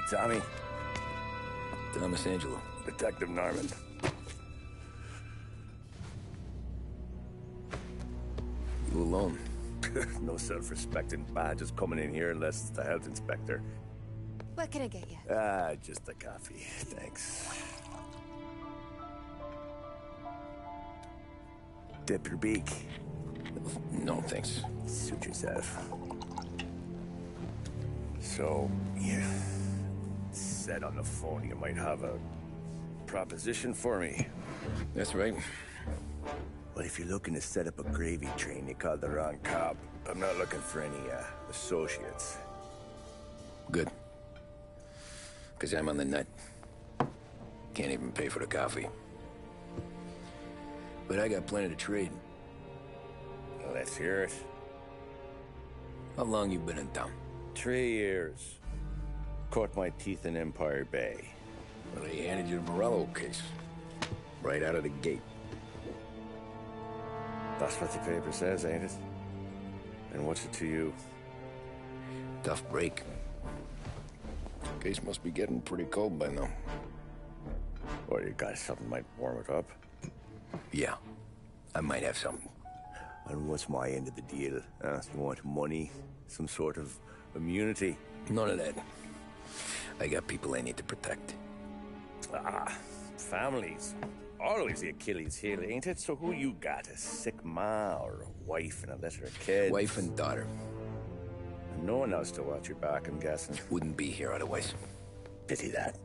Tommy. Thomas Angelo. Detective Norman. You alone? No self-respecting badges coming in here unless it's the health inspector. What can I get you? Just a coffee. Thanks. Dip your beak. No, thanks. Suit yourself. So, you said on the phone you might have a proposition for me. That's right. Well, if you're looking to set up a gravy train, you called the wrong cop. I'm not looking for any, associates. Good. Because I'm on the nut. Can't even pay for the coffee. But I got plenty to trade. Well, let's hear it. How long you been in town? 3 years. Caught my teeth in Empire Bay. Well, they handed you the Morello case. Right out of the gate. That's what the paper says, ain't it? And what's it to you? Tough break. Case must be getting pretty cold by now. Or you got something might warm it up? Yeah, I might have something. And what's my end of the deal? You want money? Some sort of immunity? None of that. I got people I need to protect. Families. Always the Achilles heel, ain't it? So who you got? A sick ma or a wife and a litter of kids? Wife and daughter. And no one else to watch your back, I'm guessing. Wouldn't be here otherwise. Pity that.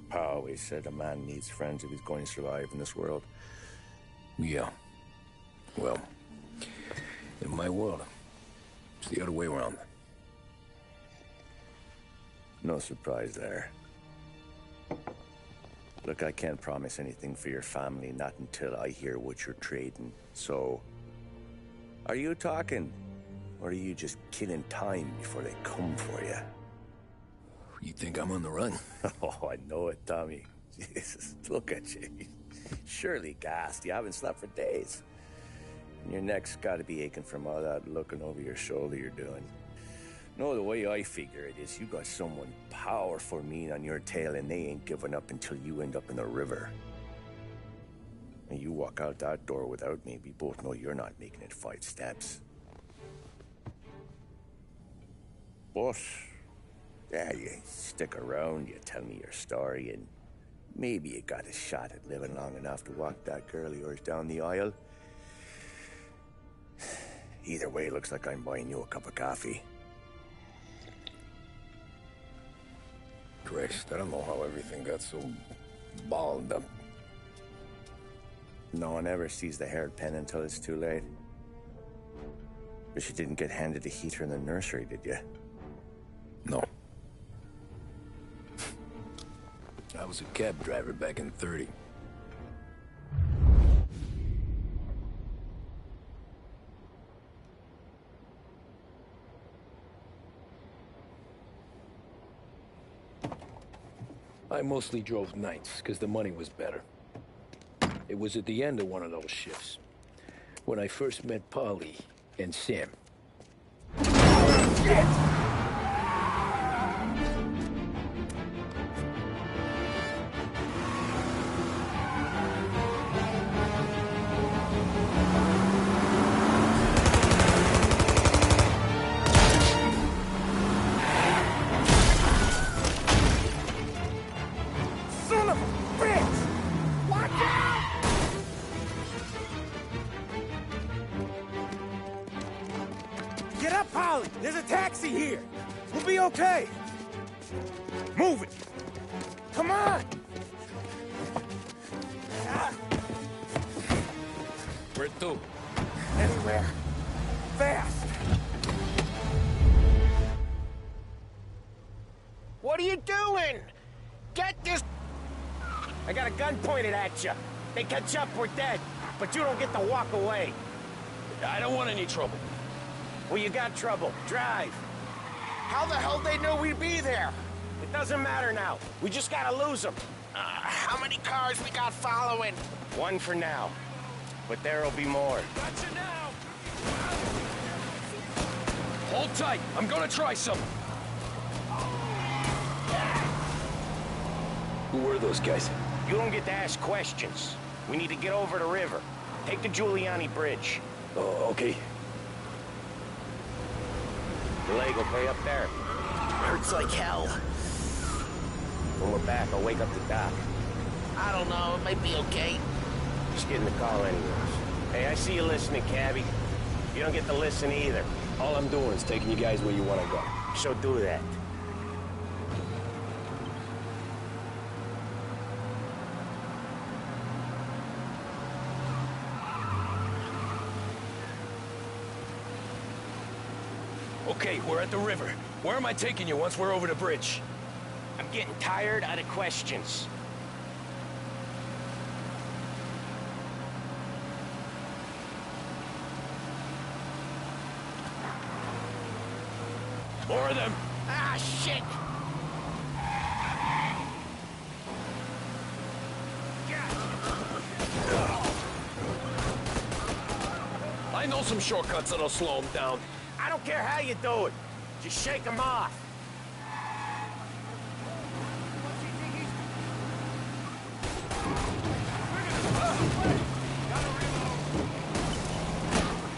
Pa always said a man needs friends if he's going to survive in this world. Yeah. Well, in my world, it's the other way around. No surprise there. Look, I can't promise anything for your family, not until I hear what you're trading. So, are you talking? Or are you just killing time before they come for you? You think I'm on the run? Oh, I know it, Tommy. Jesus, look at you. Surely gassed. You haven't slept for days. And your neck's got to be aching from all that looking over your shoulder you're doing. No, the way I figure it is you got someone powerful mean on your tail and they ain't giving up until you end up in the river. And you walk out that door without me, we both know you're not making it 5 steps. But, yeah, you stick around, you tell me your story, and maybe you got a shot at living long enough to walk that girl of yours down the aisle. Either way, it looks like I'm buying you a cup of coffee. Christ, I don't know how everything got so balled up. No one ever sees the haired pen until it's too late. But you didn't get handed a heater in the nursery, did you? No. I was a cab driver back in '30. I mostly drove nights, because the money was better. It was at the end of one of those shifts, when I first met Polly and Sam. Shit! Get up, Polly! There's a taxi here! We'll be okay! Move it! Come on! Where to? Anywhere. Fast! What are you doing? Get this... I got a gun pointed at you. They catch up, we're dead. But you don't get to walk away. I don't want any trouble. Well, you got trouble. Drive. How the hell they know we'd be there? It doesn't matter now. We just gotta lose them. How many cars we got following? 1 for now. But there'll be more. Gotcha now! Hold tight. I'm gonna try something. were those guys? You don't get to ask questions. We need to get over the river. Take the Giuliani Bridge. Oh, okay. The leg okay up there? Hurts like hell. When we're back, I'll wake up the doc. I don't know, it might be okay. Just getting the call anyways. Hey, I see you listening, cabbie. You don't get to listen either. All I'm doing is taking you guys where you want to go. So do that. Okay, we're at the river. Where am I taking you once we're over the bridge? I'm getting tired of the questions. More of them. Ah, shit! I know some shortcuts that'll slow them down. I don't care how you do it. Just shake them off.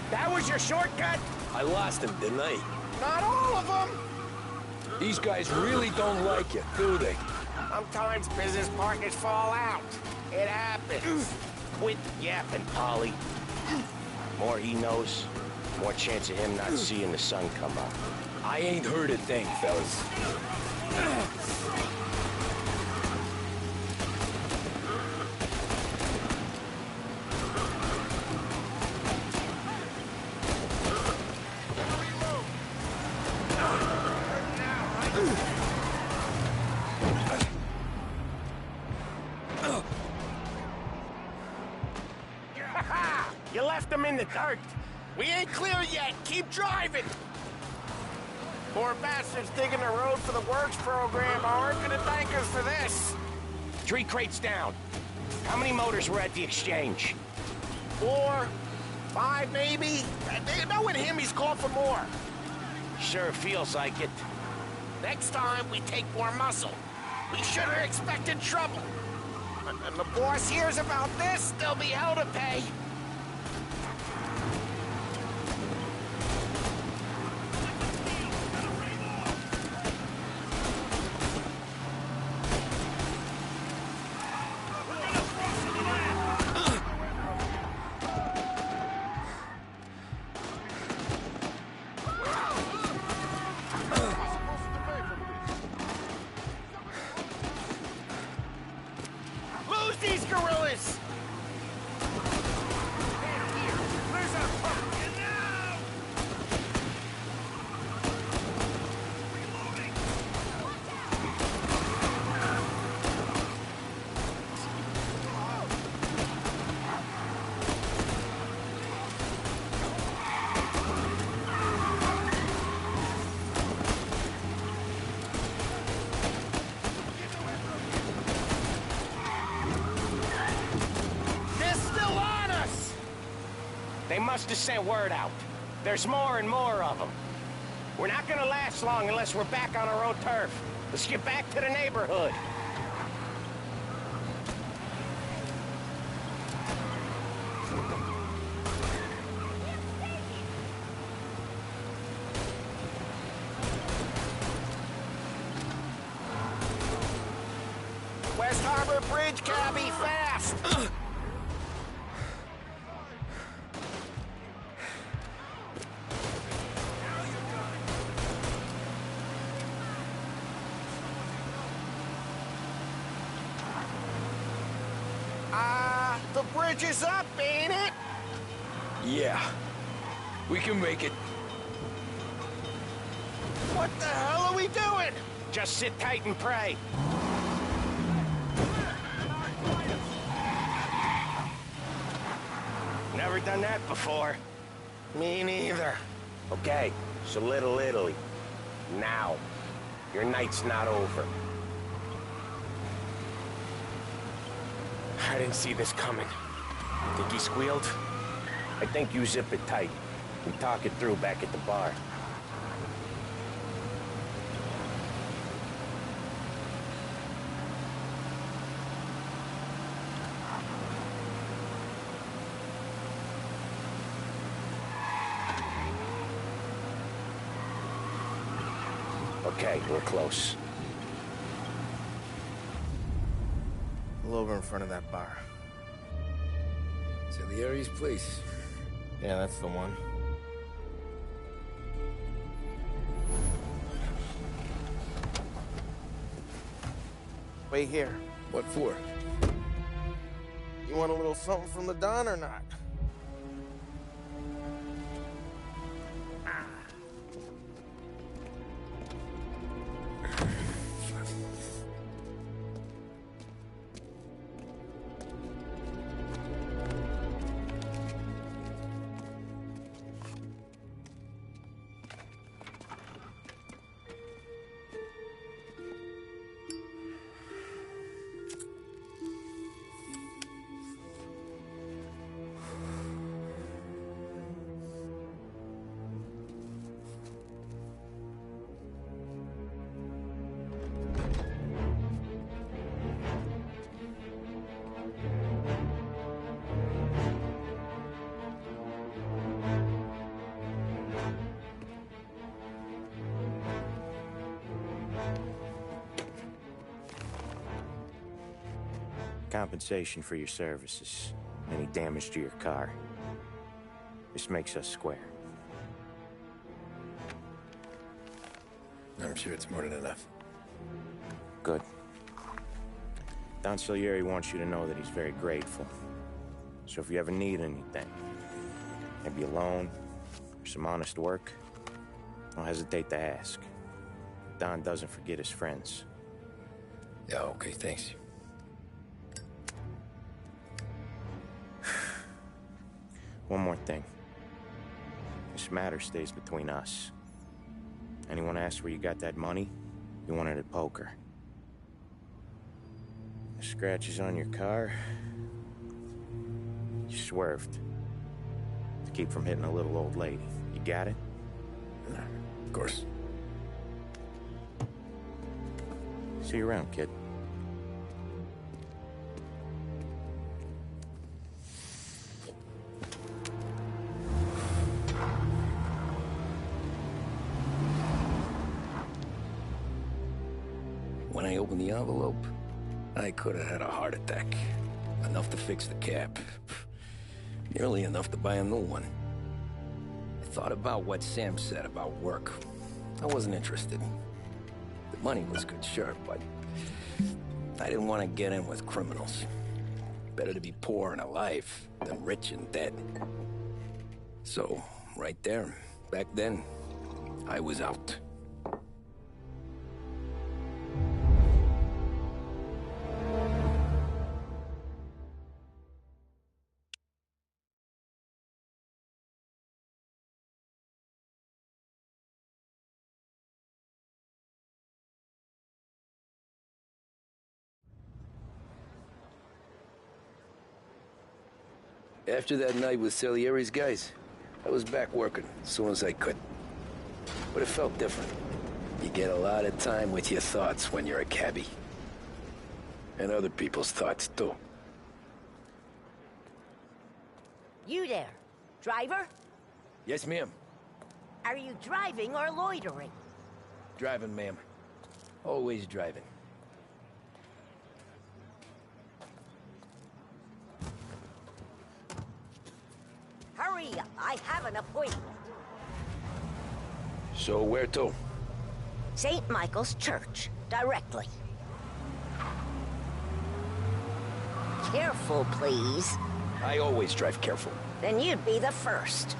That was your shortcut? I lost him, didn't I? Not all of them. These guys really don't like you, do they? Sometimes business partners fall out. It happens. Quit yapping, Polly. More he knows, more chance of him not seeing the sun come up. I ain't heard a thing, fellas. You left them in the dirt. We ain't clear yet. Keep driving. Poor bastards digging the road for the works program aren't gonna thank us for this. 3 crates down. How many motors were at the exchange? 4, 5 maybe? Knowing him, he's called for more. Sure feels like it. Next time, we take more muscle. We should have expected trouble. And the boss hears about this, there'll be hell to pay. Lose these gorillas! They must have sent word out. There's more and more of them. We're not gonna last long unless we're back on our own turf. Let's get back to the neighborhood. West Harbor Bridge, cabbie, fast! The bridge is up, ain't it? Yeah. We can make it. What the hell are we doing? Just sit tight and pray. Never done that before. Me neither. Okay, so Little Italy. Now. Your night's not over. I didn't see this coming. Think he squealed? I think you zip it tight. We talk it through back at the bar. Okay, we're close. Pull over in front of that bar. Salieri's place. Yeah, that's the one. Wait here. What for? You want a little something from the Don or not? Compensation for your services. Any damage to your car. This makes us square. I'm sure it's more than enough. Good. Don Salieri wants you to know that he's very grateful. So if you ever need anything, maybe a loan, or some honest work, don't hesitate to ask. Don doesn't forget his friends. Yeah, okay, thanks. One more thing. This matter stays between us. Anyone asks where you got that money, you won it at poker. The scratches on your car, you swerved. To keep from hitting a little old lady. You got it? Of course. See you around, kid. When I opened the envelope, I could have had a heart attack. Enough to fix the cap. Nearly enough to buy a new one. I thought about what Sam said about work. I wasn't interested. The money was good, sure, but I didn't want to get in with criminals. Better to be poor and alive than rich and dead. So, right there, back then, I was out. After that night with Salieri's guys, I was back working as soon as I could. But it felt different. You get a lot of time with your thoughts when you're a cabbie. And other people's thoughts, too. You there, driver? Yes, ma'am. Are you driving or loitering? Driving, ma'am. Always driving. Hurry up, I have an appointment. So where to? St. Michael's Church, directly. Careful, please. I always drive careful. Then you'd be the first.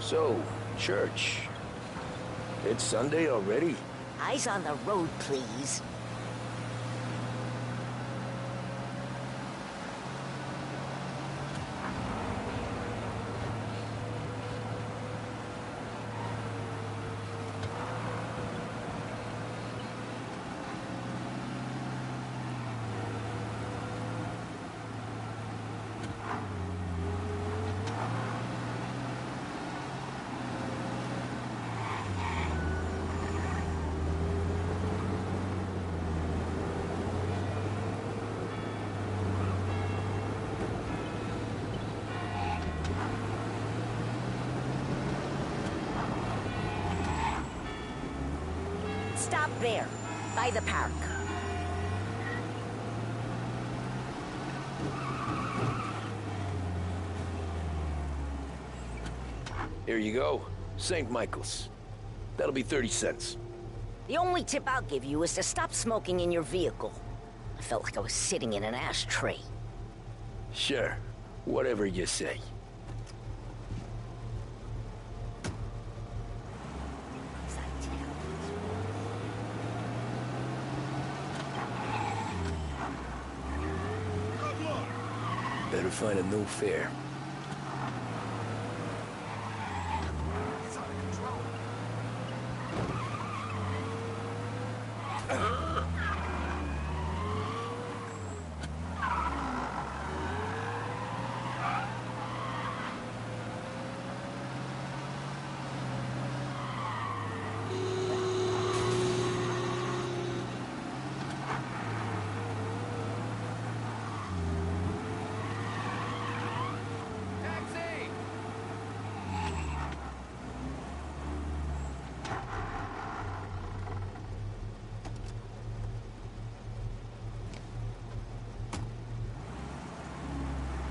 So, church. It's Sunday already? Eyes on the road, please. stop there, by the park. Here you go. St. Michael's. That'll be 30 cents. The only tip I'll give you is to stop smoking in your vehicle. I felt like I was sitting in an ashtray. Sure. Whatever you say. Better find a new fare.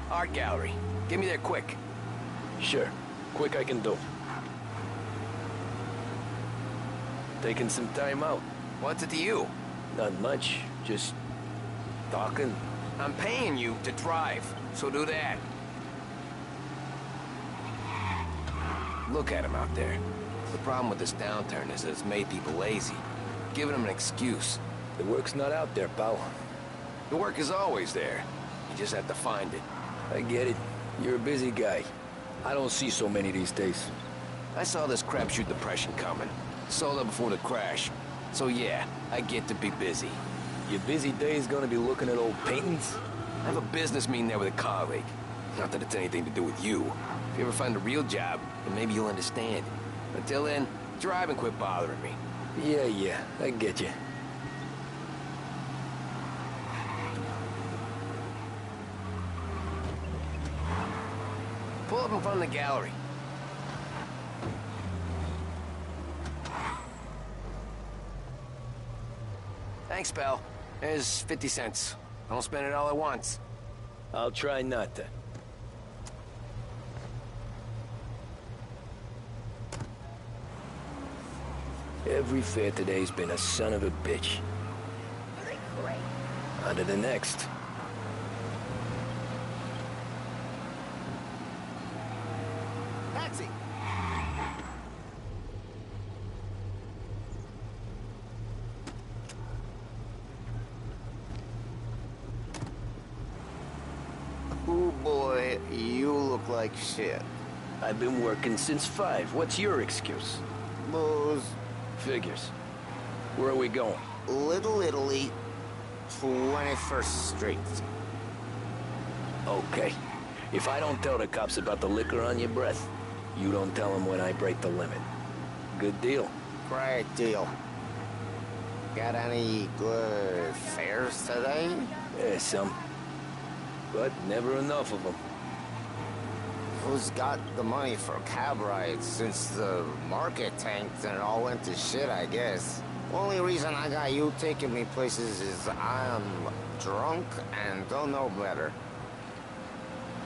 Art gallery. Get me there quick. Sure. Quick I can do. Taking some time out. What's it to you? Not much. Just talking. I'm paying you to drive, so do that. Look at him out there. The problem with this downturn is that it's made people lazy. Giving them an excuse. The work's not out there, pal. The work is always there. You just have to find it. I get it. You're a busy guy. I don't see so many these days. I saw this crapshoot depression coming. Sold up before the crash. So yeah, I get to be busy. Your busy day's gonna be looking at old paintings? I have a business meeting there with a colleague. Not that it's anything to do with you. If you ever find a real job, then maybe you'll understand. Until then, drive and quit bothering me. Yeah, I get you. Pull up in front of the gallery. Thanks, pal. There's 50 cents. Don't spend it all at once. I'll try not to. Every fare today's been a son of a bitch. On to the next. Taxi! Oh boy, you look like shit. I've been working since 5. What's your excuse? Booze. Figures. Where are we going? Little Italy, 21st Street. Okay. If I don't tell the cops about the liquor on your breath, you don't tell them when I break the limit. Good deal. Great deal. Got any good fares today? Yeah, some. But never enough of them. Who's got the money for cab rides since the market tanked and it all went to shit, I guess? Only reason I got you taking me places is I'm drunk and don't know better.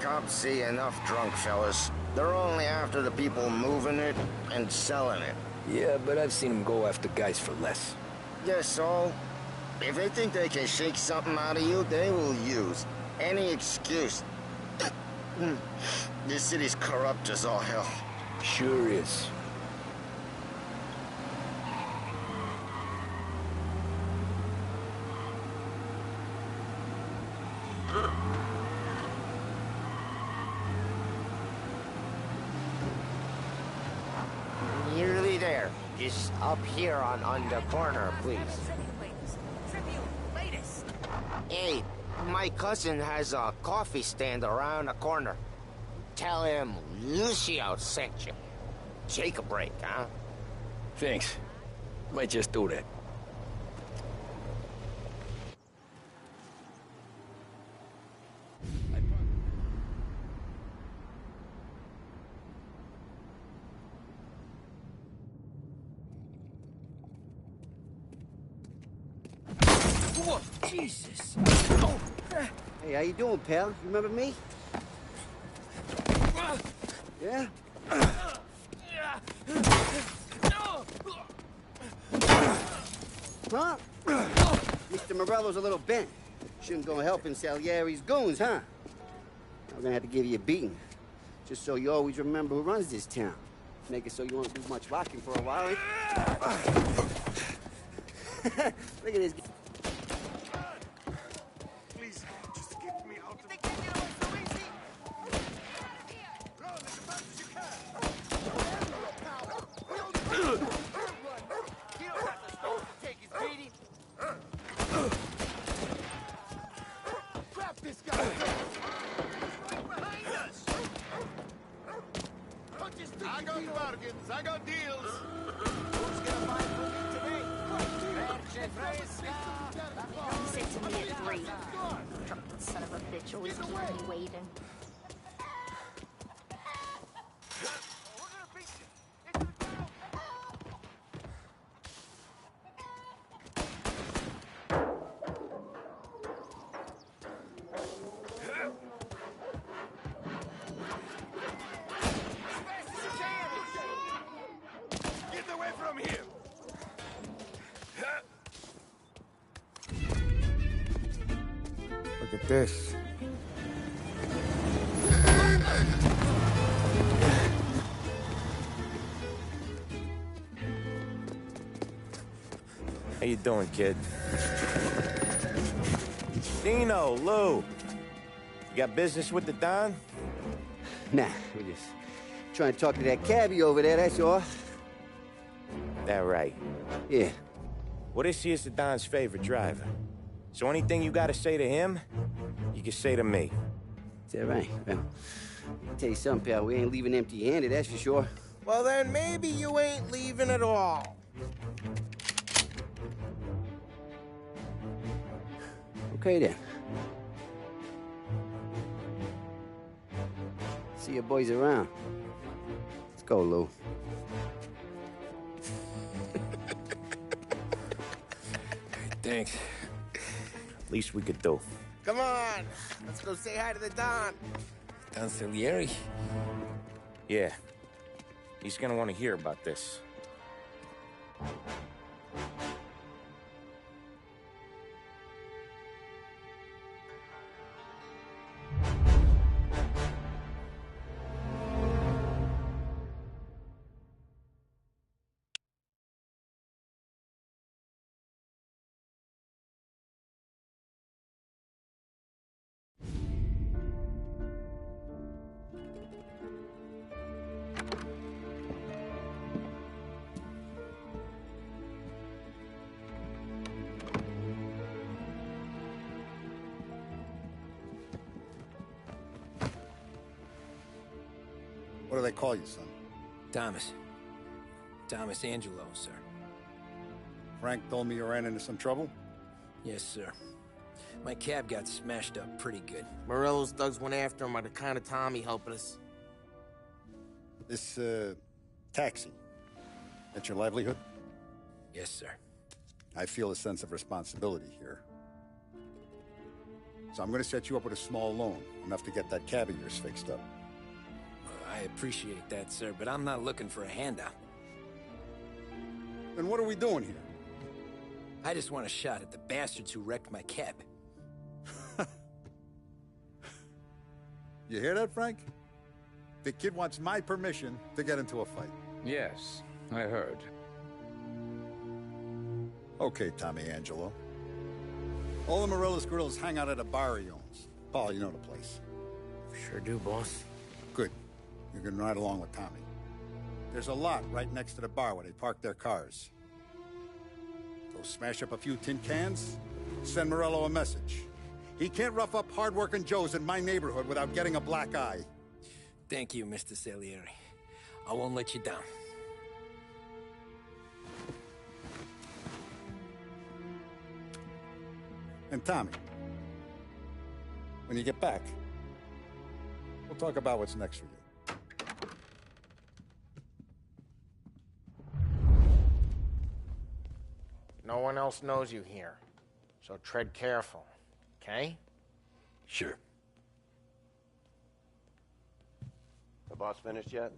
Cops see enough drunk fellas. They're only after the people moving it and selling it. Yeah, but I've seen them go after guys for less. Yes, so if they think they can shake something out of you, they will use any excuse. This city's corrupt as all hell. Sure is. Nearly there. Just up here on the corner, please. Hey, my cousin has a coffee stand around the corner. Tell him Lucio sent you. Take a break, huh? Thanks. Might just do that. Whoa, Jesus. Hey, how you doing, pal? You remember me? Yeah? Huh? Mr. Morello's a little bent. Shouldn't go helping Salieri's goons, huh? I'm gonna have to give you a beating. Just so you always remember who runs this town. Make it so you won't do much rocking for a while. Look at this. Please, just get me out of here. They can't get away so easy. Run as fast as you can. He don't have the strength to take his beating. Grab this guy. Right behind us. I got bargains. I got deals. Who's gonna buy from me today? He said to me at 3. Drunken son of a bitch, always keeping me waiting. Get away from here! Look at this. How you doing, kid? Dino, Lou. You got business with the Don? Nah, we're just trying to talk to that cabbie over there, that's all. That right. Yeah. Well, this here's the Don's favorite driver. So anything you gotta say to him, you can say to me. Is that right? Well, I'll tell you something, pal. We ain't leaving empty-handed, that's for sure. Well, then maybe you ain't leaving at all. Okay, then. See your boys around. Let's go, Lou. Thanks. Least we could do. Come on, let's go say hi to the Don. Don Salieri? Yeah. He's gonna want to hear about this. What do they call you, son? Thomas. Thomas Angelo, sir. Frank told me you ran into some trouble? Yes, sir. My cab got smashed up pretty good. Morello's thugs went after him on account of Tommy helping us. This, taxi, that's your livelihood? Yes, sir. I feel a sense of responsibility here. So I'm gonna set you up with a small loan, enough to get that cab of yours fixed up. I appreciate that, sir, but I'm not looking for a handout. Then what are we doing here? I just want a shot at the bastards who wrecked my cab. You hear that, Frank? The kid wants my permission to get into a fight. Yes, I heard. Okay, Tommy Angelo. All the Morello's girls hang out at a bar he owns. Paul, you know the place. Sure do, boss. Good. You can ride along with Tommy. There's a lot right next to the bar where they park their cars. Go smash up a few tin cans, send Morello a message. He can't rough up hard-working Joes in my neighborhood without getting a black eye. Thank you, Mr. Salieri. I won't let you down. And Tommy, when you get back, we'll talk about what's next for you. No one else knows you here. So tread careful, okay? Sure. The boss finished yet?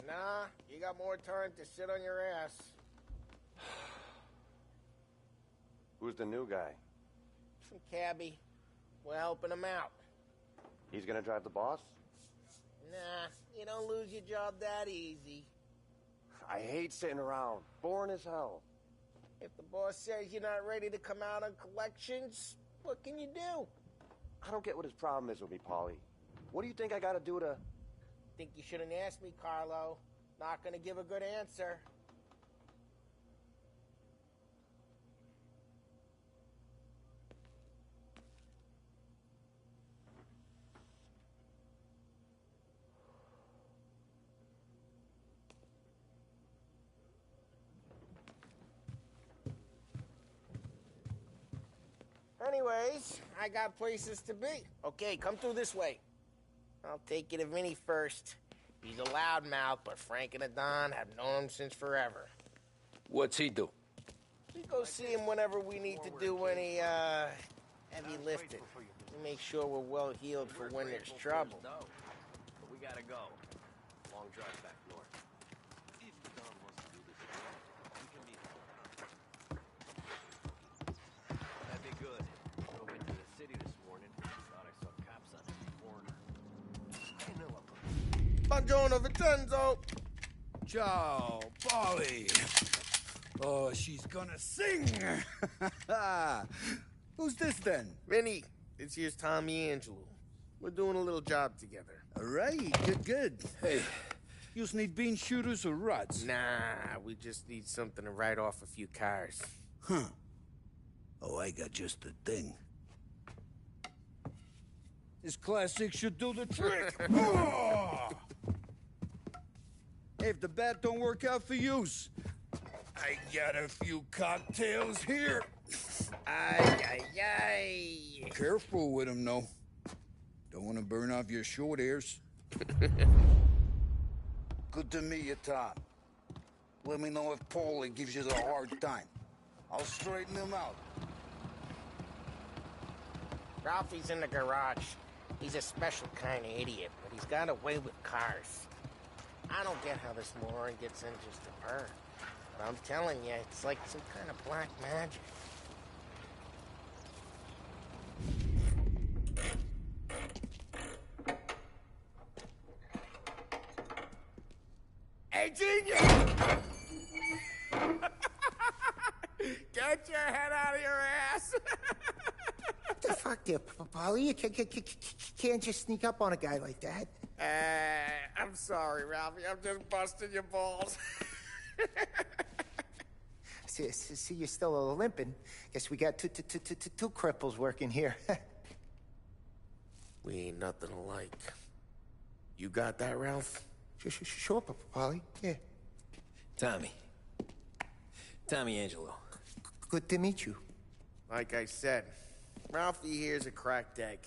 Nah, you got more time to sit on your ass. Who's the new guy? Some cabbie. We're helping him out. He's gonna drive the boss? Nah, you don't lose your job that easy. I hate sitting around. Boring as hell. If the boss says you're not ready to come out on collections, what can you do? I don't get what his problem is with me, Paulie. What do you think I gotta do to... Think you shouldn't ask me, Carlo. Not gonna give a good answer. Anyways, I got places to be. Okay, come through this way. I'll take you to Vinny first. He's a loudmouth, but Frank and the Don have known him since forever. What's he do? We go see him whenever we need to do any, heavy lifting. To make sure we're well healed for when there's trouble. But we gotta go. Long drive back north. If Don wants to do this again, we can meet him. That'd be good. Drove into the city this morning. Thought I saw cops on the corner. Buongiorno, Vincenzo! Ciao, Polly. Oh, she's gonna sing. Who's this then? Vinny, this here's Tommy Angelo. We're doing a little job together. All right, good. Hey, you need bean shooters or rods? Nah, we just need something to write off a few cars. Huh. Oh, I got just the thing. This classic should do the trick. Oh! Hey, if the bat don't work out for yous, I got a few cocktails here. Ay. Careful with them, though. Don't want to burn off your short hairs. Good to meet you, Tom. Let me know if Paulie gives you the hard time. I'll straighten him out. Ralphie's in the garage. He's a special kind of idiot, but he's got a way with cars. I don't get how this moron gets in just a bird. But I'm telling you, it's like some kind of black magic. Hey, genius! Get your head out of your ass! What the fuck there, Polly? You can't just sneak up on a guy like that. I'm sorry, Ralphie. I'm just busting your balls. See, you're still limping. Guess we got two cripples working here. We ain't nothing alike. You got that, Ralph? Sure, Polly. Yeah. Tommy Angelo. Good to meet you. Like I said, Ralphie here's a cracked egg.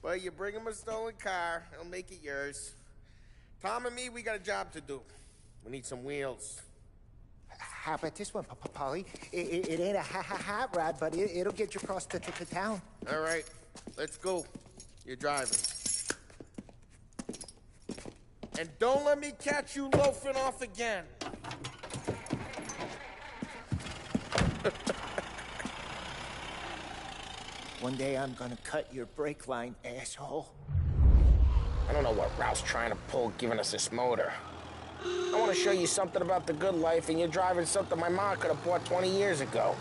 But you bring him a stolen car, he'll make it yours. Tom and me, we got a job to do. We need some wheels. How about this one, Polly? It ain't a hot rod, but it'll get you across to town. All right, let's go. You're driving. And don't let me catch you loafing off again. One day I'm gonna cut your brake line, asshole. I don't know what Ralph's trying to pull giving us this motor. I want to show you something about the good life, and you're driving something my mom could have bought 20 years ago.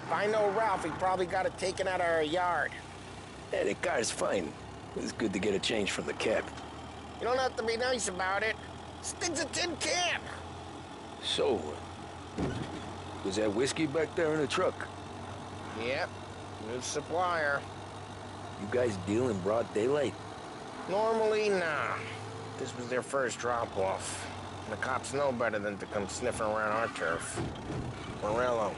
If I know Ralph, he probably got it taken out of our yard. Yeah, the car's fine. It's good to get a change from the cab. You don't have to be nice about it. This thing's a tin can. So, was that whiskey back there in the truck? Yep, new supplier. You guys deal in broad daylight? Normally, nah. This was their first drop-off. The cops know better than to come sniffing around our turf. Morello,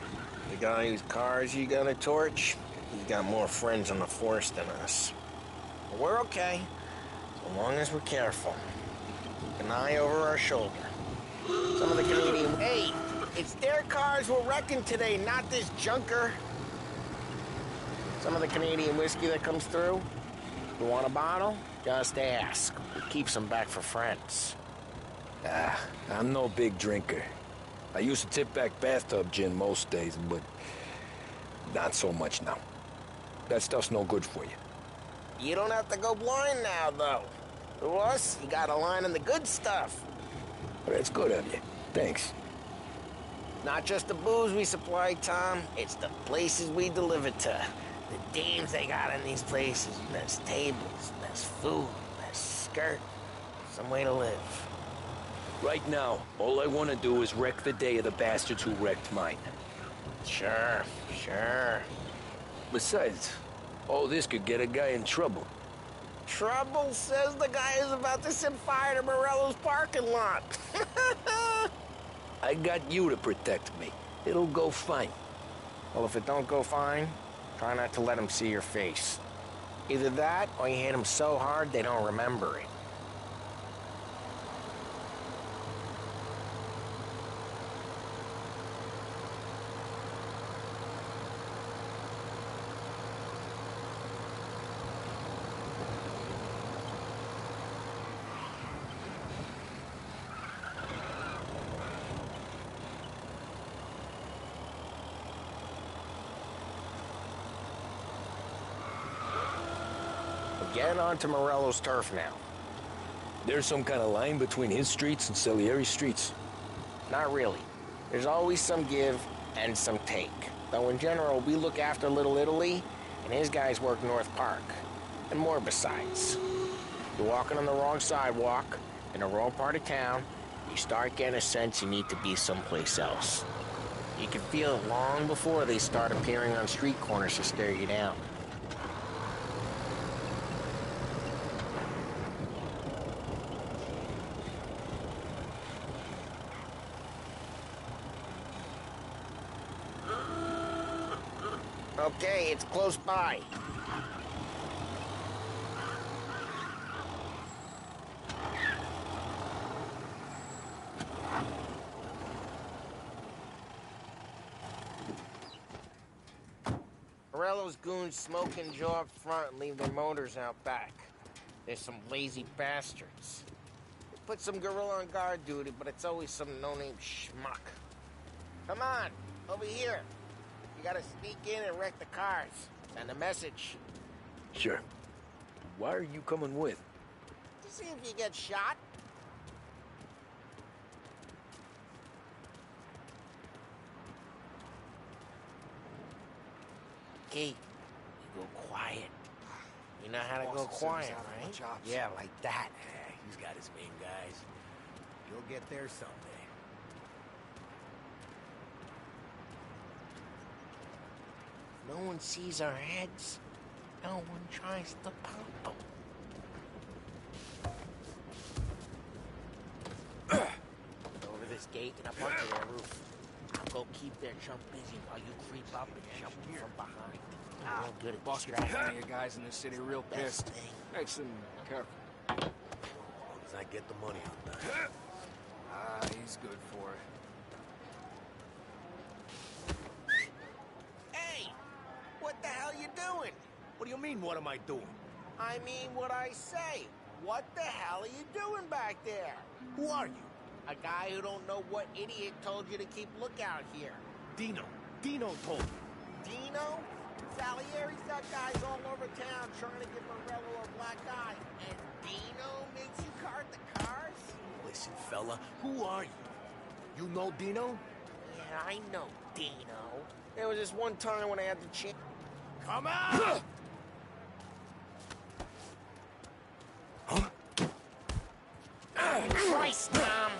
the guy whose cars you got a torch, he's got more friends on the force than us. But we're okay, so long as we're careful. Keep an eye over our shoulder. Some of the Canadian... Hey, it's their cars we're wrecking today, not this junker. Some of the Canadian whiskey that comes through? You want a bottle? Just ask. It keeps them back for friends. I'm no big drinker. I used to tip back bathtub gin most days, but not so much now. That stuff's no good for you. You don't have to go blind now, though. To us, you got a line on the good stuff. That's good of you. Thanks. Not just the booze we supply, Tom. It's the places we deliver to. The dames they got in these places. There's tables, there's food, there's skirt. Some way to live. Right now, all I want to do is wreck the day of the bastards who wrecked mine. Sure. Besides, all this could get a guy in trouble. Trouble says the guy is about to set fire to Morello's parking lot. I got you to protect me. It'll go fine. Well, if it don't go fine, try not to let him see your face. Either that, or you hit him so hard they don't remember it. Get onto Morello's turf now. There's some kind of line between his streets and Salieri's streets? Not really. There's always some give and some take. Though in general, we look after Little Italy, and his guys work North Park. And more besides. You're walking on the wrong sidewalk, in the wrong part of town, you start getting a sense you need to be someplace else. You can feel it long before they start appearing on street corners to stare you down. Okay, it's close by. Morello's goons smoke and jaw up front and leave their motors out back. There's some lazy bastards. They put some gorilla on guard duty, but it's always some no-name schmuck. Come on, over here. You gotta sneak in and wreck the cars. Send a message. Sure. Why are you coming with? To see if you get shot. Okay, you go quiet. You know how to go quiet, right? Yeah, like that. Yeah, he's got his main guys. You'll get there someday. No one sees our heads. No one tries to pop them. Go over this gate and up onto their roof. I'll go keep their chump busy while you creep up and jump from behind. I'm real good at Boss gets plenty of guys in this city real pissed. Makes them careful. As long as I get the money on that. He's good for it. What the hell you doing? What do you mean, what am I doing? I mean what I say. What the hell are you doing back there? Who are you? A guy who don't know what idiot told you to keep lookout here. Dino. Dino told me. Dino? Salieri's got guys all over town trying to give Morello a black eye. And Dino makes you cart the cars? Listen, fella, who are you? You know Dino? Yeah, I know Dino. There was this one time when I had the chance. Come out! Christ, Tom!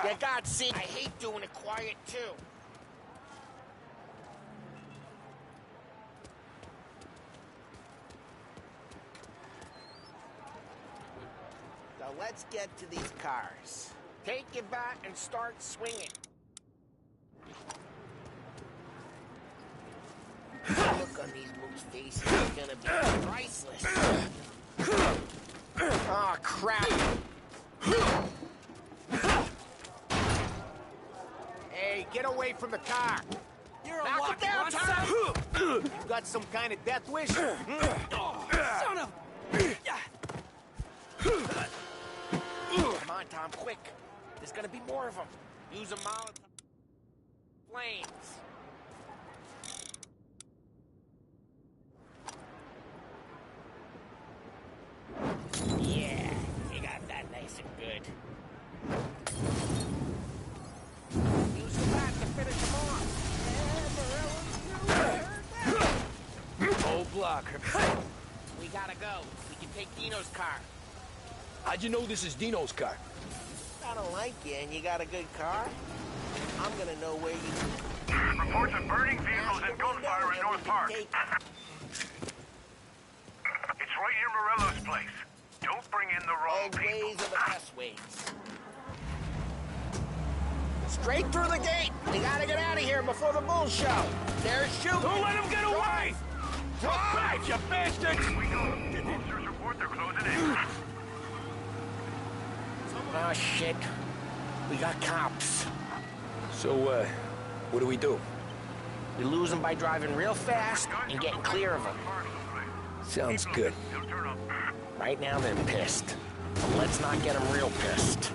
You got see, I hate doing it quiet, too. So let's get to these cars. Take your bat and start swinging. The look on these mooks' faces is gonna be priceless. Oh, crap. Hey, get away from the car. You're a Knock it down, Tom! You got some kind of death wish? Son of... Come on, Tom, quick. There's gonna be more of them. Use a Molotov. Flames. Yeah, you got that nice and good. Use the bat to finish them off. Old blocker. We gotta go. We can take Dino's car. How'd you know this is Dino's car? I don't like you and you got a good car. I'm gonna know where you... Reports of burning vehicles and gunfire in North Park. It's right near Morello's place. Don't bring in the wrong Old people. ways are the best ways. Straight through the gate. We gotta get out of here before the bull show. They're shooting. Don't let them get away! Drive! Back, you bastards! We go. Officers report they're closing in. Oh, shit. We got cops. So, what do we do? We lose them by driving real fast and getting clear of them. Sounds good. Right now, they're pissed. But let's not get them real pissed.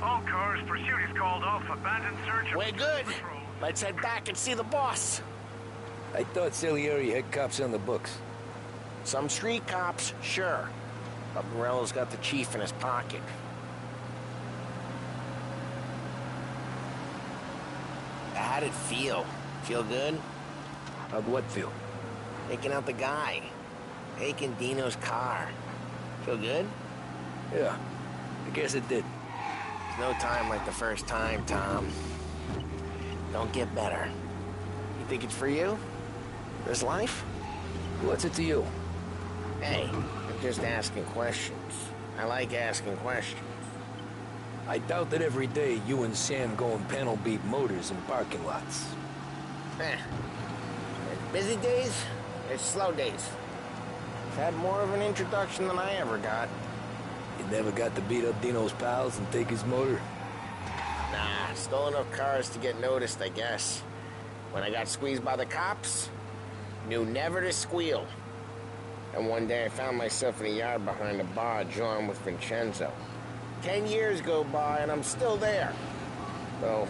All cars, pursuit is called off. Abandoned search. We're good. Let's head back and see the boss. I thought Salieri had cops on the books. Some street cops, sure. But Morello's got the chief in his pocket. How'd it feel? Feel good? How'd what feel? Taking out the guy. Taking Dino's car. Feel good? Yeah, I guess it did. There's no time like the first time, Tom. Don't get better. You think it's for you? This life? What's it to you? Hey, I'm just asking questions. I like asking questions. I doubt that every day you and Sam go and panel beat motors in parking lots. There's busy days, there's slow days. I've had more of an introduction than I ever got. You never got to beat up Dino's pals and take his motor? Nah, stole enough cars to get noticed, I guess. When I got squeezed by the cops, knew never to squeal. And one day I found myself in a yard behind a bar jawing with Vincenzo. 10 years go by and I'm still there. So,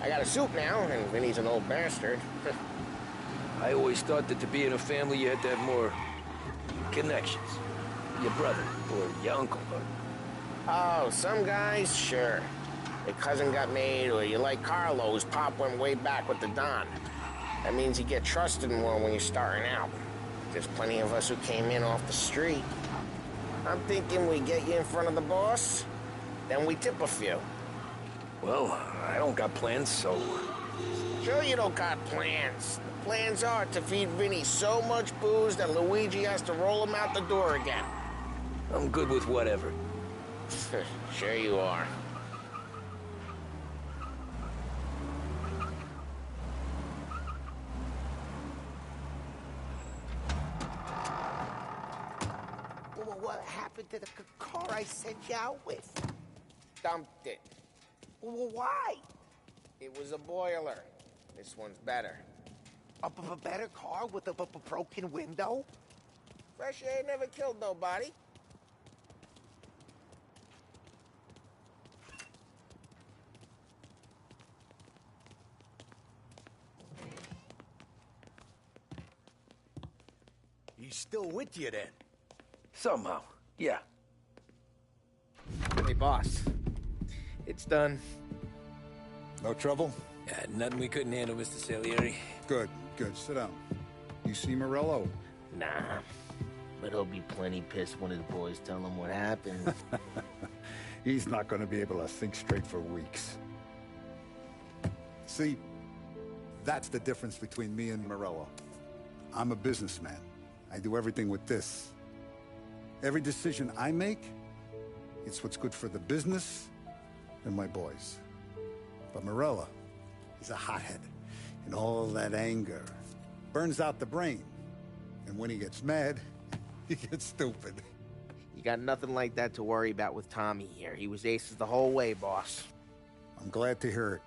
I got a suit now, and Vinny's an old bastard. I always thought that to be in a family you had to have more connections. Your brother, or your uncle, or... Oh, some guys, sure. Your cousin got made, or you like Carlo's, Pop went way back with the Don. That means you get trusted more when you're starting out. There's plenty of us who came in off the street. I'm thinking we get you in front of the boss, then we tip a few. Well, I don't got plans, so... Sure you don't got plans. The plans are to feed Vinny so much booze that Luigi has to roll him out the door again. I'm good with whatever. Sure you are. Well, what happened to the car I sent you out with? Dumped it. Well, why? It was a boiler. This one's better. A better car with a broken window? Fresh air never killed nobody. He's still with you then? Somehow, yeah. Hey, boss. It's done. No trouble? Nothing we couldn't handle, Mr. Salieri. Good, good. Sit down. You see Morello? Nah. But he'll be plenty pissed when his boys tell him what happened. He's not going to be able to think straight for weeks. See, that's the difference between me and Morello. I'm a businessman. I do everything with this. Every decision I make, it's what's good for the business and my boys. But Morello, he's a hothead. And all that anger burns out the brain. And when he gets mad, he gets stupid. You got nothing like that to worry about with Tommy here. He was aces the whole way, boss. I'm glad to hear it.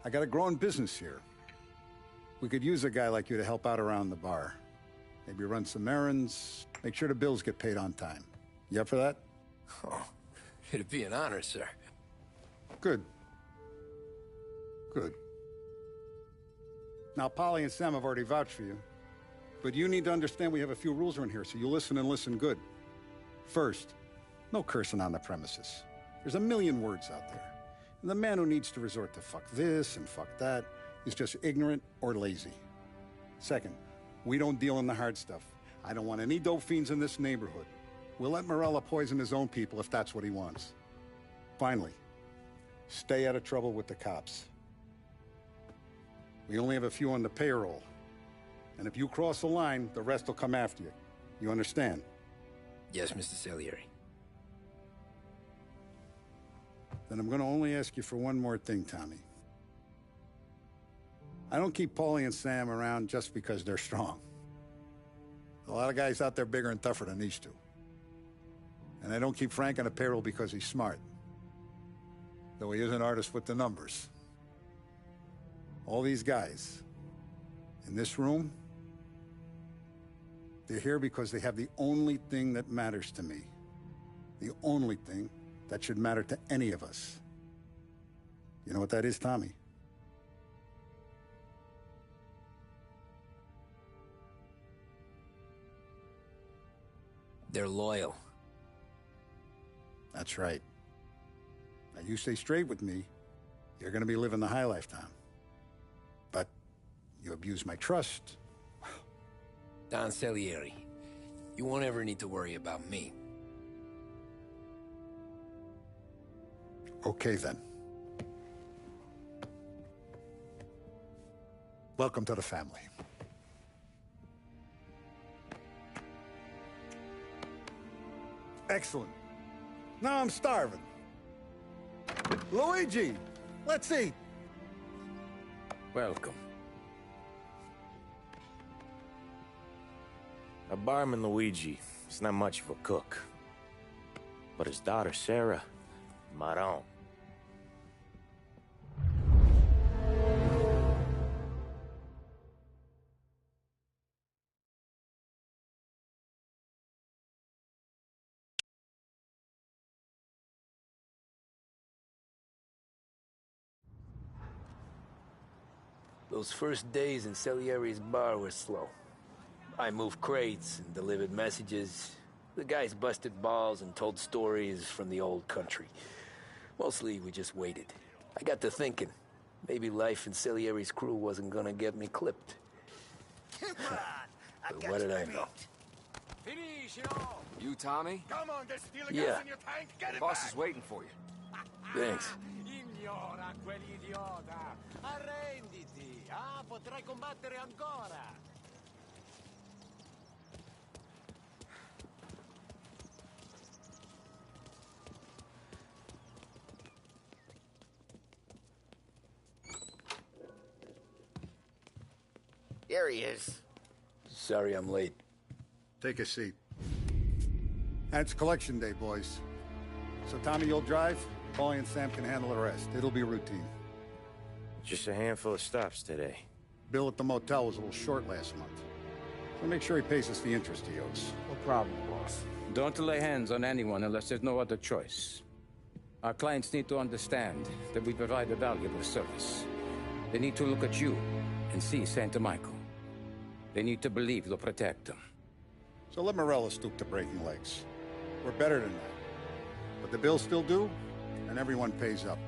I got a growing business here. We could use a guy like you to help out around the bar. Maybe run some errands, make sure the bills get paid on time. You up for that? Oh, it'd be an honor, sir. Good. Good. Now, Polly and Sam have already vouched for you. But you need to understand we have a few rules around here, so you listen and listen good. First, no cursing on the premises. There's a million words out there. And the man who needs to resort to fuck this and fuck that is just ignorant or lazy. Second, we don't deal in the hard stuff. I don't want any dope fiends in this neighborhood. We'll let Morella poison his own people if that's what he wants. Finally, stay out of trouble with the cops. We only have a few on the payroll. And if you cross the line, the rest will come after you. You understand? Yes, Mr. Salieri. Then I'm going to only ask you for one more thing, Tommy. I don't keep Paulie and Sam around just because they're strong. A lot of guys out there bigger and tougher than these two. And I don't keep Frank on the payroll because he's smart. Though he is an artist with the numbers. All these guys in this room, they're here because they have the only thing that matters to me. The only thing that should matter to any of us. You know what that is, Tommy? They're loyal. That's right. Now, you stay straight with me, you're gonna be living the high life, Tom. But you abuse my trust. Don Salieri, you won't ever need to worry about me. Okay, then. Welcome to the family. Excellent. Now I'm starving. Luigi, let's eat. Welcome. A barman, Luigi, is not much of a cook. But his daughter, Sarah, Maron. Those first days in Salieri's bar were slow. I moved crates and delivered messages. The guys busted balls and told stories from the old country. Mostly, we just waited. I got to thinking, maybe life in Salieri's crew wasn't gonna get me clipped. But what did I know? You, Tommy? Come on, there's still Yeah. gas in your tank. Get it Boss back. is waiting for you. Thanks. Ignora quell'idiota! Arrenditi! Ah, potrai combattere ancora! There he is. Sorry I'm late. Take a seat. And it's collection day, boys. So Tommy, you'll drive. Paulie and Sam can handle the rest. It'll be routine. Just a handful of stops today. Bill at the motel was a little short last month. So make sure he pays us the interest he owes. No problem, boss. Don't lay hands on anyone unless there's no other choice. Our clients need to understand that we provide a valuable service. They need to look at you and see Santa Michael. They need to believe you'll protect them. So let Morella stoop to breaking legs. We're better than that. But the bill's still due, and everyone pays up.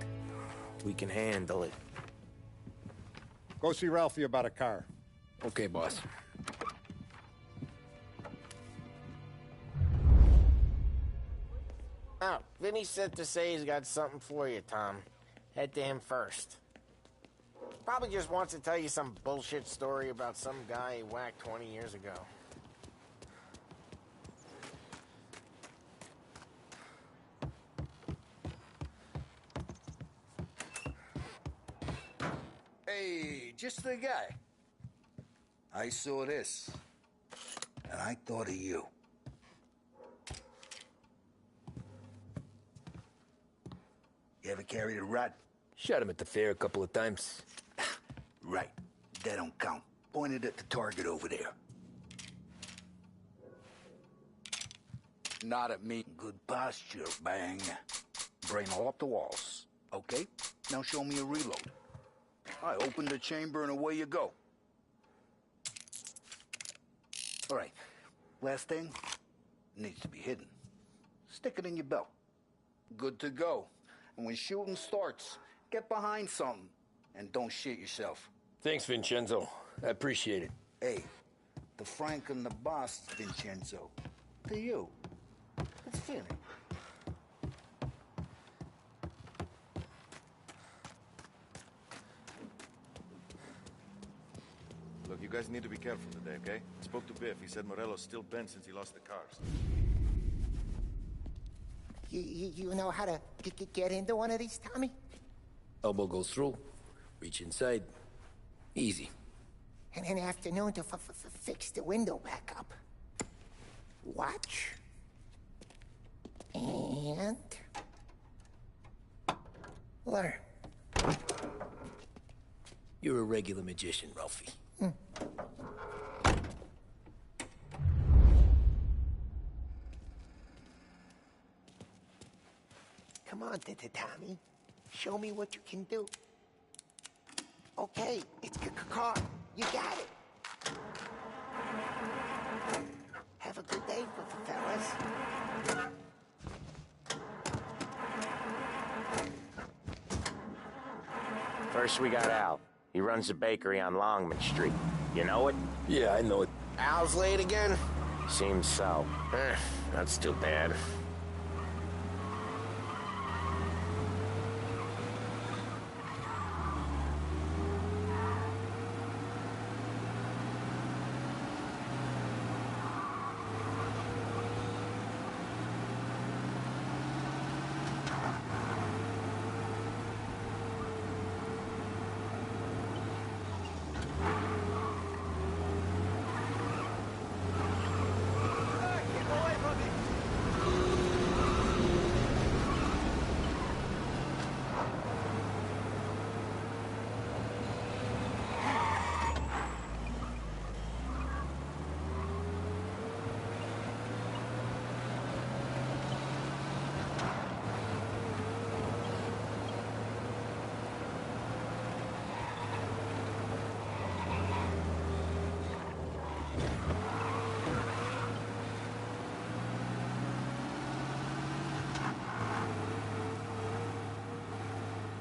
We can handle it. Go see Ralphie about a car. Okay, boss. Oh, Vinny said to say he's got something for you, Tom. Head to him first. Probably just wants to tell you some bullshit story about some guy he whacked 20 years ago. Hey, just the guy. I saw this, and I thought of you. You ever carried a rod? Shot him at the fair a couple of times. Right. That don't count. Pointed at the target over there. Not at me. Good posture, bang. Brain all up the walls. Okay? Now show me a reload. I open the chamber and away you go. All right. Last thing. Needs to be hidden. Stick it in your belt. Good to go. And when shooting starts, get behind something. And don't shit yourself. Thanks, Vincenzo. I appreciate it. Hey, the Frank and the boss, Vincenzo. To you. It's feeling. Look, you guys need to be careful today, okay? I spoke to Biff. He said Morello's still bent since he lost the cars. You know how to get into one of these, Tommy? Elbow goes through, reach inside. Easy. And an afternoon to fix the window back up. Watch. And... learn. You're a regular magician, Ralphie. Come on, Tommy. Show me what you can do. Okay, it's car. You got it. Have a good day, fellas. First we got Al. He runs a bakery on Longman Street. You know it? Yeah, I know it. Al's late again? Seems so. That's too bad.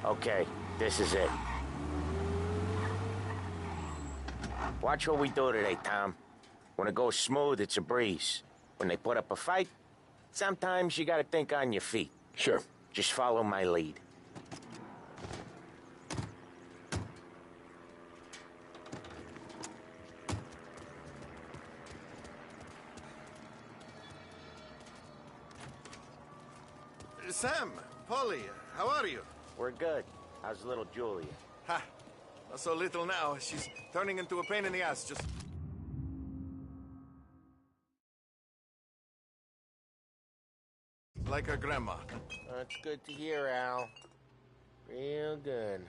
Okay, this is it. Watch what we do today, Tom. When it goes smooth, it's a breeze. When they put up a fight, sometimes you gotta think on your feet. Sure. Just follow my lead. Sam, Polly, how are you? We're good. How's little Julia? Ha! Not so little now. She's turning into a pain in the ass, just... like her grandma. That's good to hear, Al. Real good.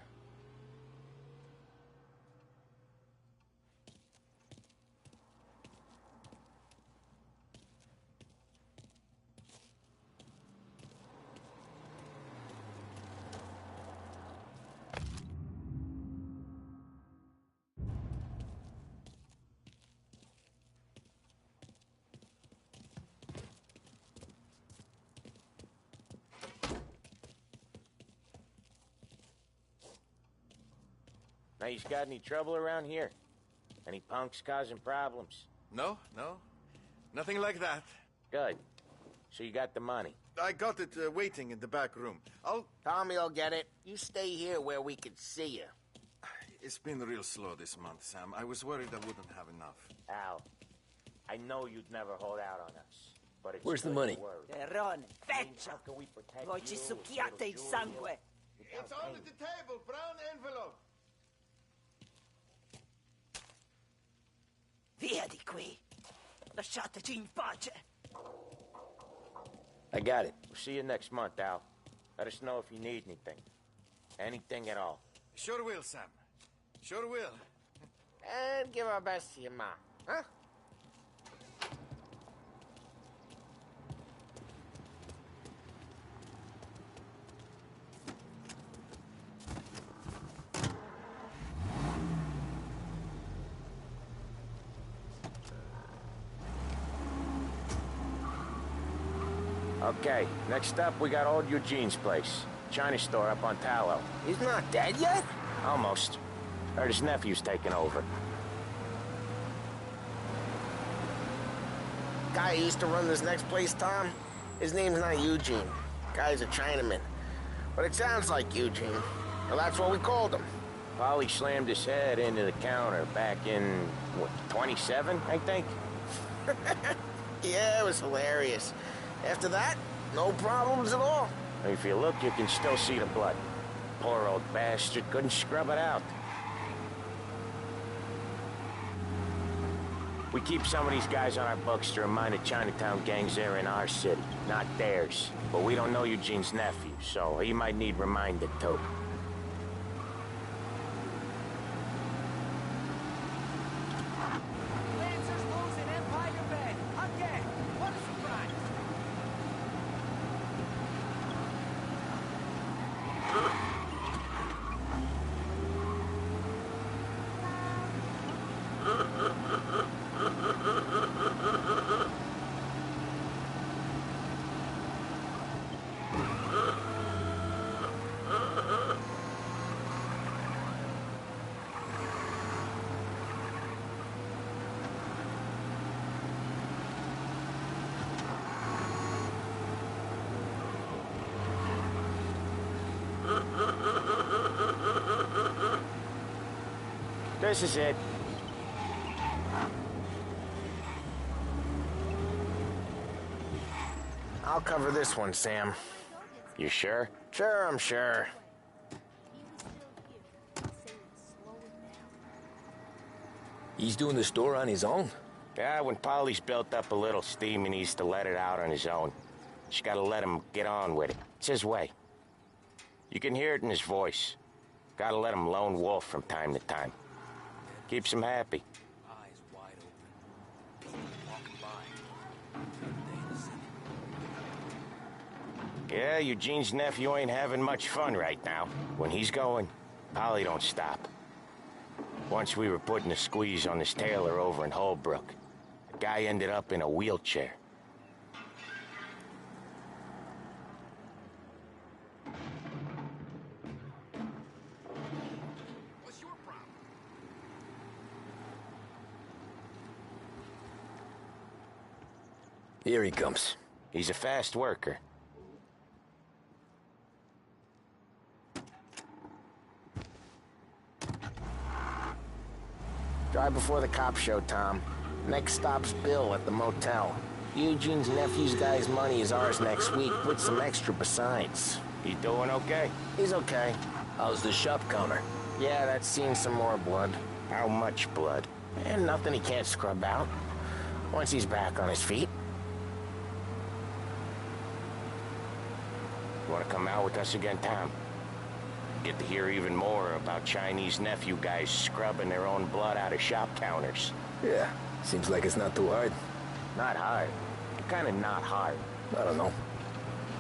Now, you got any trouble around here? Any punks causing problems? No. Nothing like that. Good. So you got the money? I got it waiting in the back room. Tommy'll get it. You stay here where we can see you. It's been real slow this month, Sam. I was worried I wouldn't have enough. Al, I know you'd never hold out on us, but it's Where's the good money? to worry. Terrone, I mean, feccia! how can we protect Voi ci you, succhiate il little sangue! It's under the table, brown envelope. Via di qui. Lasciateci in pace. I got it. We'll see you next month, Al. Let us know if you need anything. Anything at all. Sure will, Sam. Sure will. And give our best to your mom, huh? Okay, next up, we got old Eugene's place. China store up on Tallow. He's not dead yet? Almost. Heard his nephew's taking over. Guy who used to run this next place, Tom, his name's not Eugene. Guy's a Chinaman. But it sounds like Eugene. Well, that's what we called him. Polly slammed his head into the counter back in, what, 27, I think? Yeah, it was hilarious. After that, no problems at all. If you look, you can still see the blood. Poor old bastard couldn't scrub it out. We keep some of these guys on our books to remind the Chinatown gangs they're in our city, not theirs. But we don't know Eugene's nephew, so he might need reminded too. Lancers losing Empire Bay. Again. What a surprise. This is it. I'll cover this one, Sam. You sure? Sure, I'm sure. He's doing the store on his own? Yeah, when Polly's built up a little steam, he needs to let it out on his own. Just gotta let him get on with it. It's his way. You can hear it in his voice. Gotta let him lone wolf from time to time. Keeps him happy. Eyes wide open. People walking by. Yeah, Eugene's nephew ain't having much fun right now. When he's going, Polly don't stop. Once we were putting a squeeze on this tailor over in Holbrook. The guy ended up in a wheelchair. What's your problem? Here he comes. He's a fast worker. Drive before the cops show, Tom. Next stop's Bill at the motel. Eugene's nephew's guy's money is ours next week, with some extra besides. He doing okay? He's okay. How's the shop counter? Yeah, that's seen some more blood. How much blood? And nothing he can't scrub out. Once he's back on his feet. You wanna come out with us again, Tom? Get to hear even more about Chinese nephew guys scrubbing their own blood out of shop counters. Yeah, seems like it's not too hard. Not hard. Kinda not hard. I don't know.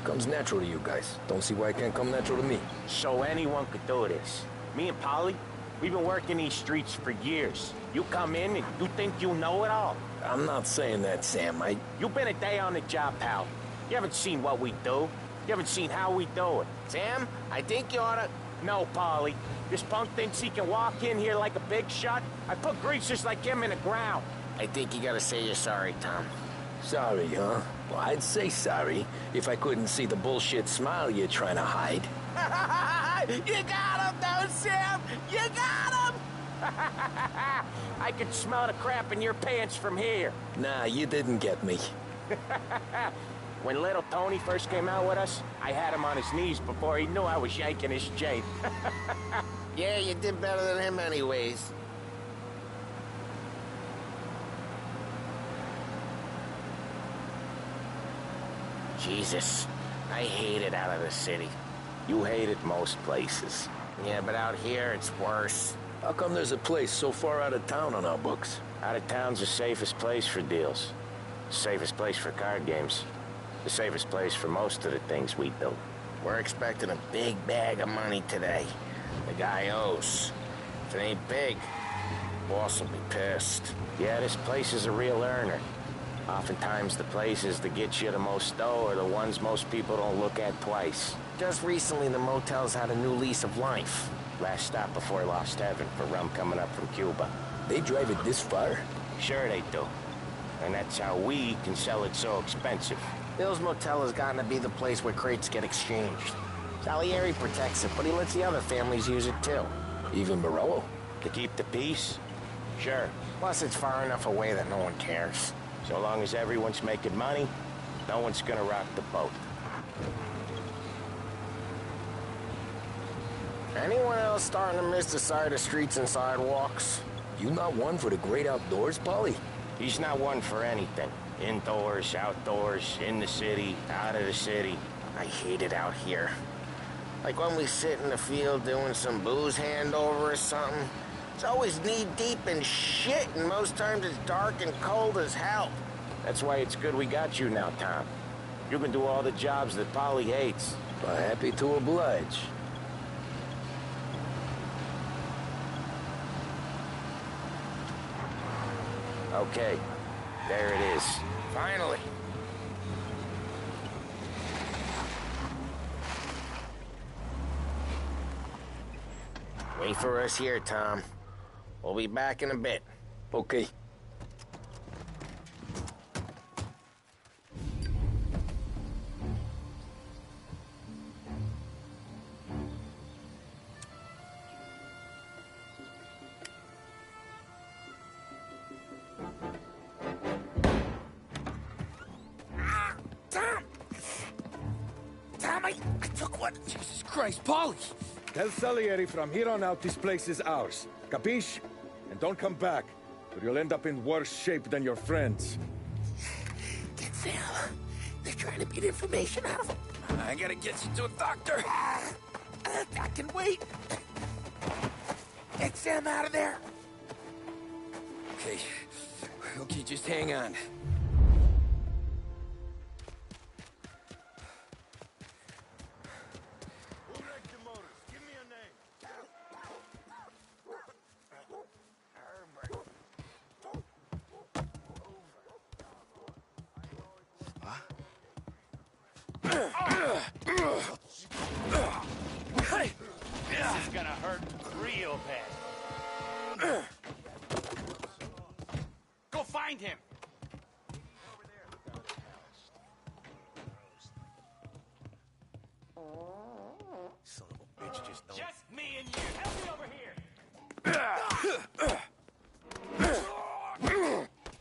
Comes natural to you guys. Don't see why it can't come natural to me. So anyone could do this. Me and Polly, we've been working these streets for years. You come in and you think you know it all. I'm not saying that, Sam. You've been a day on the job, pal. You haven't seen what we do. You haven't seen how we do it. Sam, I think you oughta... No, Polly. This punk thinks he can walk in here like a big shot. I put greasers like him in the ground. I think you gotta say you're sorry, Tom. Sorry, huh? Well, I'd say sorry if I couldn't see the bullshit smile you're trying to hide. You got him, though, Sam! You got him! I can smell the crap in your pants from here. Nah, you didn't get me. When little Tony first came out with us, I had him on his knees before he knew I was yanking his chain. Yeah, you did better than him anyways. Jesus, I hate it out of the city. You hate it most places. Yeah, but out here it's worse. How come there's a place so far out of town on our books? Out of town's the safest place for deals. The safest place for card games. The safest place for most of the things we do. We're expecting a big bag of money today. The guy owes. If it ain't big, boss will be pissed. Yeah, this place is a real earner. Oftentimes the places that get you the most dough are the ones most people don't look at twice. Just recently, the motel's had a new lease of life. Last stop before Lost Heaven for rum coming up from Cuba. They drive it this far? Sure they do. And that's how we can sell it so expensive. Bill's Motel has gotten to be the place where crates get exchanged. Salieri protects it, but he lets the other families use it too. Even Morello? To keep the peace? Sure. Plus, it's far enough away that no one cares. So long as everyone's making money, no one's gonna rock the boat. Anyone else starting to miss the side of streets and sidewalks? You not one for the great outdoors, Polly? He's not one for anything. Indoors, outdoors, in the city, out of the city. I hate it out here. Like when we sit in the field doing some booze handover or something. It's always knee-deep in shit, and most times it's dark and cold as hell. That's why it's good we got you now, Tom. You can do all the jobs that Polly hates. Well, happy to oblige. Okay, there it is. Finally. Wait for us here, Tom. We'll be back in a bit. Okay. Tom, I took one. Jesus Christ, Polly! Tell Salieri from here on out this place is ours. Capiche? And don't come back, or you'll end up in worse shape than your friends. Get Sam. They're trying to beat information out of him. I gotta get you to a doctor. I can wait. Get Sam out of there. Okay. Okay, just hang on. This is gonna hurt real bad. Go find him! Son of a bitch, just don't... Just me and you! Help me over here!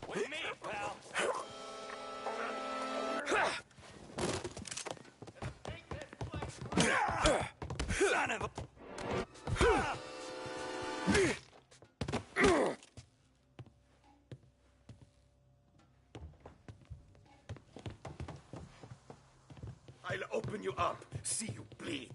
With me, pal! Son of a... I'll open you up, see you bleed.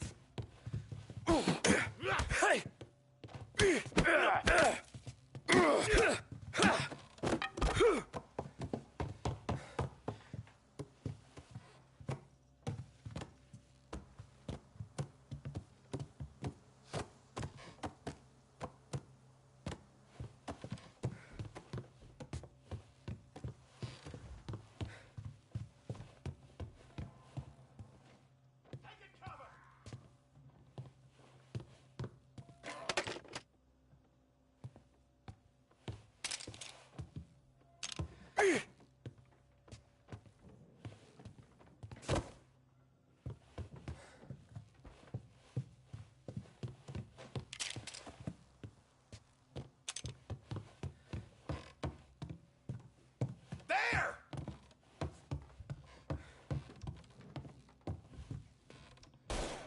There!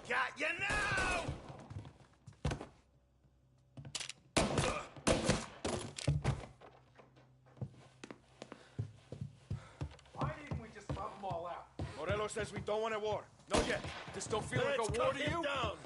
Got you now! Why didn't we just pop them all out? Morello Morello says we don't want a war. No yet. This don't feel like a war to you? Down.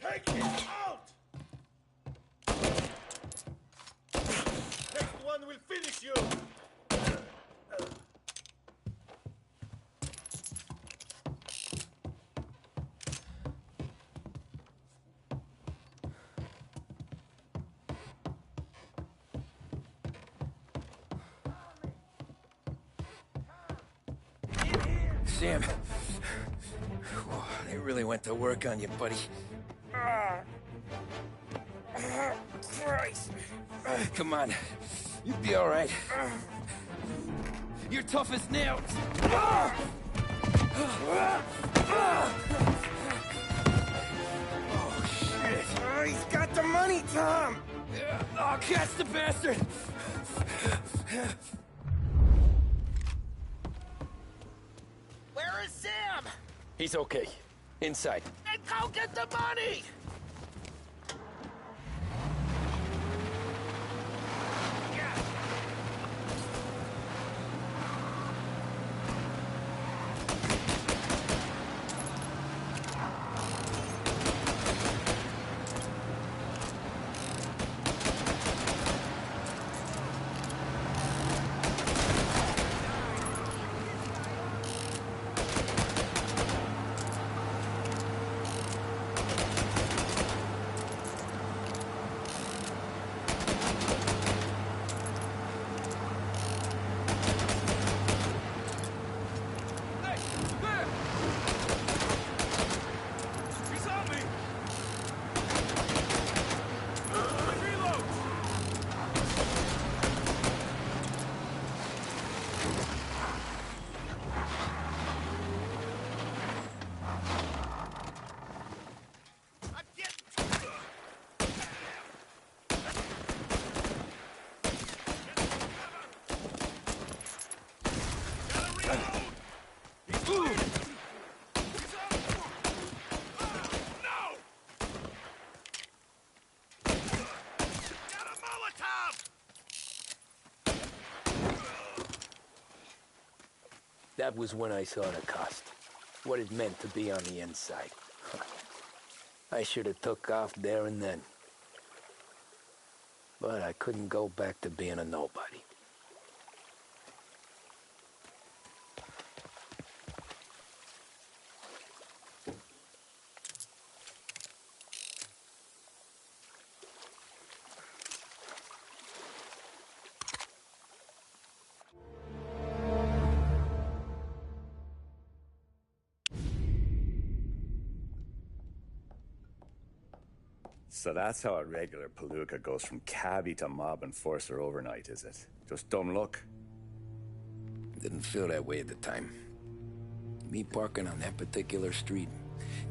Take him out! Next one will finish you! Sam. They really went to work on you, buddy. Christ. Come on. You'll be all right. You're tough as nails. Oh, shit. He's got the money, Tom! Oh, catch the bastard! Where is Sam? He's okay. Inside. Then go get the money! That was when I saw the cost. What it meant to be on the inside. I should have took off there and then. But I couldn't go back to being a nobody. So that's how a regular palooka goes from cabbie to mob enforcer overnight, is it? Just dumb luck? Didn't feel that way at the time. Me parking on that particular street,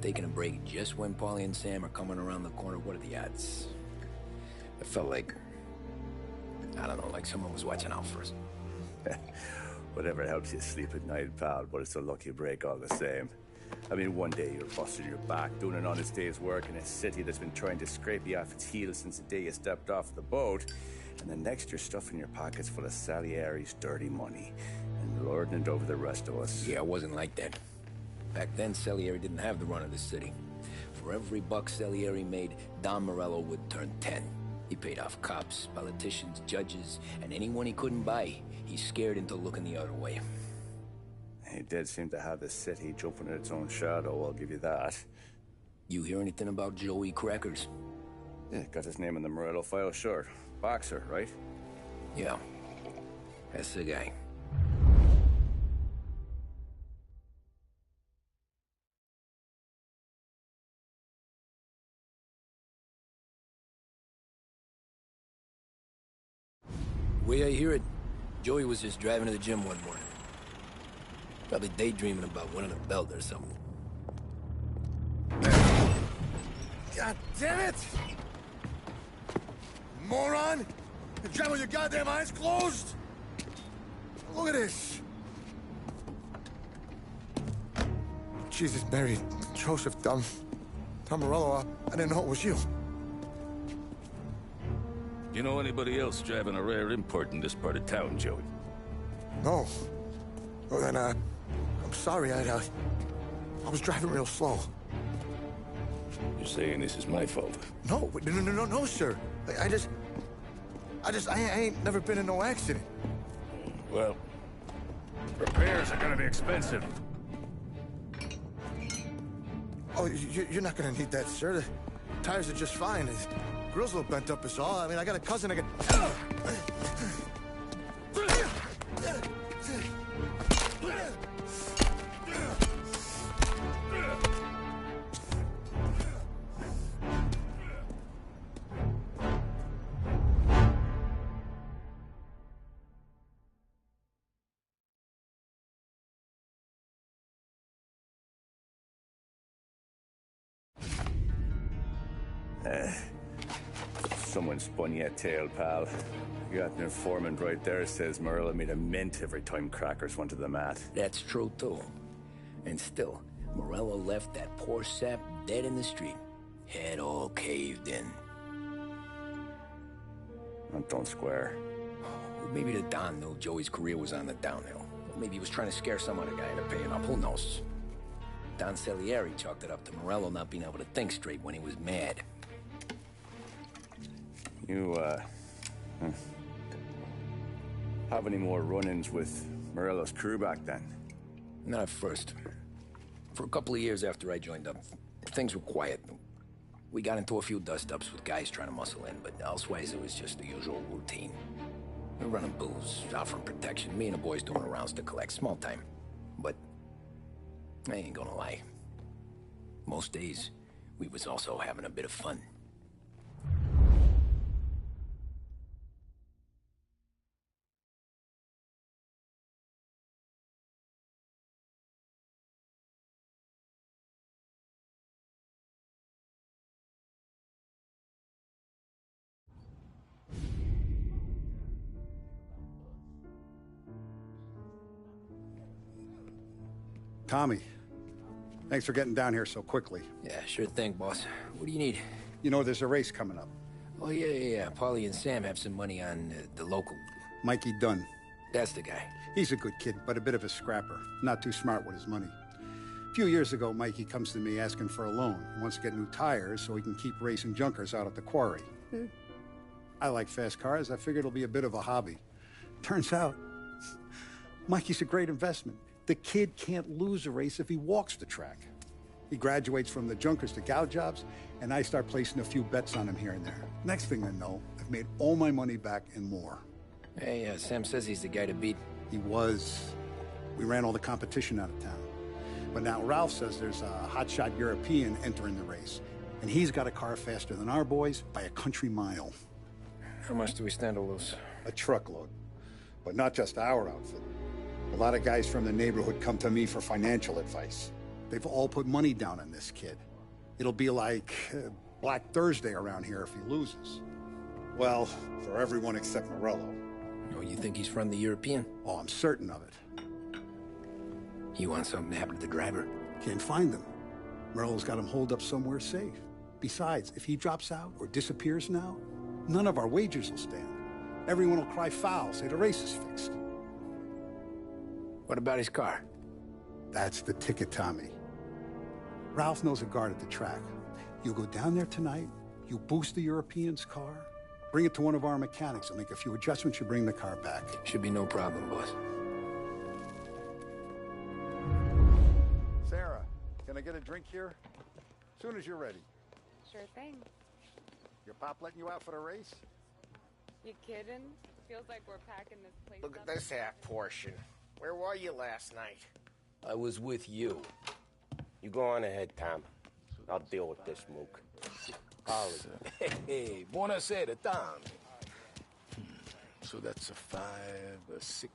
taking a break just when Paulie and Sam are coming around the corner, what are the odds? I felt like, I don't know, like someone was watching out for us. Whatever helps you sleep at night, pal, but it's a lucky break all the same. I mean, one day you're busting your back, doing an honest day's work in a city that's been trying to scrape you off its heels since the day you stepped off the boat, and the next you're stuffing your pockets full of Salieri's dirty money and lording it over the rest of us. Yeah, it wasn't like that. Back then, Salieri didn't have the run of the city. For every buck Salieri made, Don Morello would turn 10. He paid off cops, politicians, judges, and anyone he couldn't buy, he scared into looking the other way. He did seem to have the city jumping in its own shadow, I'll give you that. You hear anything about Joey Crackers? Yeah, got his name in the Morello file, sure. Boxer, right? Yeah, that's the guy. The way I hear it, Joey was just driving to the gym one morning. Probably daydreaming about winning a belt or something. God damn it! Moron! You're driving with your goddamn eyes closed? Look at this! Jesus, Mary, Joseph, Tom Morello, I didn't know it was you. You know anybody else driving a rare import in this part of town, Joey? No. Well, then, I'm sorry, I was driving real slow. You're saying this is my fault? No, no, sir. I ain't never been in no accident. Well, repairs are gonna be expensive. Oh, you're not gonna need that, sir. The tires are just fine. The grill's a little bent up is all. I mean, I got a cousin I can... Someone spun you a tail, pal. You got an informant right there says Morello made a mint every time crackers went to the mat. That's true, too. And still, Morello left that poor sap dead in the street. Head all caved in. That don't square. Maybe the Don knew Joey's career was on the downhill. Maybe he was trying to scare some other guy into paying up. Who knows? Don Salieri chalked it up to Morello not being able to think straight when he was mad. You, have any more run-ins with Morello's crew back then? Not at first. For a couple of years after I joined up, things were quiet. We got into a few dust-ups with guys trying to muscle in, but elsewise it was just the usual routine. We're running booze, offering protection, me and the boys doing the rounds to collect, small time. But I ain't gonna lie. Most days, we was also having a bit of fun. Tommy, thanks for getting down here so quickly. Yeah, sure thing, boss. What do you need? You know, there's a race coming up. Oh, yeah. Paulie and Sam have some money on the local... Mikey Dunn. That's the guy. He's a good kid, but a bit of a scrapper. Not too smart with his money. A few years ago, Mikey comes to me asking for a loan. He wants to get new tires so he can keep racing junkers out at the quarry. I like fast cars. I figured it'll be a bit of a hobby. Turns out, Mikey's a great investment. The kid can't lose a race if he walks the track. He graduates from the junkers to gal jobs, and I start placing a few bets on him here and there. Next thing I know, I've made all my money back and more. Hey, Sam says he's the guy to beat. He was. We ran all the competition out of town. But now Ralph says there's a hotshot European entering the race, and he's got a car faster than our boys by a country mile. How much do we stand to lose? A truckload. But not just our outfit. A lot of guys from the neighborhood come to me for financial advice. They've all put money down on this kid. It'll be like Black Thursday around here if he loses. Well, for everyone except Morello. Oh, you think he's from the European? Oh, I'm certain of it. You want something to happen to the driver? Can't find him. Morello's got him holed up somewhere safe. Besides, if he drops out or disappears now, none of our wagers will stand. Everyone will cry foul, say the race is fixed. What about his car? That's the ticket, Tommy. Ralph knows a guard at the track. You go down there tonight, you boost the European's car, bring it to one of our mechanics, and make a few adjustments, you bring the car back. Should be no problem, boss. Sarah, can I get a drink here? As soon as you're ready. Sure thing. Your pop letting you out for the race? You kidding? Feels like we're packing this place Look up. at this half portion. Where were you last night? I was with you. You go on ahead, Tom. I'll deal with this mook. Hey, buonasera, Tom. So that's a 5, a 6...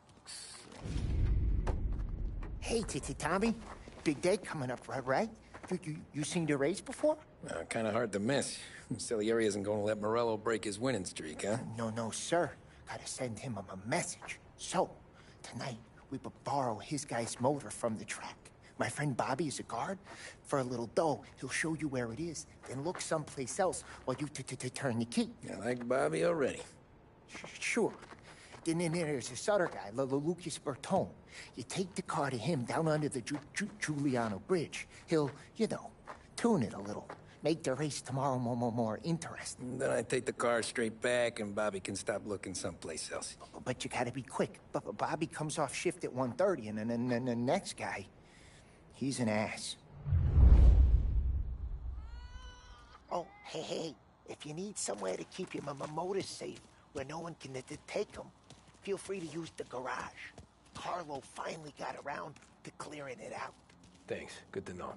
Hey, Tommy. Big day coming up, right? You seen the race before? Kind of hard to miss. Salieri isn't going to let Morello break his winning streak, huh? No, sir. Gotta send him a message. So, tonight, we borrow his guy's motor from the track. My friend Bobby is a guard. For a little dough, he'll show you where it is, then look someplace else while you turn the key. I like Bobby already. Sure. Then there's this other guy, Lucas Bertone. You take the car to him down under the Giuliano Bridge. He'll, tune it a little. Make the race tomorrow more interesting. Then I take the car straight back and Bobby can stop looking someplace else. But you gotta be quick. Bobby comes off shift at 1:30, and then the next guy, he's an ass. Oh, hey, if you need somewhere to keep your motor safe, where no one can take them, feel free to use the garage. Carlo finally got around to clearing it out. Thanks. Good to know.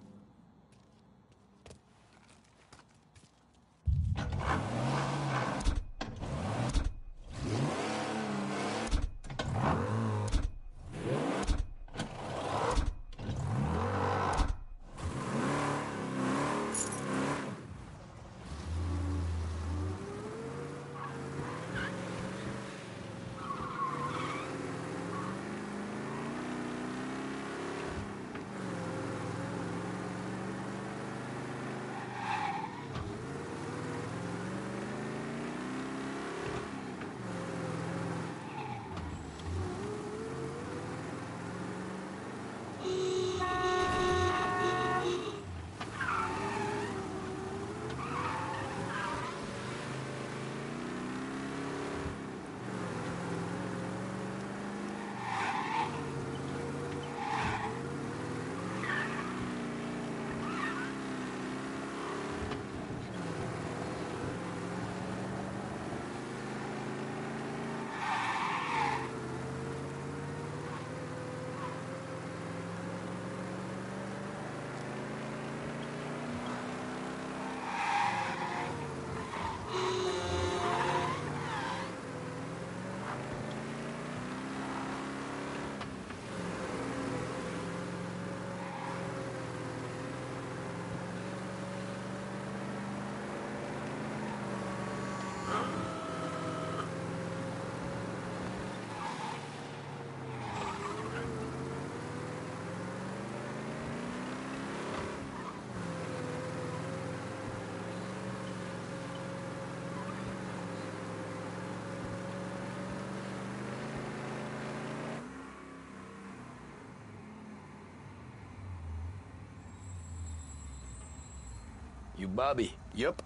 You Bobby? Yep.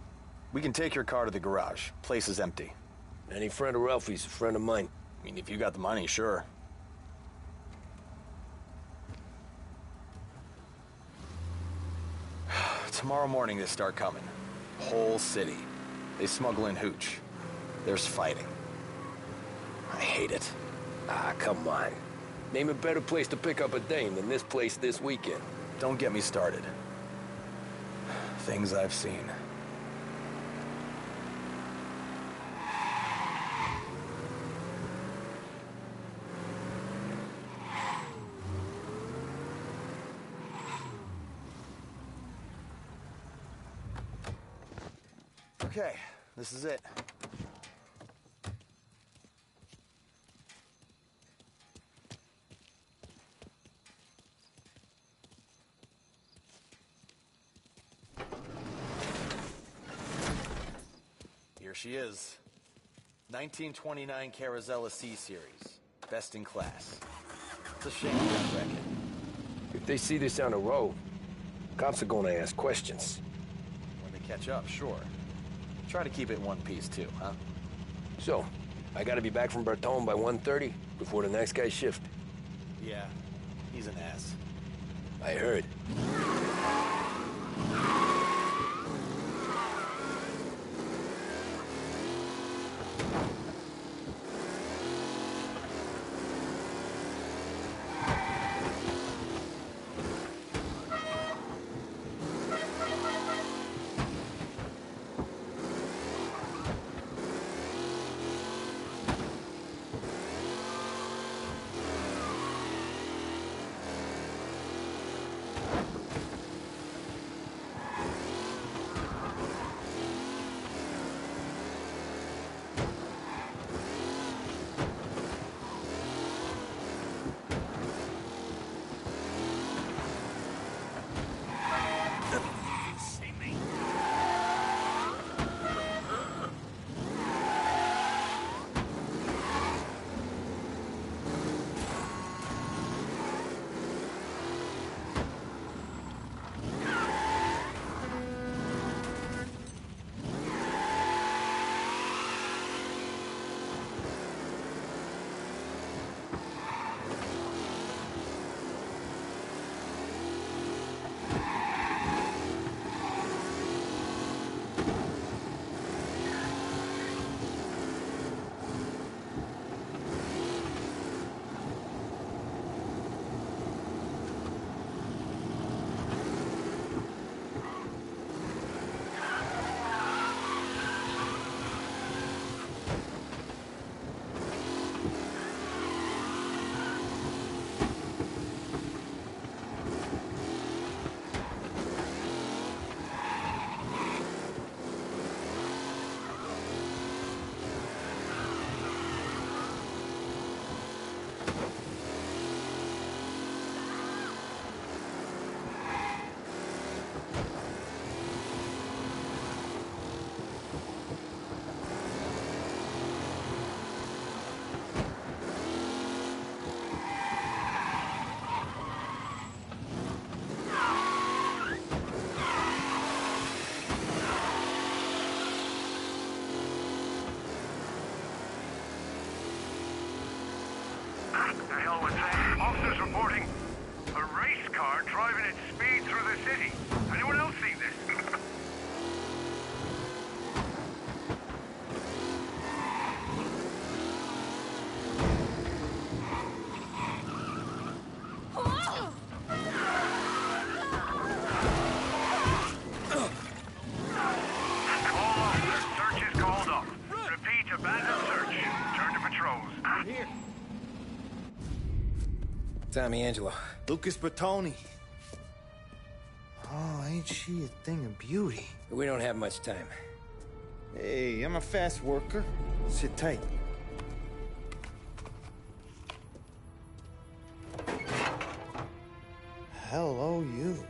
We can take your car to the garage. Place is empty. Any friend of Ralphie's a friend of mine. I mean, if you got the money, sure. Tomorrow morning they start coming. Whole city. They smuggle in hooch. There's fighting. I hate it. Ah, come on. Name a better place to pick up a dame than this place this weekend. Don't get me started. Things I've seen. Okay, this is it. Here she is. 1929 Carazella C-Series. Best in class. It's a shame you didn't wreck it. If they see this on the road, cops are gonna ask questions. When they catch up, sure. Try to keep it in one piece, too, huh? So, I gotta be back from Bertone by 1:30 before the next guy's shift. Yeah, he's an ass. I heard. The hell was that? Officers reporting a race car driving at speed through the city. Anyone else seen this? Tommy Angelo. Lucas Bertoni. Oh, ain't she a thing of beauty? We don't have much time. Hey, I'm a fast worker. Sit tight. Hello, you.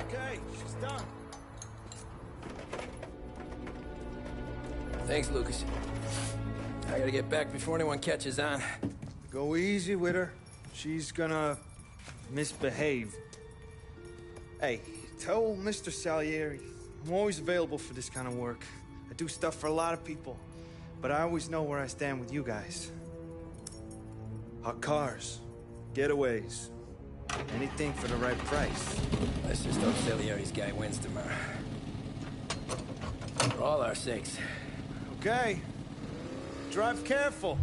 Okay, she's done. Thanks, Lucas. I gotta get back before anyone catches on. Go easy with her. She's gonna misbehave. Hey, tell Mr. Salieri I'm always available for this kind of work. I do stuff for a lot of people, but I always know where I stand with you guys. Hot cars, getaways, anything for the right price. Let's just hope Salieri's guy wins tomorrow. For all our sakes. Okay. Drive careful.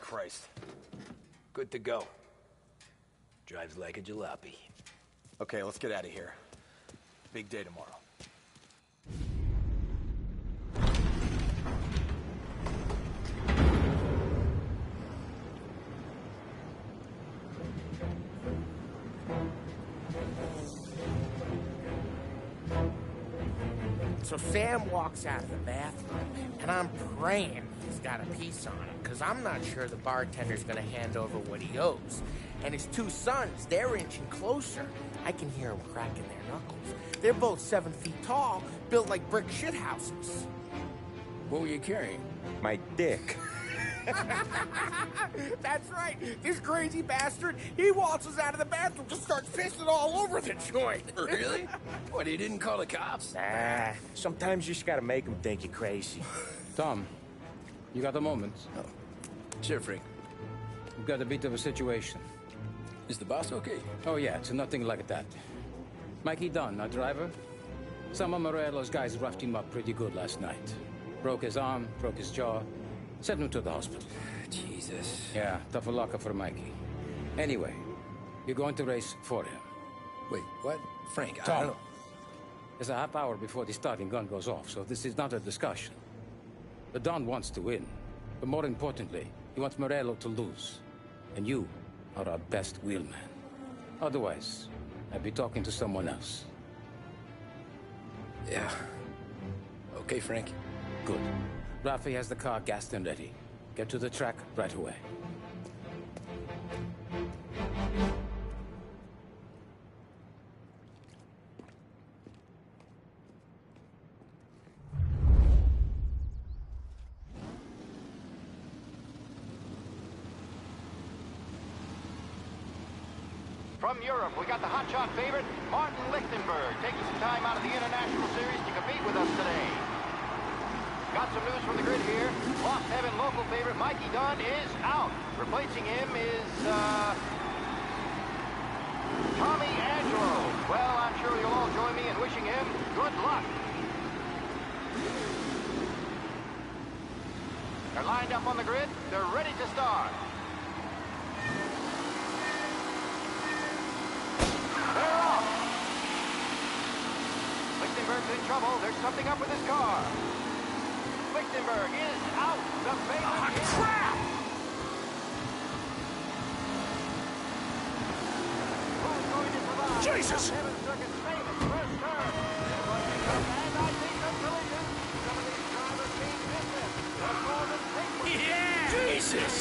Christ. Good to go. Drives like a jalopy. Okay, let's get out of here. Big day tomorrow. So Sam walks out of the bathroom, and I'm praying he's got a piece on him, because I'm not sure the bartender's going to hand over what he owes. And his two sons, they're inching closer. I can hear them cracking their knuckles. They're both 7 feet tall, built like brick shithouses. What were you carrying? My dick. That's right. This crazy bastard, he waltzes out of the bathroom, just starts pissing all over the joint. Really? What, he didn't call the cops? Nah, sometimes you just gotta make them think you're crazy. Tom, you got a moment? Oh. Sure, Frank. We've got a bit of a situation. Is the boss okay? Oh, yeah, it's nothing like that. Mikey Dunn, our driver. Some of Morello's guys roughed him up pretty good last night. Broke his arm, broke his jaw. Sent him to the hospital. Jesus. Yeah, tough luck for Mikey. Anyway, you're going to race for him. Wait, what? Frank, I Tom, don't know. there's a half hour before the starting gun goes off, so this is not a discussion. The Don wants to win, but more importantly, he wants Morello to lose. And you are our best wheelman. Otherwise, I'd be talking to someone else. Yeah. Okay, Frank. Good. Rafi has the car gassed and ready. Get to the track right away. From Europe, we got the hotshot favorite, Martin Lichtenberg, taking some time out of the International Series to compete with us today. Got some news from the grid here. Lost Heaven local favorite Mikey Dunn is out. Replacing him is, Tommy Angelo. Well, I'm sure you'll all join me in wishing him good luck. They're lined up on the grid. They're ready to start. They're off. Lichtenberg's in trouble. There's something up with his car. Lichtenberg is out. The favorite is... crap! Who's going to survive? Jesus! Heaven Circuit's famous first turn. And I see some collisions. Some of these drivers mean business. They're more than frequent. Yeah! Jesus!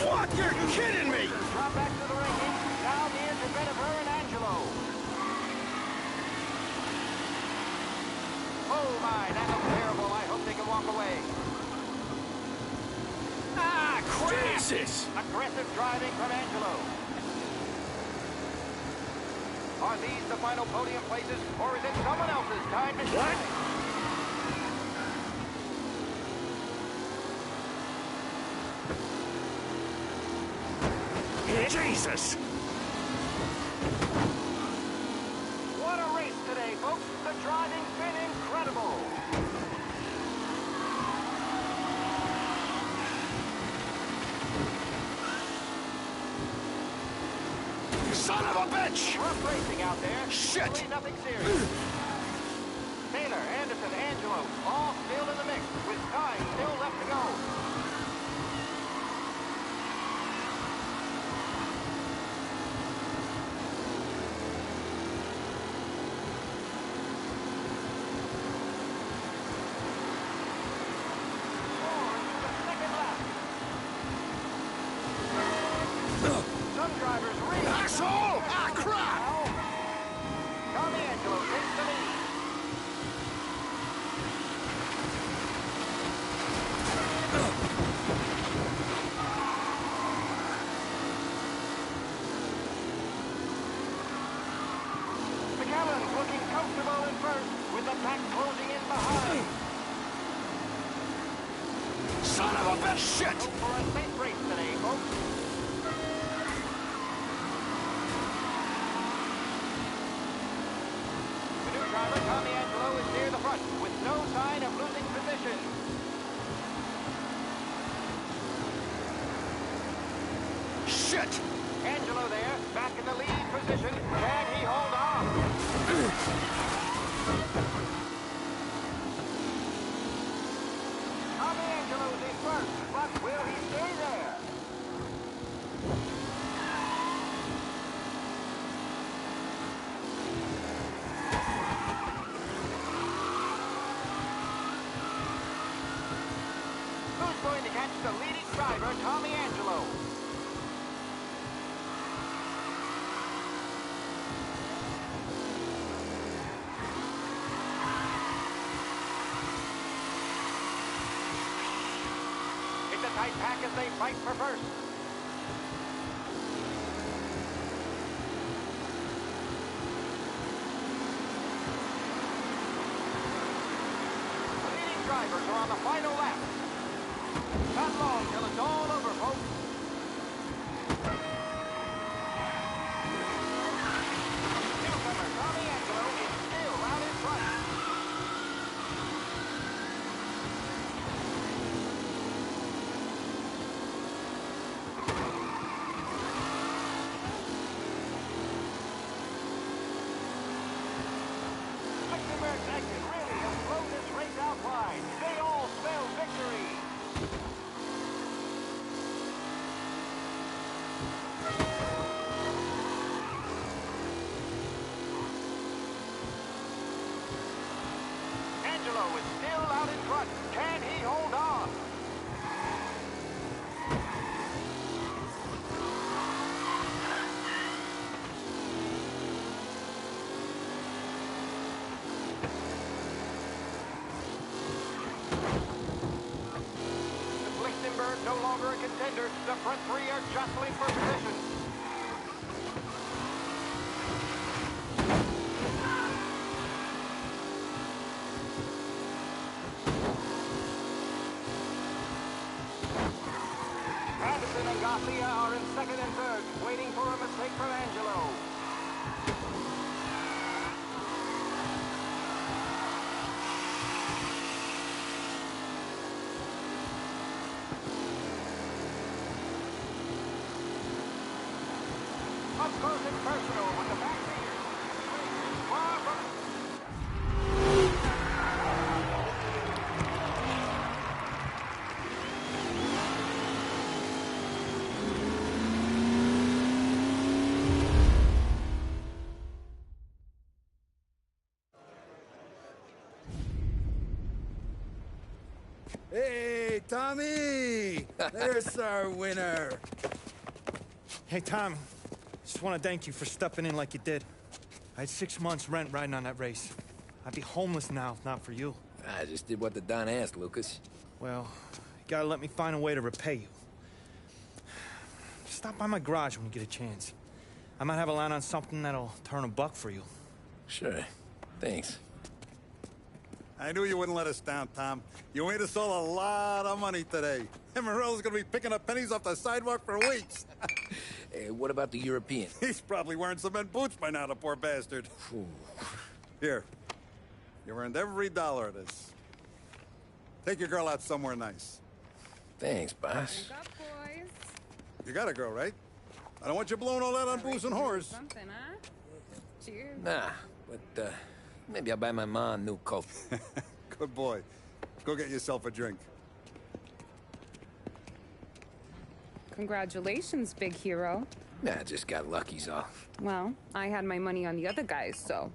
What? You're kidding me! Drop back to the ranking. Now the intervention of her and Angelo. Oh my, that looks terrible. I hope they can walk away. Ah, crap! Jesus! Aggressive driving from Angelo. Are these the final podium places, or is it someone else's time to shine? Jesus! What a race today, folks. The driving's been incredible. Son of a bitch! Rough racing out there. Shit! Really nothing serious. Taylor, Anderson, Angelo, all still in the mix, with time still left to go. Some drivers really... Asshole! Ah, crap! Tommy Angelo takes the lead. McAllen's looking comfortable in first, with the pack closing in behind. Son of a bitch! Shit! Hope for a safe race today, The new driver, Tommy Angelo, is near the front with no sign of losing position. Shit! Angelo there, back in the lead position. Can he hold on? Tommy Angelo's in first, but will he stay there? Who's going to catch the leading driver, Tommy Angelo? It's a tight pack as they fight for first. The leading drivers are on the final lap. Not long till it's all over, folks. Newcomer Tommy Angelo is still out in front. Lichtenberg's exit really has blown this race out wide. They all spell victory. Angelo is still out in front. Can he hold on? With Lichtenberg no longer a contender, the front three are jostling for position. Anderson and Garcia are in second and third, waiting for a mistake from Angelo. Up close and personal with the back fingers. Far from... Hey, Tommy! There's our winner. Hey, Tommy. Just want to thank you for stepping in like you did. I had 6 months rent riding on that race. I'd be homeless now if not for you. I just did what the Don asked, Lucas. Well, you gotta let me find a way to repay you. Stop by my garage when you get a chance. I might have a line on something that'll turn $1 for you. Sure. Thanks. I knew you wouldn't let us down, Tom. You made us all a lot of money today. And Morello's gonna be picking up pennies off the sidewalk for weeks. Hey, what about the European? He's probably wearing cement boots by now, the poor bastard. Here. You earned every dollar of this. Take your girl out somewhere nice. Thanks, boss. Wake up, boys. You got a girl, right? I don't want you blowing all that on booze and whores. Something, huh? Cheers. Nah, but, maybe I'll buy my ma a new coat. Good boy. Go get yourself a drink. Congratulations, big hero. Nah, just got lucky's all. Well, I had my money on the other guys, so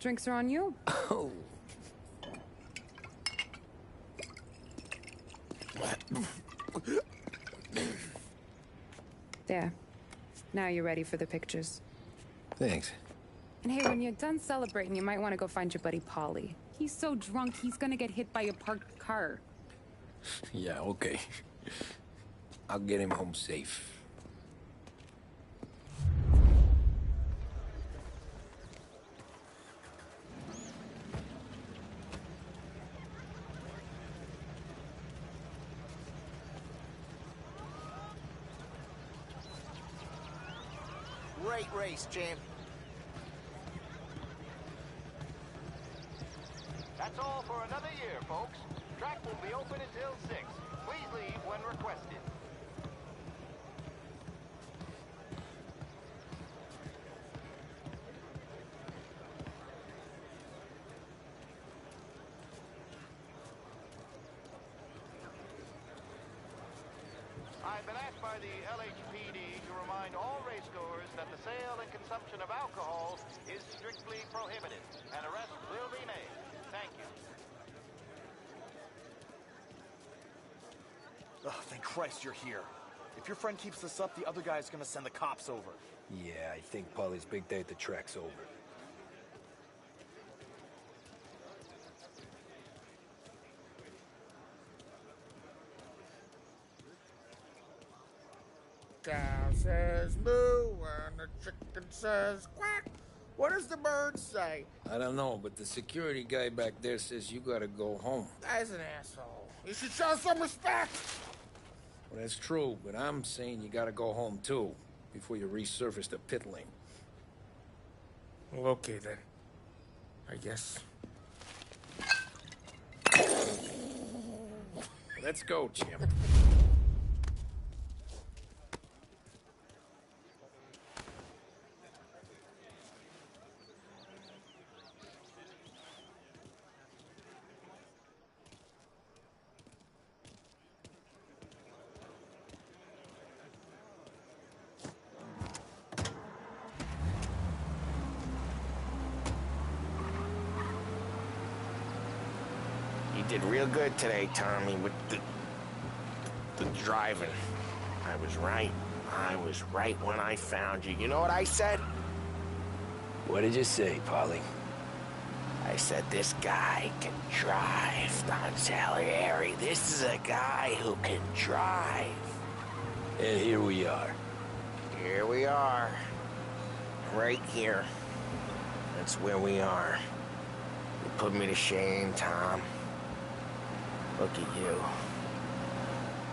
drinks are on you. Oh. There. Now you're ready for the pictures. Thanks. And hey, when you're done celebrating, you might want to go find your buddy Paulie. He's so drunk, he's gonna get hit by a parked car. Yeah, okay. I'll get him home safe. great race, champ. That's all for another year, folks. Track will be open until 6. Please leave when requested. I've been asked by the LHPD to remind all racegoers that the sale and consumption of alcohol is strictly prohibited. An arrest will be made. Thank you. Oh, thank Christ you're here. If your friend keeps this up, the other guy's gonna send the cops over. Yeah, I think Polly's big day at the track's over. Cow says moo and the chicken says quack. What does the bird say? I don't know, but the security guy back there says you gotta go home. Guy's an asshole. You should show some respect. Well, that's true, but I'm saying you gotta go home too, before you resurface the pit lane. Well, okay then. I guess. Let's go, champ. You did real good today, Tommy, with the driving. I was right. I was right when I found you. You know what I said? What did you say, Polly? I said, this guy can drive, Don Salieri. This is a guy who can drive. And here we are. Here we are. Right here. That's where we are. You put me to shame, Tom. Look at you.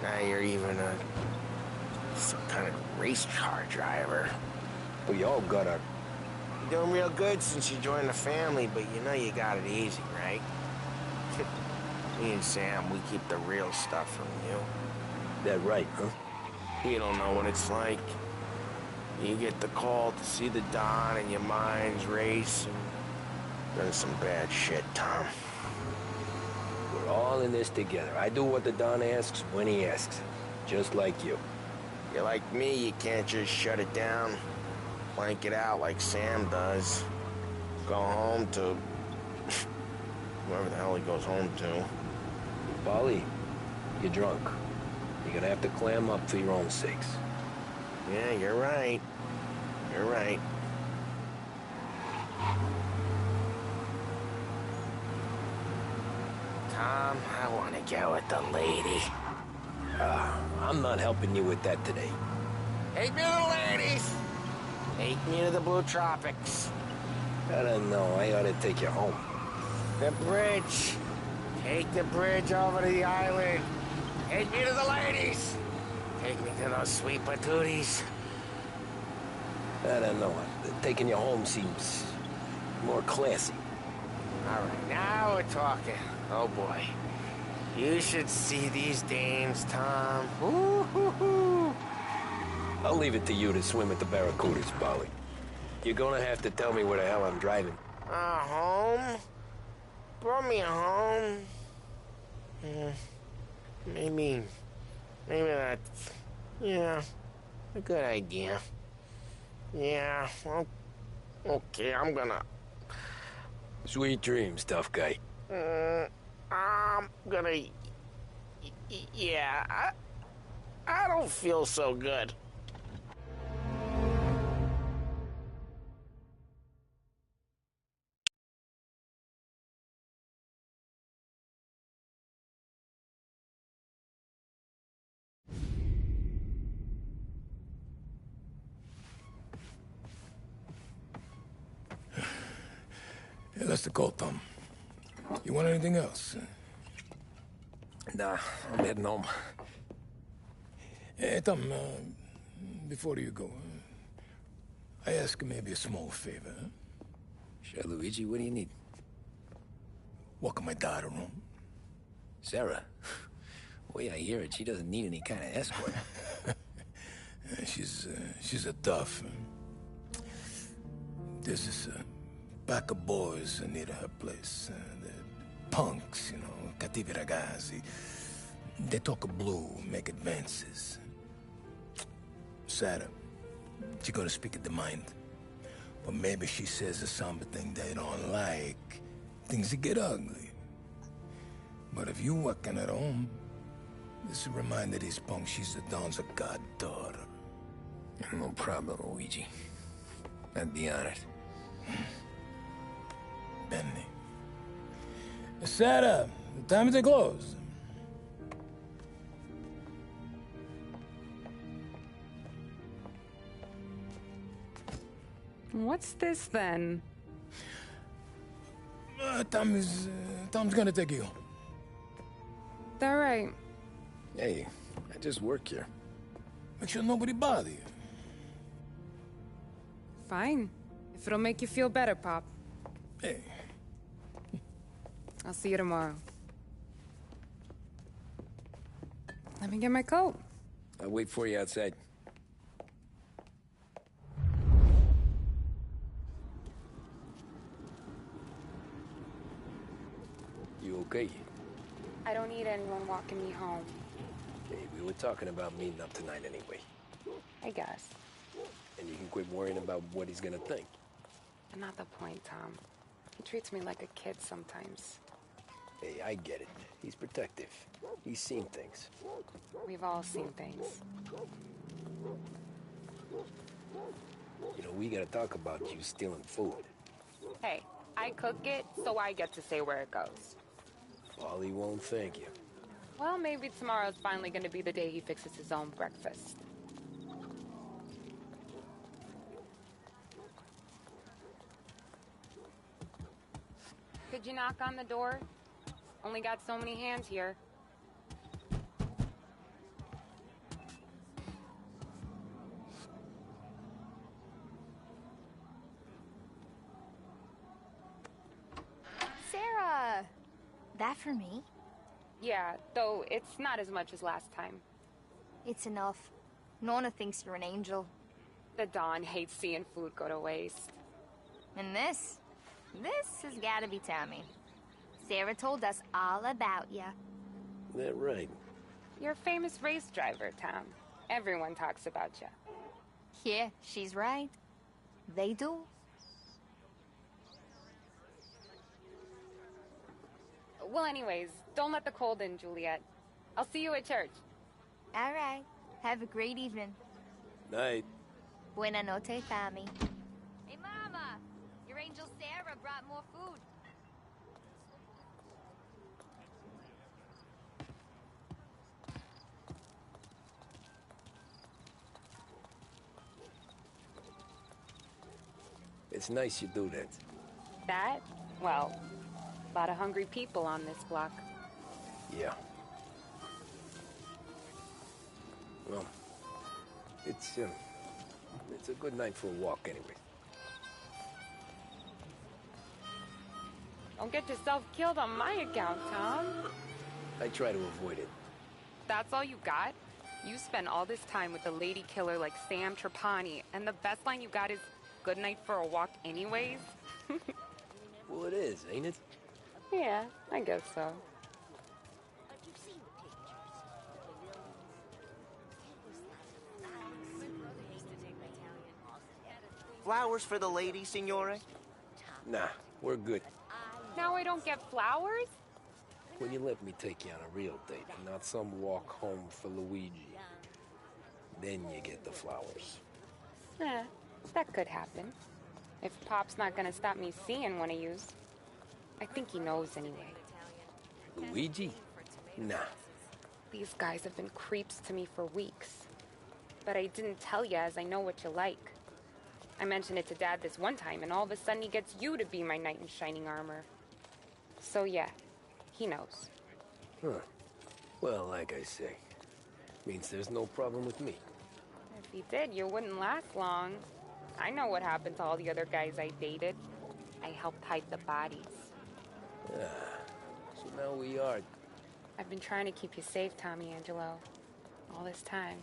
Now you're even some kind of race car driver. We all got our... You're doing real good since you joined the family, but you know you got it easy, right? Me and Sam, we keep the real stuff from you. That right, huh? You don't know what it's like. You get the call to see the Don and your mind's race and done some bad shit, Tom. We're all in this together. I do what the Don asks when he asks. Just like you. You're like me, you can't just shut it down, blank it out like Sam does. Go home to... whoever the hell he goes home to. Polly, you're drunk. You're gonna have to clam up for your own sakes. Yeah, you're right. You're right. Tom, I want to go with the lady. I'm not helping you with that today. Take me to the ladies! Take me to the Blue Tropics. I don't know. I ought to take you home. The bridge. Take the bridge over to the island. Take me to the ladies. Take me to those sweet patooties. I don't know. Taking you home seems more classy. All right, now we're talking. Oh, boy. You should see these dames, Tom. Ooh-hoo-hoo. I'll leave it to you to swim with the barracudas, Polly. You're gonna have to tell me where the hell I'm driving. Home? Brought me home. Maybe that's, yeah, a good idea. Yeah, well, okay, I'm gonna... Sweet dreams, tough guy. I'm gonna... Yeah, I don't feel so good. Yeah, that's the call, Tom. You want anything else? Nah, I'm heading home. Hey, Tom, before you go, I ask maybe a small favor, huh? Sure, Luigi, what do you need? Welcome my daughter home. Sarah? Way I hear it, she doesn't need any kind of escort. She's a tough. There's this pack of boys near her place. They're punks, you know, cattivi ragazzi. They talk blue, make advances. Sarah, she's gonna speak at the mind. But maybe she says something they don't like. Things get ugly. But if you working at home, this reminder these punks she's the Don's goddaughter. No problem, Luigi. I'd be honored. Benny. Sarah, the time to close. What's this then? Tom's gonna take you. All right. Hey, I just work here. Make sure nobody bother you. Fine. If it'll make you feel better, Pop. Hey. I'll see you tomorrow. Let me get my coat. I'll wait for you outside. You okay? I don't need anyone walking me home. Hey, we were talking about meeting up tonight anyway. I guess. And you can quit worrying about what he's gonna think. Not the point, Tom. He treats me like a kid sometimes. Hey, I get it. He's protective. He's seen things. We've all seen things. You know, we gotta talk about you stealing food. Hey, I cook it, so I get to say where it goes. Ollie won't thank you. Well, maybe tomorrow's finally gonna be the day he fixes his own breakfast. Could you knock on the door? Only got so many hands here. Sarah! That for me? Yeah, though it's not as much as last time. It's enough. Nona thinks you're an angel. The Don hates seeing food go to waste. And this has gotta be Tommy. Sarah told us all about ya. That right. You're a famous race driver, Tom. Everyone talks about you. Yeah, she's right. They do. Well, anyways, don't let the cold in, Juliet. I'll see you at church. All right. Have a great evening. Night. Buena noche, Tommy. Hey, Mama! Your angel Sarah brought more food. It's nice you do that. That? Well, a lot of hungry people on this block. Yeah. Well, it's a good night for a walk anyway. Don't get yourself killed on my account, Tom. I try to avoid it. That's all you got? You spend all this time with a lady killer like Sam Trapani, and the best line you got is, "Good night for a walk anyways"? Well, it is, ain't it? Yeah, I guess so. Flowers for the lady, signore? Nah, we're good. Now I don't get flowers? When you let me take you on a real date and not some walk home for Luigi, then you get the flowers. That could happen. If Pop's not gonna stop me seeing one of yous. I think he knows anyway. Luigi? Nah. These guys have been creeps to me for weeks. But I didn't tell you as I know what you like. I mentioned it to Dad this one time, and all of a sudden he gets you to be my knight in shining armor. So yeah, he knows. Huh. Well, like I say, means there's no problem with me. If he did, you wouldn't last long. I know what happened to all the other guys I dated. I helped hide the bodies. Yeah. So now we are. I've been trying to keep you safe, Tommy Angelo. All this time.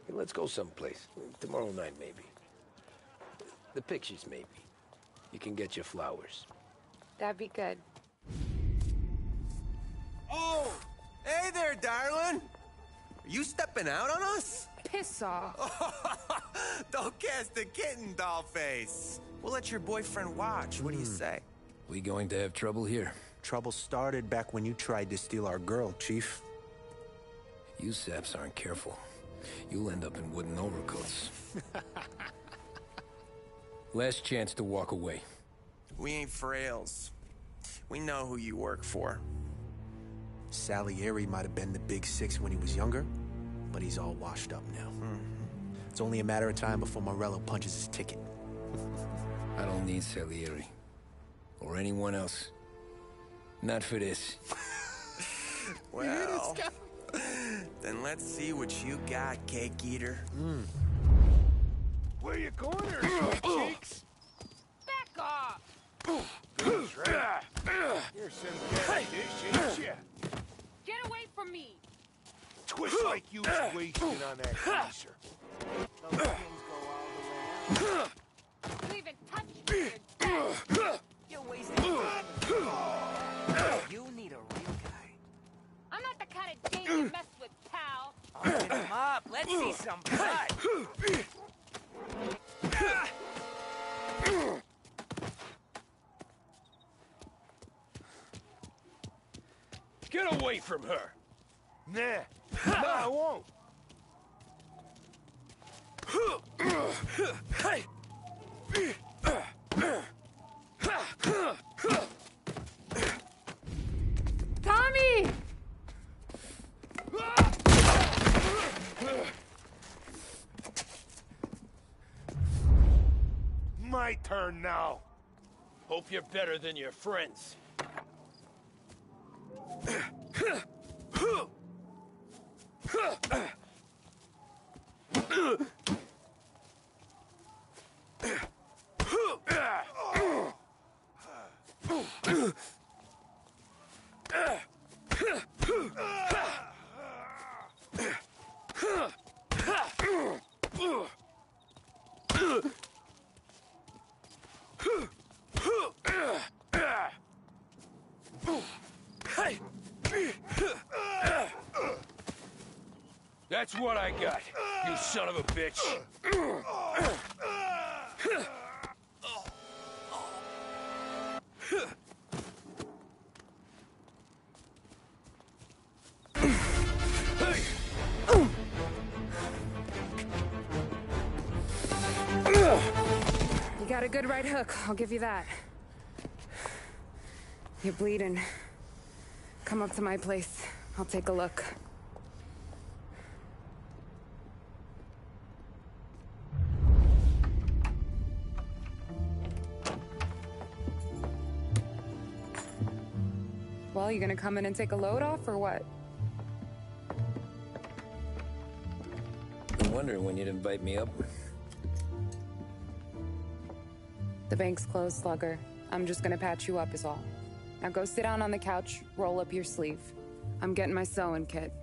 Hey, let's go someplace. Tomorrow night, maybe. The pictures, maybe. You can get your flowers. That'd be good. Oh! Hey there, darling! Are you stepping out on us? Piss off. Don't cast the kitten, dollface. We'll let your boyfriend watch. What do you say? We going to have trouble here? Trouble started back when you tried to steal our girl, Chief. You saps aren't careful. You'll end up in wooden overcoats. Last chance to walk away. We ain't frails. We know who you work for. Salieri might have been the big six when he was younger, but he's all washed up now. It's only a matter of time before Morello punches his ticket. I don't need Salieri. Or anyone else. Not for this. Well, then let's see what you got, cake eater. Where you going there, cheeks? Back off! Good try. You're some kind of dish, ain't ya? Get away from me! Twist like you was wasting on that greaser. Those things go all the way up. You even touch me, you're dead. You're wasting time. You need a real guy. I'm not the kind of dame you mess with, pal. I'll hit him up. Let's see some blood. Get away from her! Nah, I won't. Hey! Tommy! My turn now. Hope you're better than your friends. That's what I got, you son of a bitch. You got a good right hook, I'll give you that. You're bleeding. Come up to my place. I'll take a look. Well, you gonna come in and take a load off, or what? I'm wondering when you'd invite me up. The bank's closed, Slugger. I'm just gonna patch you up is all. Now go sit down on the couch, roll up your sleeve. I'm getting my sewing kit.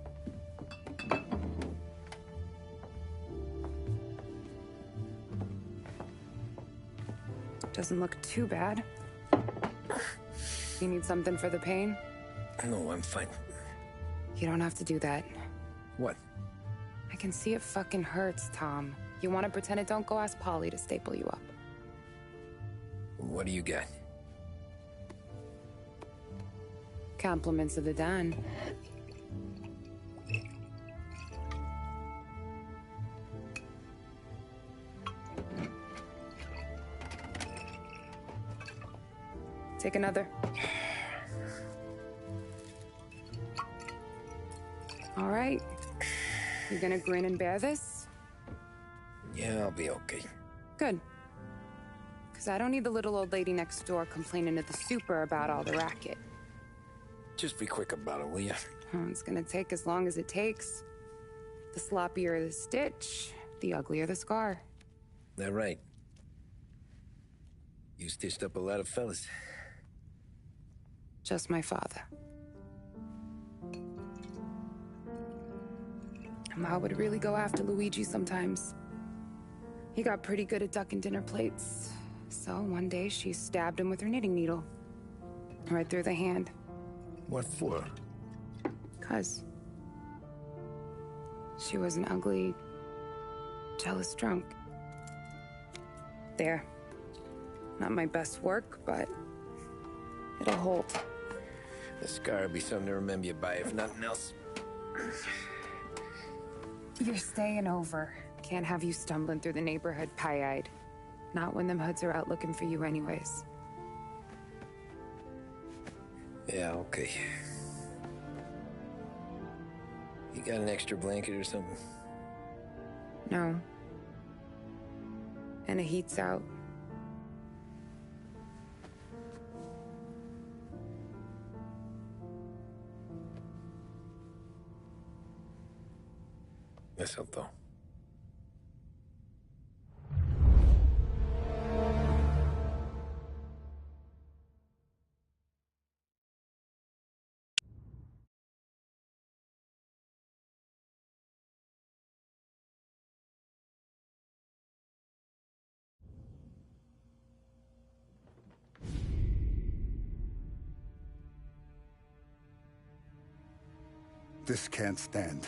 Doesn't look too bad. You need something for the pain? No, I'm fine. You don't have to do that. What? I can see it fucking hurts, Tom. You want to pretend it? Don't go ask Polly to staple you up. What do you got? Compliments of the Don. Take another. All right. You gonna grin and bear this? Yeah, I'll be okay. Good. Because I don't need the little old lady next door complaining to the super about all the racket. Just be quick about it, will ya? It's gonna take as long as it takes. The sloppier the stitch, the uglier the scar. That right? You stitched up a lot of fellas. Just my father. Ma would really go after Luigi sometimes. He got pretty good at ducking dinner plates. So one day she stabbed him with her knitting needle. Right through the hand. What for? 'Cause she was an ugly, jealous drunk. There. Not my best work, but it'll hold. The scar will be something to remember you by, if nothing else. You're staying over. Can't have you stumbling through the neighborhood pie-eyed. Not when them hoods are out looking for you anyways. Yeah, okay. You got an extra blanket or something? No. And the heat's out. Eso todo. This can't stand.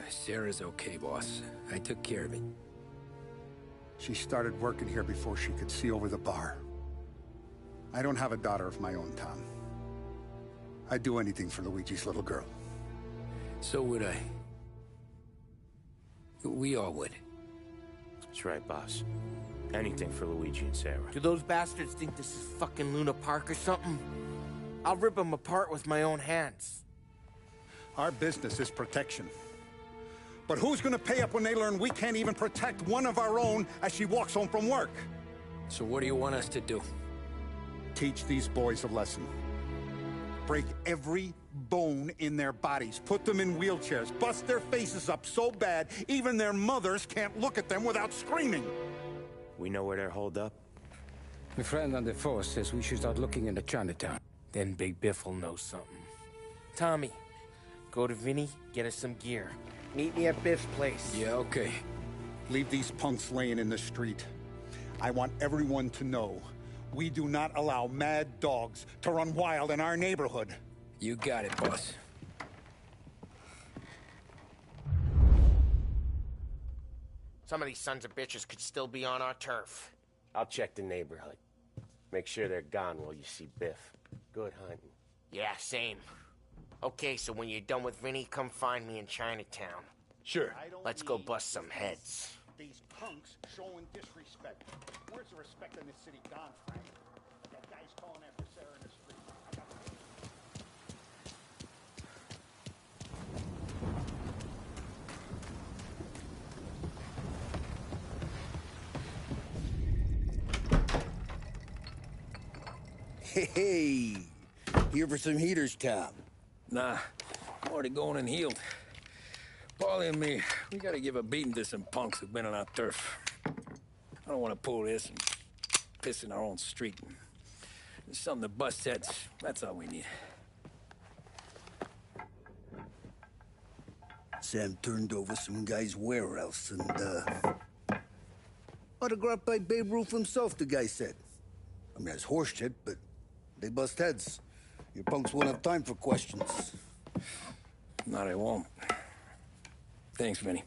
Sarah's okay, boss. I took care of it. She started working here before she could see over the bar. I don't have a daughter of my own, Tom. I'd do anything for Luigi's little girl. So would I. We all would. That's right, boss. Anything for Luigi and Sarah. Do those bastards think this is fucking Luna Park or something? I'll rip them apart with my own hands. Our business is protection. But who's gonna pay up when they learn we can't even protect one of our own as she walks home from work? So what do you want us to do? Teach these boys a lesson. Break every bone in their bodies, put them in wheelchairs, bust their faces up so bad even their mothers can't look at them without screaming. We know where they're holed up? My friend on the force says we should start looking into Chinatown. Then Big Biff will know something. Tommy, go to Vinny, get us some gear. Meet me at Biff's place. Yeah, okay. Leave these punks laying in the street. I want everyone to know we do not allow mad dogs to run wild in our neighborhood. You got it, boss. Some of these sons of bitches could still be on our turf. I'll check the neighborhood. Make sure they're gone while you see Biff. Good hunting. Yeah, same. Okay, so when you're done with Vinny, come find me in Chinatown. Sure. Let's go bust some heads. These punks showing disrespect. Where's the respect in this city gone, Frank? That guy's calling after Sarah in the street. Hey, here for some heaters, Tom? Nah, I'm already going and healed. Paulie and me, we gotta give a beating to some punks who've been on our turf. I don't want to pull this and piss in our own street. There's something to bust heads. That's all we need. Sam turned over some guy's warehouse and, autographed by Babe Ruth himself, the guy said. I mean, that's horse shit, but they bust heads. Your punks won't have time for questions. No, they won't. Thanks, Vinny.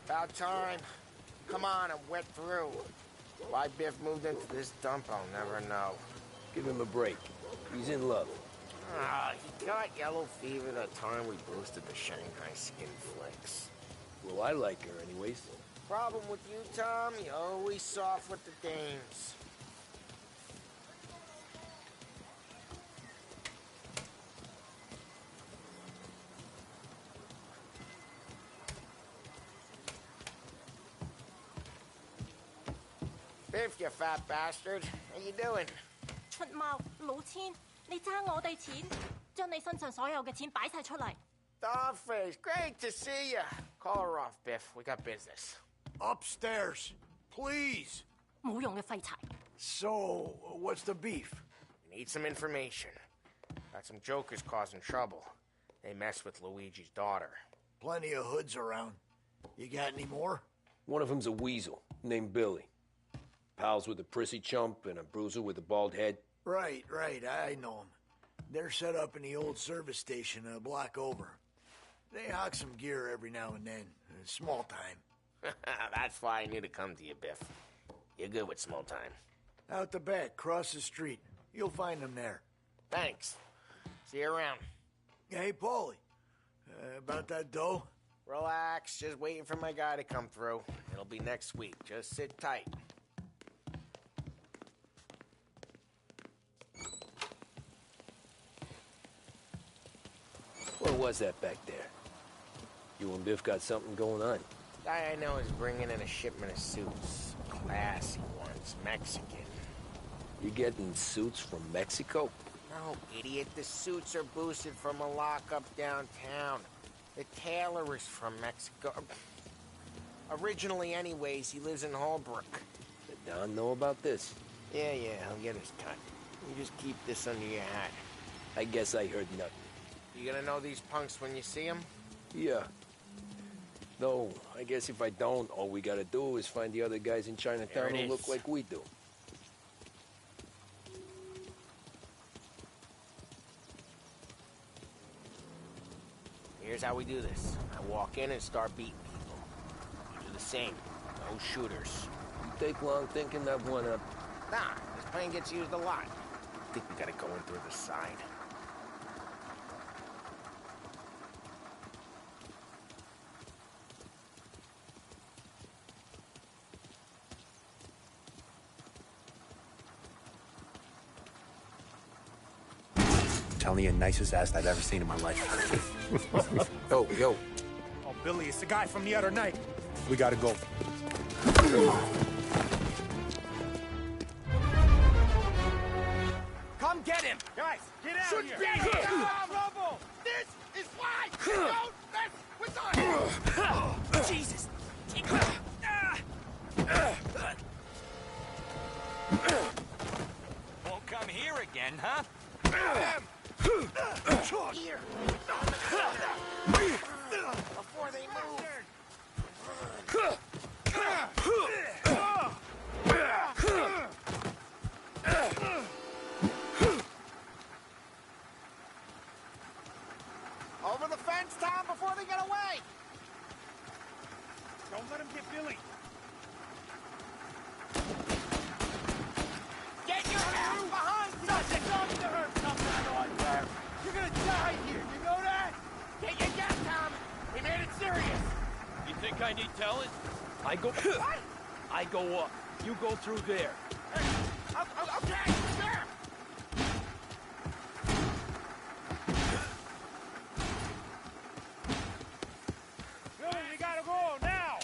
About time. Come on, I'm wet through. Why Biff moved into this dump, I'll never know. Give him a break. He's in love. Ah, he got yellow fever that time we boosted the Shanghai skin flicks. Well, I like her anyways. Problem with you, Tom, you're always soft with the dames. Biff, you fat bastard. How you doing? 出貓老千，你爭我哋錢，將你身上所有嘅錢擺晒出嚟。Dollface, great to see you. Call her off, Biff. We got business. Upstairs, please. 冇用嘅廢柴。So, what's the beef? Need some information. Got some jokers causing trouble. They mess with Luigi's daughter. Plenty of hoods around. You got any more? One of them's a weasel named Billy. Pals with a prissy chump and a bruiser with a bald head. Right, I know them. They're set up in the old service station a block over. They hawk some gear every now and then. Small time. That's why I knew to come to you, Biff. You're good with small time. Out the back, cross the street. You'll find them there. Thanks. See you around. Hey, Paulie. About that dough? Relax. Just waiting for my guy to come through. It'll be next week. Just sit tight. What was that back there? You and Biff got something going on. Guy I know is bringing in a shipment of suits. Classy ones. Mexican. You getting suits from Mexico? No, idiot. The suits are boosted from a lockup downtown. The tailor is from Mexico. Originally, anyways, he lives in Holbrook. Did Don know about this? Yeah, he'll get his cut. You just keep this under your hat. I guess I heard nothing. You gonna know these punks when you see them? Yeah. Though, I guess if I don't, all we gotta do is find the other guys in Chinatown who look like we do. Here's how we do this. I walk in and start beating people. You do the same. No shooters. You take long thinking that one up. Nah, this plane gets used a lot. I think we gotta go in through the side. Telling you, nicest ass I've ever seen in my life. Yo. Oh, Billy, it's the guy from the other night. We gotta go. Come get him! Guys, get out Should here! be here! Trouble! This is why you don't mess with us! Jesus! Won't come here again, huh? Here! Before they move! Over the fence, Tom, before they get away! Don't let him get Billy. Get your ass behind something! Don't hurt something on there! You're gonna die here, you know that? Get your gas, Tom! We made it serious! You think I need telling? I go... What? I go up. You go through there. Okay, sure! Billy, we gotta go now!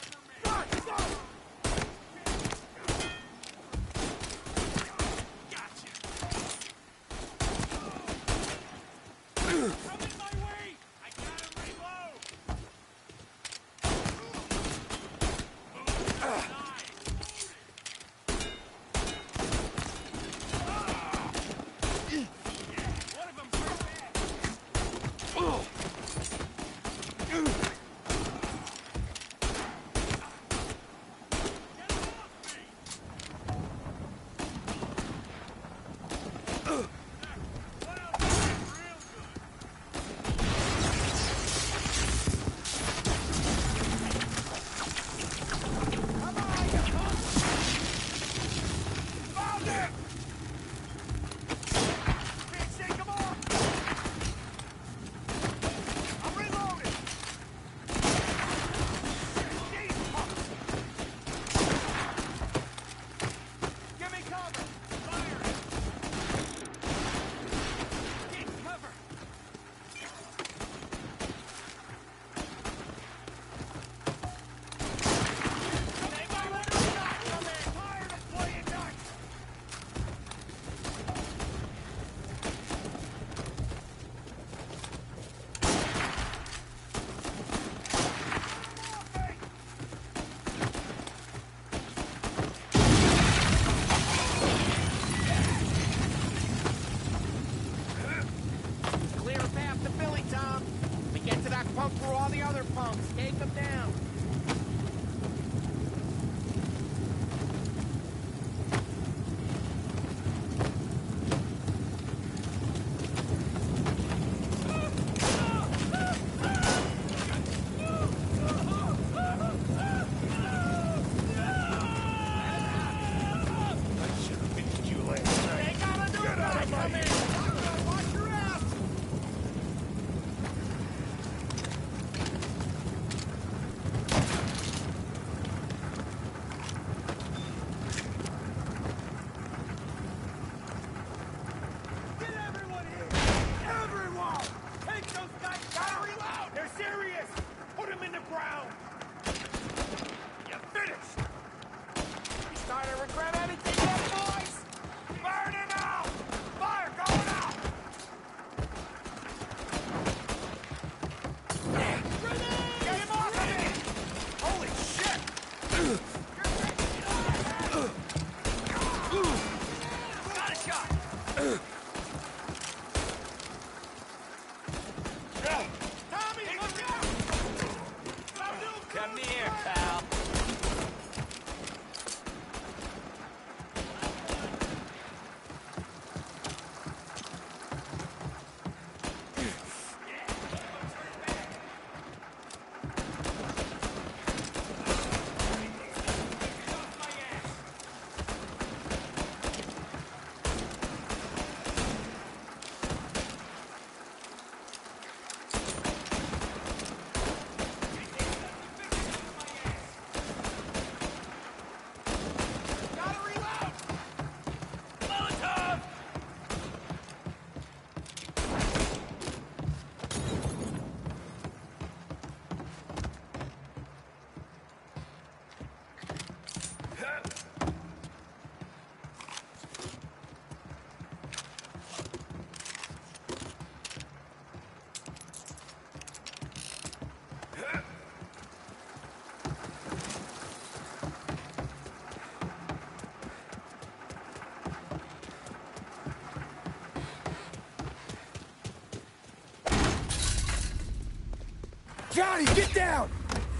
Johnny, get down!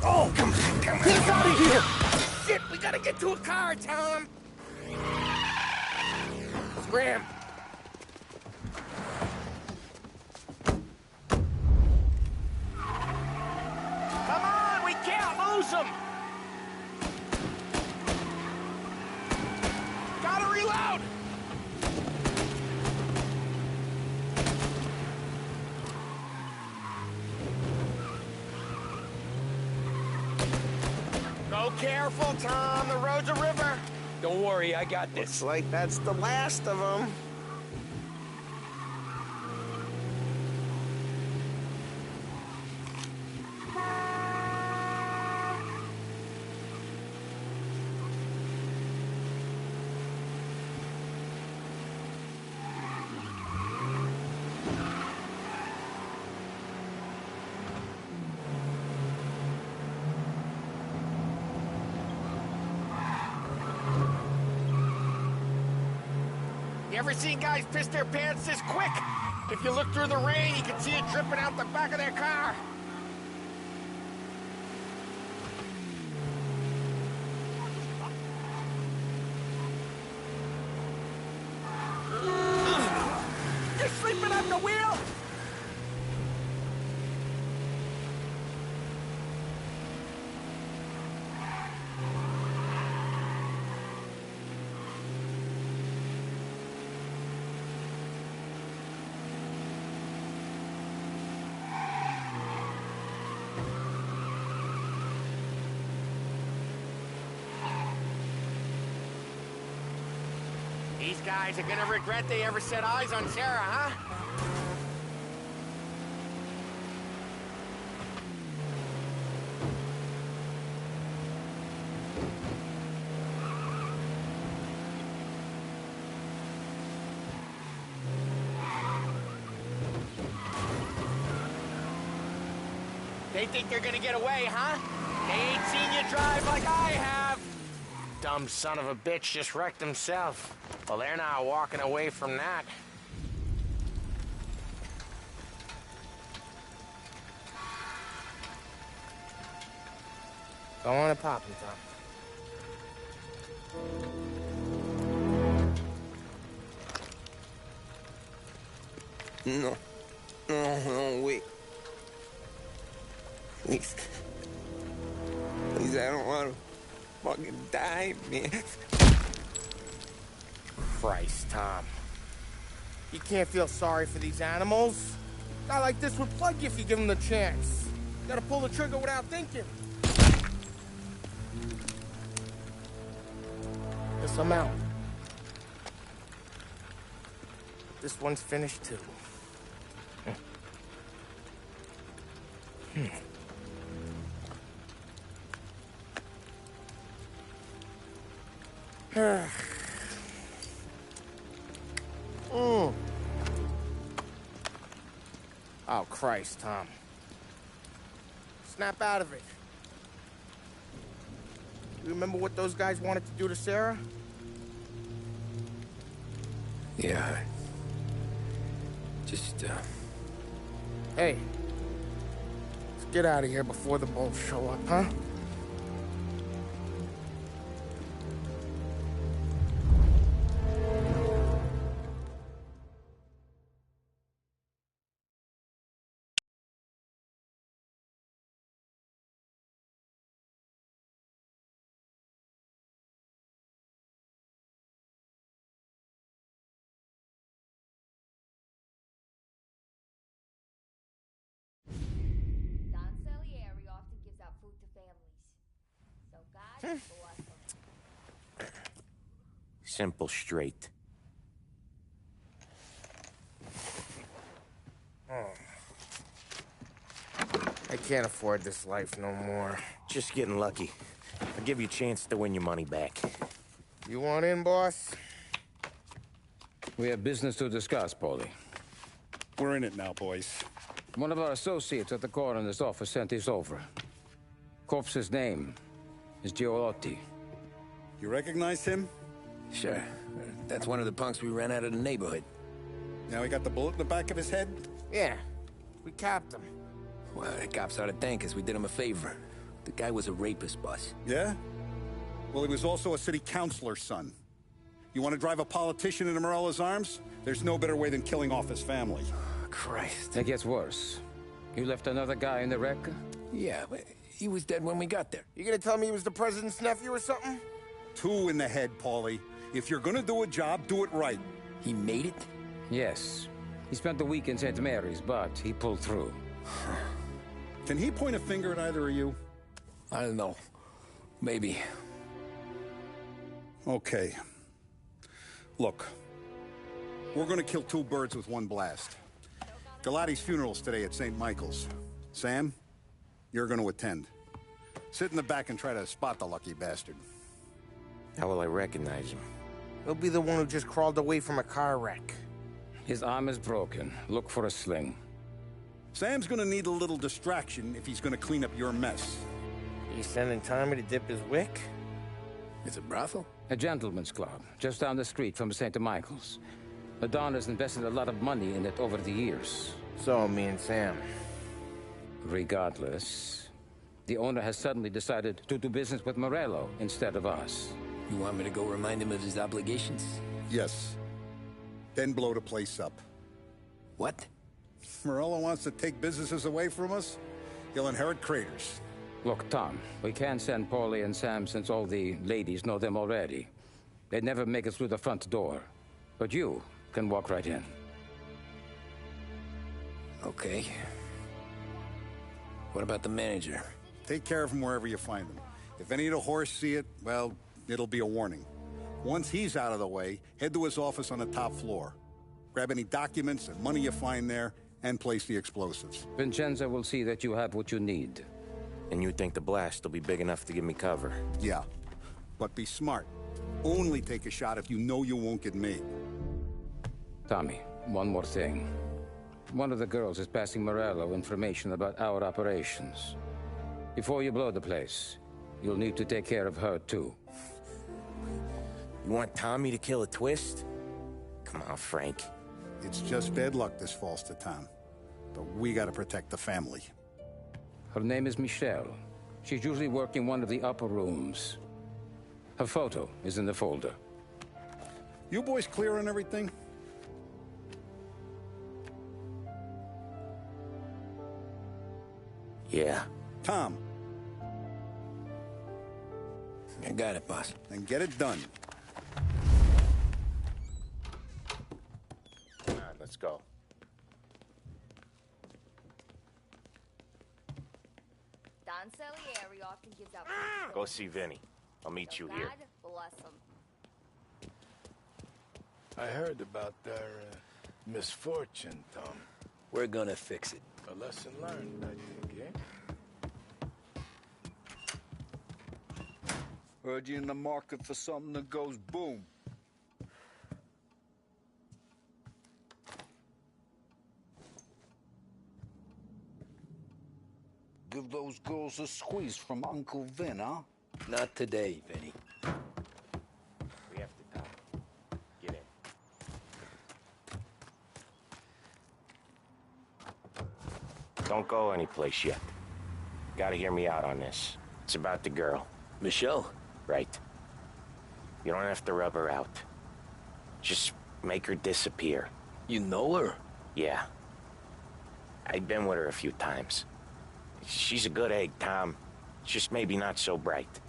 Oh, come on. Get us out of here! Shit, we gotta get to a car, Tom! Scram! Come on, we can't lose him! Gotta reload! Go careful, Tom. The road's a river. Don't worry, I got this. Looks like that's the last of them. You ever seen guys piss their pants this quick? If you look through the rain, you can see it dripping out the back of their car. You're sleeping at the wheel? These guys are gonna regret they ever set eyes on Sarah, huh? They think they're gonna get away, huh? They ain't seen you drive like I have. Dumb son of a bitch just wrecked himself. Well, they're not walking away from that. Go on and pop him, Tom. No. No, wait. Please. Please, I don't want to fucking die, man. Christ, Tom. You can't feel sorry for these animals. A guy like this would plug you if you give him the chance. You gotta pull the trigger without thinking. Guess I'm out. This one's finished too. Oh, Christ, Tom. Snap out of it. You remember what those guys wanted to do to Sarah? Yeah. Just, Hey. Let's get out of here before the bulls show up, huh? Simple, straight. I can't afford this life no more. Just getting lucky. I'll give you a chance to win your money back. You want in, boss? We have business to discuss, Paulie. We're in it now, boys. One of our associates at the coroner's office sent this over. Corpse's name is Giolotti. You recognize him? Sure. That's one of the punks we ran out of the neighborhood. Now he got the bullet in the back of his head? Yeah. We capped him. Well, the cops ought to thank us. We did him a favor. The guy was a rapist, boss. Yeah? Well, he was also a city councilor's son. You want to drive a politician into Morello's arms? There's no better way than killing off his family. Christ. It gets worse. You left another guy in the wreck? Yeah, but he was dead when we got there. You gonna tell me he was the president's nephew or something? 2 in the head, Paulie. If you're gonna do a job, do it right. He made it? Yes. He spent the week in St. Mary's, but he pulled through. Can he point a finger at either of you? I don't know. Maybe. Okay. Look. We're gonna kill 2 birds with 1 blast. Galati's funeral's today at St. Michael's. Sam, you're gonna attend. Sit in the back and try to spot the lucky bastard. How will I recognize him? He'll be the one who just crawled away from a car wreck. His arm is broken. Look for a sling. Sam's gonna need a little distraction if he's gonna clean up your mess. You sending Tommy to dip his wick? It's a brothel? A gentleman's club, just down the street from St. Michael's. The Don has invested a lot of money in it over the years. So, me and Sam. Regardless, the owner has suddenly decided to do business with Morello instead of us. You want me to go remind him of his obligations? Yes. Then blow the place up. What? Morello wants to take businesses away from us? He'll inherit craters. Look, Tom, we can't send Paulie and Sam since all the ladies know them already. They'd never make it through the front door. But you can walk right in. Okay. What about the manager? Take care of him wherever you find him. If any of the horse see it, well, it'll be a warning. Once he's out of the way, head to his office on the top floor. Grab any documents and money you find there, and place the explosives. Vincenzo will see that you have what you need. And you think the blast will be big enough to give me cover? Yeah. But be smart. Only take a shot if you know you won't get made. Tommy, one more thing. One of the girls is passing Morello information about our operations. Before you blow the place, you'll need to take care of her, too. You want Tommy to kill a twist? Come on, Frank. It's just bad luck this falls to Tom. But we gotta protect the family. Her name is Michelle. She's usually working one of the upper rooms. Her photo is in the folder. You boys clear on everything? Yeah. Tom. I got it, boss. Then get it done. Come on, let's go. Don Salieri often gives out... Go see Vinny. I'll meet you here. God bless him. I heard about their misfortune, Tom. We're gonna fix it. A lesson learned, I think, eh? Heard you in the market for something that goes boom. Give those girls a squeeze from Uncle Vin, huh? Not today, Vinny. We have to talk. Get in. Don't go anyplace yet. Gotta hear me out on this. It's about the girl. Michelle? Right. You don't have to rub her out. Just make her disappear. You know her? Yeah. I've been with her a few times. She's a good egg, Tom. Just maybe not so bright.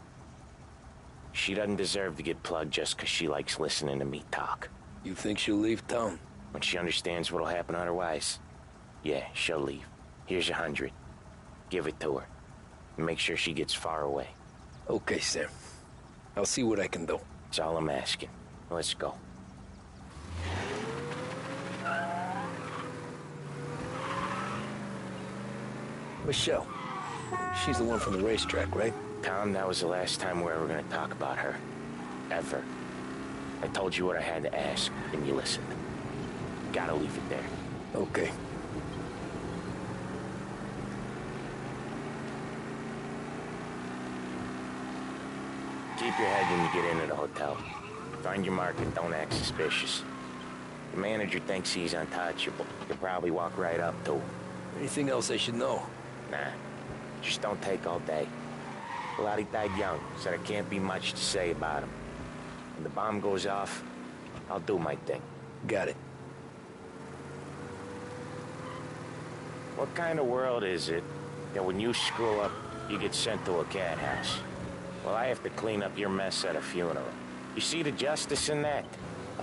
She doesn't deserve to get plugged just because she likes listening to me talk. You think she'll leave town? When she understands what'll happen otherwise, yeah, she'll leave. Here's 100. Give it to her. And make sure she gets far away. Okay, Sam. I'll see what I can do. That's all I'm asking. Let's go. Michelle. She's the one from the racetrack, right? Tom, that was the last time we were ever gonna talk about her. Ever. I told you what I had to ask, and you listened. Gotta leave it there. Okay. Keep your head when you get into the hotel. Find your market, don't act suspicious. The manager thinks he's untouchable. He'll probably walk right up to him. Anything else I should know? Nah, just don't take all day. Lottie died young, so there can't be much to say about him. When the bomb goes off, I'll do my thing. Got it. What kind of world is it that when you screw up, you get sent to a cat house? Well, I have to clean up your mess at a funeral. You see the justice in that?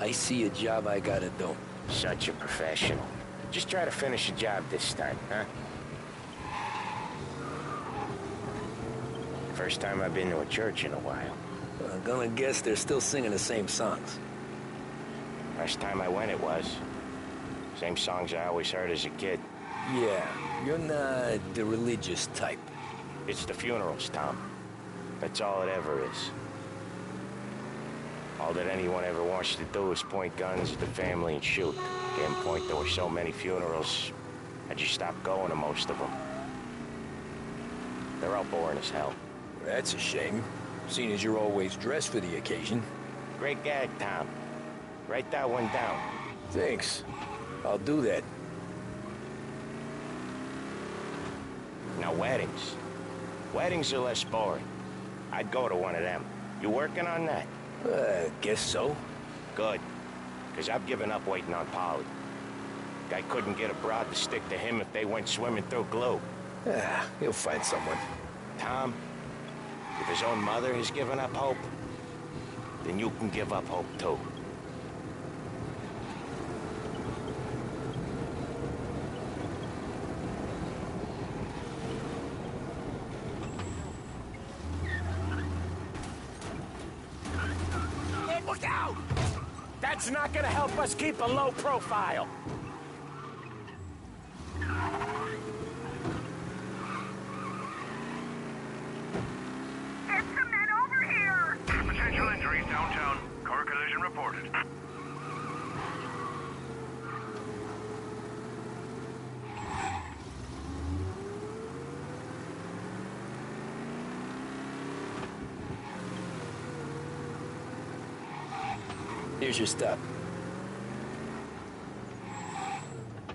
I see a job I gotta do. Such a professional. Just try to finish the job this time, huh? First time I've been to a church in a while. I'm gonna guess they're still singing the same songs. Last time I went it was. Same songs I always heard as a kid. Yeah, you're not the religious type. It's the funerals, Tom. That's all it ever is. All that anyone ever wants to do is point guns at the family and shoot. Damn point there were so many funerals, I just stopped going to most of them. They're all boring as hell. That's a shame, seeing as you're always dressed for the occasion. Great gag, Tom. Write that one down. Thanks. I'll do that. Now, weddings. Weddings are less boring. I'd go to one of them. You working on that? Guess so. Good. Because I've given up waiting on Polly. Guy couldn't get a broad to stick to him if they went swimming through glue. He'll find someone. Tom, if his own mother has given up hope, then you can give up hope too. Look out! That's not gonna help us keep a low profile. Get some men over here! Potential injuries downtown. Car collision reported. Here's your stuff.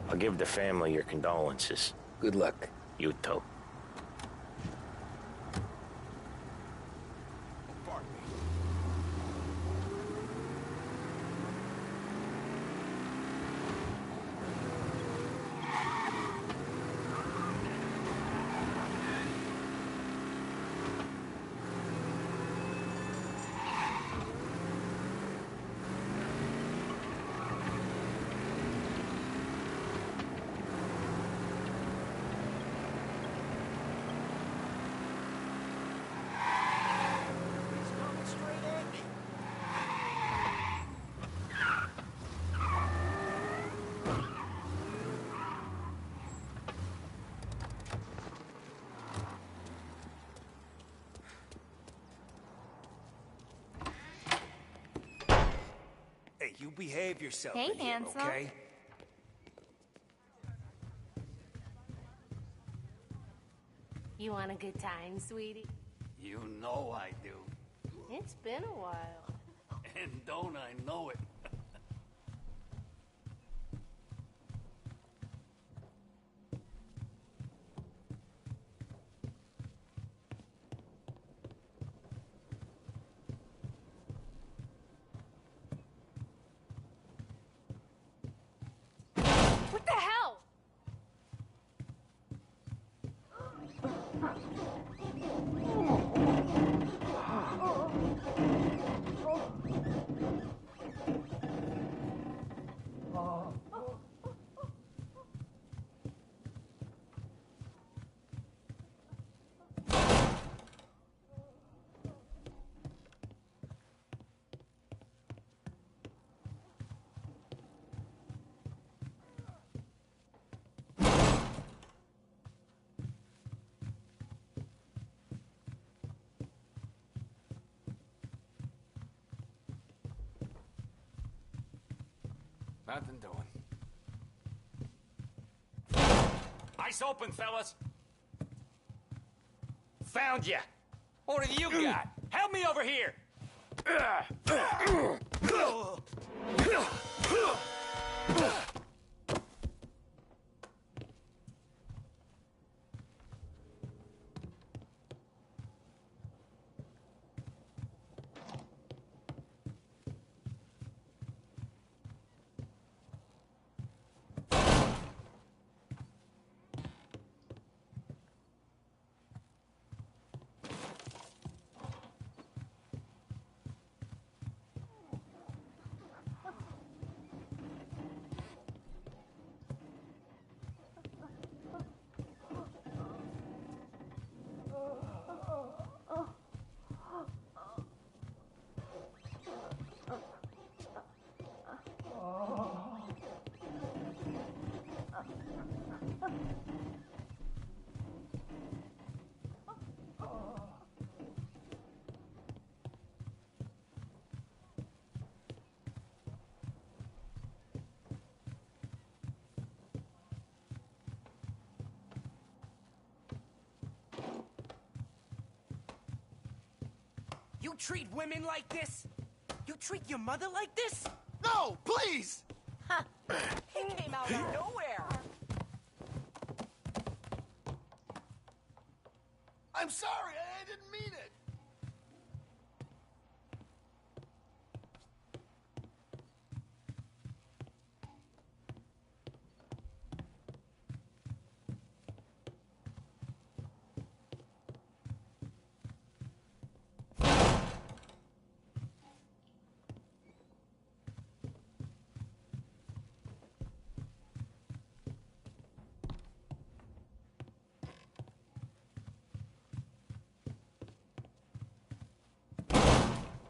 I'll give the family your condolences. Good luck. You too. Hey, you behave yourself Hey, in here, handsome. okay? You want a good time, sweetie? You know I do. It's been a while. And don't I know it? What the hell? Nothing doing. Eyes open, fellas. Found ya. What have you got? Help me over here. You treat women like this? You treat your mother like this? No, please! Ha! He came out of nowhere. I'm sorry, I didn't mean it.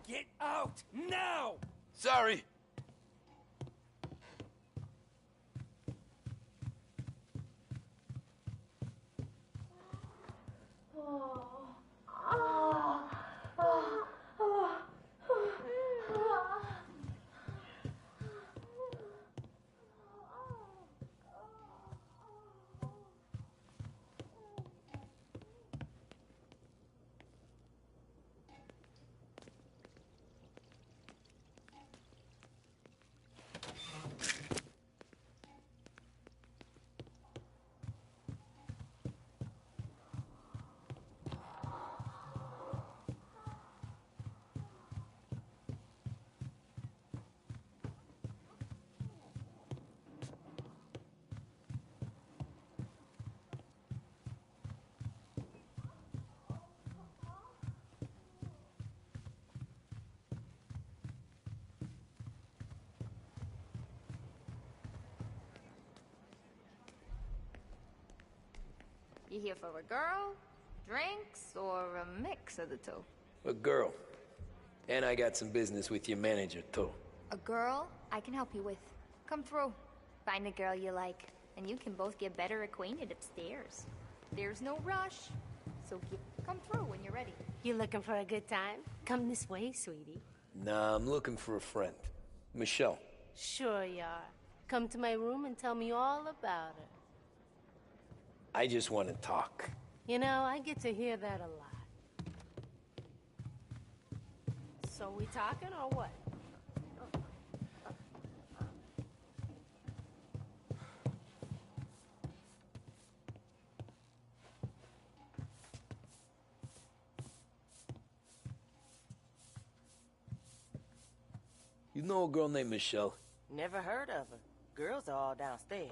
Get out now! Sorry. You here for a girl, drinks, or a mix of the two? A girl. And I got some business with your manager, too. A girl I can help you with. Come through. Find a girl you like, and you can both get better acquainted upstairs. There's no rush, so come through when you're ready. You looking for a good time? Come this way, sweetie. Nah, I'm looking for a friend. Michelle. Sure you are. Come to my room and tell me all about her. I just want to talk. You know, I get to hear that a lot. So we talking or what? You know a girl named Michelle? Never heard of her. Girls are all downstairs.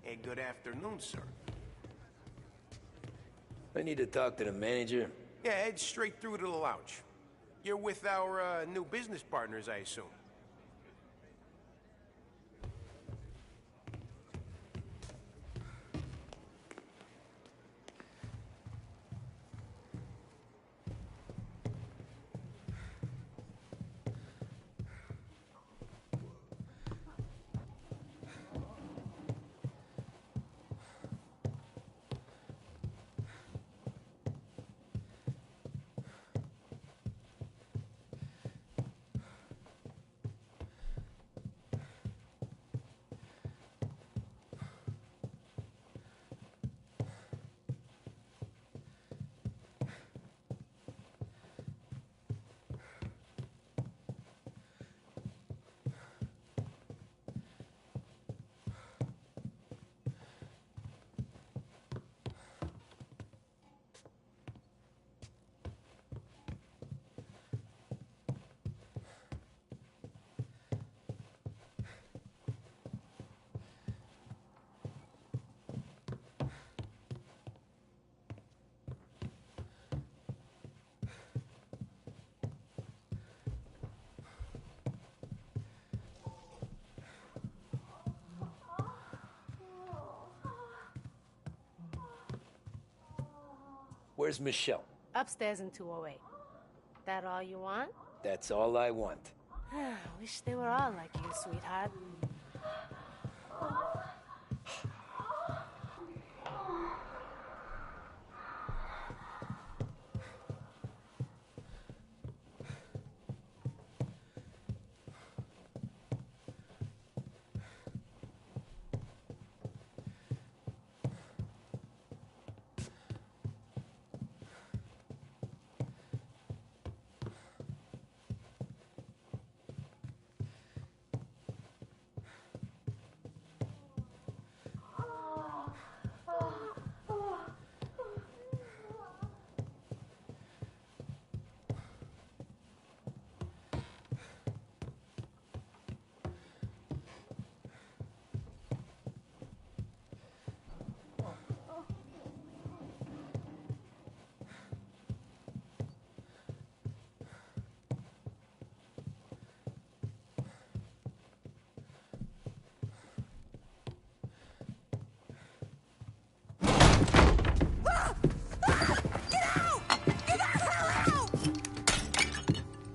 Hey, good afternoon, sir. I need to talk to the manager. Yeah, head straight through to the lounge. You're with our new business partners, I assume. Where's Michelle? Upstairs in 208. That all you want? That's all I want. Wish they were all like you, sweetheart.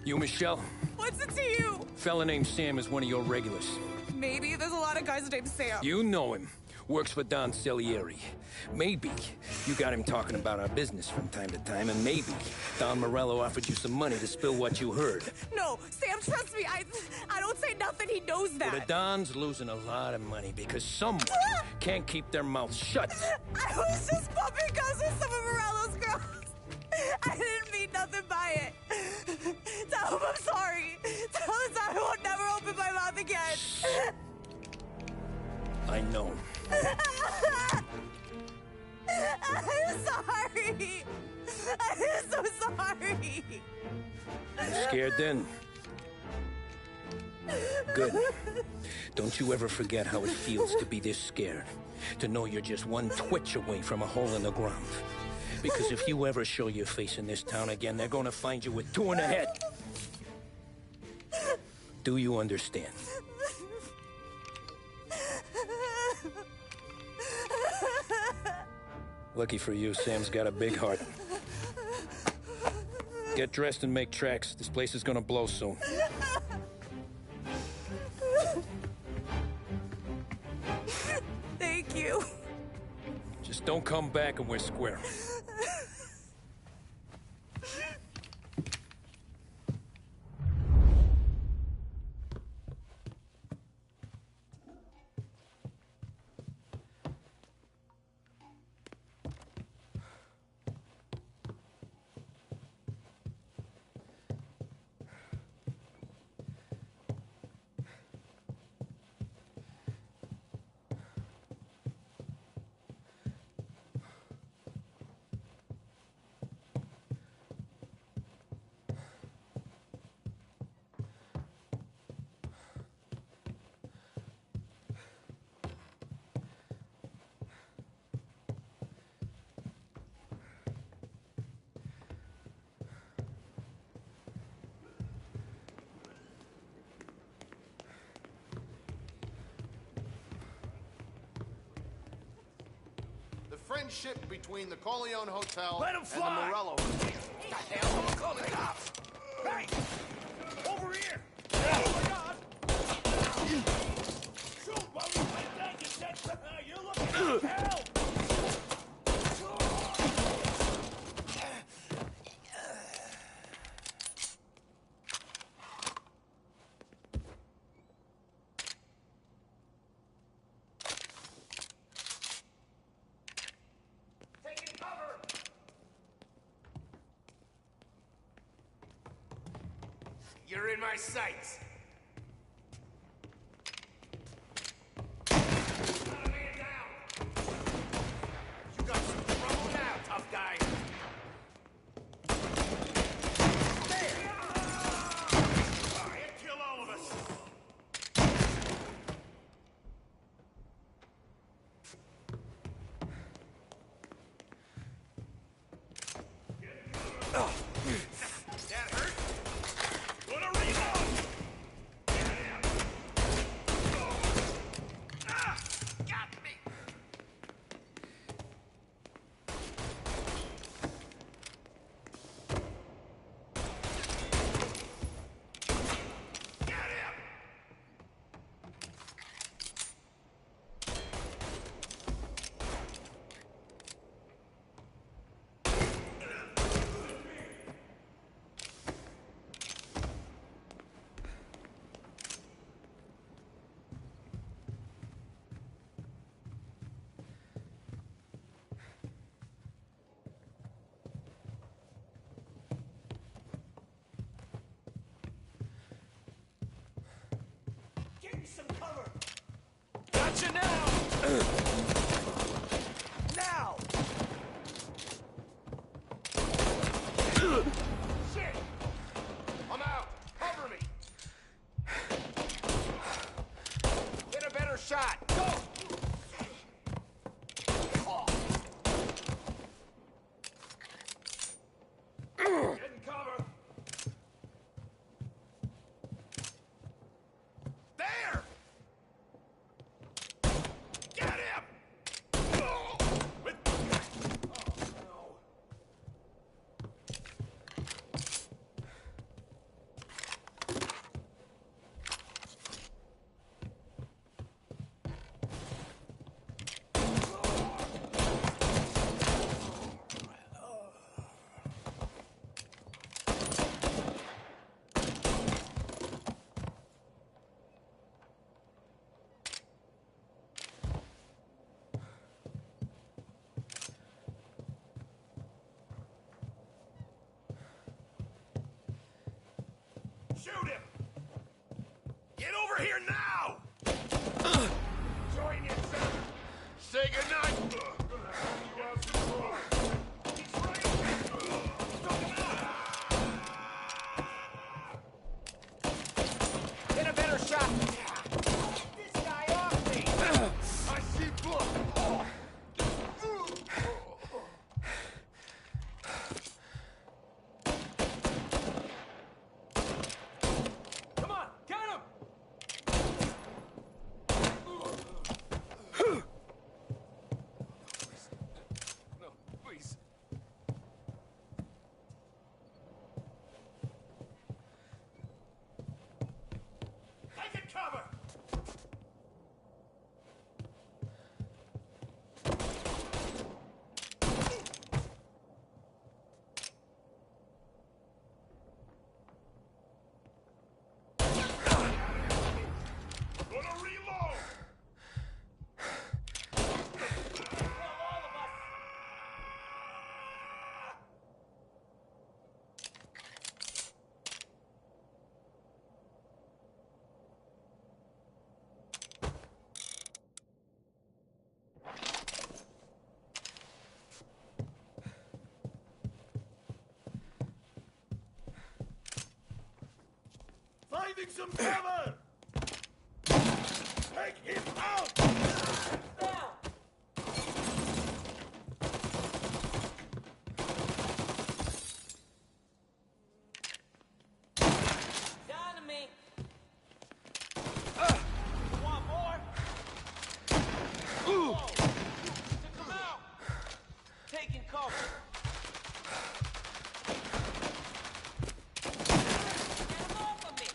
You, Michelle? What's it to you? Fella named Sam is one of your regulars. Maybe there's a lot of guys named Sam. You know him. Works for Don Salieri. Maybe you got him talking about our business from time to time, and maybe Don Morello offered you some money to spill what you heard. No, Sam, trust me. I don't say nothing. He knows that. Well, the Don's losing a lot of money because someone can't keep their mouth shut. I was just bumping guns with some of Morello's girls. I didn't mean nothing by it. Tell him I'm sorry. Tell him I won't never open my mouth again. I know. I'm sorry. I'm so sorry. You scared then? Good. Don't you ever forget how it feels to be this scared. To know you're just one twitch away from a hole in the ground. Because if you ever show your face in this town again, they're gonna find you with 2 in the head. Do you understand? Lucky for you, Sam's got a big heart. Get dressed and make tracks. This place is gonna blow soon. Thank you. Just don't come back and we're square. Friendship between the Corleone Hotel Let him and fly! the Morello. Goddamn, someone call the cops! Hey! Over here! Oh my God! Shoot while you play that, you dead. You're looking at hell! You're in my sights. Got a man down. You got some trouble now, tough guy. There. He'll kill all of us. That hurt? Gonna reload! Got me! Some cover! Gotcha now! Now! Shit! I'm out! Cover me! Get a better shot! Go! Getting cover! There! Get him! Shoot him! Get over here now! Join yourself! Say goodnight! Get a better shot! This guy off me! I see blood! Come on, get him! No, please. Take it cover! Gonna reload! Finding some cover! Take him out! Down to me! You want more? Whoa! Took him out! Taking cover! Get him off of me!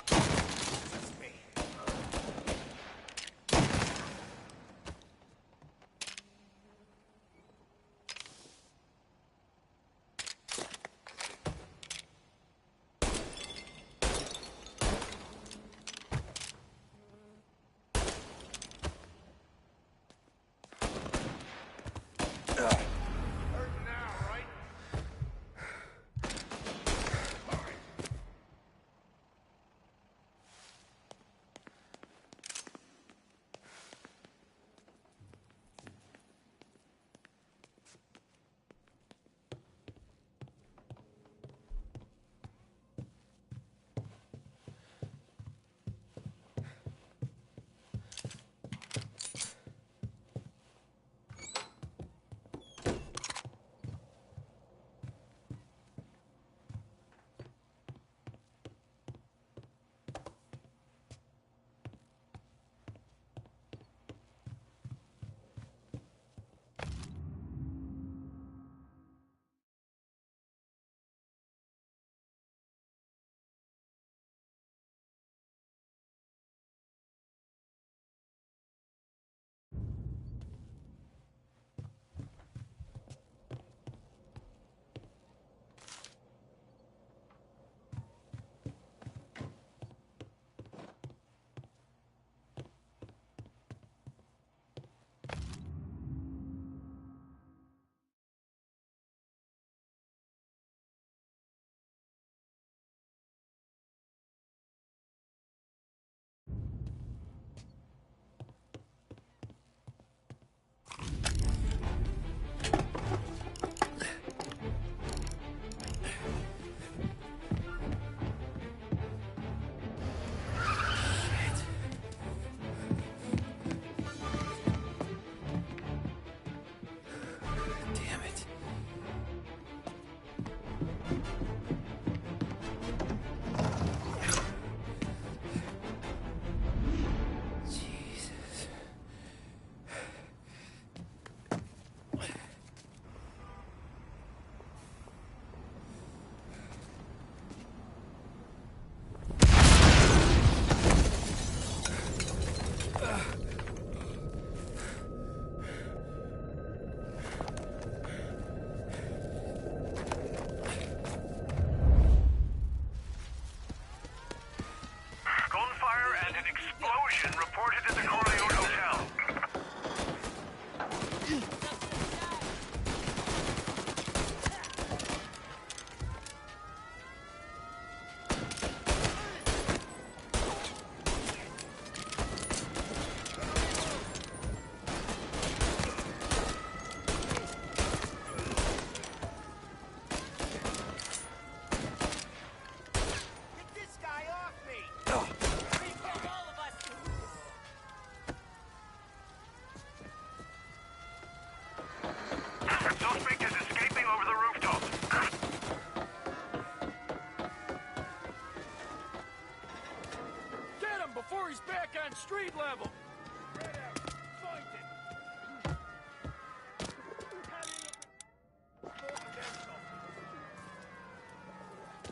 level.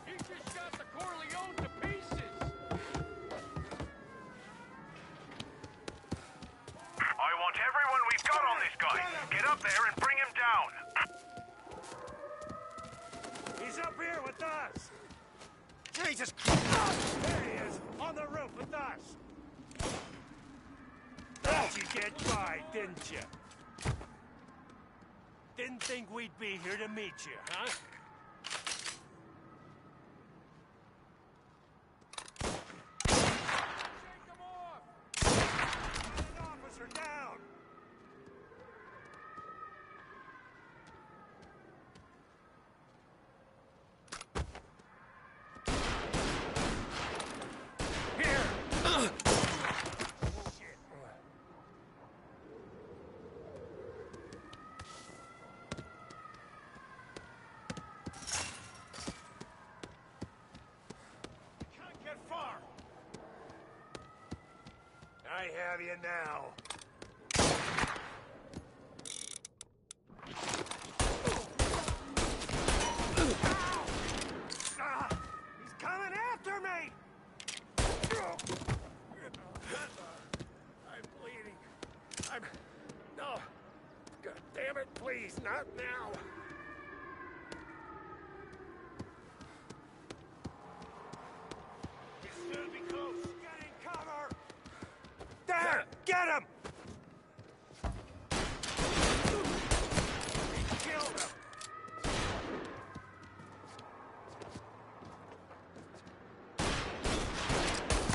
He just got the Corleone to pieces. I want everyone we've got on this guy. Get up there and bring him down. He's up here with us. Jesus Christ! There he is, on the roof with us. Thought you'd get by, didn't you? Didn't think we'd be here to meet you, huh? Shake them off! Get an officer down! I have you now. He's coming after me! I'm bleeding. No. God damn it, please, not now. He's gonna be close. Get in cover! There! Get him! He killed him!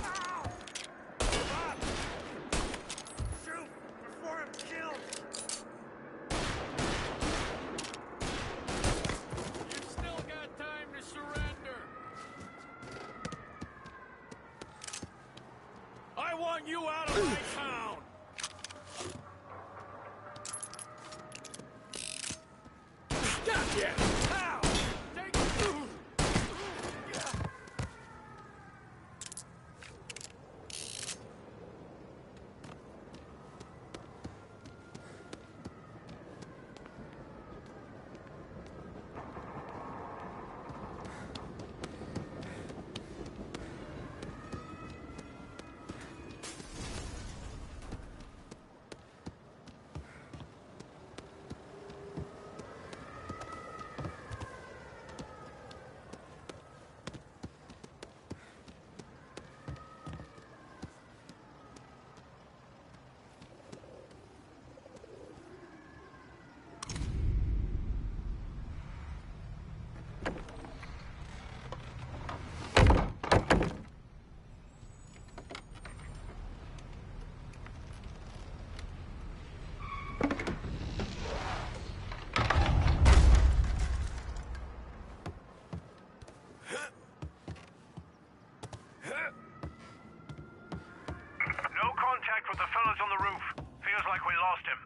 Ow! Stop! Shoot before I'm killed! You've still got time to surrender! I want you out of my town! Yeah! How? Take it! No contact with the fellas on the roof. Feels like we lost him.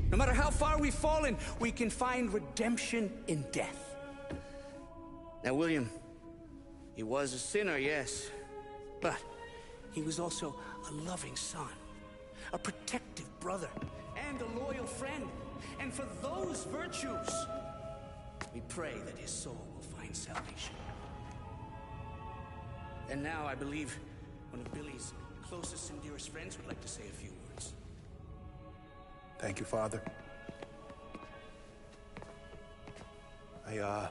No matter how far we've fallen, we can find redemption in death. Now, William, he was a sinner, yes, but he was also a loving son, a protective brother, and a loyal friend. And for those virtues, we pray that his soul will find salvation. And now I believe one of Billy's closest and dearest friends would like to say a few words. Thank you, Father. I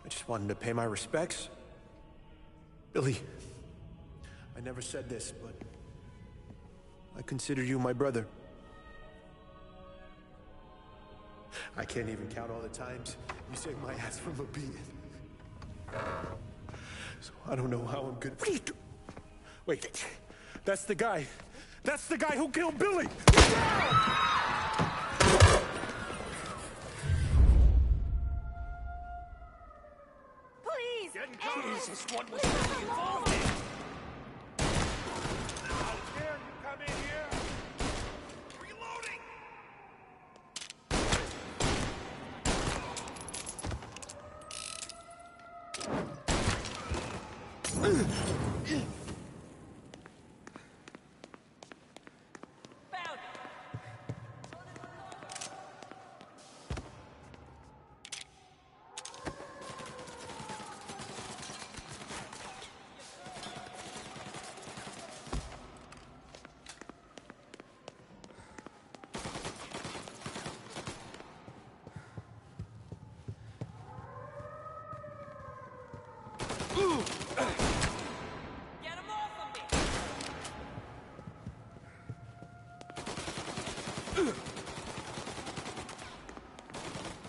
just wanted to pay my respects. Billy, I never said this, but I consider you my brother. I can't even count all the times you saved my ass from a beating. So I don't know how I'm gonna... What are you doing? Wait, that's the guy. That's the guy who killed Billy! Please! Jesus, what was really involved in? How dare you come in here? Reloading!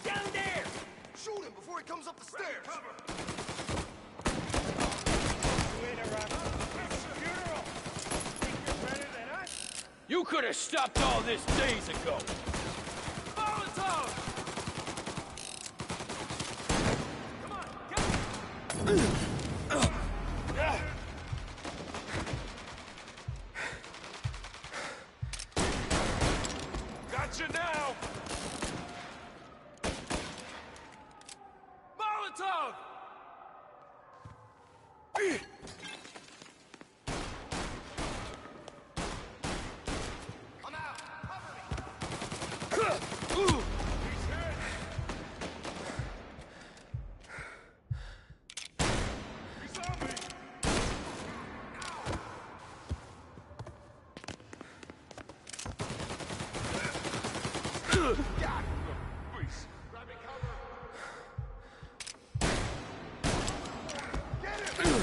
Down there! Shoot him before he comes up the stairs! You could have stopped all this days ago. Molotov! Gotcha now! Molotov! I'm out! Cover me! He's on me! God! Please. Grab me cover! Get him!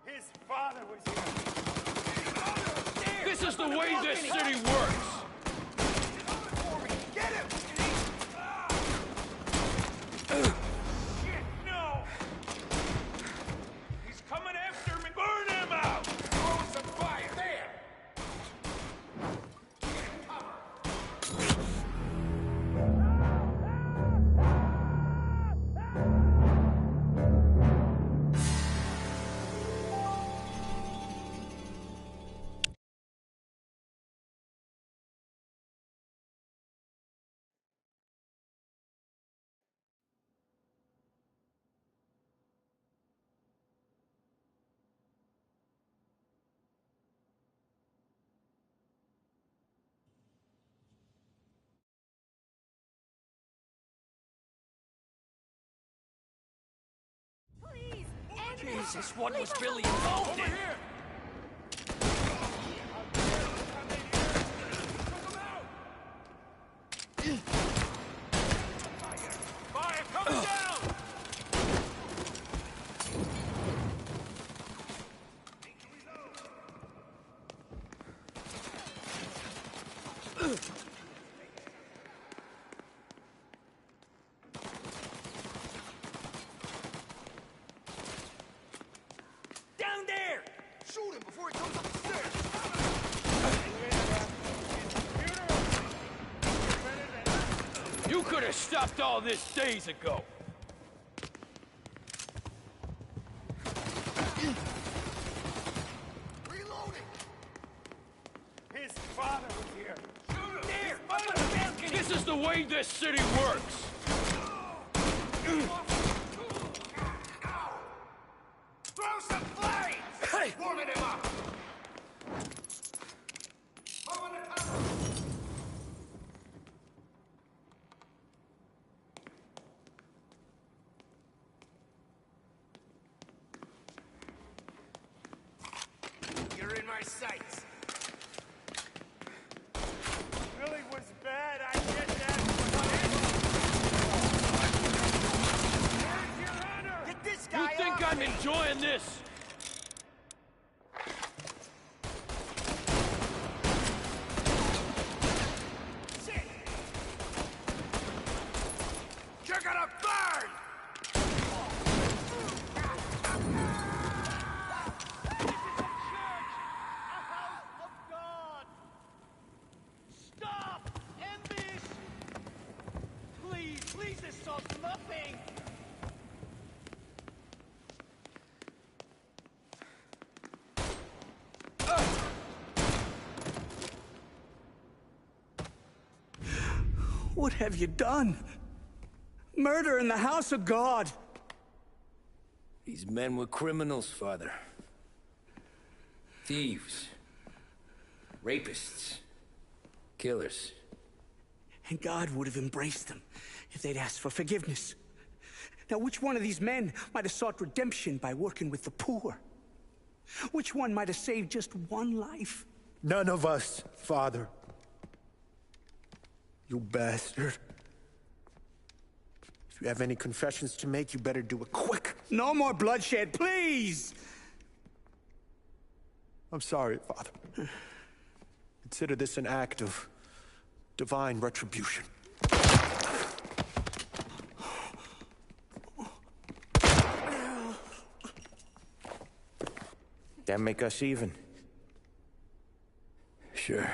His father was here. This is the way this city works. Get him! Shit, no! He's coming after me! Burn him out! Throw some fire! There! Please! Jesus, what was Billy involved in? Fire coming down! Down there! Shoot him before he comes up the stairs! You could have stopped all this days ago. Reloading! His father was here. Shoot him! There! Up on the balcony! This is the way this city works. Throw some flames! Hey! Warming him up! Moving the cover! You're in my sights. Billy was bad, I get that. Where's your honor? Get this You guy think off I'm me! enjoying this? insult's nothing! What have you done? Murder in the house of God! These men were criminals, Father. Thieves. Rapists. Killers. And God would have embraced them if they'd asked for forgiveness. Now, which one of these men might have sought redemption by working with the poor? Which one might have saved just one life? None of us, Father. You bastard. If you have any confessions to make, you better do it quick. No more bloodshed, please! I'm sorry, Father. Consider this an act of divine retribution. That make us even? Sure.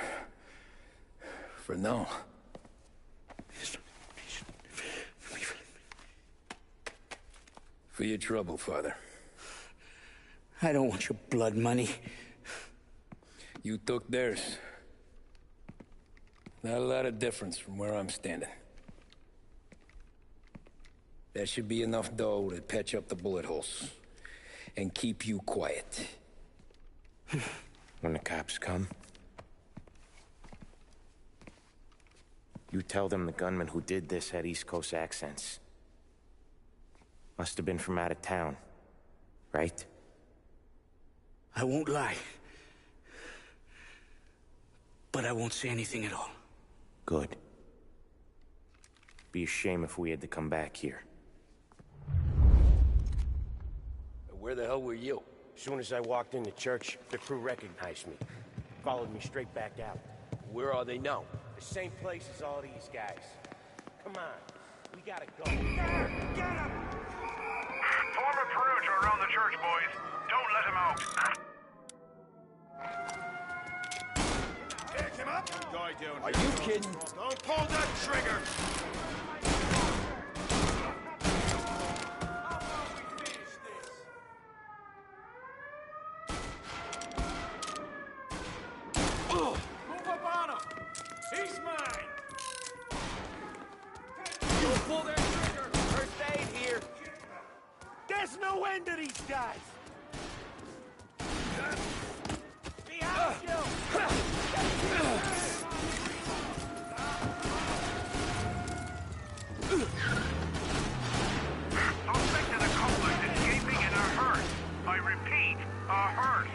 For now. For your trouble, Father. I don't want your blood money. You took theirs. Not a lot of difference from where I'm standing. That should be enough dough to patch up the bullet holes. And keep you quiet. When the cops come, you tell them the gunman who did this had East Coast accents. Must have been from out of town, right? I won't lie. But I won't say anything at all. Good. Be a shame if we had to come back here. Where the hell were you? As soon as I walked into church, the crew recognized me. Followed me straight back out. Where are they now? The same place as all these guys. Come on, we gotta go. Get him! Get him! Form a perimeter around the church, boys. Don't let him out. Pick him up! Guy down. Are you kidding? Don't pull that trigger! Move up on him! He's mine! Don't pull that trigger! First aid here. There's no end to these guys! Behind you! Suspected accomplice escaping in a hearse. I repeat, a hearse.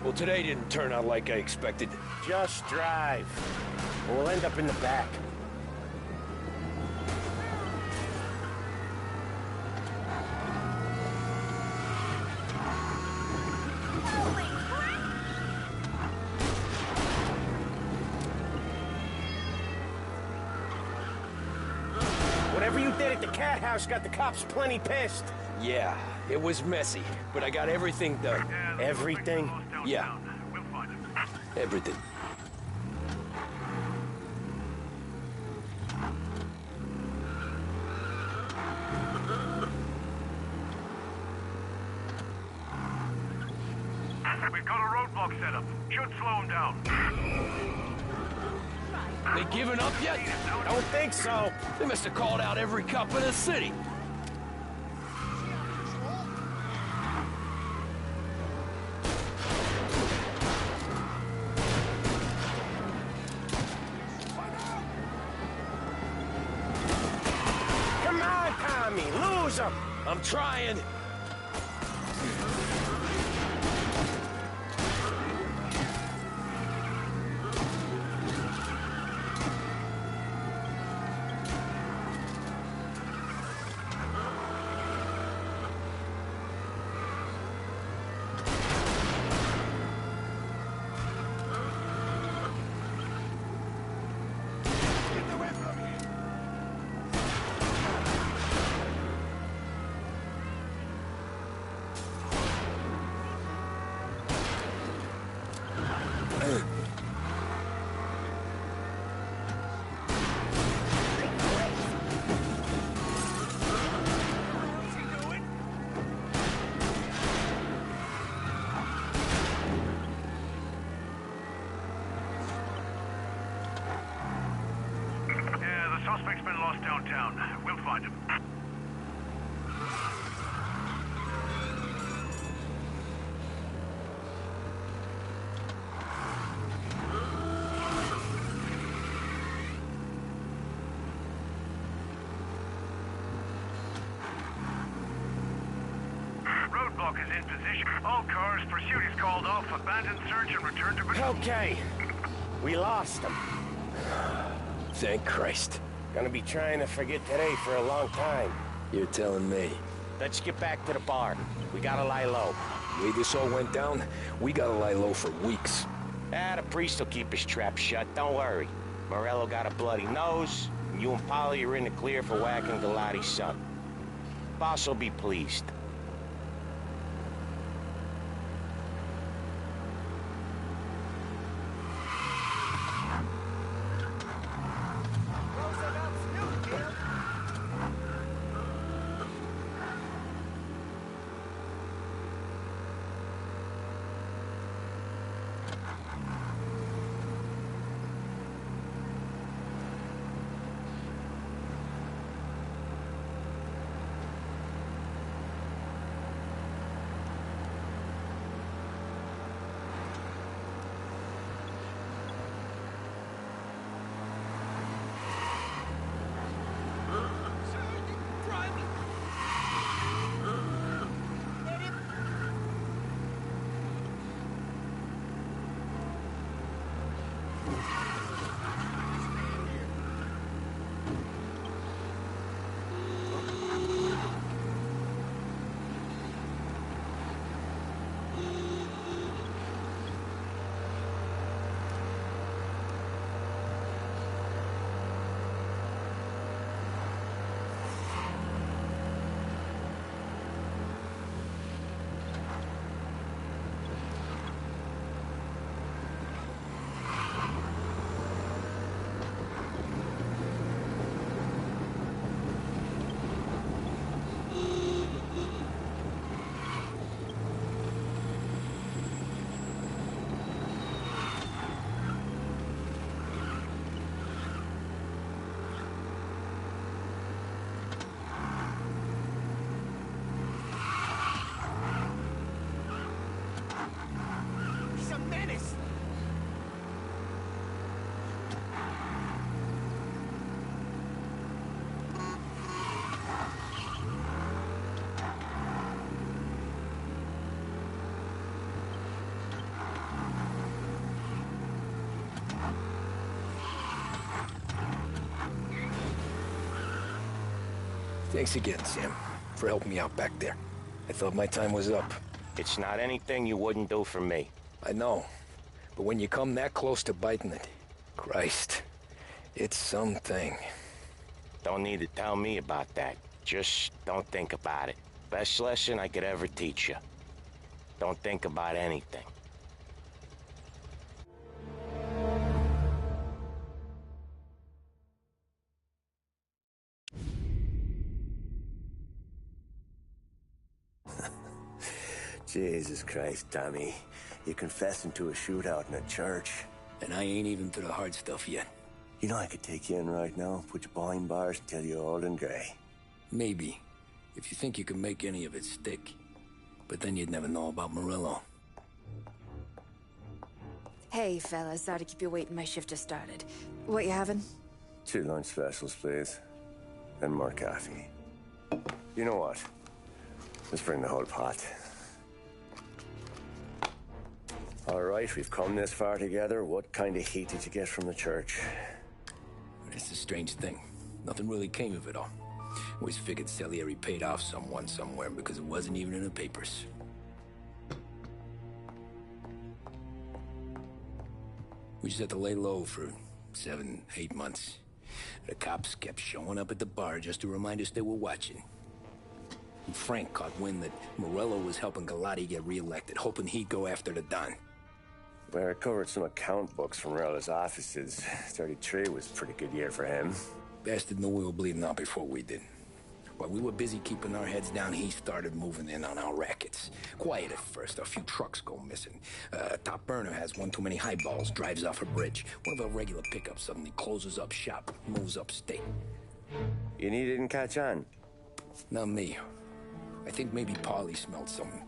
Well, today didn't turn out like I expected. Just drive. Or we'll end up in the back. Whatever you did at the cat house got the cops plenty pissed. Yeah, it was messy, but I got everything done. Everything? Yeah. Everything. We've got a roadblock set up. Should slow him down. They giving up yet? Don't think so. They must have called out every cop in the city. Come on, Tommy, lose him. I'm trying. downtown. We'll find him. Roadblock is in position. All cars, pursuit is called off. Abandon search and return to patrol. Okay. We lost him. Thank Christ. Gonna be trying to forget today for a long time. You're telling me. Let's get back to the bar. We gotta lie low. The way this all went down, we gotta lie low for weeks. The priest will keep his trap shut, don't worry. Morello got a bloody nose, and you and Polly are in the clear for whacking Galati's son. Boss will be pleased. Thanks again, Sam, for helping me out back there. I thought my time was up. It's not anything you wouldn't do for me. I know. But when you come that close to biting it, Christ, it's something. Don't need to tell me about that. Just don't think about it. Best lesson I could ever teach you. Don't think about anything. Jesus Christ, Tommy. You're confessing to a shootout in a church. And I ain't even to the hard stuff yet. You know I could take you in right now, put you behind bars until you're old and grey. Maybe. If you think you can make any of it stick. But then you'd never know about Morello. Hey, fellas. Sorry to keep you waiting. My shift just started. What you having? 2 lunch specials, please. And more coffee. You know what? Let's bring the whole pot. All right, we've come this far together. What kind of heat did you get from the church? It's a strange thing. Nothing really came of it all. Always figured Salieri paid off someone somewhere because it wasn't even in the papers. We just had to lay low for 7, 8 months. The cops kept showing up at the bar just to remind us they were watching. And Frank caught wind that Morello was helping Galati get reelected, hoping he'd go after the Don. Well, I recovered some account books from Morello's offices. 33 was a pretty good year for him. Bastard knew we were bleeding out before we did. While we were busy keeping our heads down, he started moving in on our rackets. Quiet at first, a few trucks go missing. Top burner has one too many highballs, drives off a bridge. One of our regular pickups suddenly closes up shop, moves upstate. You knew didn't catch on? Not me. I think maybe Paulie smelled something.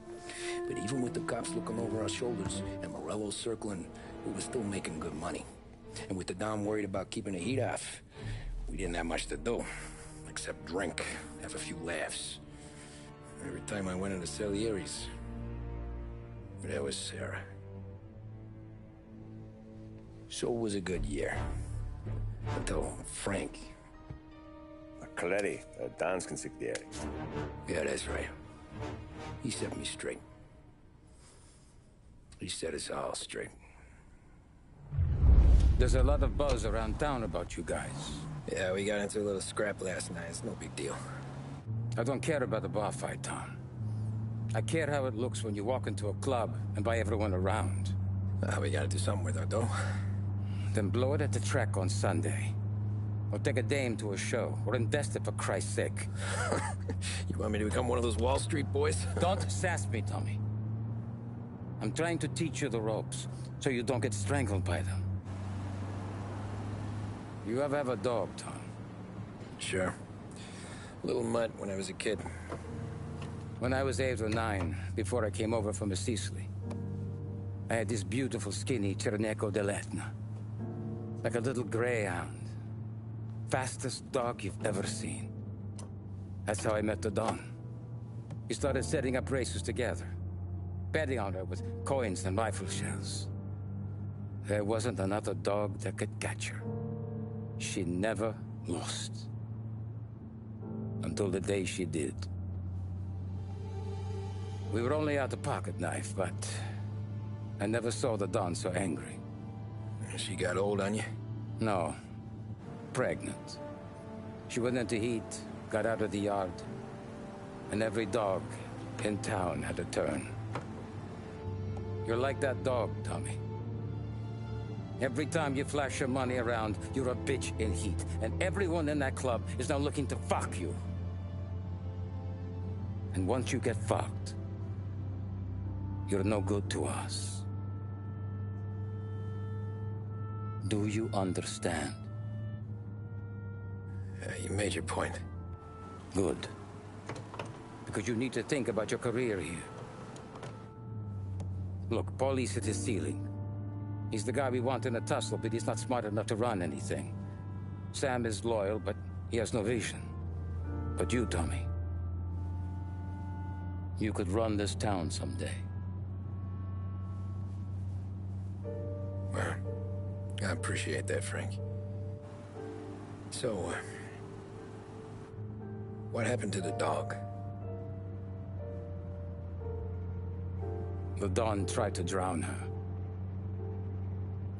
But even with the cops looking over our shoulders and Morello circling, we were still making good money. And with the Dom worried about keeping the heat off, we didn't have much to do. Except drink, have a few laughs. Every time I went into Salieri's, there was Sarah. So it was a good year. Until Frank. Coletti, Don's consigliere. Yeah, that's right. He set me straight. He set us all straight. There's a lot of buzz around town about you guys. Yeah, we got into a little scrap last night. It's no big deal. I don't care about the bar fight, Tom. I care how it looks when you walk into a club and buy everyone around. We gotta do something with our dough. Then blow it at the track on Sunday. Or take a dame to a show. Or invest it, for Christ's sake. You want me to become one of those Wall Street boys? Don't sass me, Tommy. I'm trying to teach you the ropes, so you don't get strangled by them. You ever have a dog, Tom? Sure. Little mutt when I was a kid. When I was 8 or 9, before I came over from Sicily, I had this beautiful, skinny Cerneco dell'Etna. Like a little greyhound. Fastest dog you've ever seen. That's how I met the Don. We started setting up races together. Betting on her with coins and rifle shells. There wasn't another dog that could catch her. She never lost. Until the day she did. We were only out a pocket knife, but I never saw the Don so angry. She got old on you? No. Pregnant. She went into heat, got out of the yard, and every dog in town had a turn. You're like that dog, Tommy. Every time you flash your money around, you're a bitch in heat, and everyone in that club is now looking to fuck you. And once you get fucked, you're no good to us. Do you understand? You made your point. Good. Because you need to think about your career here. Look, Paulie's hit his ceiling. He's the guy we want in a tussle, but he's not smart enough to run anything. Sam is loyal, but he has no vision. But you, Tommy, you could run this town someday. Well, I appreciate that, Frank. So, what happened to the dog? The Don tried to drown her.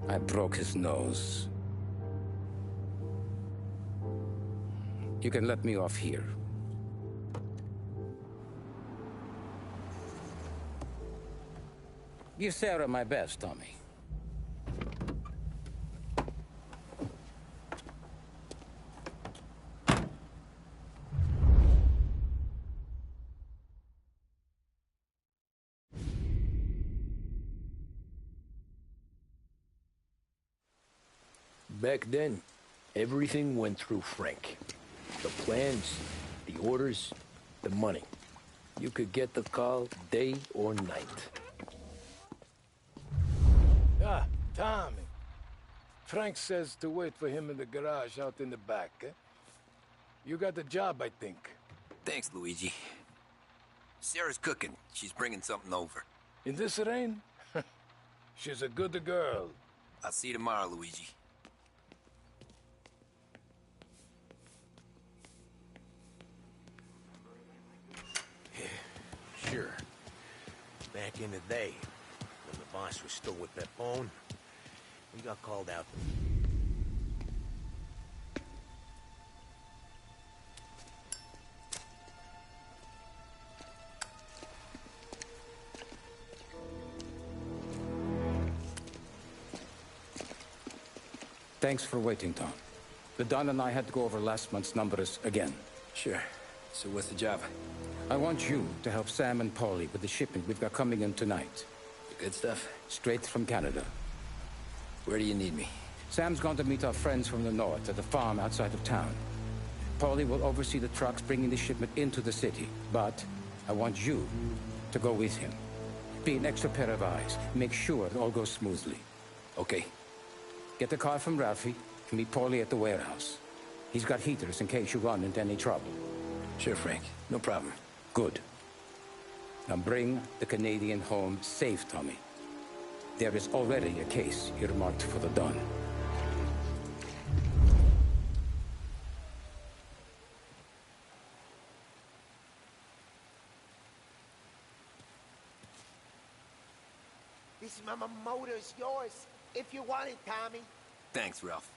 I broke his nose. You can let me off here. Give Sarah my best, Tommy. Back then, everything went through Frank. The plans, the orders, the money. You could get the call day or night. Ah, Tommy. Frank says to wait for him in the garage out in the back, eh? You got the job, I think. Thanks, Luigi. Sarah's cooking. She's bringing something over. In this rain? She's a good girl. I'll see you tomorrow, Luigi. Sure. Back in the day, when the boss was still with that bone, we got called out. Thanks for waiting, Tom. The Don and I had to go over last month's numbers again. Sure. So what's the job? I want you to help Sam and Paulie with the shipment we've got coming in tonight. The good stuff? Straight from Canada. Where do you need me? Sam's going to meet our friends from the north at the farm outside of town. Paulie will oversee the trucks bringing the shipment into the city, but I want you to go with him. Be an extra pair of eyes. Make sure it all goes smoothly. Okay. Get the car from Ralphie and meet Paulie at the warehouse. He's got heaters in case you run into any trouble. Sure, Frank. No problem. Good. Now bring the Canadian home safe, Tommy. There is already a case earmarked for the Don. This motor is yours, if you want it, Tommy. Thanks, Ralph.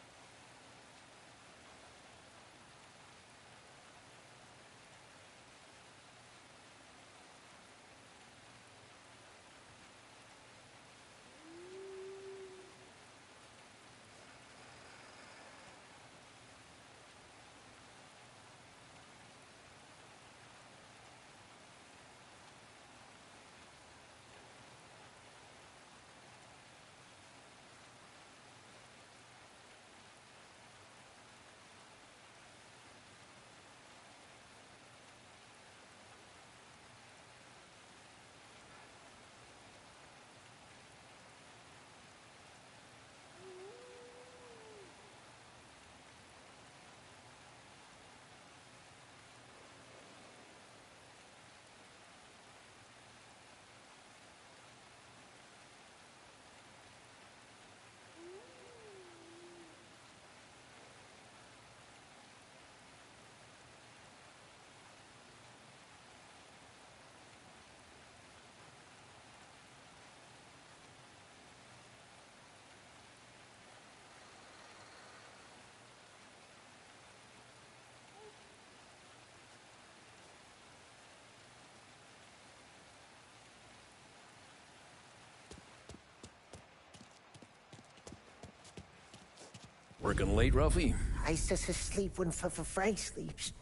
Working late, Ralphie? I sleep when Frank sleeps.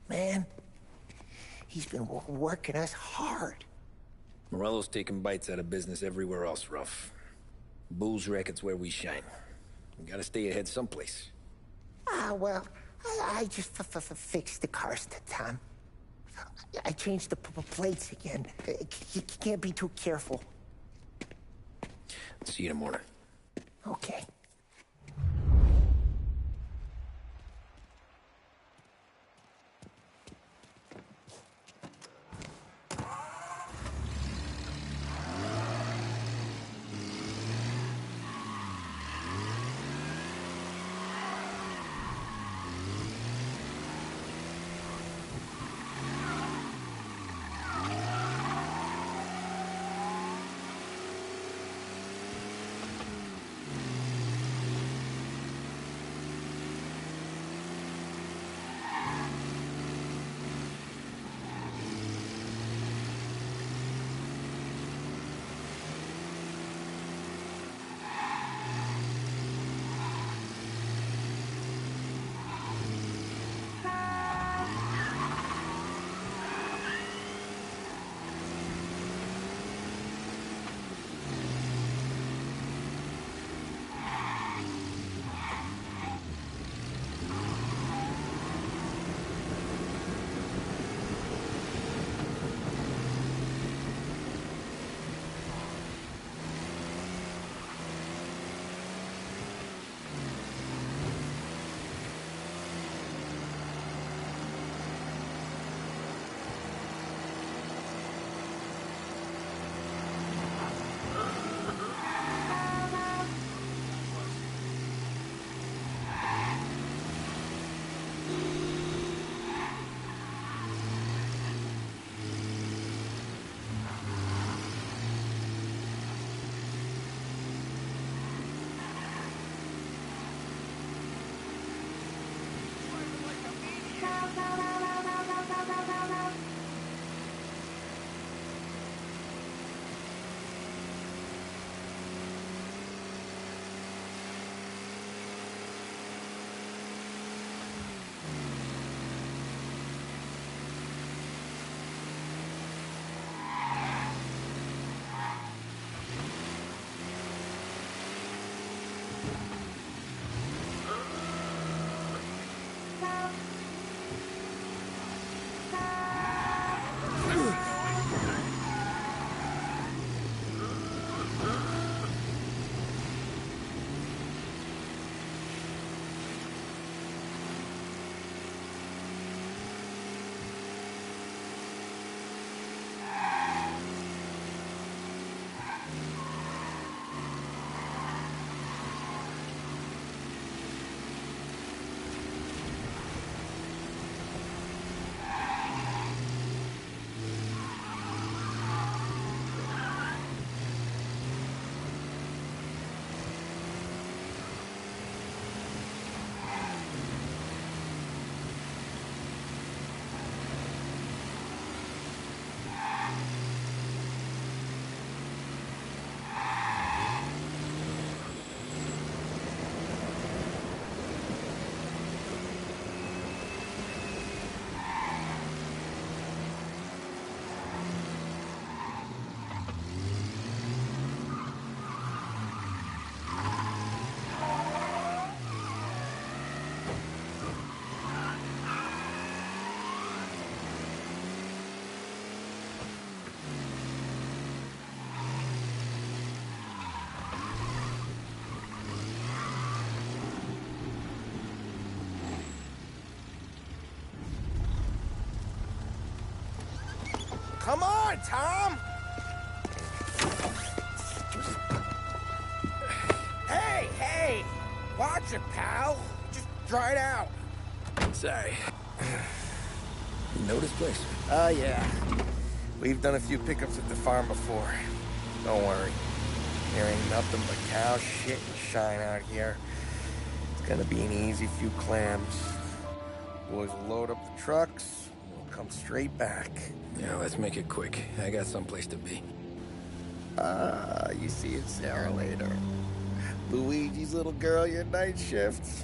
Man, he's been working us hard. Morello's taking bites out of business everywhere else, Ruff. Booze racket's where we shine. We gotta stay ahead someplace. Well, I just fixed the cars, Tom. I changed the plates again. You can't be too careful. See you in the morning. Okay. Come on, Tom! Hey, hey! Watch it, pal. Just dry it out. Sorry. You know this place? Oh, yeah. We've done a few pickups at the farm before. Don't worry. There ain't nothing but cow shit and shine out here. It's gonna be an easy few clams. Boys will load up the trucks, and we'll come straight back. Yeah, let's make it quick. I got someplace to be. You see it, Sarah, later. Luigi's little girl, your night shift.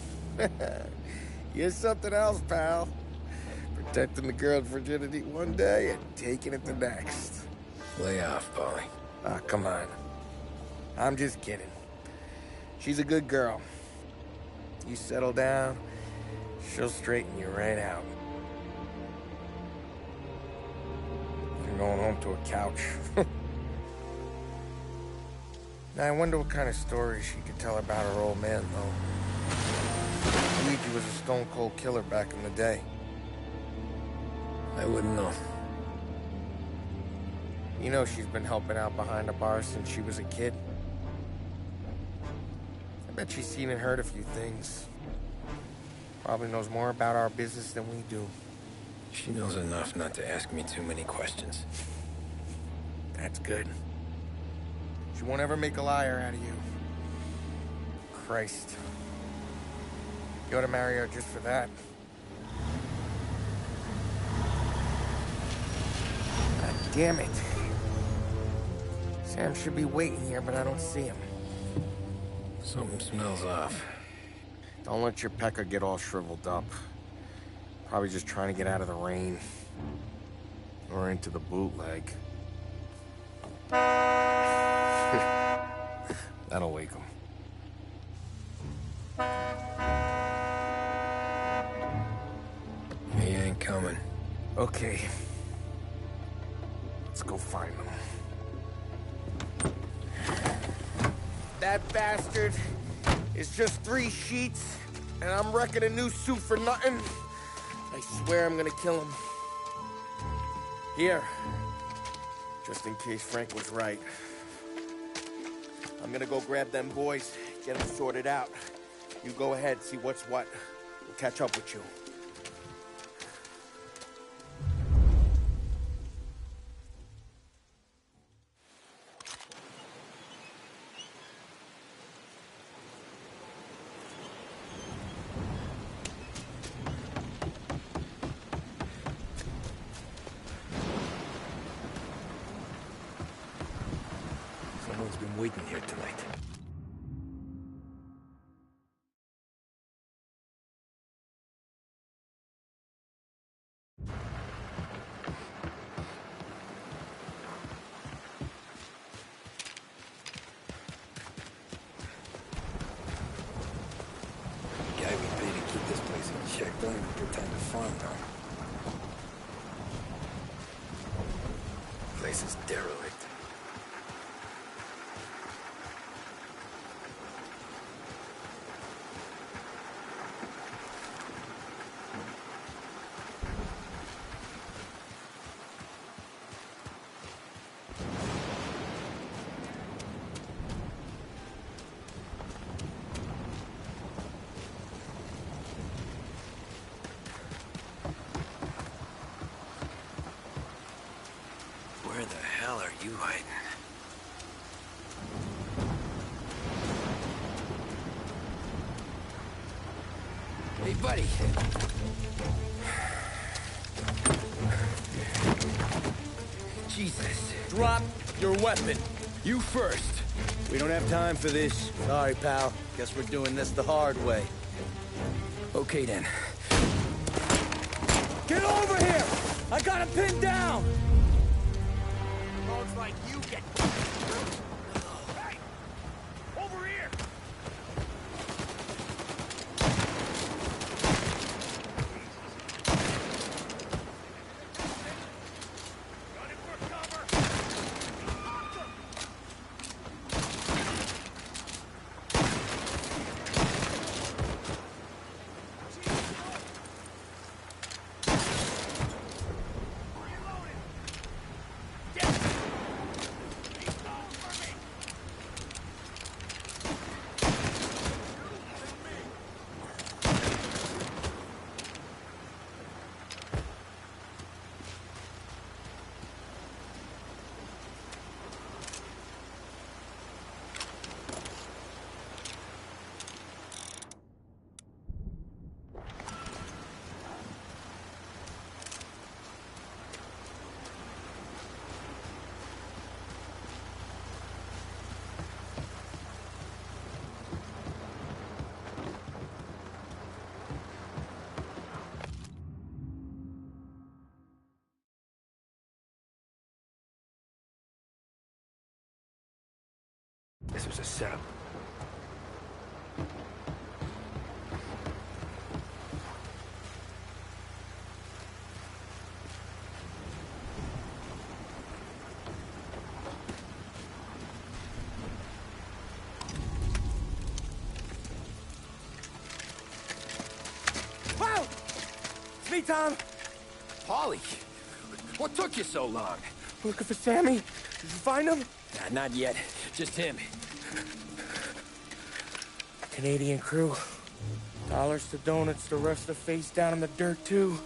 You're something else, pal. Protecting the girl's virginity one day and taking it the next. Lay off, Polly. Ah, come on. I'm just kidding. She's a good girl. You settle down, she'll straighten you right out. You're going home to a couch. Now, I wonder what kind of stories she could tell about her old man, though. Luigi was a stone-cold killer back in the day. I wouldn't know. You know she's been helping out behind the bar since she was a kid. I bet she's seen and heard a few things. Probably knows more about our business than we do. She knows enough not to ask me too many questions. That's good. She won't ever make a liar out of you. Christ. You ought to marry her just for that. God damn it. Sam should be waiting here, but I don't see him. Something smells off. Don't let your pecker get all shriveled up. Probably just trying to get out of the rain. Or into the bootleg. That'll wake him. He ain't coming. Okay. Let's go find him. That bastard is just 3 sheets, and I'm wrecking a new suit for nothing. I swear I'm gonna kill him. Here. Just in case Frank was right. I'm gonna go grab them boys, get them sorted out. You go ahead, see what's what. We'll catch up with you. Someone's been waiting here tonight. The guy we paid to keep this place in check don't even pretend to farm now. Place is derelict. Where the hell are you hiding? Hey, buddy. Jesus. Drop your weapon. You first. We don't have time for this. Sorry, pal. Guess we're doing this the hard way. Okay, then. Get over here! I got him pinned down! Looks like you get... Hey! Over here! This was a setup. Wow! It's me, Tom. Paulie, what took you so long? Looking for Sammy. Did you find him? Nah, not yet. Just him. Canadian crew. Dollars to donuts, the rest of the face down in the dirt, too.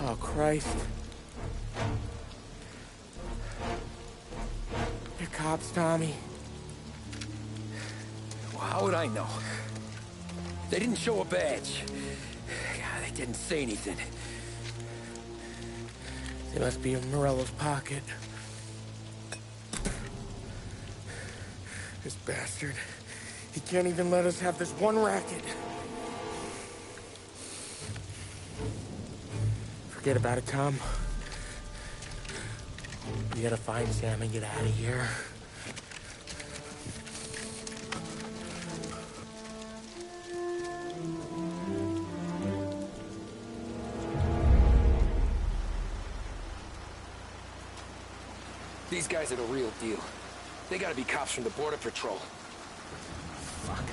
Oh, Christ. They're cops, Tommy. Well, how would I know? They didn't show a badge. God, they didn't say anything. They must be in Morello's pocket. This bastard. He can't even let us have this one racket. Forget about it, Tom. We gotta find Sam and get out of here. These guys are the real deal. They gotta be cops from the Border Patrol. Fuck.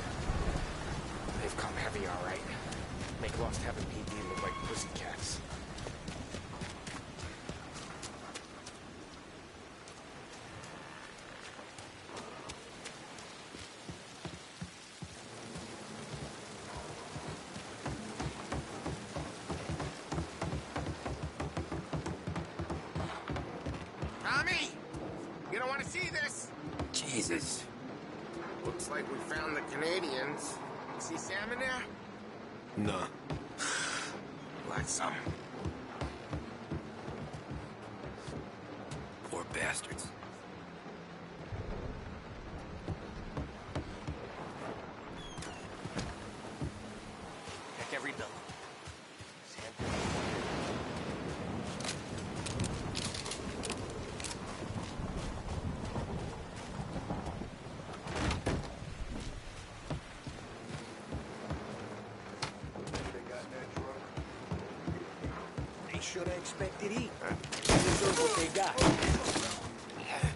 They've come heavy, all right. Make Lost Heaven PD look like pussycats. Tommy! You don't want to see this? Jesus. Looks like we found the Canadians. You see Sam in there? No. Like some. Poor bastards. Check every building. They should have expected heat. They deserve what they got. Yeah.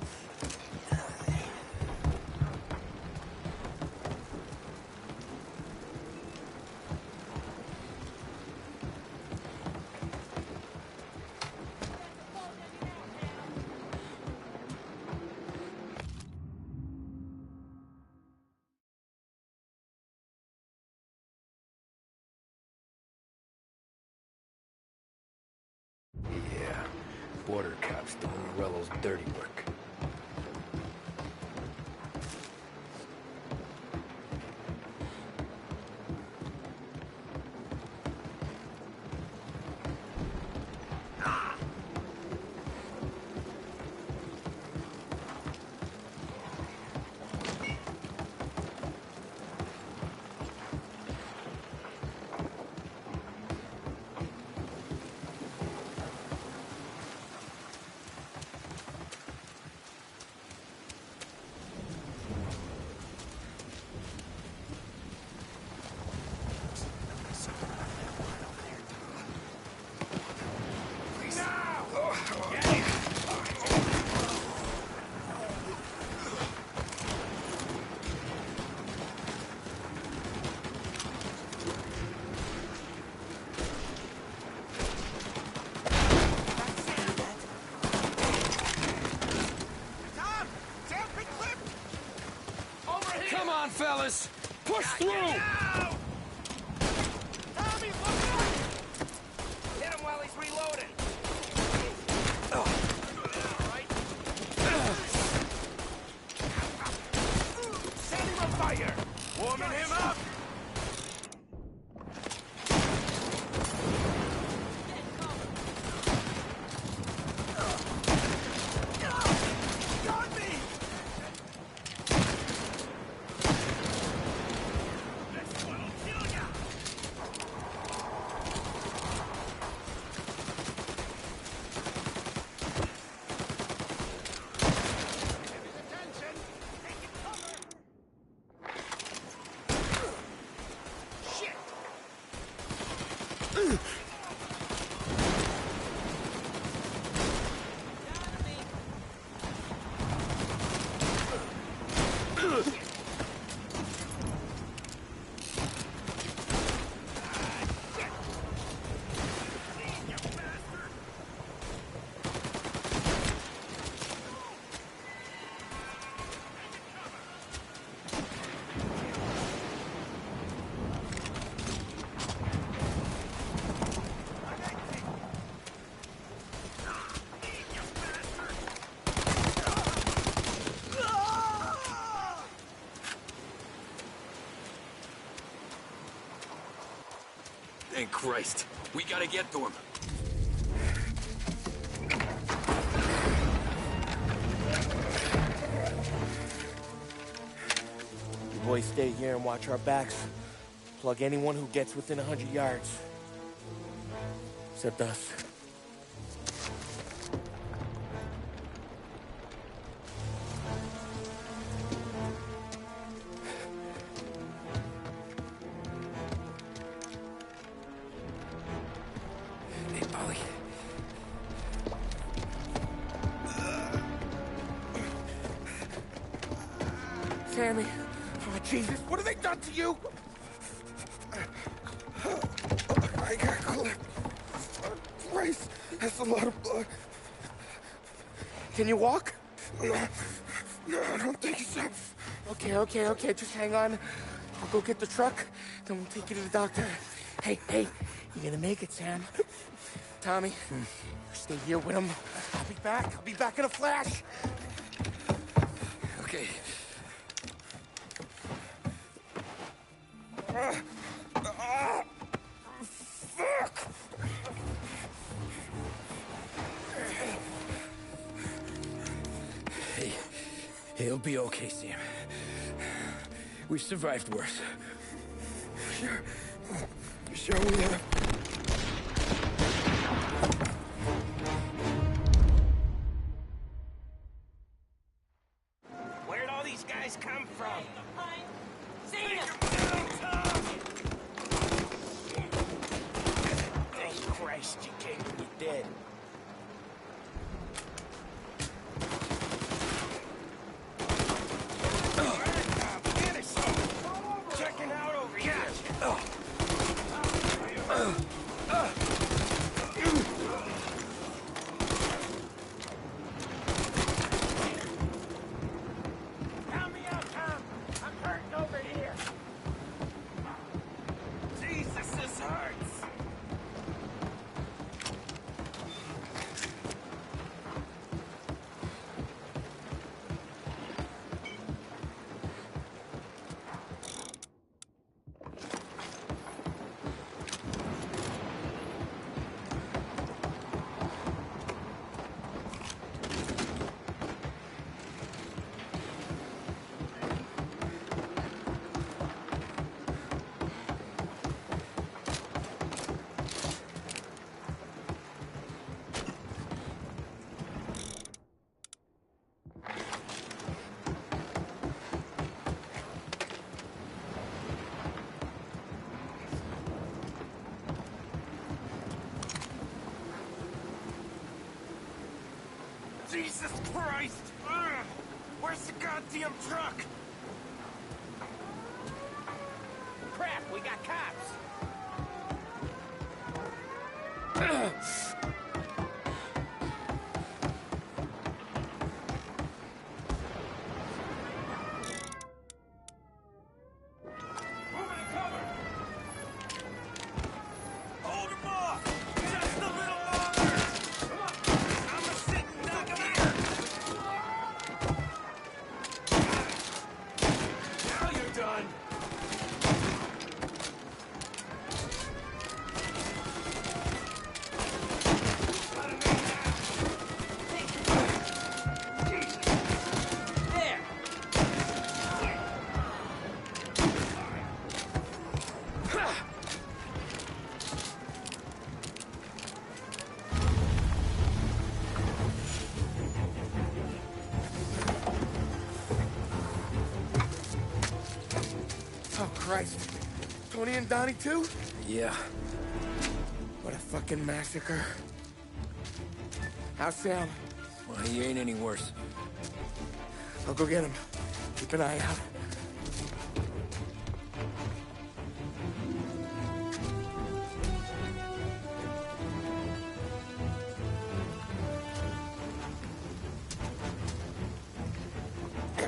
Border cops doing Morello's dirty work. Come on, fellas! Push through! Tommy, look out! Hit him while he's reloading. Set him on fire! Warming him up! Got me! This one'll kill ya! Thank Christ. We gotta get to him. You boys stay here and watch our backs. Plug anyone who gets within 100 yards. Except us. Hey, Ollie. Sammy. Oh, Jesus. What have they done to you? I got clipped. Christ, that's a lot of blood. Can you walk? No, I don't think so. Okay. Just hang on. I'll go get the truck, then we'll take you to the doctor. Hey, you're gonna make it, Sam. Tommy, you stay here with him. I'll be back in a flash. Okay. Fuck! Hey, he'll be okay, Sam. We've survived worse. Sure we have. Where'd all these guys come from? Thank Christ you came to me dead. Checking out over here. Help me out, Tom. I'm hurting over here. Jesus, this hurts. Jesus Christ! Ugh. Where's the goddamn truck? Crap, we got cops! Hold him off! Just a little longer! I'm a sitting duck here! Now you're done! There! Oh, Christ. Tony and Donnie, too? Yeah. What a fucking massacre. How's Sam? Well, he ain't any worse. I'll go get him. Keep an eye out.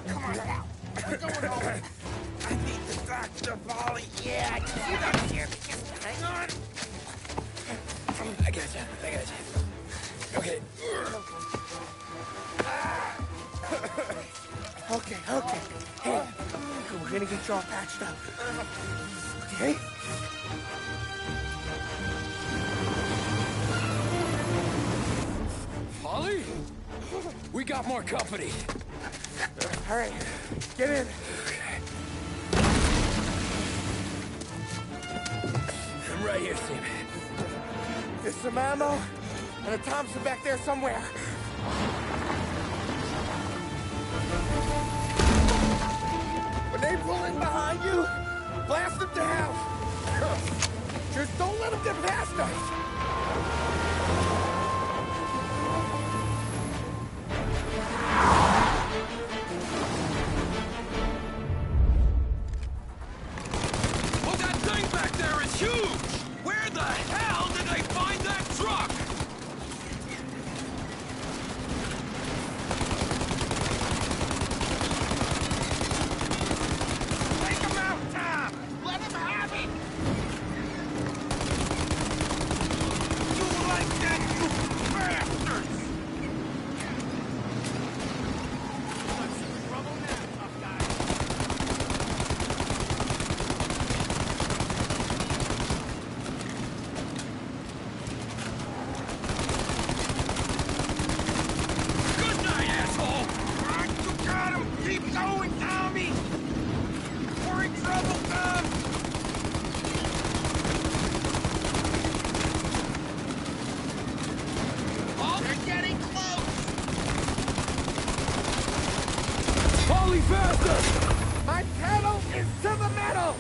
Come on now. We're going home. I need the doctor, Polly. Yeah, you got here. Just hang on. I got you. Okay. Okay. Hey, we're gonna get you all patched up. Okay? Polly? We got more company. All right, get in. I'm right here, Sam. There's some ammo and a Thompson back there somewhere. When they pull in behind you, blast them to hell. Just don't let them get past us. Oh, that thing back there is huge! Where the hell did they find that truck? Take him out, Tom! Let him have it! You like that, you bastards! Trouble now, tough guy. Good night, asshole! You got him! Keep going, Tommy! We're in trouble, Tom! Oh, they're getting close! Polly, faster! My pedal is to the metal!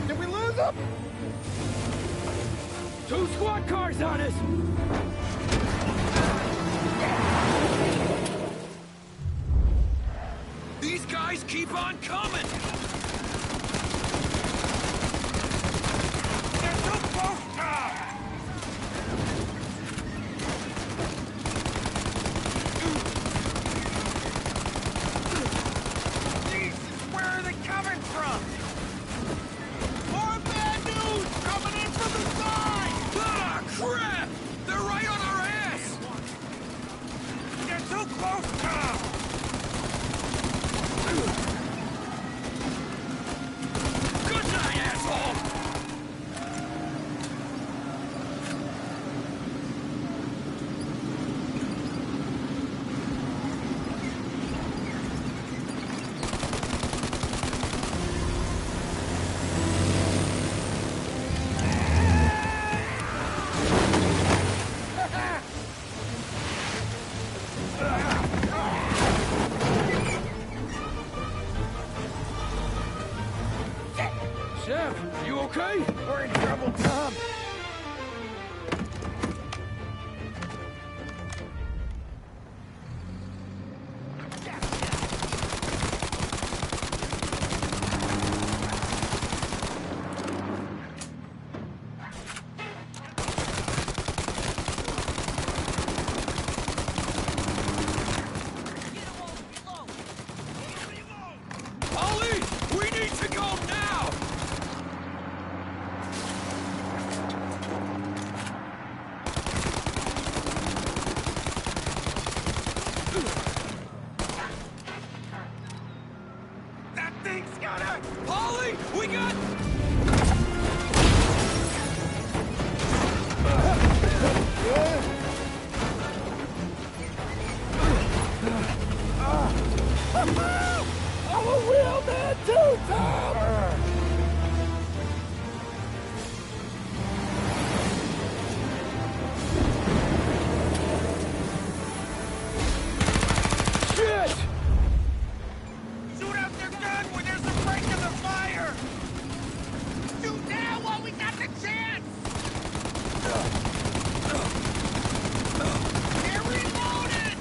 Did we lose them? 2 squad cars on us! These guys keep on coming! They're too close, Tom! Jesus, where are they coming from? More bad news coming in from the side! Ah, crap! They're right on our ass! They're too close, Tom! Good night, asshole! Sam, you okay? We're in trouble, Tom. Ollie, we need to go now! That thing's gonna... Polly, we got... I'm a real man too, Tom! Shit! Shoot out their gun when there's a break in the fire! Shoot now while we got the chance! They're reloaded!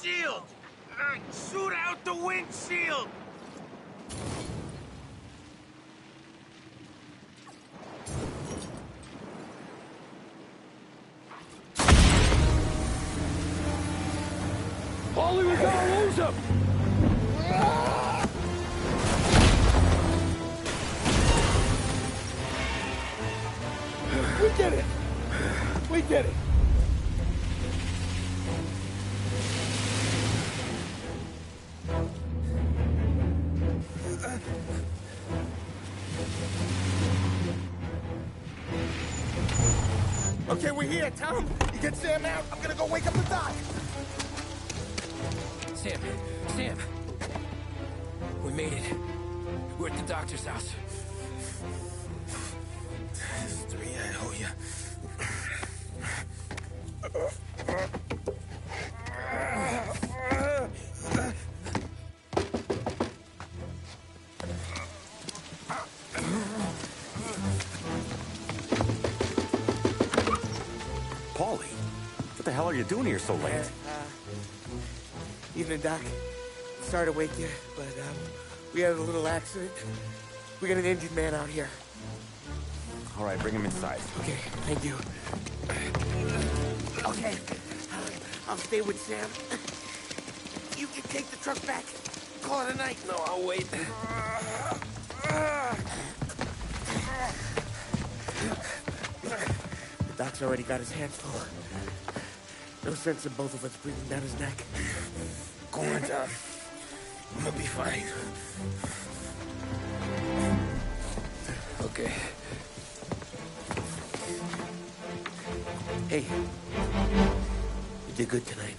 windshield! Shoot out the windshield! Paulie, we gotta lose him! We did it! We did it! Okay, we're here, Tom. You get Sam out. I'm gonna go wake up the doc. Sam! We made it. We're at the doctor's house. This is 3, I owe you. Paulie, what the hell are you doing here so late? Evening, Doc. Sorry to wake you, but we had a little accident. We got an injured man out here. All right, bring him inside. Okay, thank you. Okay, I'll stay with Sam. You can take the truck back. Call it a night. No, I'll wait. The doc's already got his hands full. No sense in both of us breathing down his neck. Go on, Tom. I'm gonna be fine. Okay. Hey, you did good tonight.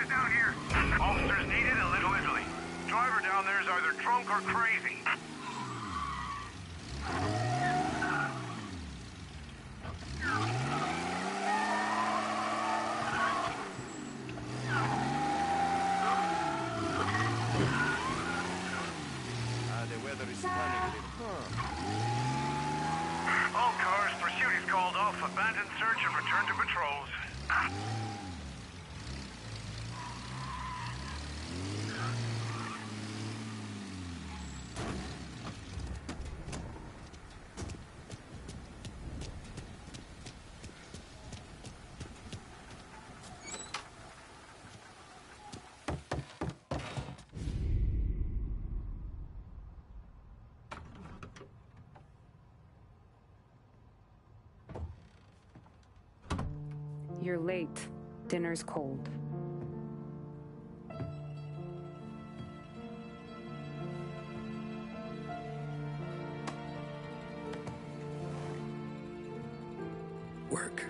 Officers down here. Officers needed in Little Italy. Driver down there is either drunk or crazy. The weather is stunning. All cars, pursuit is called off. Abandon search and return to patrols. You're late. Dinner's cold. Work.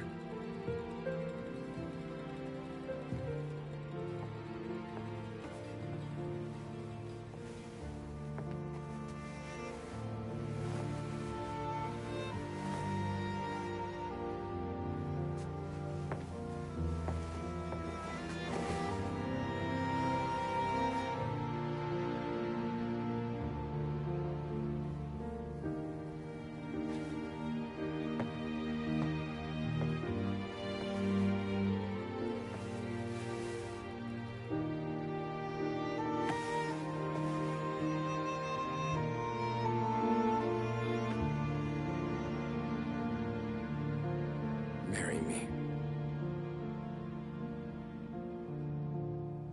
Marry me.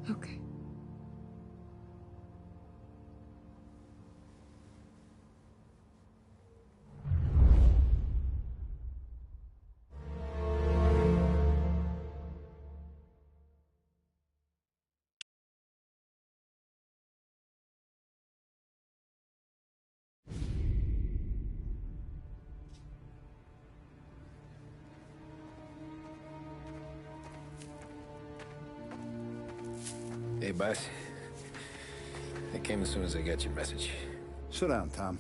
Okay. Hey, boss. I came as soon as I got your message. Sit down, Tom.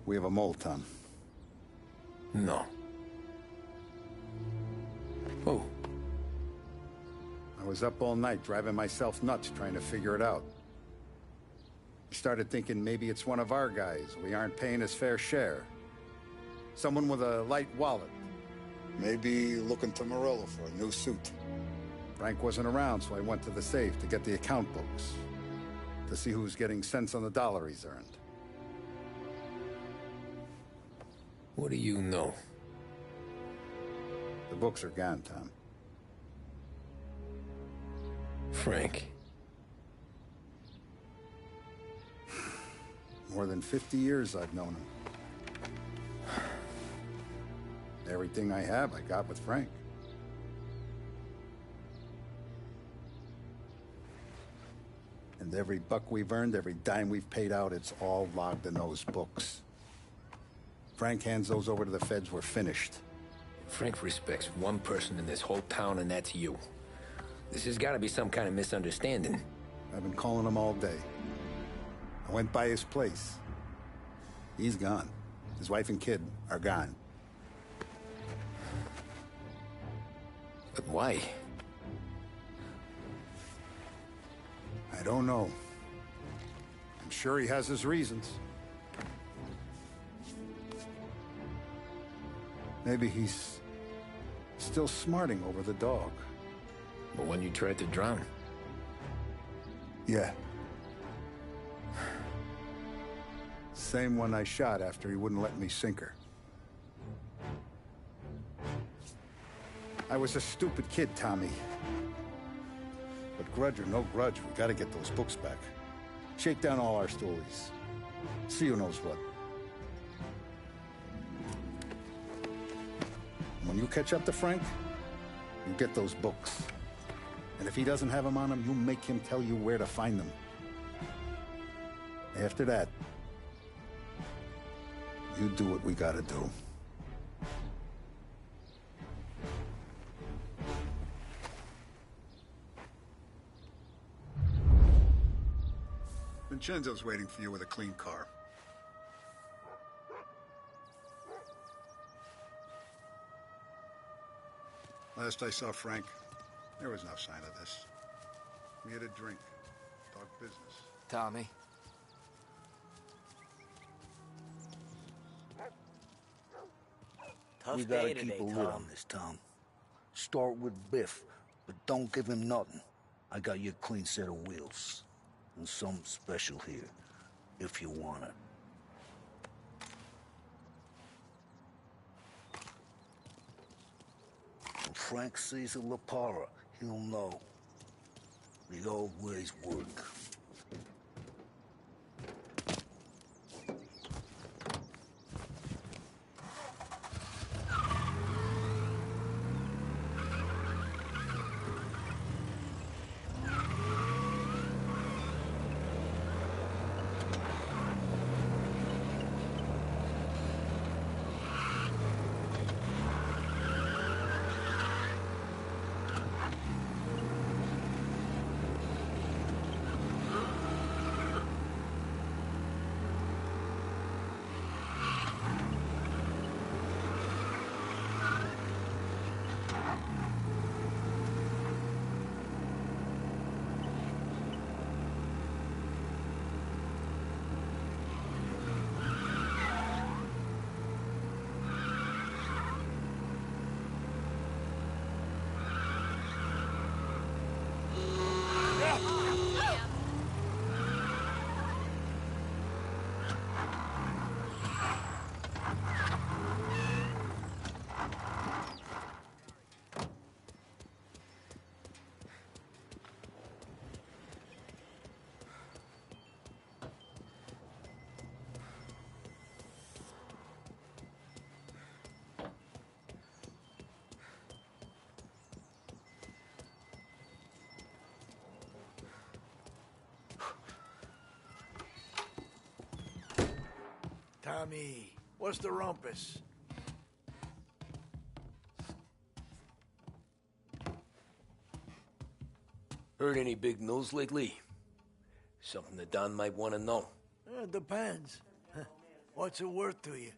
We have a mole, Tom. No. Who? I was up all night driving myself nuts trying to figure it out. I started thinking maybe it's one of our guys. We aren't paying his fair share. Someone with a light wallet. Maybe looking to Morello for a new suit. Frank wasn't around, so I went to the safe to get the account books. To see who's getting cents on the dollar he's earned. What do you know? The books are gone, Tom. Frank. More than 50 years I've known him. Everything I have, I got with Frank. And every buck we've earned, every dime we've paid out, it's all logged in those books. Frank hands those over to the feds, we're finished. Frank respects one person in this whole town, and that's you. This has got to be some kind of misunderstanding. I've been calling him all day. I went by his place. He's gone. His wife and kid are gone. But why? I don't know. I'm sure he has his reasons. Maybe he's still smarting over the dog. The one you tried to drown? Yeah. Same one I shot after he wouldn't let me sink her. I was a stupid kid, Tommy. But grudge or no grudge, we gotta get those books back. Shake down all our stories. See who knows what. When you catch up to Frank, you get those books. And if he doesn't have them on him, you make him tell you where to find them. After that, you do what we gotta do. Vincenzo's waiting for you with a clean car. Last I saw Frank, there was no sign of this. We had a drink, talk business. Tommy. We gotta keep a lid on this, Tom. Start with Biff, but don't give him nothing. I got you a clean set of wheels. And something special here, if you want it. When Frank sees a La Parra, he'll know. The old ways work. Tommy, what's the rumpus? Heard any big news lately? Something that Don might want to know. It depends. What's it worth to you?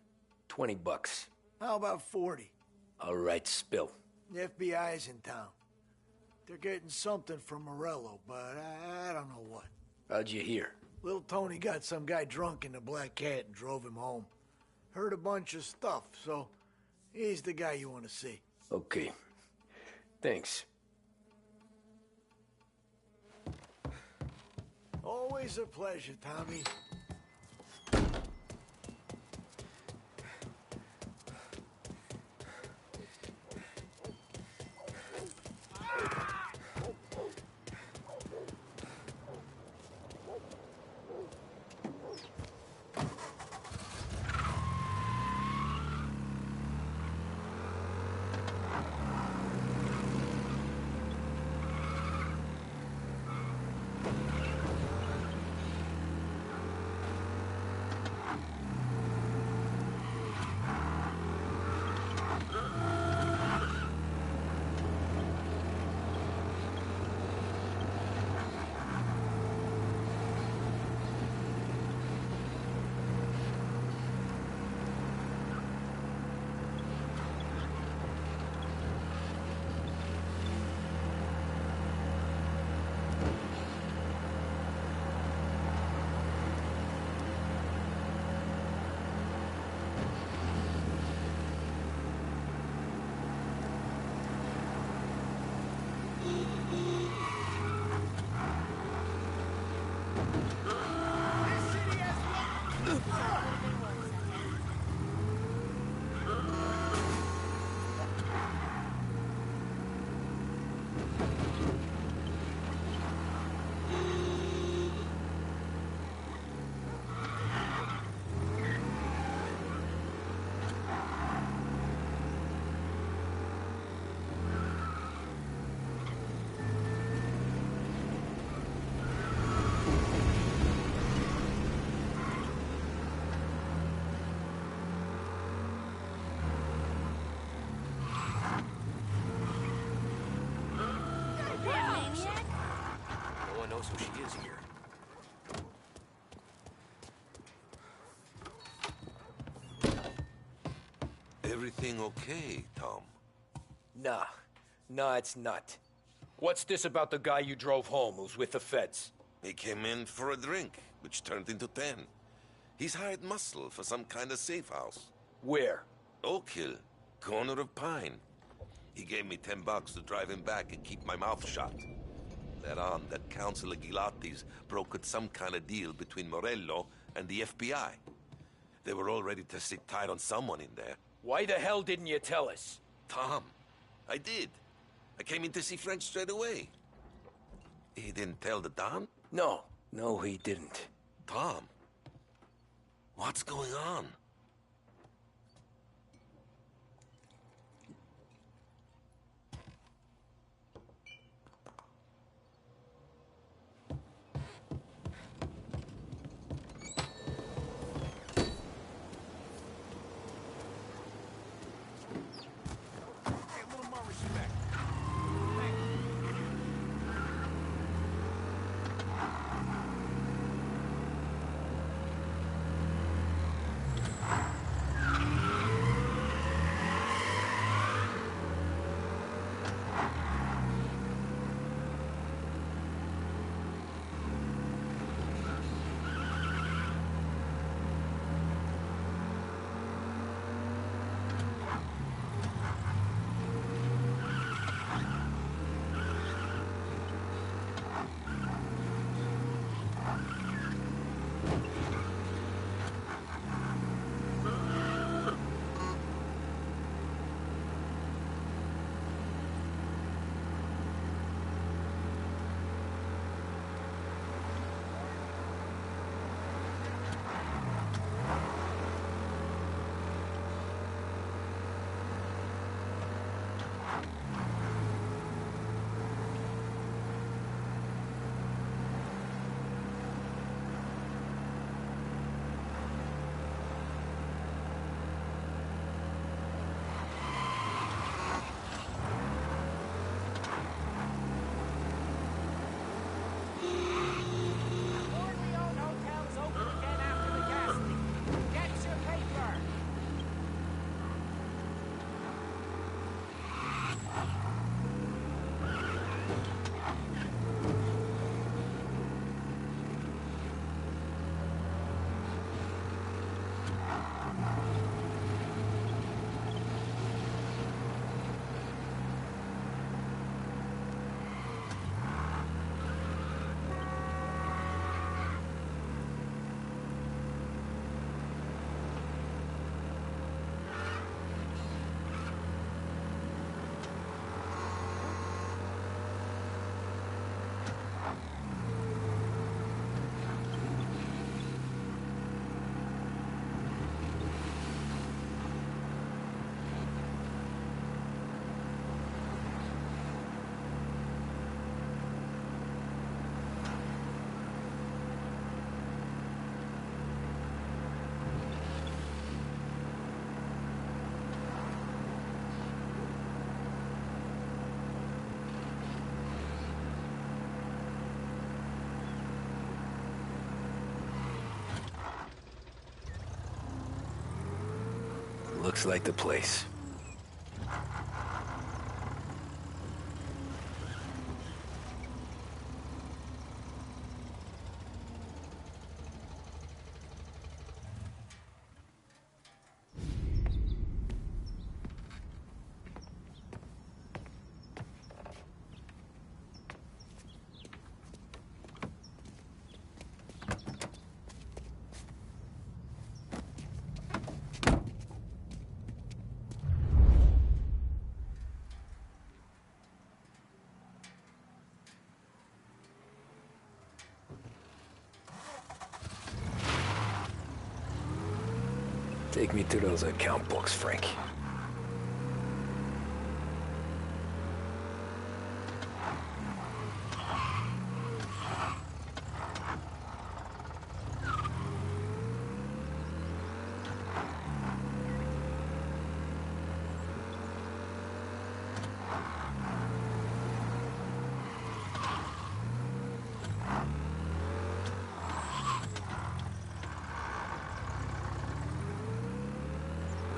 $20. How about 40? All right, spill. The FBI's in town. They're getting something from Morello, but I don't know what. How'd you hear? Little Tony got some guy drunk in the Black Cat and drove him home. Heard a bunch of stuff, so he's the guy you want to see. Okay. Thanks. Always a pleasure, Tommy. No one knows who she is here. Everything okay, Tom? Nah. Nah, it's not. What's this about the guy you drove home who's with the feds? He came in for a drink, which turned into 10. He's hired muscle for some kind of safe house. Where? Oak Hill, corner of Pine. He gave me $10 to drive him back and keep my mouth shut. Let on that Councilor Gilatti's brokered some kind of deal between Morello and the FBI. They were all ready to sit tight on someone in there. Why the hell didn't you tell us? Tom, I did. I came in to see Frank straight away. He didn't tell the Don? No. No, he didn't. Tom, what's going on? Looks like the place. Take me to those account books, Frank.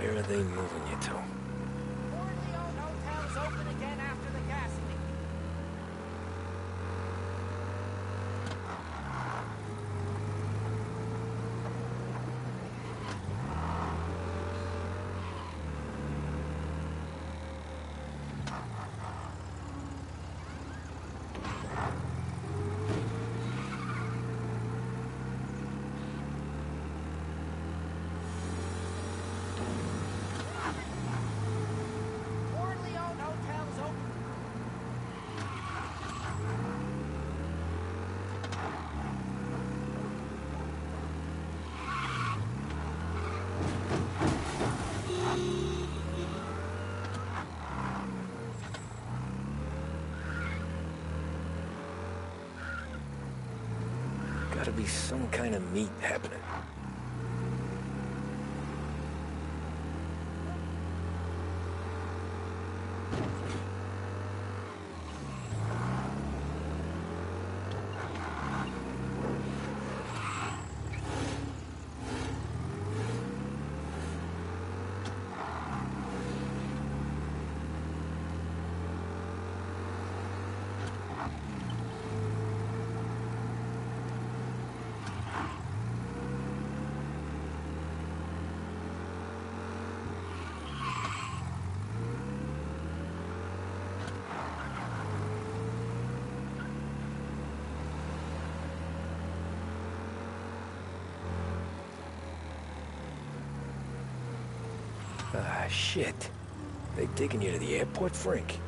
Where are they moving you to? Hotel's open again after the gas leak. Gotta be some kind of meet happening. Ah, shit. They taking you to the airport, Frank?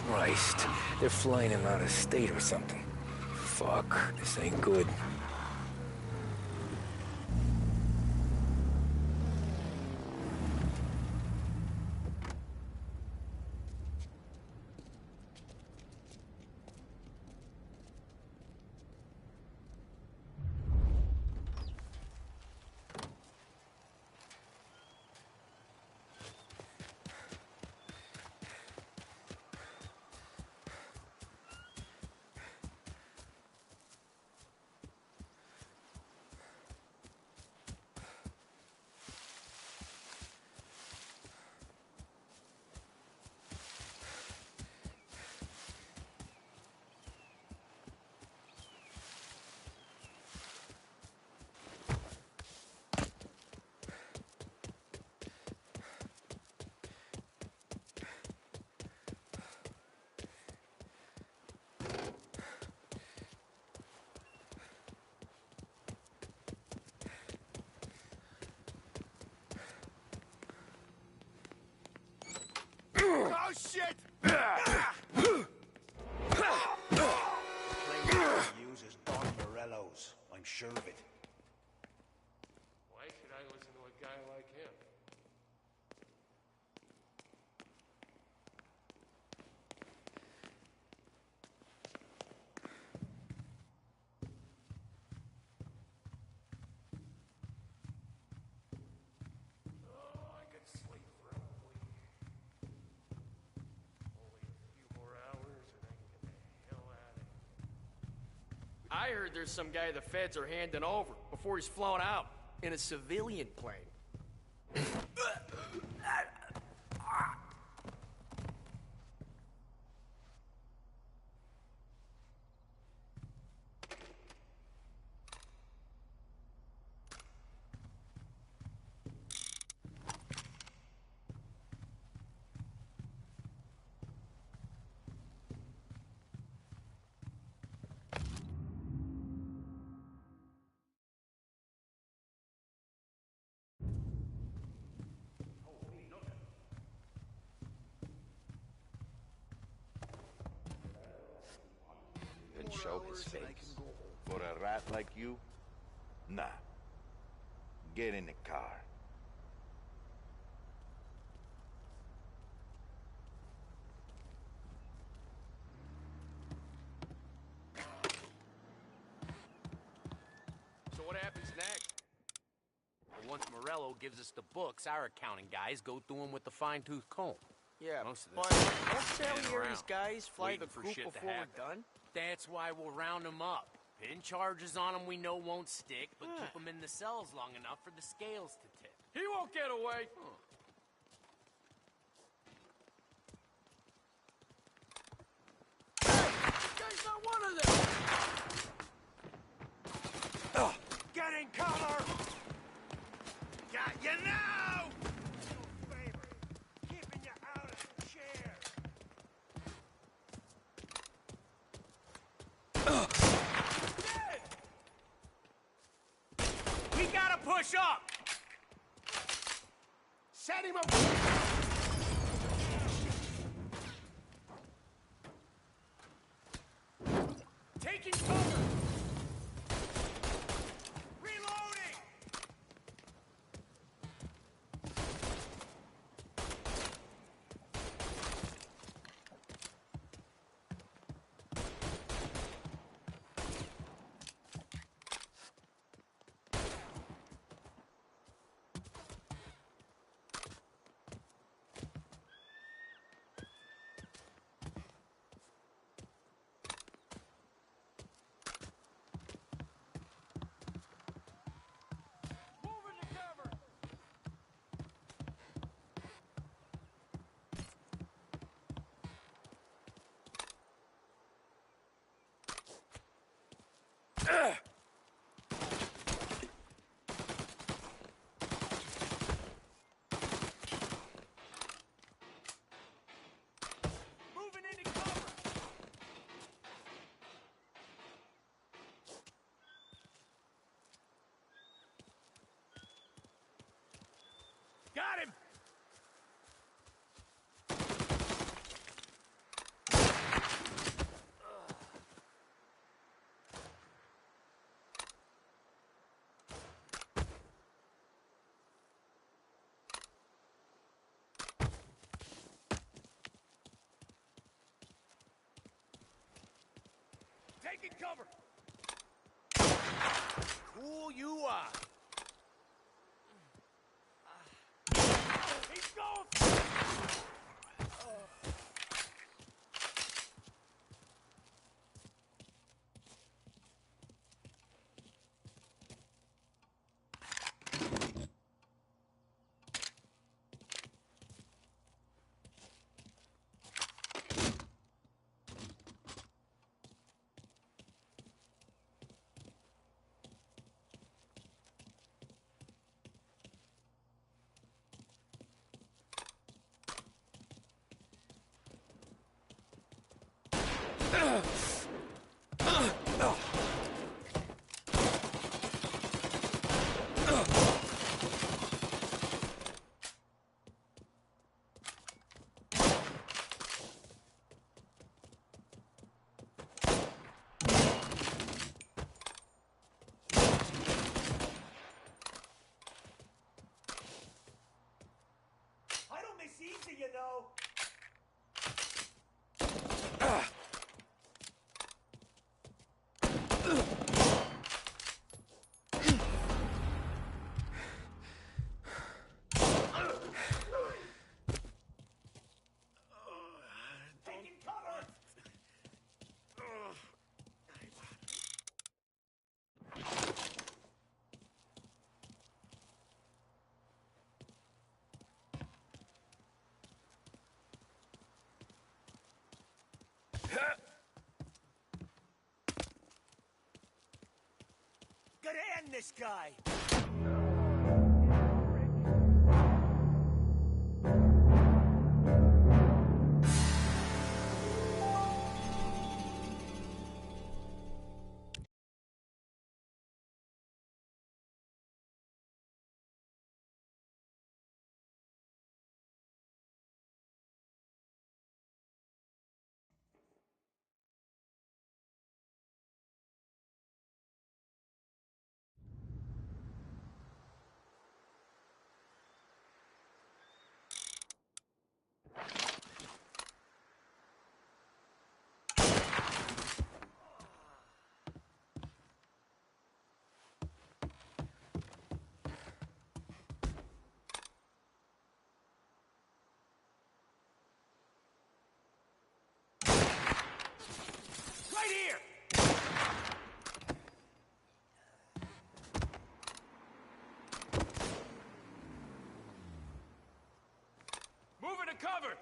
Christ, they're flying him out of state or something. Fuck, this ain't good. Oh, shit! Uses Don Morello's. I'm sure of it. Why should I listen to a guy like him? Oh, I could sleep for a week. Only a few more hours and I can get the hell out of here. I heard there's some guy the feds are handing over before he's flown out in a civilian plane. And show his face. For a rat like you? Nah. Get in the car. So what happens next? Well, once Morello gives us the books, our accounting guys go through them with the fine-tooth comb. Yeah, most of but this don't standing Salieri's around, guys fly the waiting for coop shit to before we're happen. done? That's why we'll round them up. Pin charges on them we know won't stick, but keep them in the cells long enough for the scales to tip. He won't get away. This guy's not one of them! Get in cover! Got you now! Favor, keeping you out of the chair. We gotta push up! Set him up! Taking cover! Reloading! Moving to cover! Moving into cover! Got him! Taking cover! Cool you are! He's going! I don't miss easy, you know. Taking cover! gonna end this guy! Right here! Moving to cover!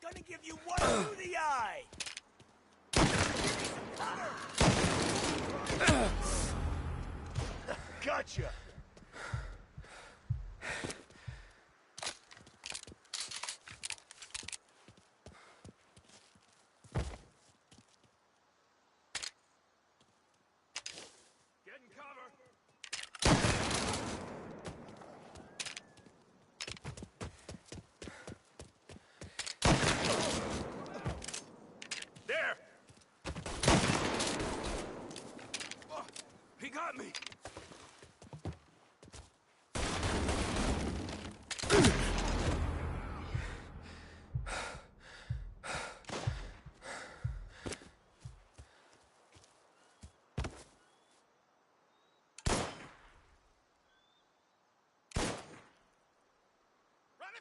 Gonna give you one through the eye! Gotcha! Get in cover!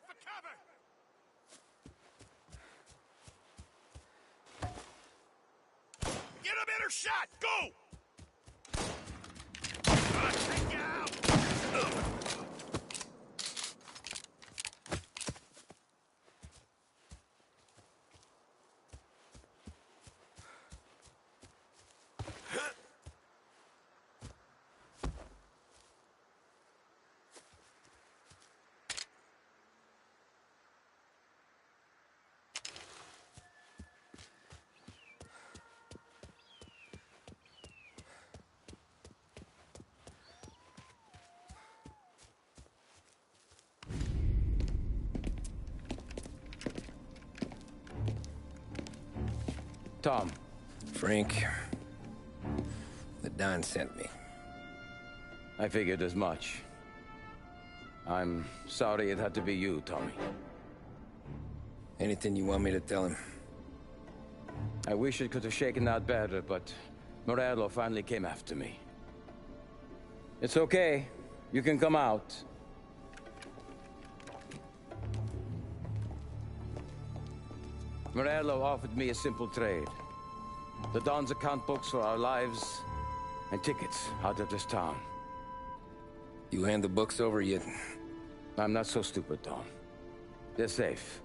Head for cover! Get a better shot! Go! Take you out! Tom. Frank. The Don sent me. I figured as much. I'm sorry it had to be you, Tommy. Anything you want me to tell him? I wish it could have shaken out better, but Morello finally came after me. It's okay. You can come out. Morello offered me a simple trade. The Don's account books for our lives, and tickets out of this town. You hand the books over yet? I'm not so stupid, Tom. They're safe.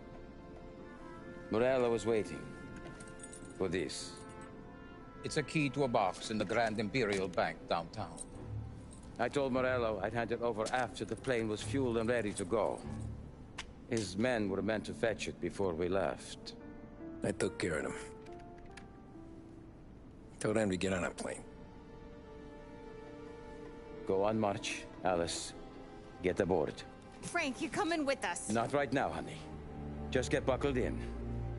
Morello was waiting for this. It's a key to a box in the Grand Imperial Bank downtown. I told Morello I'd hand it over after the plane was fueled and ready to go. His men were meant to fetch it before we left. I took care of them. Told them to get on a plane. Go on, march. Alice, get aboard. Frank, you're coming with us. Not right now, honey. Just get buckled in.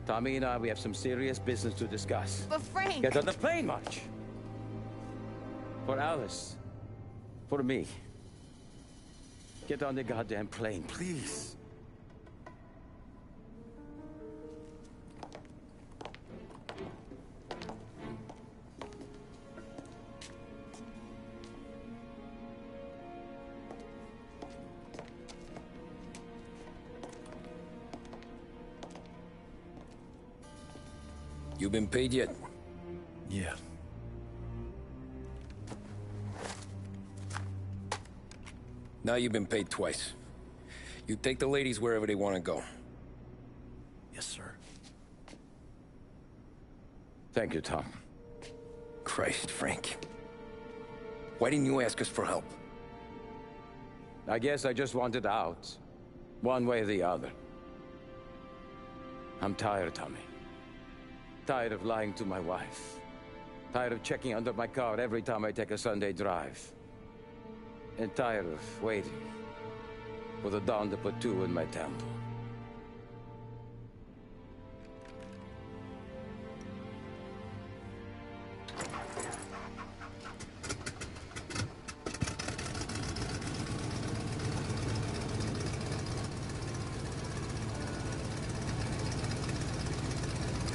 Tommy and I, we have some serious business to discuss. But Frank... Get on the plane, March. For Alice. For me. Get on the goddamn plane, please. You been paid yet? Yeah. Now you've been paid twice. You take the ladies wherever they want to go. Yes, sir. Thank you, Tom. Christ, Frank. Why didn't you ask us for help? I guess I just wanted out. One way or the other. I'm tired, Tommy. Tired of lying to my wife. Tired of checking under my car every time I take a Sunday drive. And tired of waiting for the dawn to put two in my temple.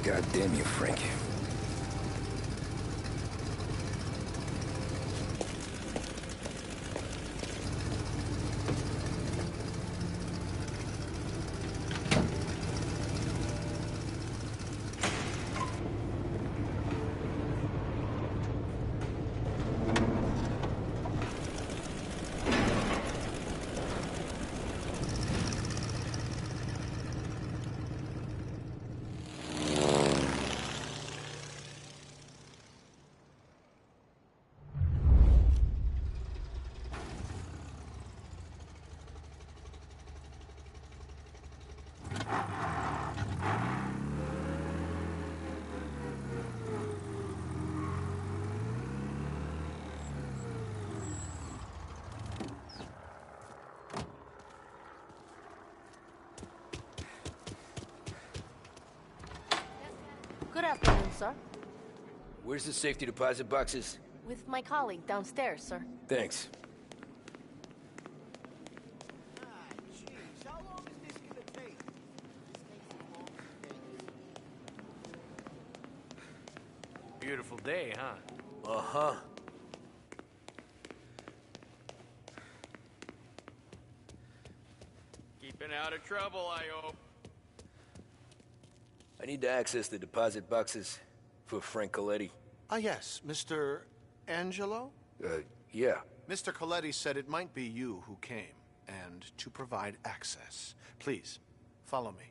God damn you, Frank. Good afternoon, sir. Where's the safety deposit boxes? With my colleague downstairs, sir. Thanks. Beautiful day, huh? Uh-huh. Keep Been out of trouble, I hope. I need to access the deposit boxes for Frank Coletti. Ah, yes, Mr. Angelo? Yeah. Mr. Coletti said it might be you who came, and to provide access. Please, follow me.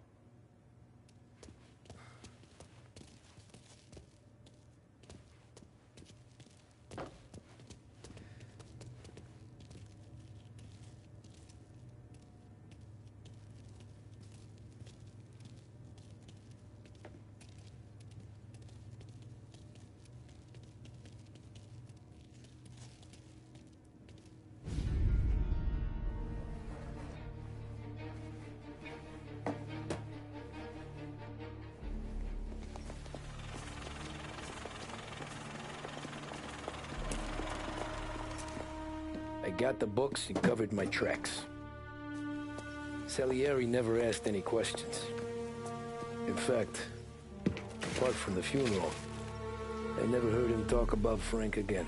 I got the books and covered my tracks. Salieri never asked any questions. In fact, apart from the funeral, I never heard him talk about Frank again.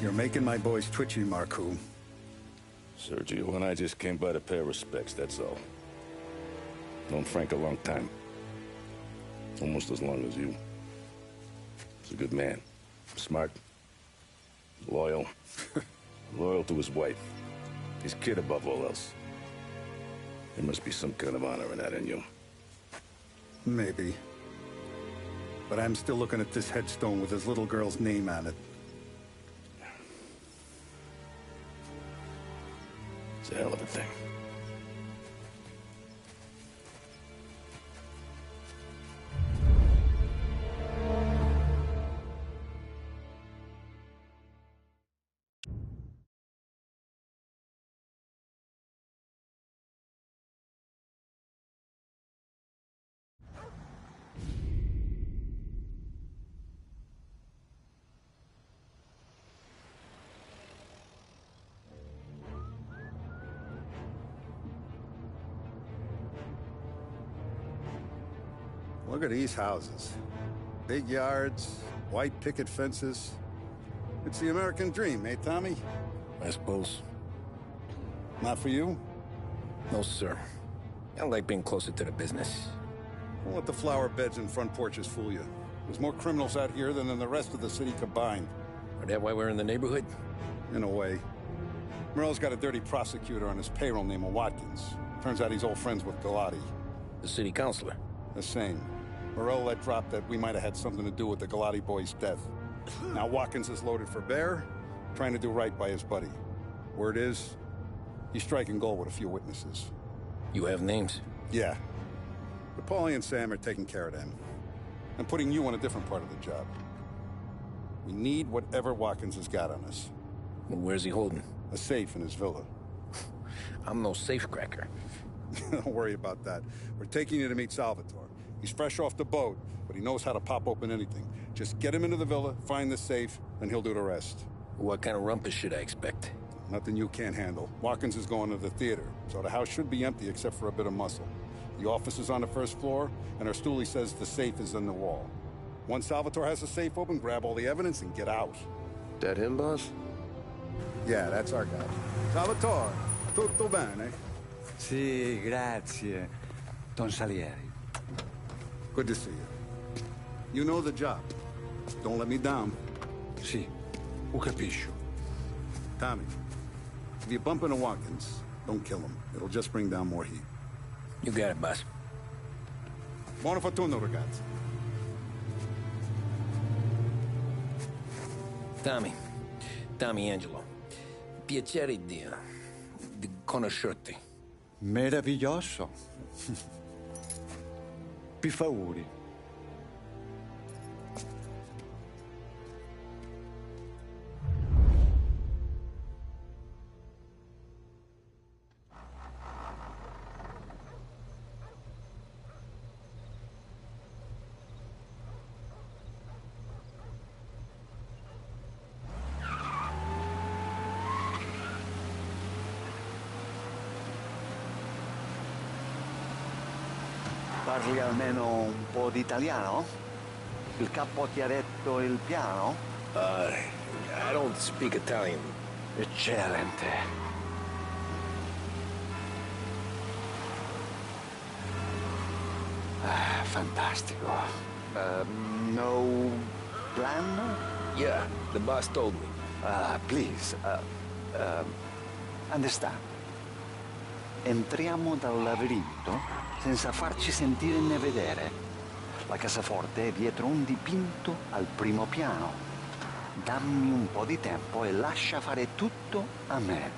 You're making my boys twitchy, Marcoux. Sergio and I just came by to pay respects, that's all. Known Frank a long time. Almost as long as you. He's a good man. Smart. Loyal. Loyal to his wife. His kid above all else. There must be some kind of honor in that in you. Maybe. But I'm still looking at this headstone with his little girl's name on it. It's a hell of a thing. Look at these houses. Big yards, white picket fences. It's the American dream, eh, Tommy? I suppose. Not for you? No, sir. I like being closer to the business. Don't let the flower beds and front porches fool you. There's more criminals out here than in the rest of the city combined. Is that why we're in the neighborhood? In a way. Merle's got a dirty prosecutor on his payroll named Watkins. Turns out he's old friends with Galati. The city councilor? The same. Morello let drop that we might have had something to do with the Galati boy's death. Now Watkins is loaded for bear, trying to do right by his buddy. Word is, he's striking gold with a few witnesses. You have names? Yeah. But Paulie and Sam are taking care of them. I'm putting you on a different part of the job. We need whatever Watkins has got on us. Well, where's he holding? A safe in his villa. I'm no safecracker. Don't worry about that. We're taking you to meet Salvatore. He's fresh off the boat, but he knows how to pop open anything. Just get him into the villa, find the safe, and he'll do the rest. What kind of rumpus should I expect? Nothing you can't handle. Watkins is going to the theater, so the house should be empty except for a bit of muscle. The office is on the first floor, and our stoolie says the safe is in the wall. Once Salvatore has the safe open, grab all the evidence and get out. That him, boss? Yeah, that's our guy. Salvatore, tutto bene? Sì, grazie, Don Salieri. Good to see you. You know the job. Don't let me down. Sì, ho capisco. Tommy, if you bump into Watkins, don't kill him. It'll just bring down more heat. You got it, boss. Buona fortuna, ragazzi. Tommy Angelo. Piacere di conoscerti. Meraviglioso. Troppi favori. Parli almeno un po' di italiano? Il capo ti ha detto il piano? I don't speak Italian. Eccellente. Fantastico. No plan? Yeah, the boss told me. Please, understand. Entriamo dal labirinto senza farci sentire né vedere. La cassaforte è dietro un dipinto al primo piano. Dammi un po' di tempo e lascia fare tutto a me.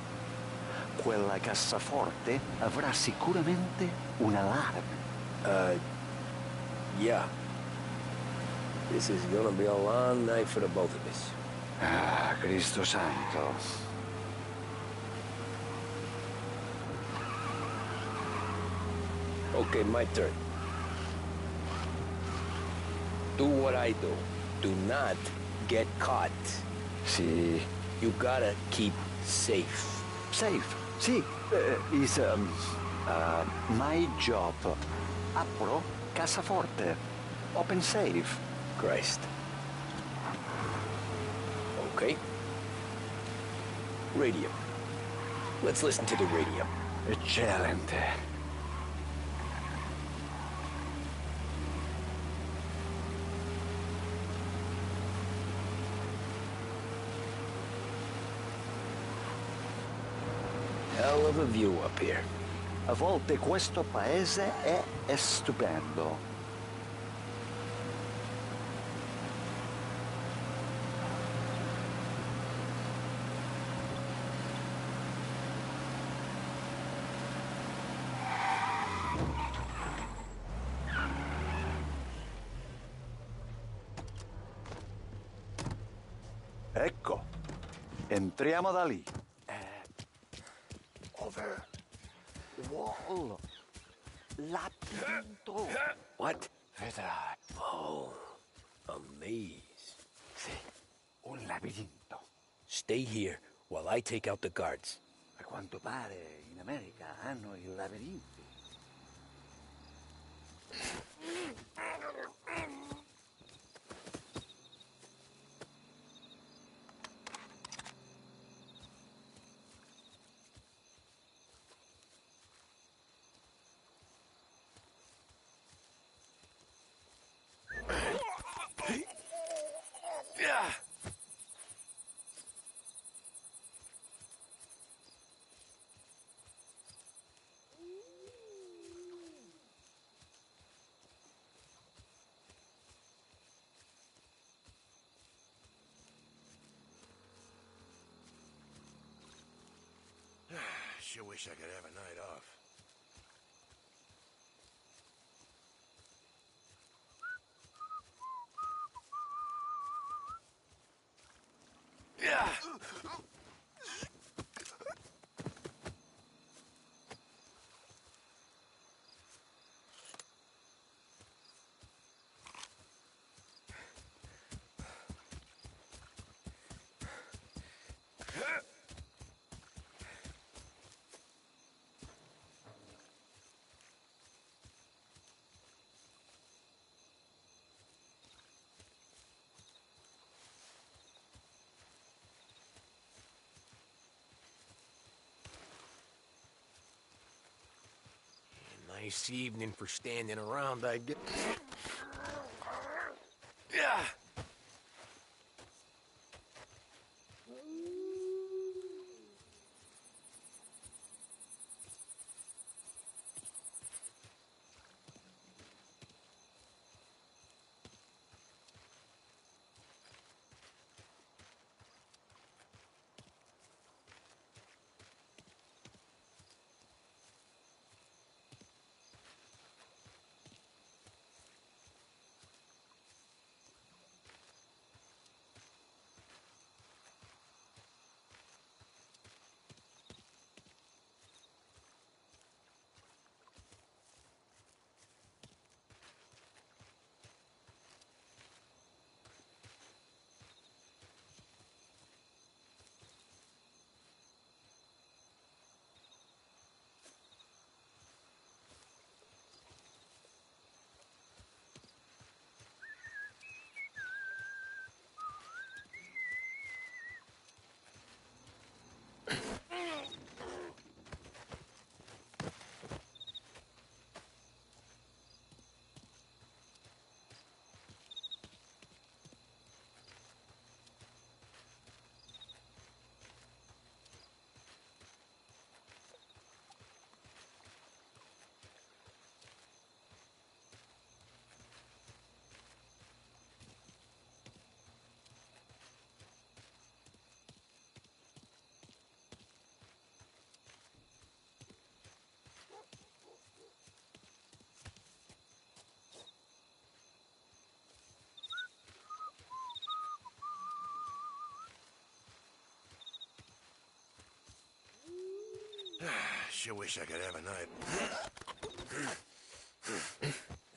Quella cassaforte avrà sicuramente un allarme. Yeah. This is gonna be a long night for the both of us. Cristo santo. Okay, my turn. Do what I do. Do not get caught. Sì. You gotta keep safe. Safe? Sì. Is my job. Apro cassaforte. Open safe. Christ. Okay. Radio. Let's listen to the radio. Eccellente. Hell of a view up here. A volte questo paese è stupendo. Ecco, entriamo da lì. Over. Wall. Labirinto. What? Vedrai. Oh, a maze. Sì, un labirinto. Stay here while I take out the guards. A quanto pare in America hanno i labirinti. Sure wish I could have a night off. Nice evening for standing around, I guess. Yeah. Sure wish I could have a knife.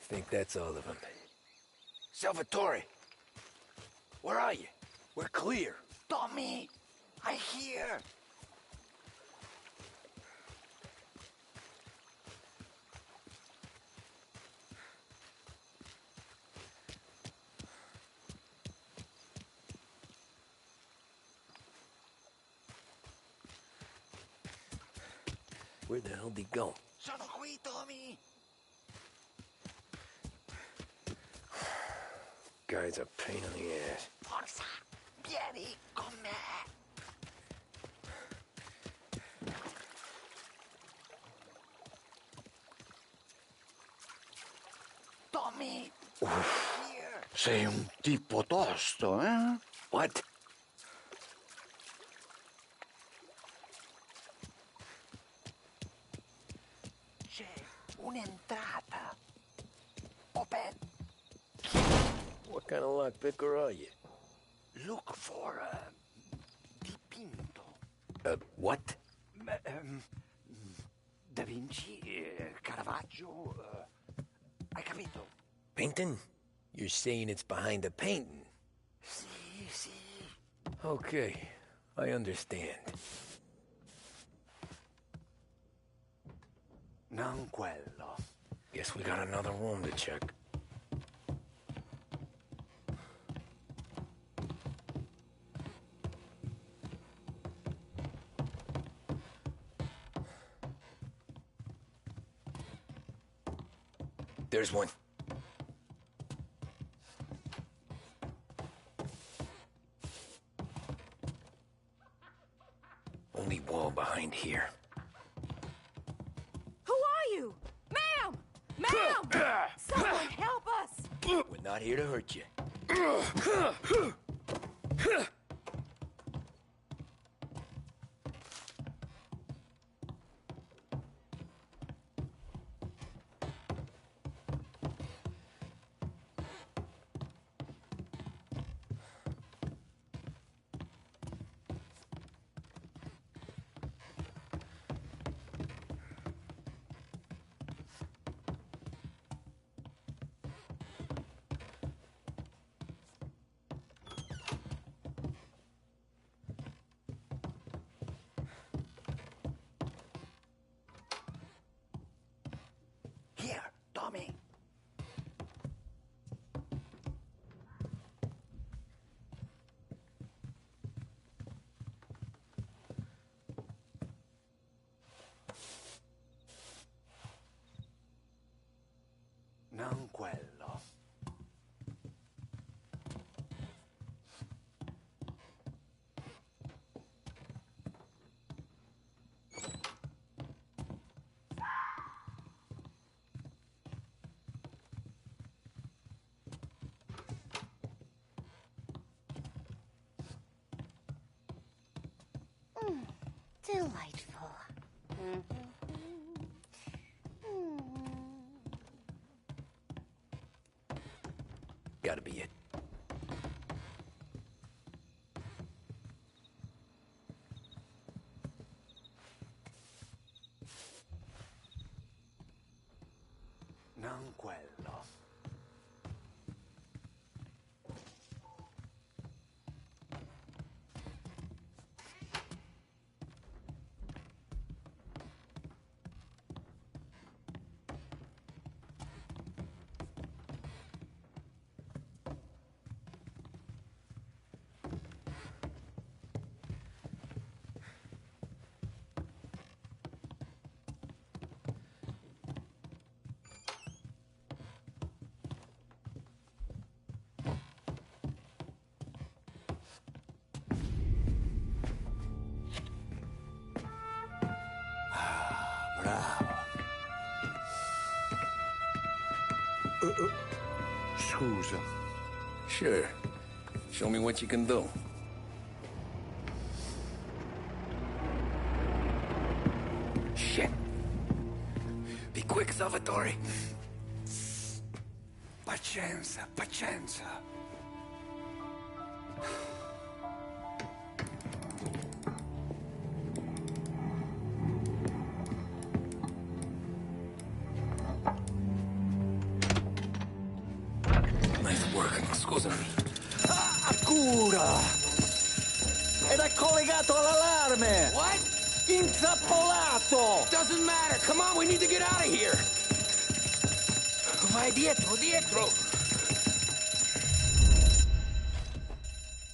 Think that's all of them. Salvatore! Where are you? We're clear. Tommy! I hear! Where the hell did he go? Sono qui, Tommy! Guy's a pain in the ass. Forza! Vieni con me! Tommy! Here! Sei un tipo tosto, eh? What? C'è un'entrata. Open. What kind of lockpicker are you? Look for dipinto. What? Da Vinci, Caravaggio. Hai capito? Painting? You're saying it's behind a painting? Sì, sì. Okay, I understand. Non quello. Guess we got another room to check. There's one. Only wall behind here. Who are you? Ma'am! Ma'am! Someone help us! We're not here to hurt you. Here, Tommy. Non quello. Delightful. Gotta be it. Non quello. Scusa. Sure. Show me what you can do. Shit. Be quick, Salvatore. Pazienza, pazienza. me! What? Intrappolato! Doesn't matter. Come on, we need to get out of here. Vai dietro, dietro.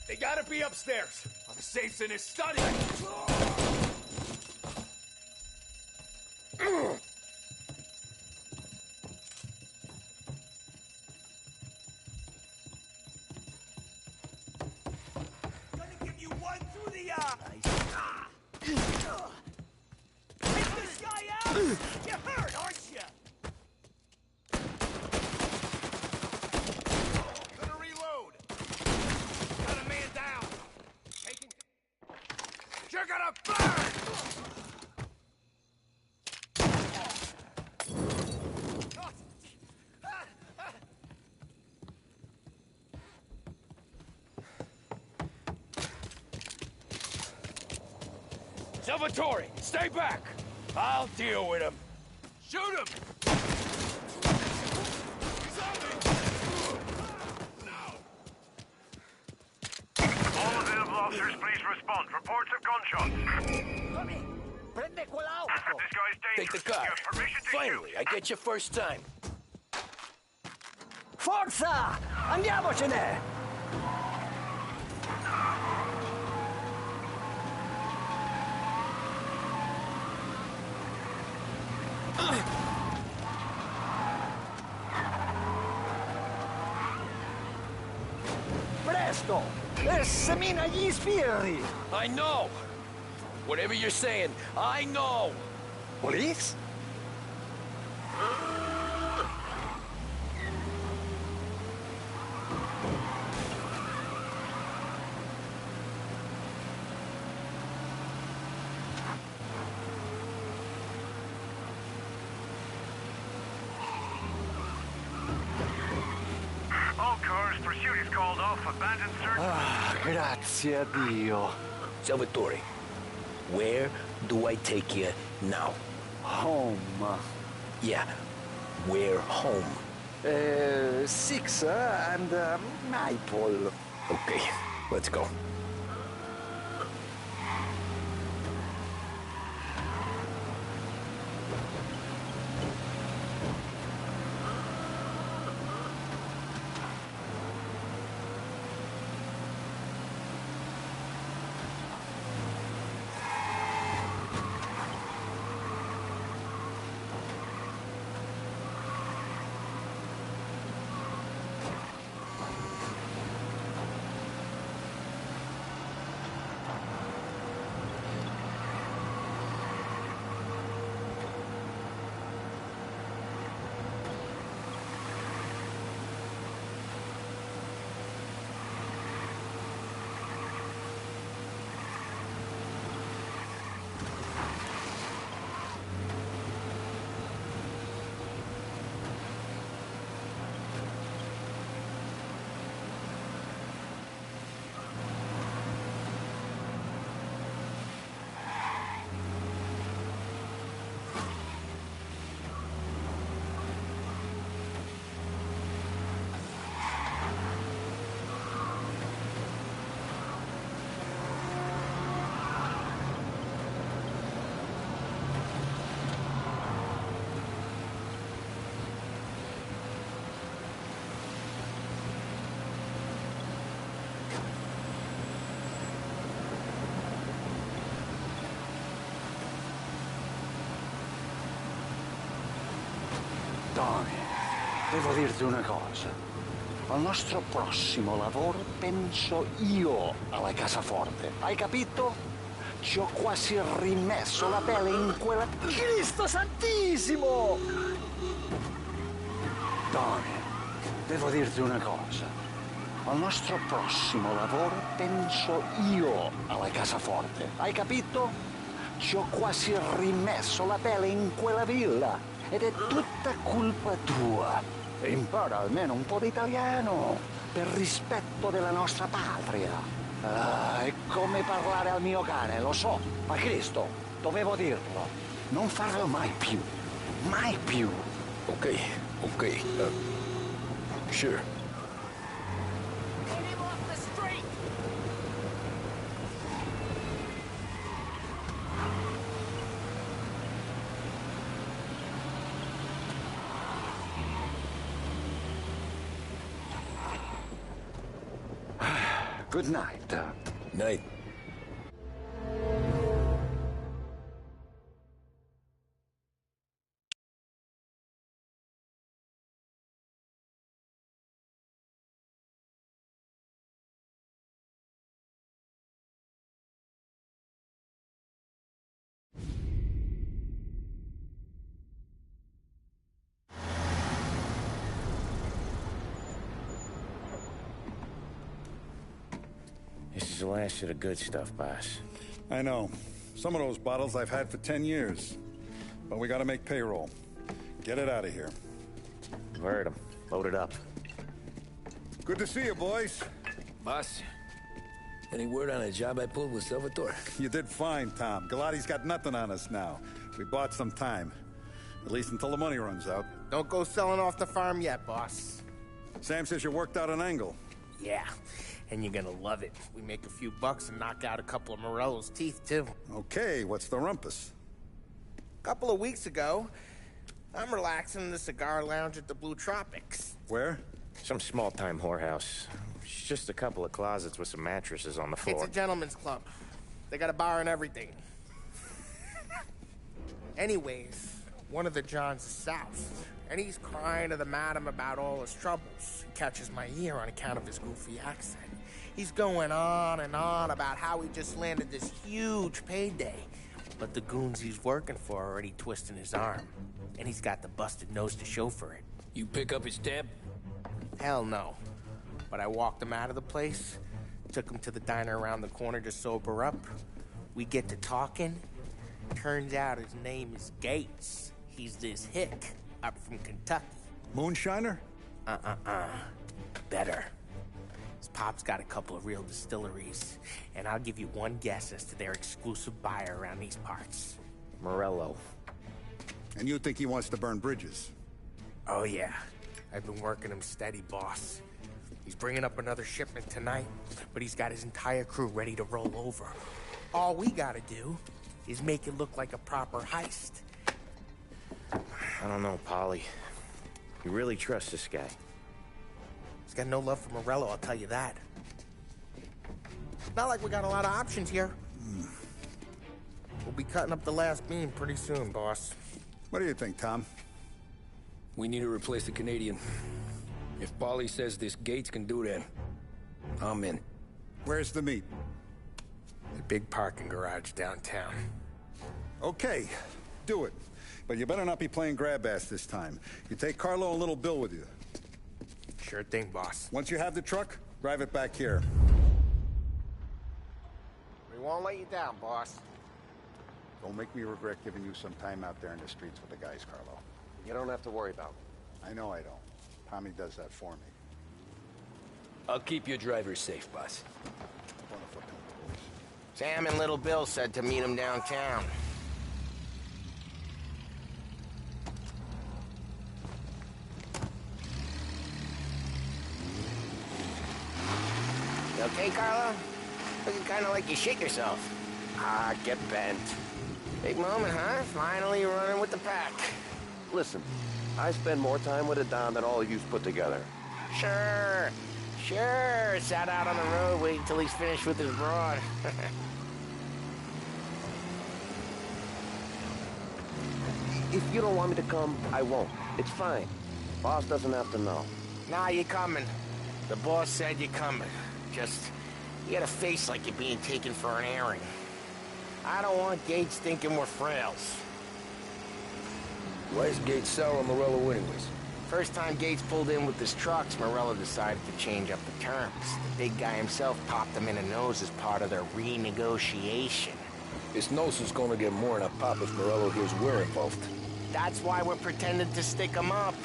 They gotta be upstairs. The safe's in his study. Gonna give you one through the eye. Take this guy out. You're hurt, aren't you? Gonna reload. Got a man down. Taking. You're gonna burn. Salvatore, stay back! I'll deal with him. Shoot him! All available officers, please respond. Reports of gunshots. Prende quell'auto. This guy's Take dangerous. the car. You have permission to Finally, I get your first time. Forza! Andiamocene! Presto! E semina gli sbirri! I know! Whatever you're saying, I know! Police? All cars, pursuit is called off. Abandoned search. Ah, grazie a Dio. Salvatore, where do I take you now? Home. Yeah, where home? 6 and Maple. Okay, let's go. Tony, devo dirti una cosa. Al nostro prossimo lavoro penso io alla cassaforte. Hai capito? Ci ho quasi rimesso la pelle in quella... Cristo santissimo! Tony, devo dirti una cosa. Al nostro prossimo lavoro penso io alla cassaforte. Hai capito? Ci ho quasi rimesso la pelle in quella villa. Ed è tutta colpa tua. E impara almeno un po' di italiano, per rispetto della nostra patria. Ah, è come parlare al mio cane, lo so, ma Cristo, dovevo dirlo. Non farlo mai più. Mai più. Okay, okay, sure. Get him off the street. Good night. Night. This is the last of the good stuff, boss. I know. Some of those bottles I've had for 10 years. But we gotta make payroll. Get it out of here. Convert them. Load it up. Good to see you, boys. Boss, any word on a job I pulled with Salvatore? You did fine, Tom. Galati's got nothing on us now. We bought some time. At least until the money runs out. Don't go selling off the farm yet, boss. Sam says you worked out an angle. Yeah, and you're gonna love it. We make a few bucks and knock out a couple of Morello's teeth, too. Okay, what's the rumpus? A couple of weeks ago, I'm relaxing in the cigar lounge at the Blue Tropics. Where? Some small-time whorehouse. It's just a couple of closets with some mattresses on the floor. It's a gentleman's club. They got a bar and everything. Anyways, one of the Johns is south, and he's crying to the madam about all his troubles. He catches my ear on account of his goofy accent. He's going on and on about how he just landed this huge payday. But the goons he's working for are already twisting his arm. And he's got the busted nose to show for it. You pick up his tab? Hell no. But I walked him out of the place, took him to the diner around the corner to sober up. We get to talking. Turns out his name is Gates. He's this hick up from Kentucky. Moonshiner? Better. His pop's got a couple of real distilleries, and I'll give you one guess as to their exclusive buyer around these parts. Morello. And you think he wants to burn bridges? Oh, yeah. I've been working him steady, boss. He's bringing up another shipment tonight, but he's got his entire crew ready to roll over. All we gotta do is make it look like a proper heist. I don't know, Polly. You really trust this guy? He's got no love for Morello, I'll tell you that. Not like we got a lot of options here. We'll be cutting up the last beam pretty soon, boss. What do you think, Tom? We need to replace the Canadian. If Paulie says this Gates can do that, I'm in. Where's the meet? The big parking garage downtown. Okay, do it. But you better not be playing grab ass this time. You take Carlo and Little Bill with you. Sure thing, boss. Once you have the truck, drive it back here. We won't let you down, boss. Don't make me regret giving you some time out there in the streets with the guys, Carlo. You don't have to worry about it. I know I don't. Tommy does that for me. I'll keep your driver safe, boss. Sam and Little Bill said to meet him downtown. You okay, Carlo? Looking kind of like you shit yourself. Ah, get bent. Big moment, huh? Finally running with the pack. Listen, I spend more time with a Don than all of you put together. Sure. Sat out on the road waiting till he's finished with his broad. If you don't want me to come, I won't. It's fine. Boss doesn't have to know. Nah, you're coming. The boss said you're coming. Just, you got a face like you're being taken for an airing. I don't want Gates thinking we're frails. Why is Gates sour on Morello anyways? First time Gates pulled in with his trucks, Morello decided to change up the terms. The big guy himself popped him in the nose as part of their renegotiation. His nose is gonna get more than a pop if Morello hears we're involved. That's why we're pretending to stick him up.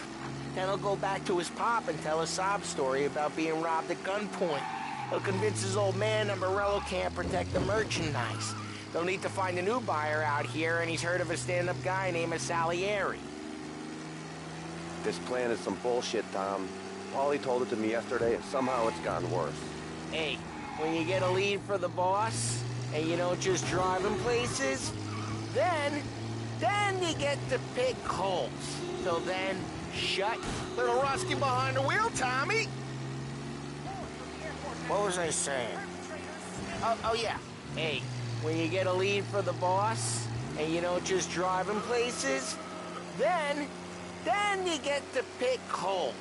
Then he'll go back to his pop and tell a sob story about being robbed at gunpoint. He'll convince his old man that Morello can't protect the merchandise. They'll need to find a new buyer out here, and he's heard of a stand-up guy named Salieri. This plan is some bullshit, Tom. Paulie told it to me yesterday, and somehow it's gotten worse. Hey, when you get a lead for the boss, and you don't just drive him places, then you get to pick holes. So then, shut little Rusky behind the wheel, Tommy! What was I saying? Oh yeah. Hey, when you get a lead for the boss, and you don't just drive him places, then you get to pick holes.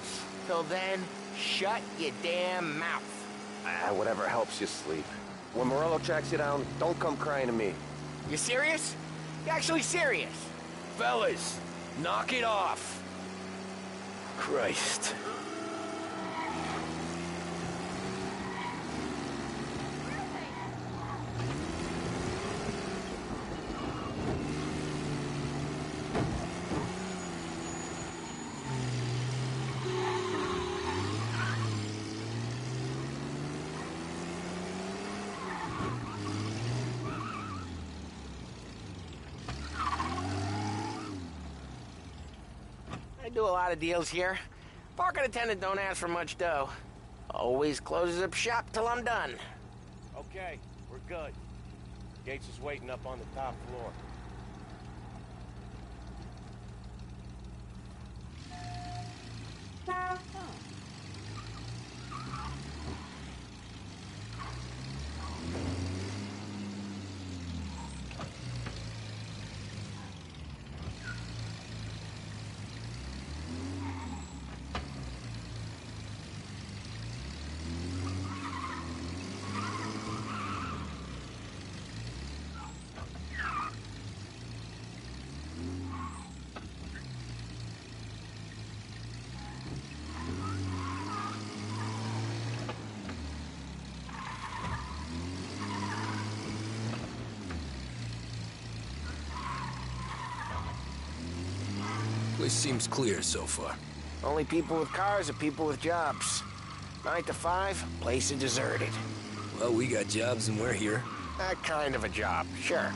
So then, shut your damn mouth. Whatever helps you sleep. When Morello tracks you down, don't come crying to me. You serious? You actually serious? Fellas, knock it off. Christ. I do a lot of deals here. Parking attendant don't ask for much dough. Always closes up shop till I'm done. Okay, we're good. Gates is waiting up on the top floor. Place seems clear so far. Only people with cars are people with jobs. 9 to 5, place is deserted. Well, we got jobs and we're here. That kind of a job, sure.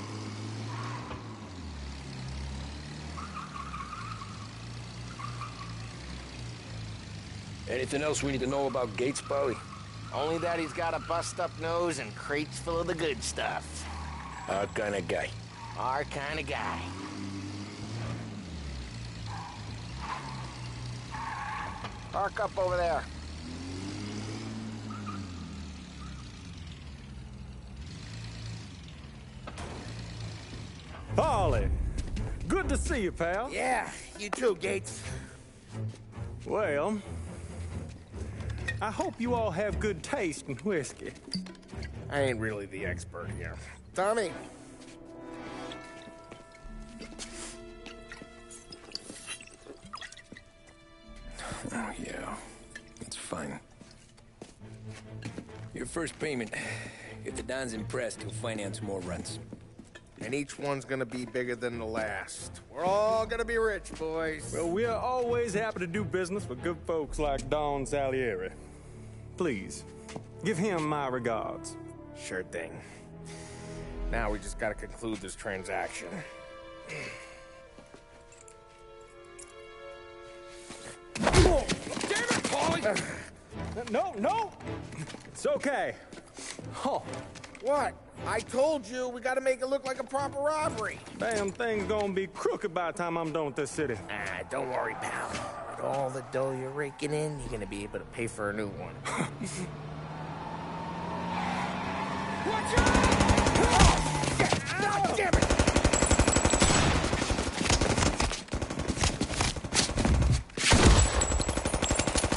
Anything else we need to know about Gates, Polly? Only that he's got a bust-up nose and crates full of the good stuff. Our kind of guy. Our kind of guy. Park up over there. Polly, good to see you, pal. Yeah, you too, Gates. Well, I hope you all have good taste in whiskey. I ain't really the expert here. Tommy. Oh, yeah. It's fine. Your first payment. If the Don's impressed, he'll finance more runs. And each one's gonna be bigger than the last. We're all gonna be rich, boys. Well, we are always happy to do business with good folks like Don Salieri. Please, give him my regards. Sure thing. Now we just gotta conclude this transaction. Damn it, Paulie! No! It's okay. Oh. What? I told you, we gotta make it look like a proper robbery. Damn thing's gonna be crooked by the time I'm done with this city. Ah, don't worry, pal. With all the dough you're raking in, you're gonna be able to pay for a new one. Watch out! God damn it!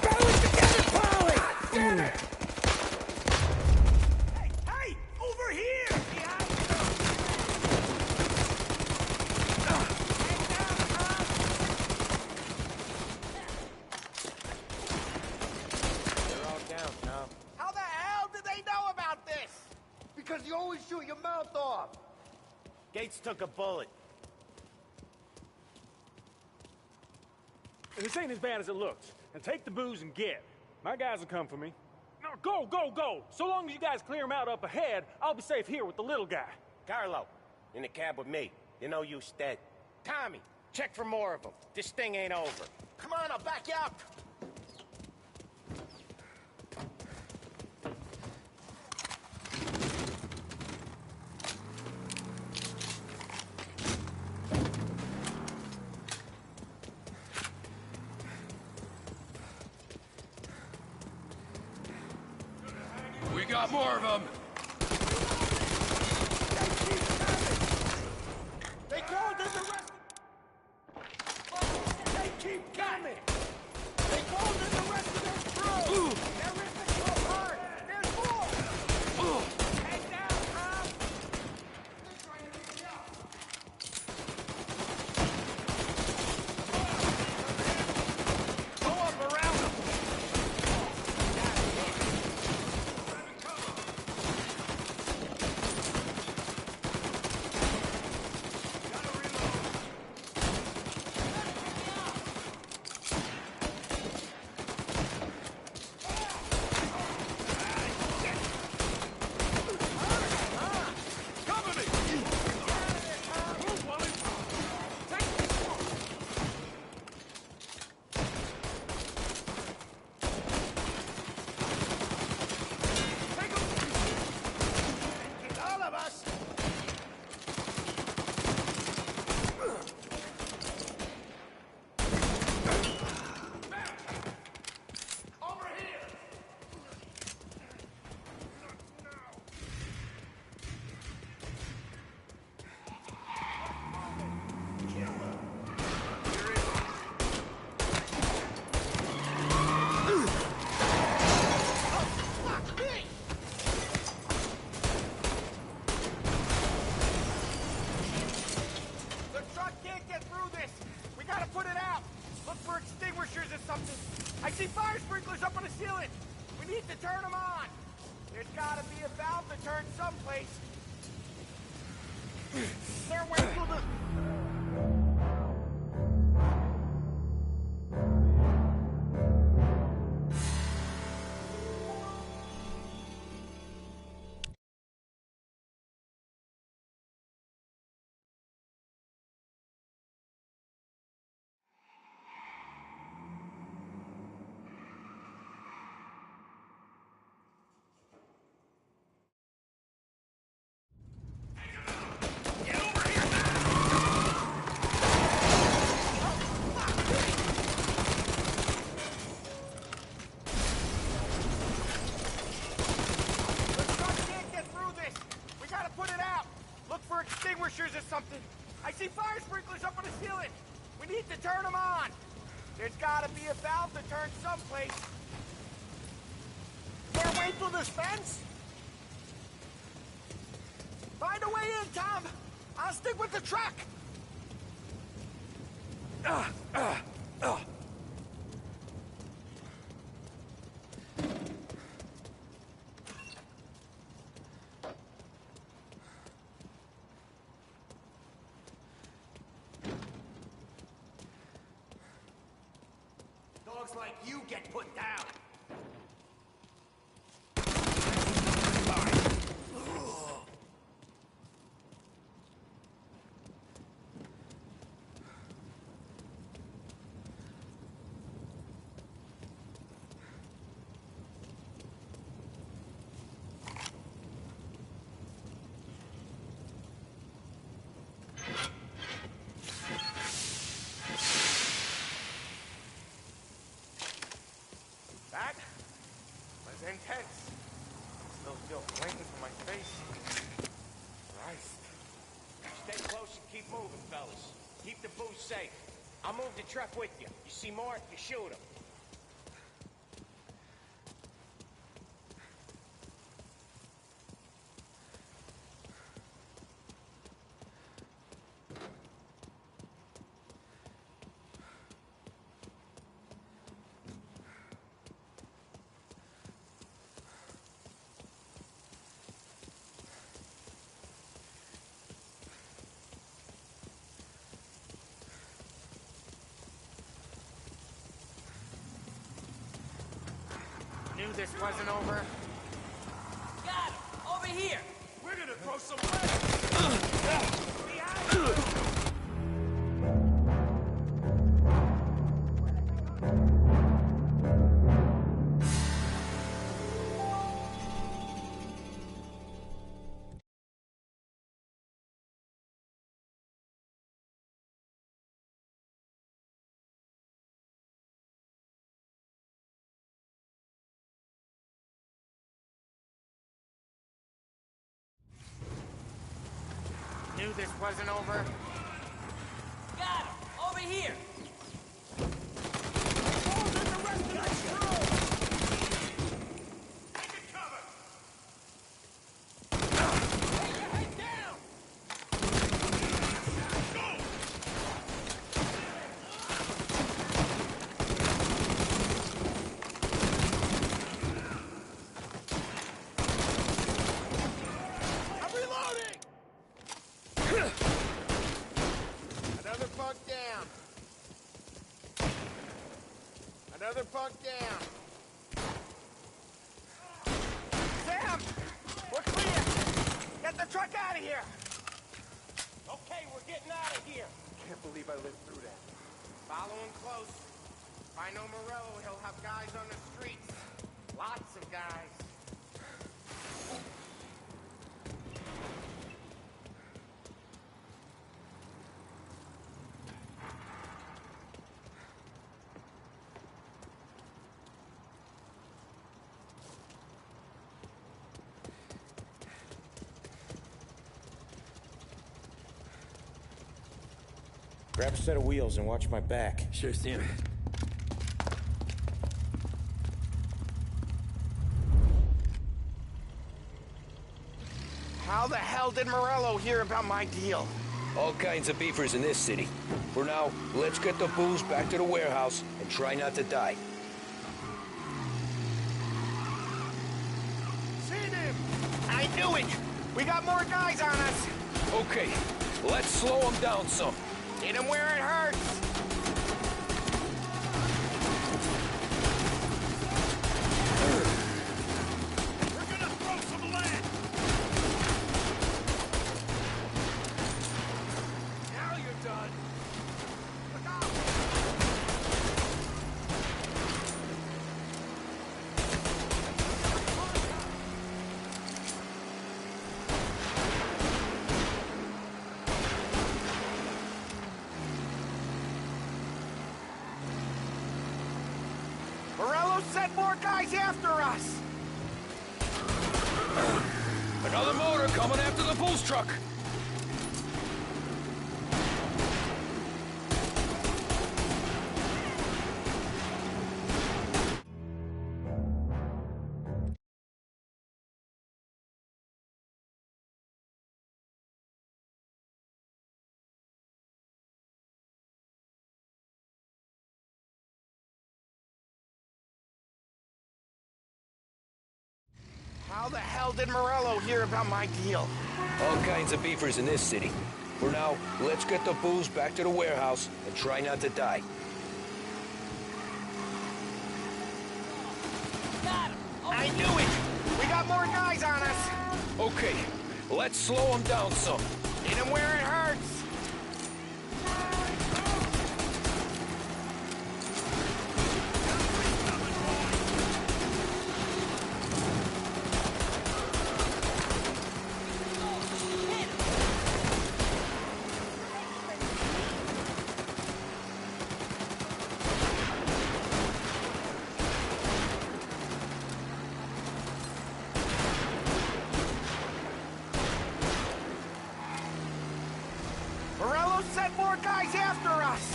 Battle it together, Polly! Damn it! Hey! Over here! They're all down, Tom. How the hell did they know about this? Because you always shoot your mouth off. Gates took a bullet. This ain't as bad as it looks. And take the booze and get. My guys will come for me. No, go! So long as you guys clear him out up ahead, I'll be safe here with the little guy. Carlo, in the cab with me. You know you dead. Tommy, check for more of them. This thing ain't over. Come on, I'll back you up. got more of them! They called us arrested! They keep coming! They called us arrested their crew! They're ripping so hard! There's more! Head down, Tom! They're trying to get me out! Go up around them! I see fire sprinklers up on the ceiling. We need to turn them on. There's gotta be a valve to turn someplace. They're way through the... extinguishers or something. I see fire sprinklers up on the ceiling. We need to turn them on. There's gotta be a valve to turn someplace. Can't wait through this fence? Find a way in, Tom. I'll stick with the truck. Dogs like you get put down. That was intense. Still feel flames from my face. Christ. Stay close and keep moving, fellas. Keep the booze safe. I'll move the truck with you. You see more, you shoot him. Knew this wasn't over. Got him! Over here! We're gonna throw some Behind you! knew this wasn't over. Got him! Over here! Another bunk down. Sam! We're clear! Get the truck out of here! Okay, we're getting out of here. Can't believe I lived through that. Follow him close. If I know Morello, he'll have guys on the streets. Lots of guys. Grab a set of wheels and watch my back. Sure, Sam. How the hell did Morello hear about my deal? All kinds of beefers in this city. For now, let's get the booze back to the warehouse and try not to die. Seen him! I knew it! We got more guys on us! Okay, let's slow them down some. Hit him where it hurts! We're gonna throw some lead! Now you're done! Look out! Morello sent more guys after us! Another motor coming after the booze truck. How the hell did Morello hear about my deal? All kinds of beefers in this city. For now, let's get the booze back to the warehouse and try not to die. Got him! I knew it! We got more guys on us! Okay, let's slow them down some. Hit him where it hurts! Morello sent more guys after us!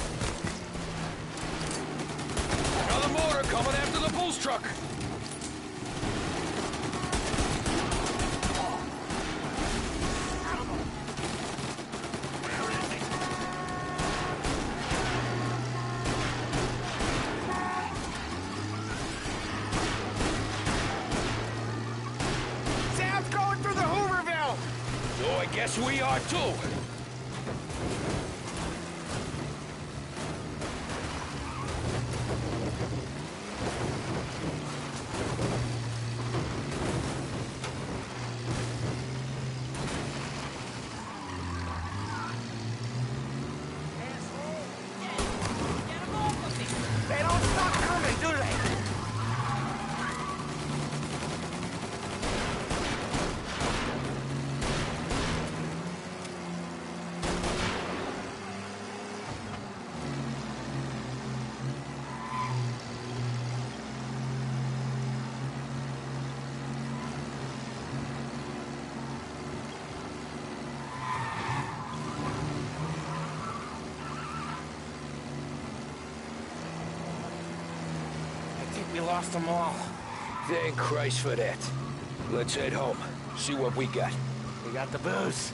Another motor coming after the booze truck. Sam's going through the Hooverville! So I guess we are too. They don't stop coming, do they? we lost them all. Thank Christ for that. Let's head home. See what we got. We got the booze.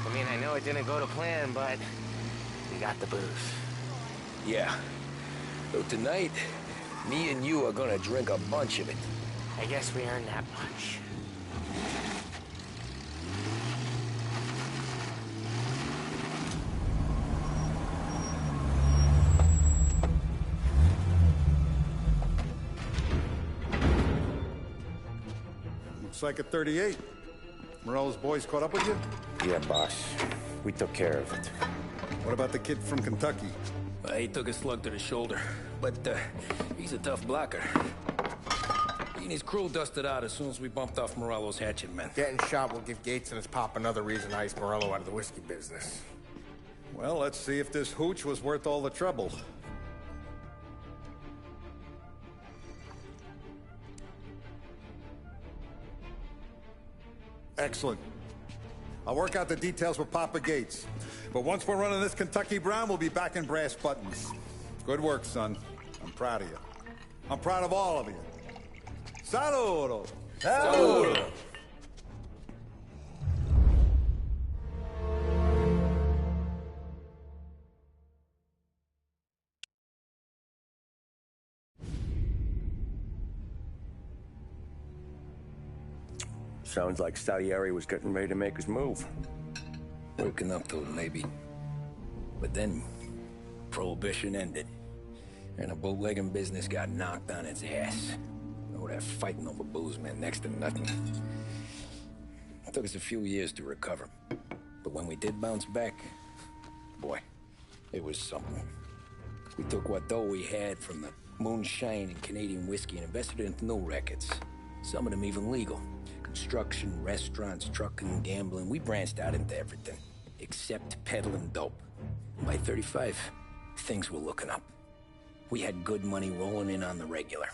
I mean, I know it didn't go to plan, but we got the booze. Yeah. So tonight, me and you are gonna drink a bunch of it. I guess we earned that much. Looks like a 38. Morello's boys caught up with you? Yeah, boss. We took care of it. What about the kid from Kentucky? He took a slug to the shoulder, but he's a tough blocker. He and his crew dusted out as soon as we bumped off Morello's hatchet men. Getting shot will give Gates and his pop another reason to ice Morello out of the whiskey business. Well, let's see if this hooch was worth all the trouble. Excellent. I'll work out the details with Papa Gates. But once we're running this Kentucky Brown, we'll be back in brass buttons. Good work, son. I'm proud of you. I'm proud of all of you. Saludo! Saludo! Sounds like Salieri was getting ready to make his move. Working up to it, maybe. But then, Prohibition ended. And the bootlegging business got knocked on its ass. Oh, that fighting over booze meant next to nothing. It took us a few years to recover. But when we did bounce back, boy, it was something. We took what dough we had from the moonshine and Canadian whiskey and invested it into new rackets. Some of them even legal. Construction, restaurants, trucking, gambling. We branched out into everything, except peddling dope. By 35, things were looking up. We had good money rolling in on the regular.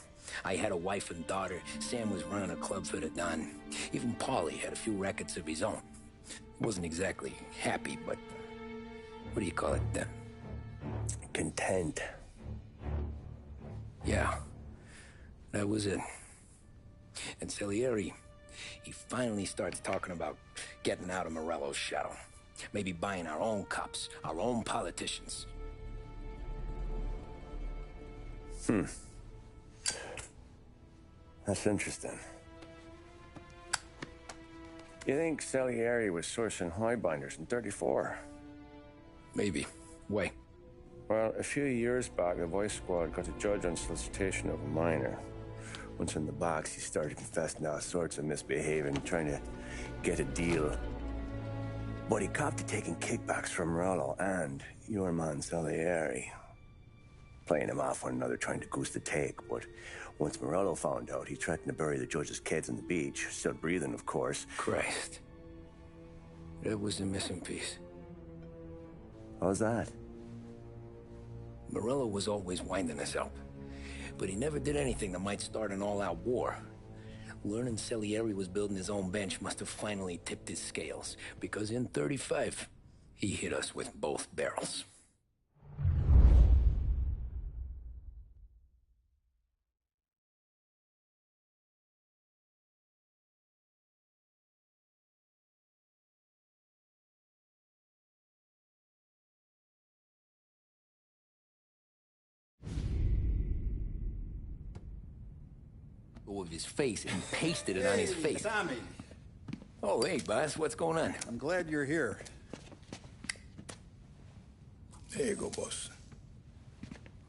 I had a wife and daughter. Sam was running a club for the Don. Even Paulie had a few rackets of his own. He wasn't exactly happy, but what do you call it? Content. Yeah, that was it. And Salieri, he finally starts talking about getting out of Morello's shadow. Maybe buying our own cops, our own politicians. That's interesting. You think Salieri was sourcing highbinders in 34? Maybe. Why? Well, a few years back, the Vice Squad got a judge on solicitation of a minor. Once in the box, he started confessing all sorts of misbehaving, trying to get a deal. But he copped to taking kickbacks from Morello and your man Salieri. Playing him off one another, trying to goose the take. But once Morello found out, he threatened to bury the judge's kids on the beach. Still breathing, of course. Christ. That was the missing piece. How's that? Morello was always winding us up. But he never did anything that might start an all-out war. Learning Salieri was building his own bench must have finally tipped his scales. Because in 35, he hit us with both barrels. Of his face and pasted it on his face. Tommy. Oh, hey, boss. What's going on? I'm glad you're here. There you go, boss.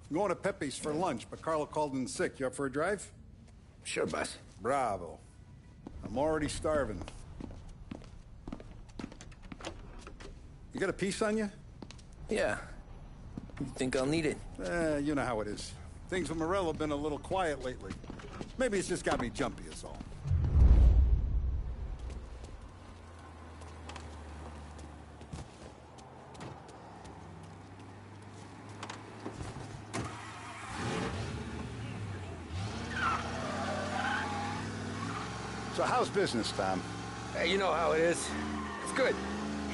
I'm going to Pepe's for lunch, but Carlo called in sick. You up for a drive? Sure, boss. Bravo. I'm already starving. You got a piece on you? Yeah. You think I'll need it? You know how it is. Things with Morello have been a little quiet lately. Maybe it's just got me jumpy, is all. So how's business, Tom? Hey, you know how it is. It's good.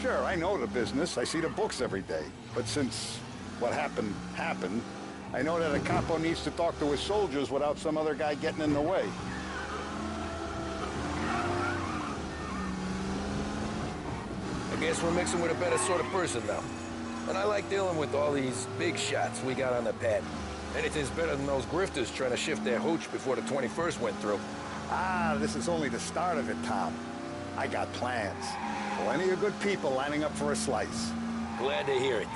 Sure, I know the business. I see the books every day. But since what happened, I know that a capo needs to talk to his soldiers without some other guy getting in the way. I guess we're mixing with a better sort of person now. And I like dealing with all these big shots we got on the pad. Anything's better than those grifters trying to shift their hooch before the 21st went through. Ah, this is only the start of it, Tom. I got plans. Plenty of good people lining up for a slice. Glad to hear it.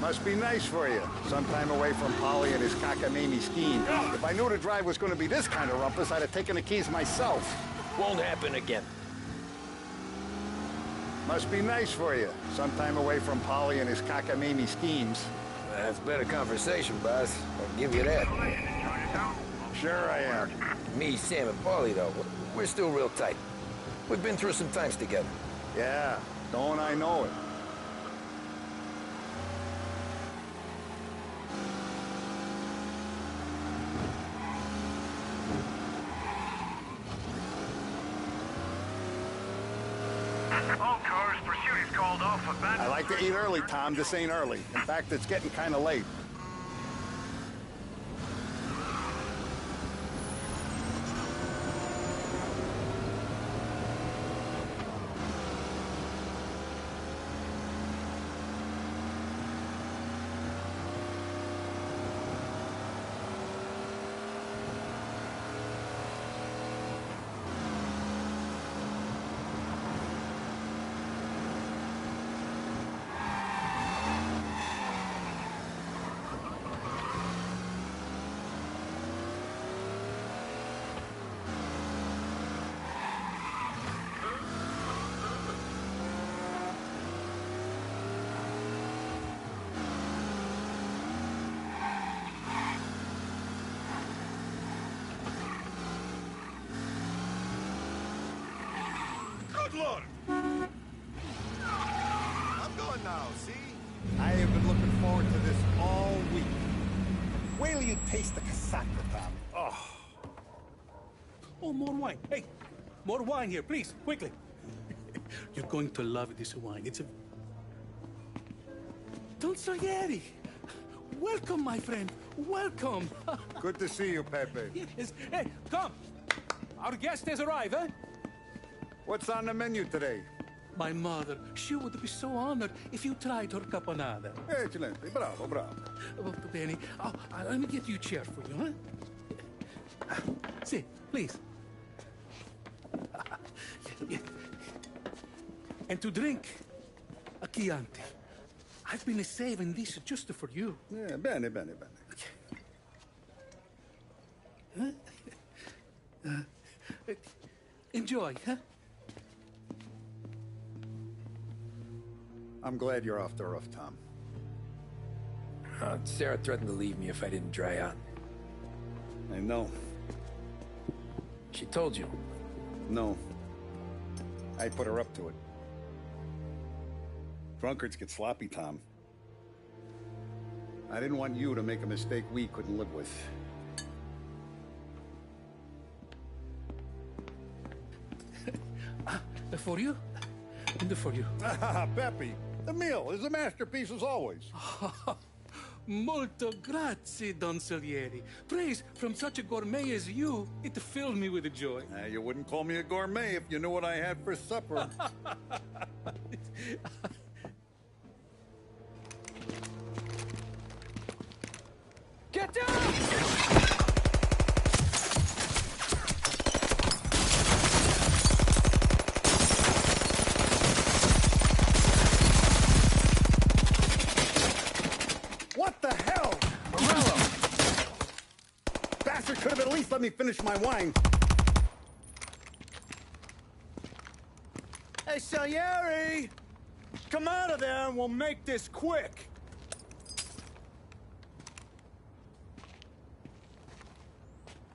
Must be nice for you. Some time away from Polly and his cockamamie scheme. If I knew the drive was going to be this kind of rumpus, I'd have taken the keys myself. Won't happen again. Must be nice for you. Some time away from Polly and his cockamamie schemes. That's better conversation, boss. I'll give you that. Sure I am. Me, Sam, and Polly, though, we're still real tight. We've been through some times together. Yeah, don't I know it. All cars, pursuit is called off. I like to eat early, Tom. This ain't early. In fact, it's getting kind of late. Good Lord! I'm going now, see? I have been looking forward to this all week. Wait till you taste the casaca, Tom. Oh. Oh, more wine. Hey, more wine here, please, quickly. You're going to love this wine. It's a... Don Salieri! Welcome, my friend. Welcome. Good to see you, Pepe. Yes. Hey, come. Our guest has arrived, eh? What's on the menu today? My mother, she would be so honored if you tried her caponata. Excellent. Bravo, bravo. Molto bene. Oh, let me get you a chair for you, huh? Sit, please. And to drink, a Chianti. I've been saving this just for you. Yeah, bene, bene, bene. Enjoy, huh? I'm glad you're off the roof, Tom. Sarah threatened to leave me if I didn't dry out. I know. She told you? No. I put her up to it. Drunkards get sloppy, Tom. I didn't want you to make a mistake we couldn't live with. For you? And for you. Pepe, the meal is a masterpiece as always. Molto grazie, Don Salieri. Praise from such a gourmet as you, it filled me with joy. You wouldn't call me a gourmet if you knew what I had for supper. Get down! What the hell? Morello! Bastard could have at least let me finish my wine. Hey, Salieri! Come out of there and we'll make this quick.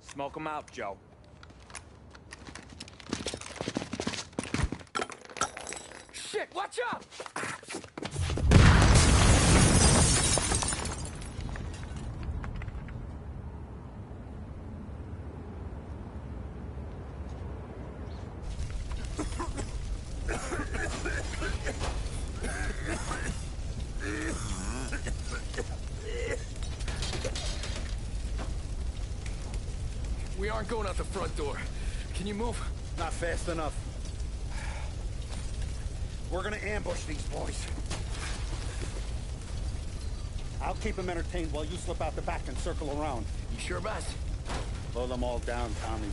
Smoke 'em out, Joe. shit! Watch out! We aren't going out the front door. Can you move? Not fast enough. We're gonna ambush these boys. I'll keep them entertained while you slip out the back and circle around. You sure, boss? Blow them all down, Tommy.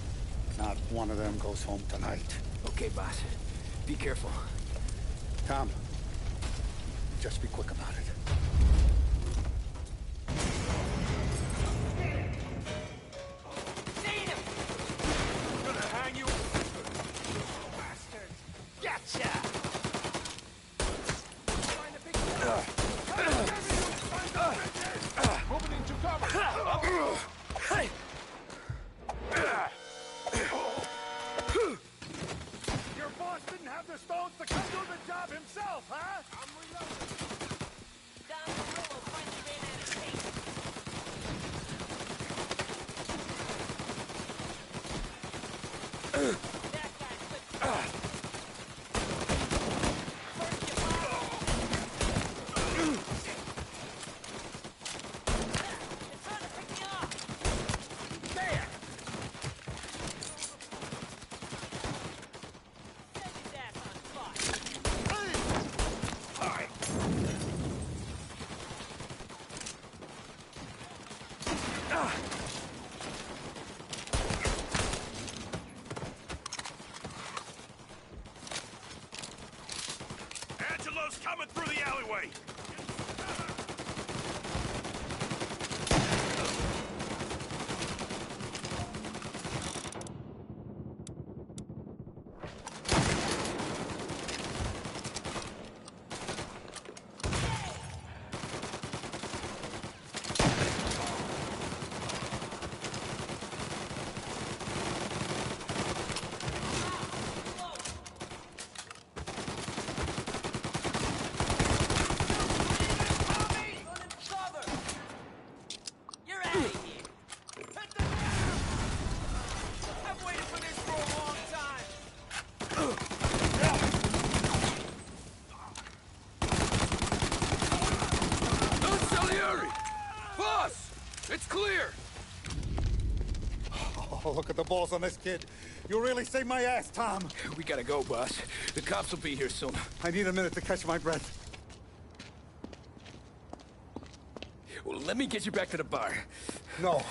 Not one of them goes home tonight. Okay, boss. Be careful. Tom, just be quick about it. Your boss didn't have the stones to come do the job himself, huh? I'm reloading. Don Morello finally ran out of tape. That guy's good. Angelo's coming through the alleyway. It's clear! Oh, look at the balls on this kid. You really saved my ass, Tom. We gotta go, boss. The cops will be here soon. I need a minute to catch my breath. Well, let me get you back to the bar. No,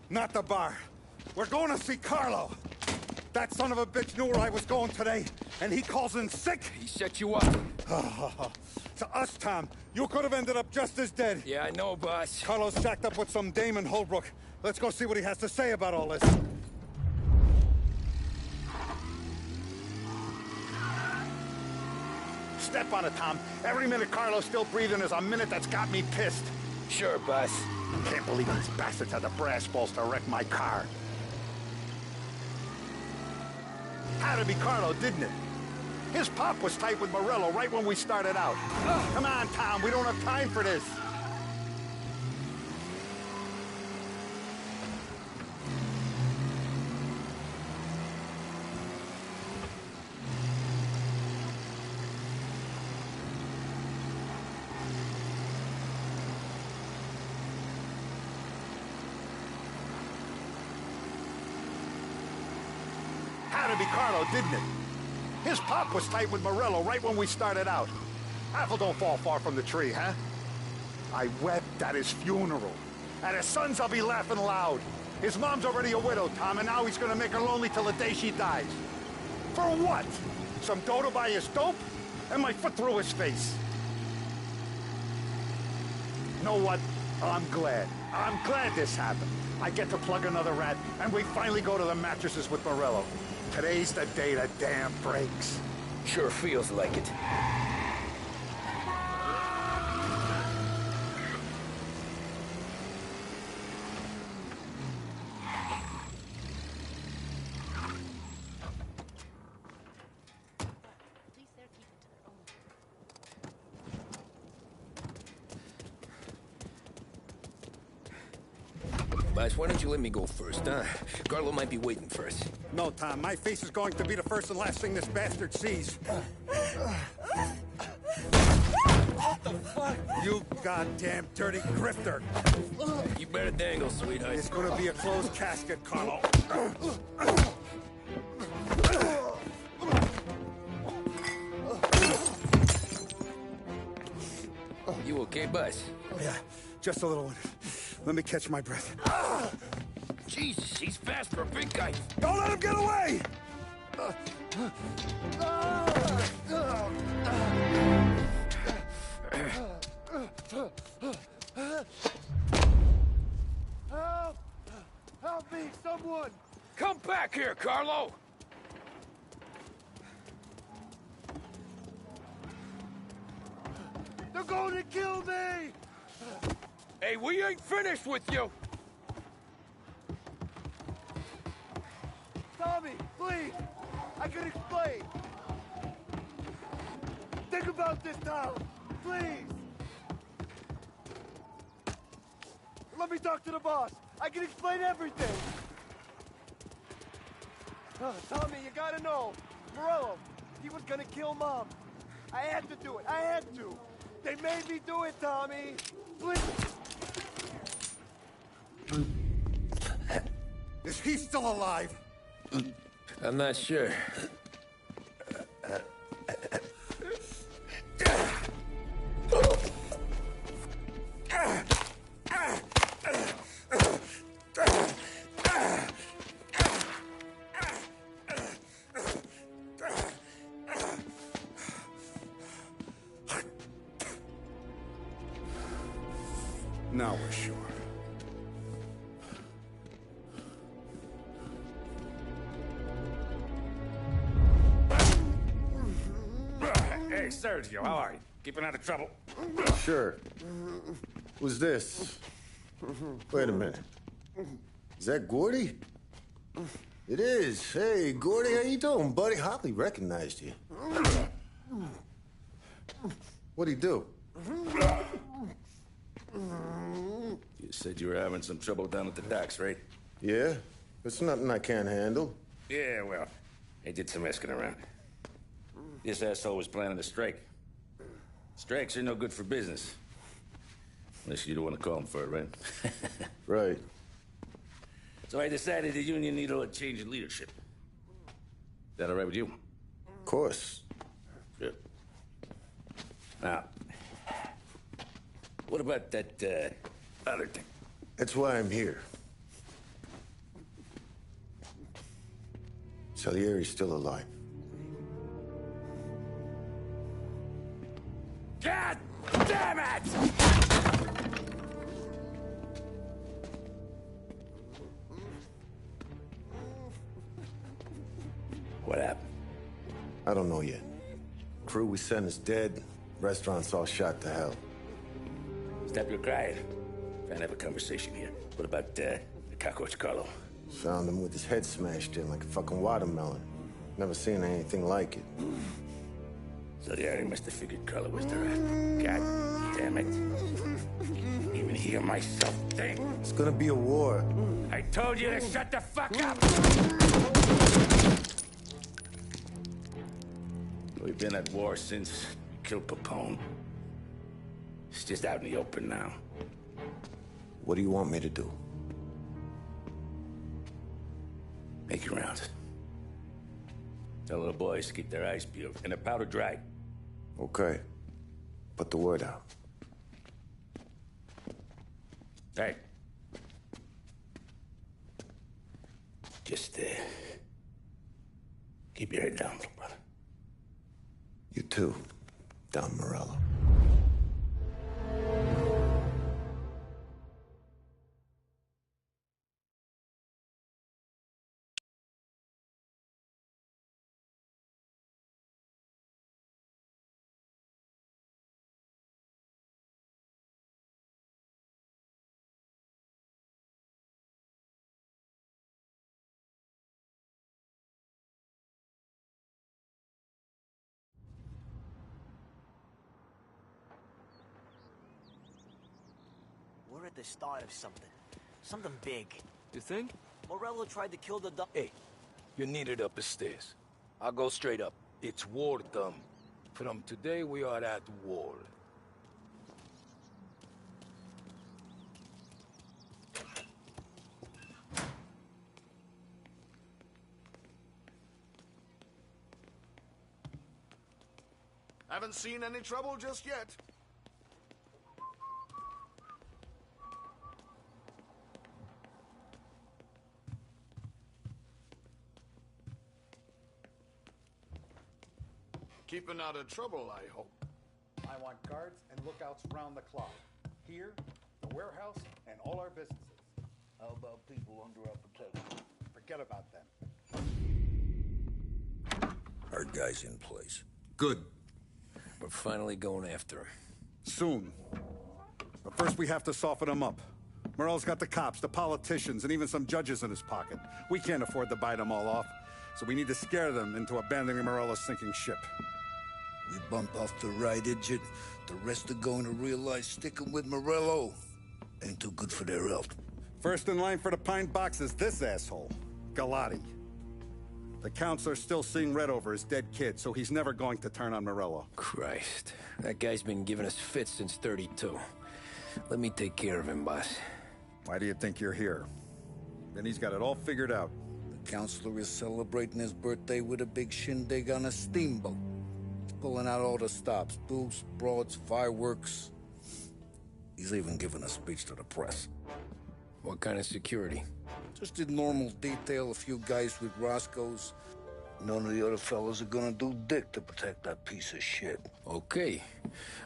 not the bar. We're going to see Carlo. That son of a bitch knew where I was going today, and he calls in sick. He set you up. To us, Tom. You could have ended up just as dead. Yeah, I know, boss. Carlo's shacked up with some dame in Holbrook. Let's go see what he has to say about all this. Step on it, Tom. Every minute Carlo's still breathing is a minute that's got me pissed. Sure, boss. Can't believe these bastards had the brass balls to wreck my car. Had to be Carlo, didn't it? His pop was tight with Morello right when we started out. Come on, Tom, we don't have time for this. Had to be Carlo, didn't it? His pop was tight with Morello right when we started out. Apple don't fall far from the tree, huh? I wept at his funeral. At his son's, I'll be laughing loud. His mom's already a widow, Tom, and now he's gonna make her lonely till the day she dies. For what? Some dough to buy his dope? And my foot through his face. Know what? I'm glad. I'm glad this happened. I get to plug another rat, and we finally go to the mattresses with Morello. Today's the day the dam breaks. Sure feels like it. Boss, why don't you let me go first, huh? Carlo might be waiting for us. No, Tom. My face is going to be the first and last thing this bastard sees. What the fuck? You goddamn dirty grifter. You better dangle, sweetheart. It's gonna be a closed casket, Carlo. You okay, Buzz? Yeah, just a little one. Let me catch my breath. Jesus, he's fast for a big guy. Don't let him get away! Help! Help me, someone! Come back here, Carlo! They're going to kill me! Hey, we ain't finished with you! Tommy, please! I can explain! Think about this town, please! Let me talk to the boss. I can explain everything. Tommy, you gotta know. Morello, he was gonna kill Mom. I had to do it. I had to. They made me do it, Tommy. Please. Is he still alive? I'm not sure. Now we're sure. Hey, Sergio, how are you? Keeping out of trouble? Sure. Who's this? Wait a minute. Is that Gordy? It is. Hey, Gordy, how you doing, buddy? Hardly recognized you. What'd he do? You said you were having some trouble down at the docks, right? Yeah? It's nothing I can't handle. Yeah, well, I did some asking around. This asshole was planning a strike. Strikes are no good for business. Unless you don't want to call him for it, right? Right. So I decided the union needed a change in leadership. That all right with you? Of course. Good. Now, what about that, other thing? That's why I'm here. Salieri's still alive. God damn it! What happened? I don't know yet. Crew we sent is dead. Restaurant's all shot to hell. Stop your crying. Trying to have a conversation here. What about, the cockroach Carlo? Found him with his head smashed in like a fucking watermelon. Never seen anything like it. So the Ari must have figured Carlo was the rat. God damn it. Even hear myself think. It's gonna be a war. I told you to shut the fuck up! We've been at war since we killed Capone. It's just out in the open now. What do you want me to do? Make your rounds. Tell the boys to keep their eyes peeled and their powder dry. Okay. Put the word out. Hey. Just, keep your head down, little brother. You too, Don Morello. We're at the start of something. Something big. You think? Morello tried to kill the dog. Hey, you're needed up the stairs. I'll go straight up. It's war, Tom. From today, we are at war. Haven't seen any trouble just yet. Keeping out of trouble, I hope. I want guards and lookouts round the clock. Here, the warehouse, and all our businesses. How about people under our protection? Forget about them. Our guy's in place. Good. We're finally going after him. Soon. But first we have to soften him up. Morello's got the cops, the politicians, and even some judges in his pocket. We can't afford to bite them all off, so we need to scare them into abandoning Morello's sinking ship. We bump off the right idiot. The rest are going to realize sticking with Morello ain't too good for their health. First in line for the pine box is this asshole, Galati. The counselor's still seeing red over his dead kid, so he's never going to turn on Morello. Christ. That guy's been giving us fits since 32. Let me take care of him, boss. Why do you think you're here? Then he's got it all figured out. The counselor is celebrating his birthday with a big shindig on a steamboat. He's pulling out all the stops, booths, broads, fireworks. He's even giving a speech to the press. What kind of security? Just did normal detail, a few guys with Roscoe's. None of the other fellas are gonna do dick to protect that piece of shit. Okay.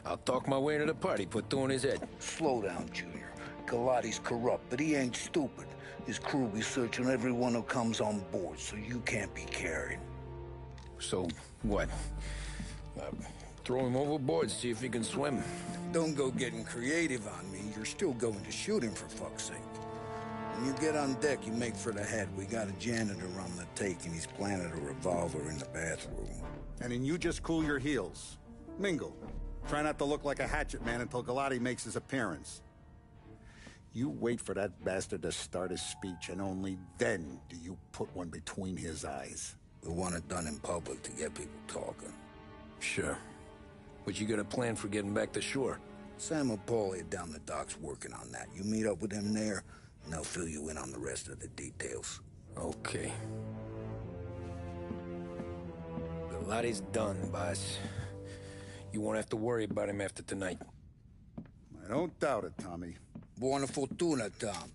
I'll talk my way into the party, put two in his head. Slow down, Junior. Galati's corrupt, but he ain't stupid. His crew be searching everyone who comes on board, so you can't be carried. So, what? Throw him overboard, see if he can swim. Don't go getting creative on me. You're still going to shoot him, for fuck's sake. When you get on deck, you make for the head. We got a janitor on the take, and he's planted a revolver in the bathroom. And then you just cool your heels. Mingle. Try not to look like a hatchet man until Galati makes his appearance. You wait for that bastard to start his speech, and only then do you put one between his eyes. We want it done in public to get people talking. Sure. But you got a plan for getting back to shore? Sam and Paulie are down the docks working on that. You meet up with them there, and they'll fill you in on the rest of the details. Okay. Galati's done, boss. You won't have to worry about him after tonight. I don't doubt it, Tommy. Buona fortuna, Tom.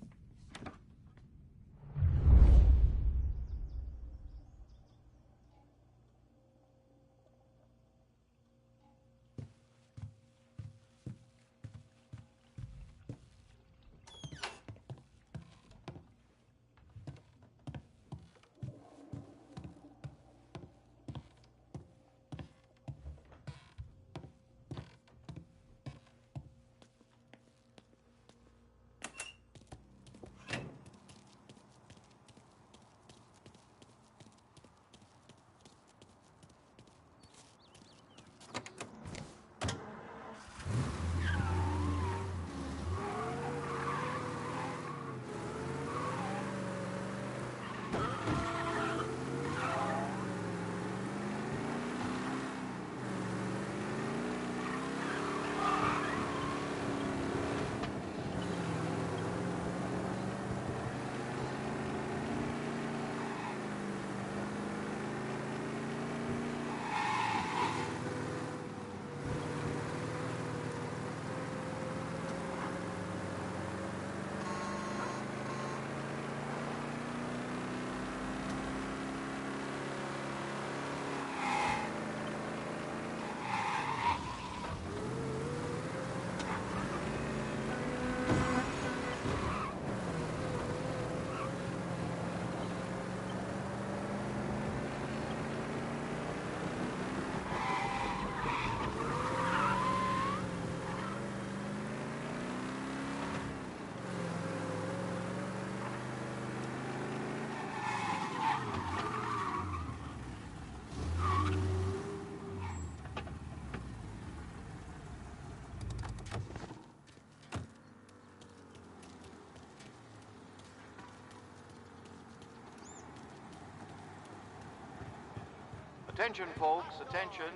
Attention, folks, attention.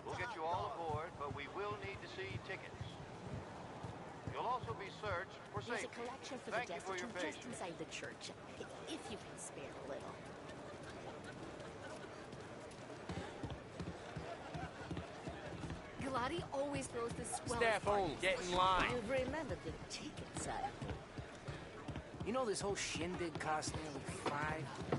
We'll get you all aboard, but we will need to see tickets. You'll also be searched for There's safety. a collection for Thank the you for your destitute just patience. inside the church, if you can spare a little. Galati always throws the swell Staff only, get in line. You've remembered the ticket side. You know this whole shindig cost nearly $5?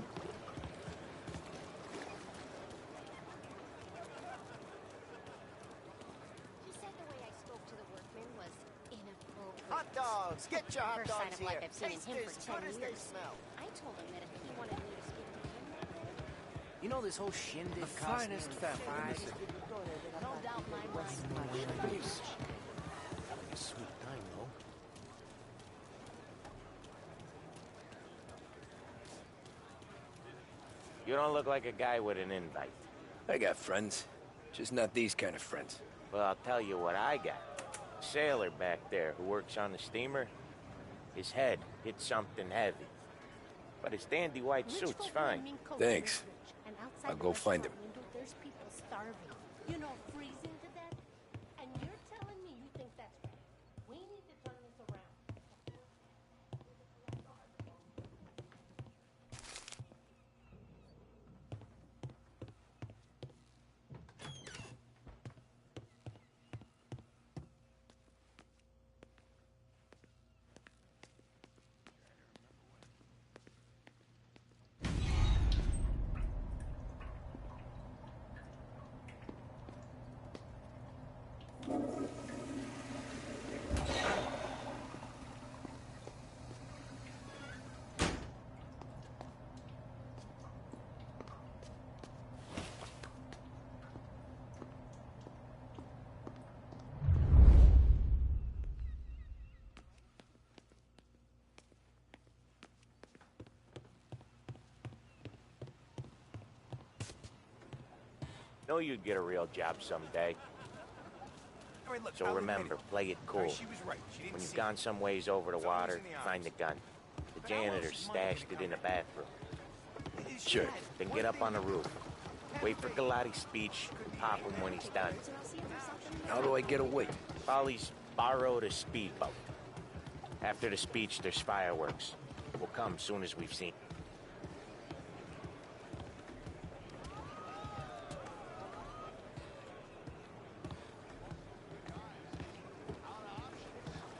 He said the way I spoke to the workmen was inappropriate. Hot dogs! Get your hot First sign dogs of life here. I've seen in him Taste for as 10 good as they years. smell. I told him that if he wanted me to speak to him, You know this whole shindig The cost finest nearly family in the $5? city. no doubt mine was. A sweet time, though. You don't look like a guy with an invite. I got friends. Just not these kind of friends. Well, I'll tell you what I got. Sailor back there who works on the steamer. His head hit something heavy. But his dandy white suit's fine. Thanks. And outside I'll the go find him. restaurant window, there's people starving. You know, freezing to death. And you're telling me you think that's right. We need to turn this around. Know you'd get a real job someday. All right, look, So I'll remember, admit it. play it cool. She was right. She didn't When you've see gone it. some ways over the It's always water, in the find the eyes. gun. The janitor stashed it in the bathroom. Sure. Then get up on the roof. Wait for Galati's speech, pop him when he's done. How do I get away? Polly's borrowed a speedboat. After the speech, there's fireworks. We'll come soon as we've seen.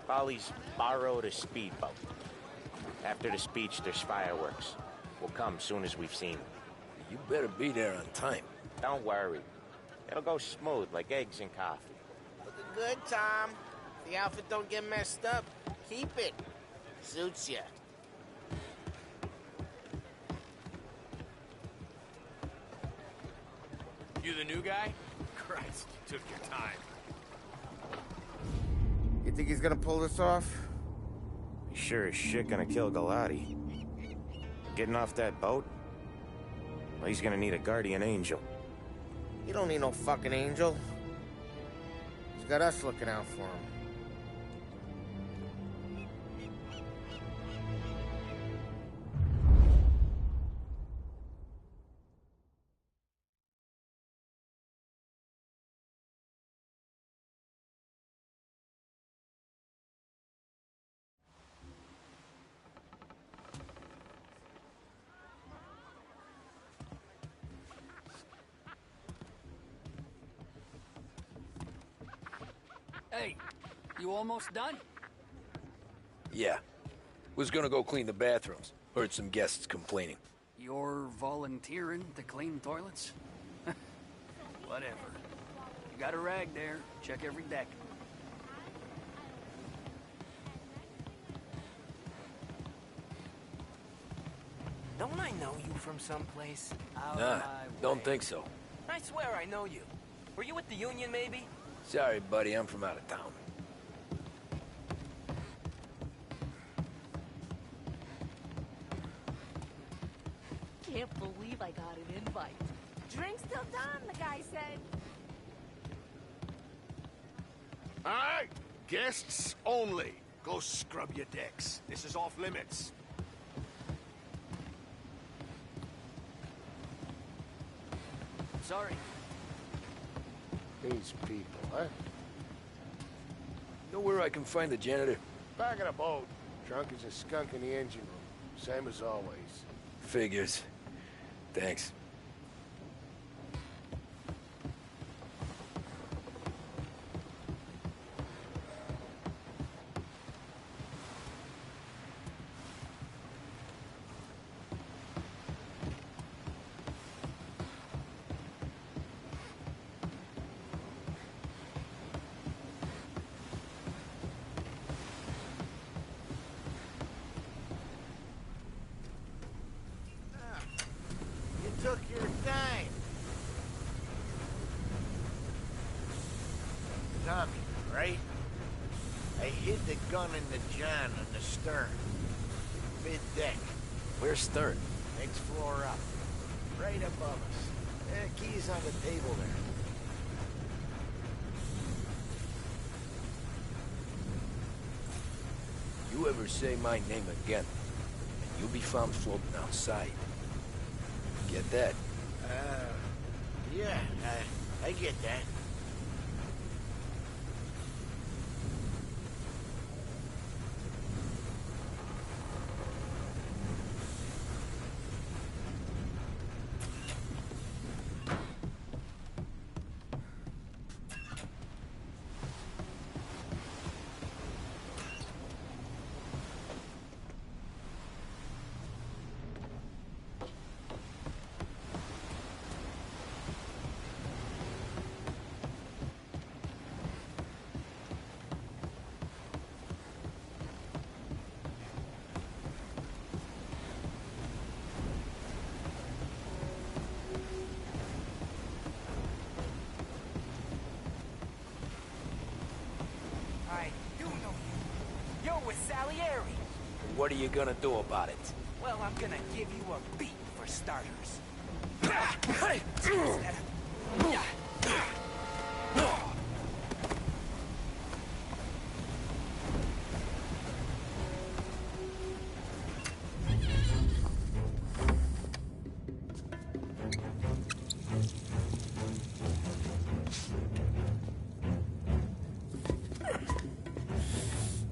Polly's borrowed a speedboat. After the speech, there's fireworks. We'll come soon as we've seen. You better be there on time. Don't worry. It'll go smooth like eggs and coffee. Looking good, Tom. If the outfit don't get messed up, keep it. Suits ya. You the new guy? Christ, you took your time. You think he's gonna pull this off? He's sure as shit gonna kill Galati. Getting off that boat? Well, he's gonna need a guardian angel. He don't need no fucking angel. He's got us looking out for him. Hey, you almost done? Yeah. Was gonna go clean the bathrooms. Heard some guests complaining. You're volunteering to clean toilets? Whatever. You got a rag there. Check every deck. Don't I know you from someplace? Nah, don't think so. I swear I know you. Were you with the Union, maybe? Sorry, buddy, I'm from out of town. Can't believe I got an invite. Drinks till dawn, the guy said. All right, guests only. Go scrub your decks. This is off limits. Sorry. These people, huh? Know where I can find the janitor? Back in a boat. Drunk as a skunk in the engine room. Same as always. Figures. Thanks. Took your time. Tommy, right? I hid the gun in the john on the stern. Mid-deck. Where's stern? Next floor up. Right above us. Key's on the table there. You ever say my name again, and you'll be found floating outside. Get that? Yeah, I get that. What are you gonna do about it? Well, I'm gonna give you a beat for starters.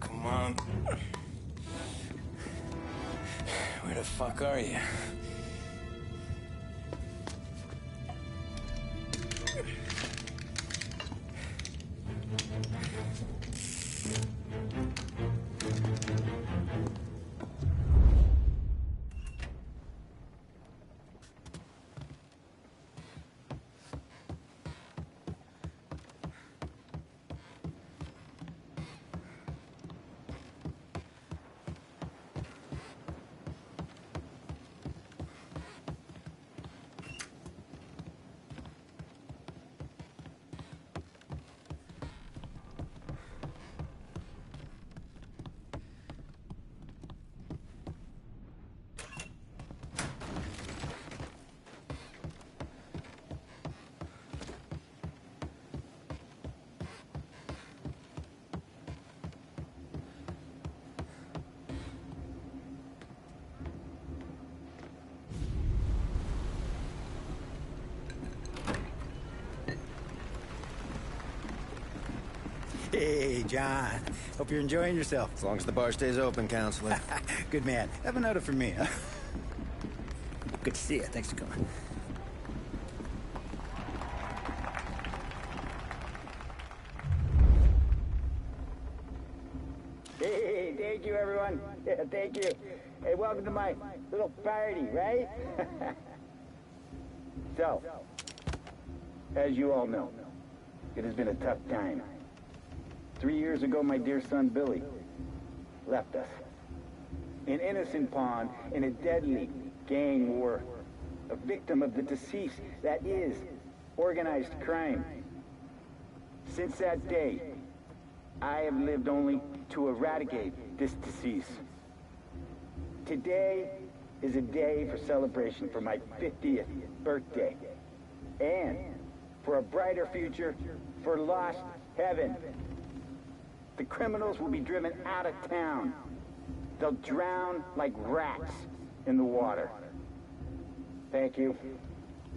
Come on. Where the fuck are you? Hey, John. Hope you're enjoying yourself. As long as the bar stays open, counselor. Good man. Have a note for me, huh? Good to see you. Thanks for coming. Hey, thank you, everyone. Yeah, thank you. Hey, welcome to my little party, right? So, as you all know, it has been a tough time. 3 years ago, my dear son, Billy, left us. An innocent pawn in a deadly gang war. A victim of the deceased that is organized crime. Since that day, I have lived only to eradicate this disease. Today is a day for celebration for my 50th birthday. And for a brighter future for lost heaven. The criminals will be driven out of town. They'll drown like rats in the water. Thank you.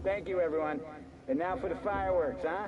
Thank you, everyone. And now for the fireworks, huh?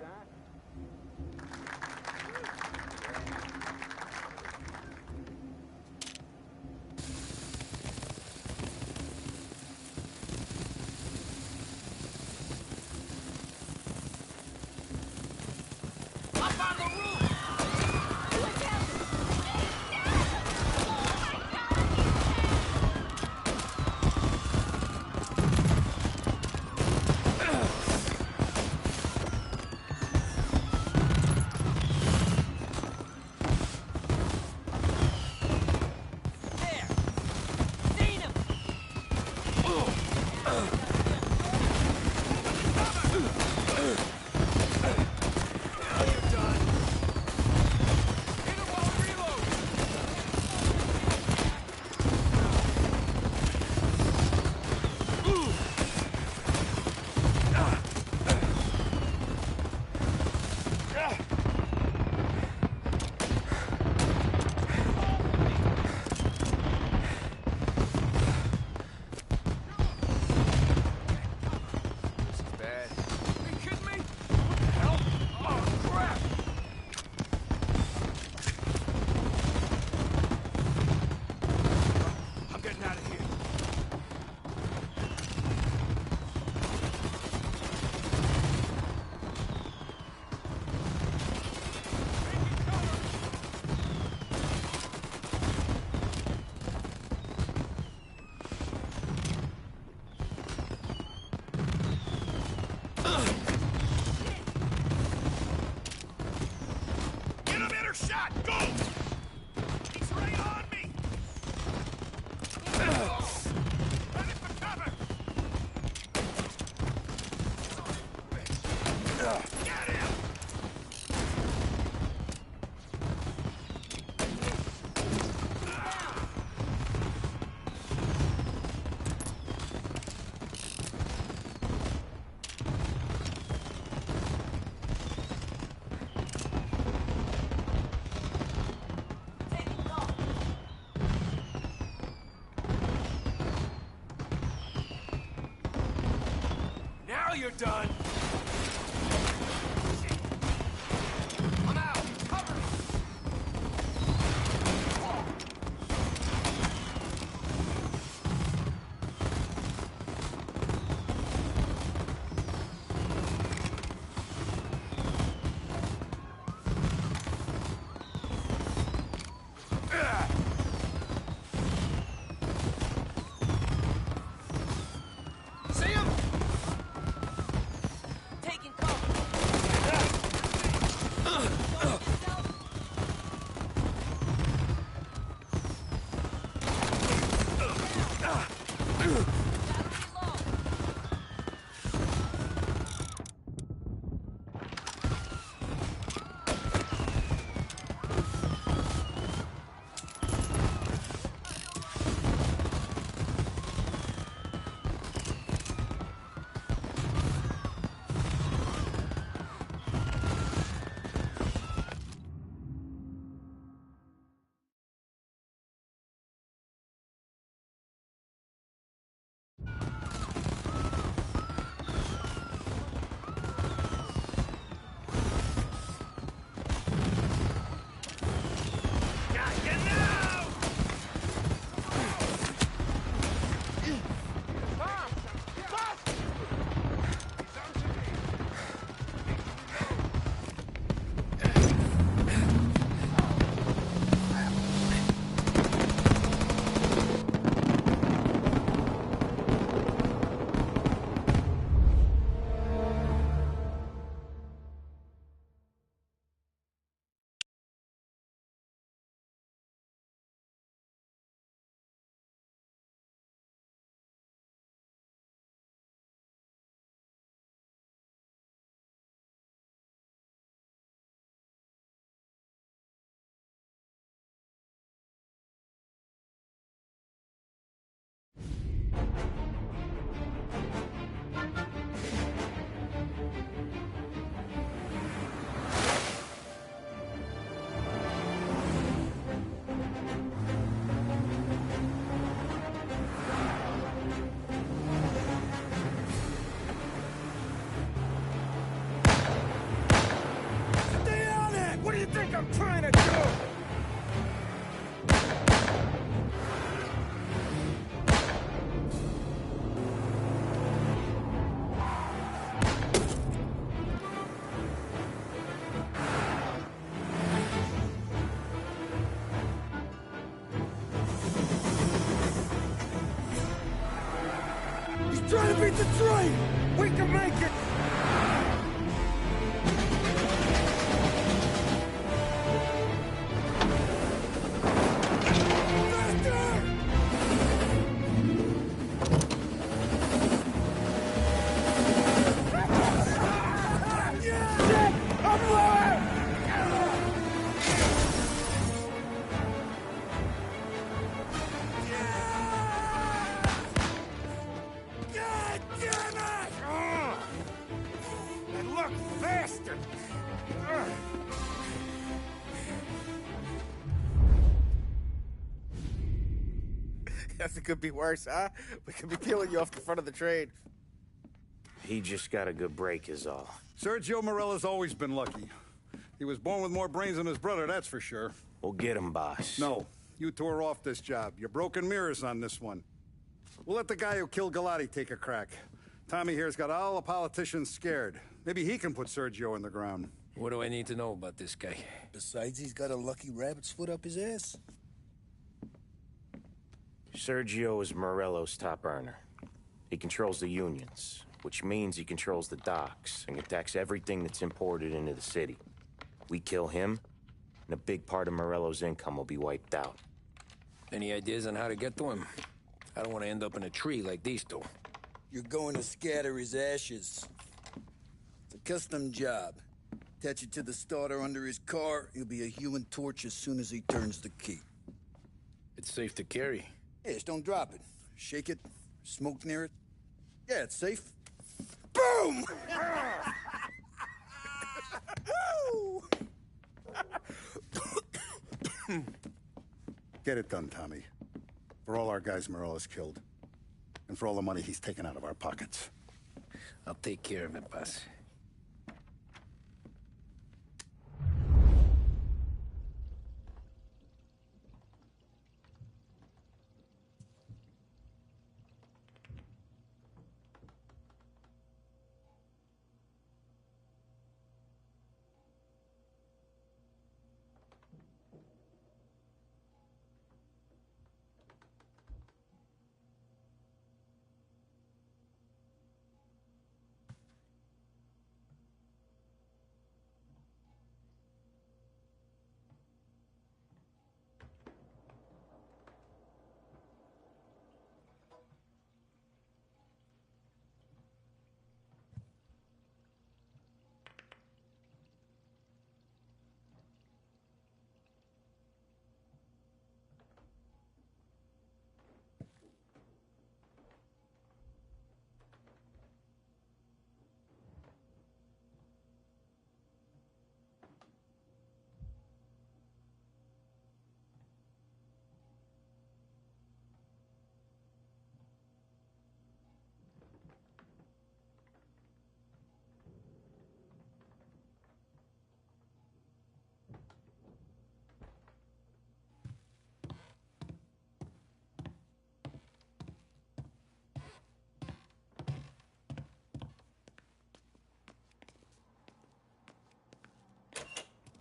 Now you're done! I'm out! Cover me! See him? think I'm trying to do? He's trying to beat the train! We can make it! It could be worse, huh? We could be peeling you off the front of the train. He just got a good break is all. Sergio Morella's always been lucky. He was born with more brains than his brother, that's for sure. We'll get him, boss. No, you two are off this job. You're broken mirrors on this one. We'll let the guy who killed Galati take a crack. Tommy here's got all the politicians scared. Maybe he can put Sergio in the ground. What do I need to know about this guy? Besides, he's got a lucky rabbit's foot up his ass. Sergio is Morello's top earner. He controls the unions, which means he controls the docks and attacks everything that's imported into the city. We kill him, and a big part of Morello's income will be wiped out. Any ideas on how to get to him? I don't want to end up in a tree like these two. You're going to scatter his ashes. It's a custom job. Attach it to the starter under his car. He'll be a human torch as soon as he turns the key. It's safe to carry. Yeah, just don't drop it. Shake it, smoke near it. Yeah, it's safe. Boom! Get it done, Tommy. For all our guys Morella's killed. And for all the money he's taken out of our pockets. I'll take care of it, boss.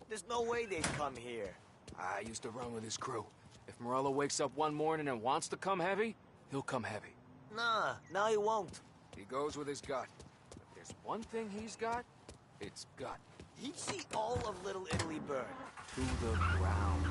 There's no way they'd come here. I used to run with his crew. If Morello wakes up one morning and wants to come heavy, he'll come heavy. Nah, now he won't. He goes with his gut. If there's one thing he's got, it's gut. He'd see all of Little Italy burn. To the ground.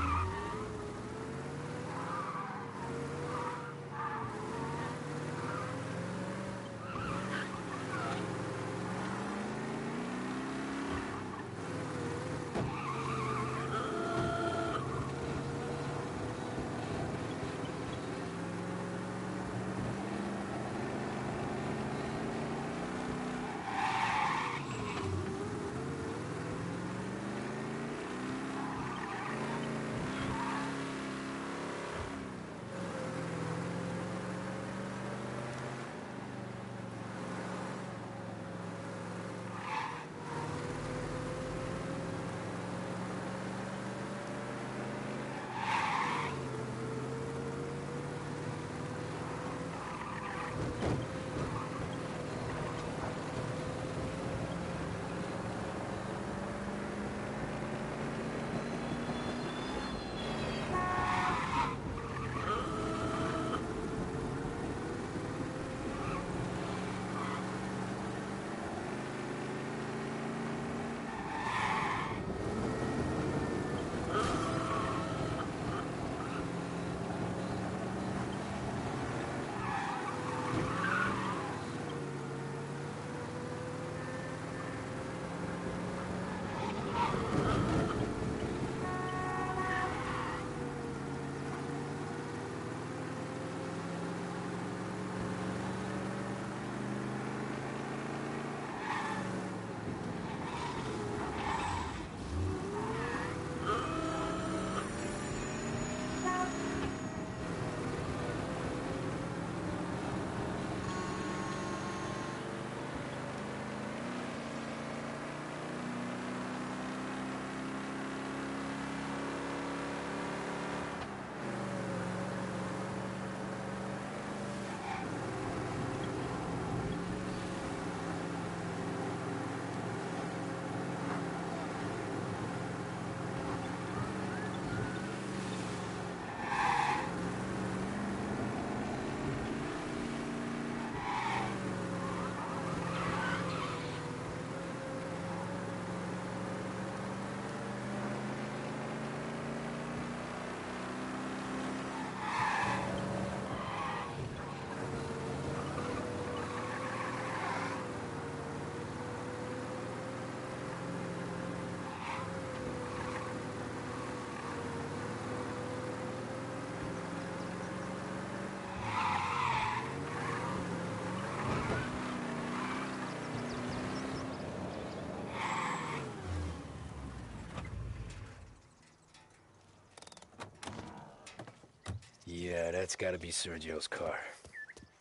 Yeah, that's gotta be Sergio's car.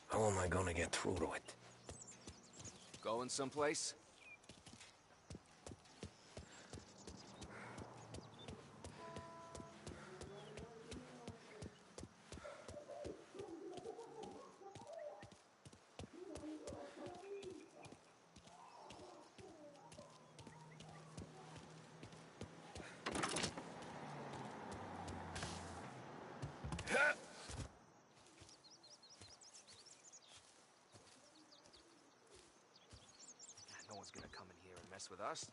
How am I gonna get through to it? Going someplace? No one's gonna come in here and mess with us.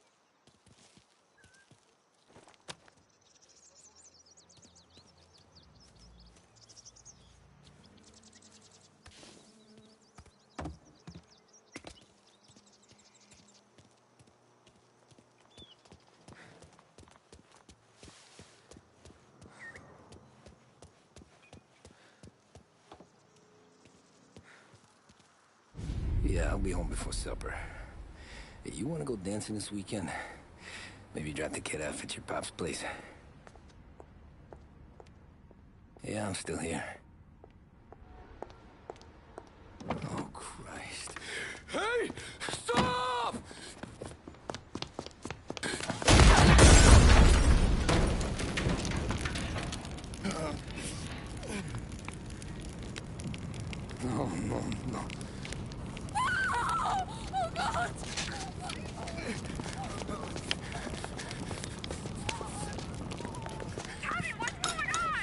Yeah, I'll be home before supper. Hey, you wanna go dancing this weekend? Maybe drop the kid off at your pop's place. Yeah, I'm still here. Oh, Christ. Hey! Stop! No, no, no. Oh, God! Tommy, what's going on?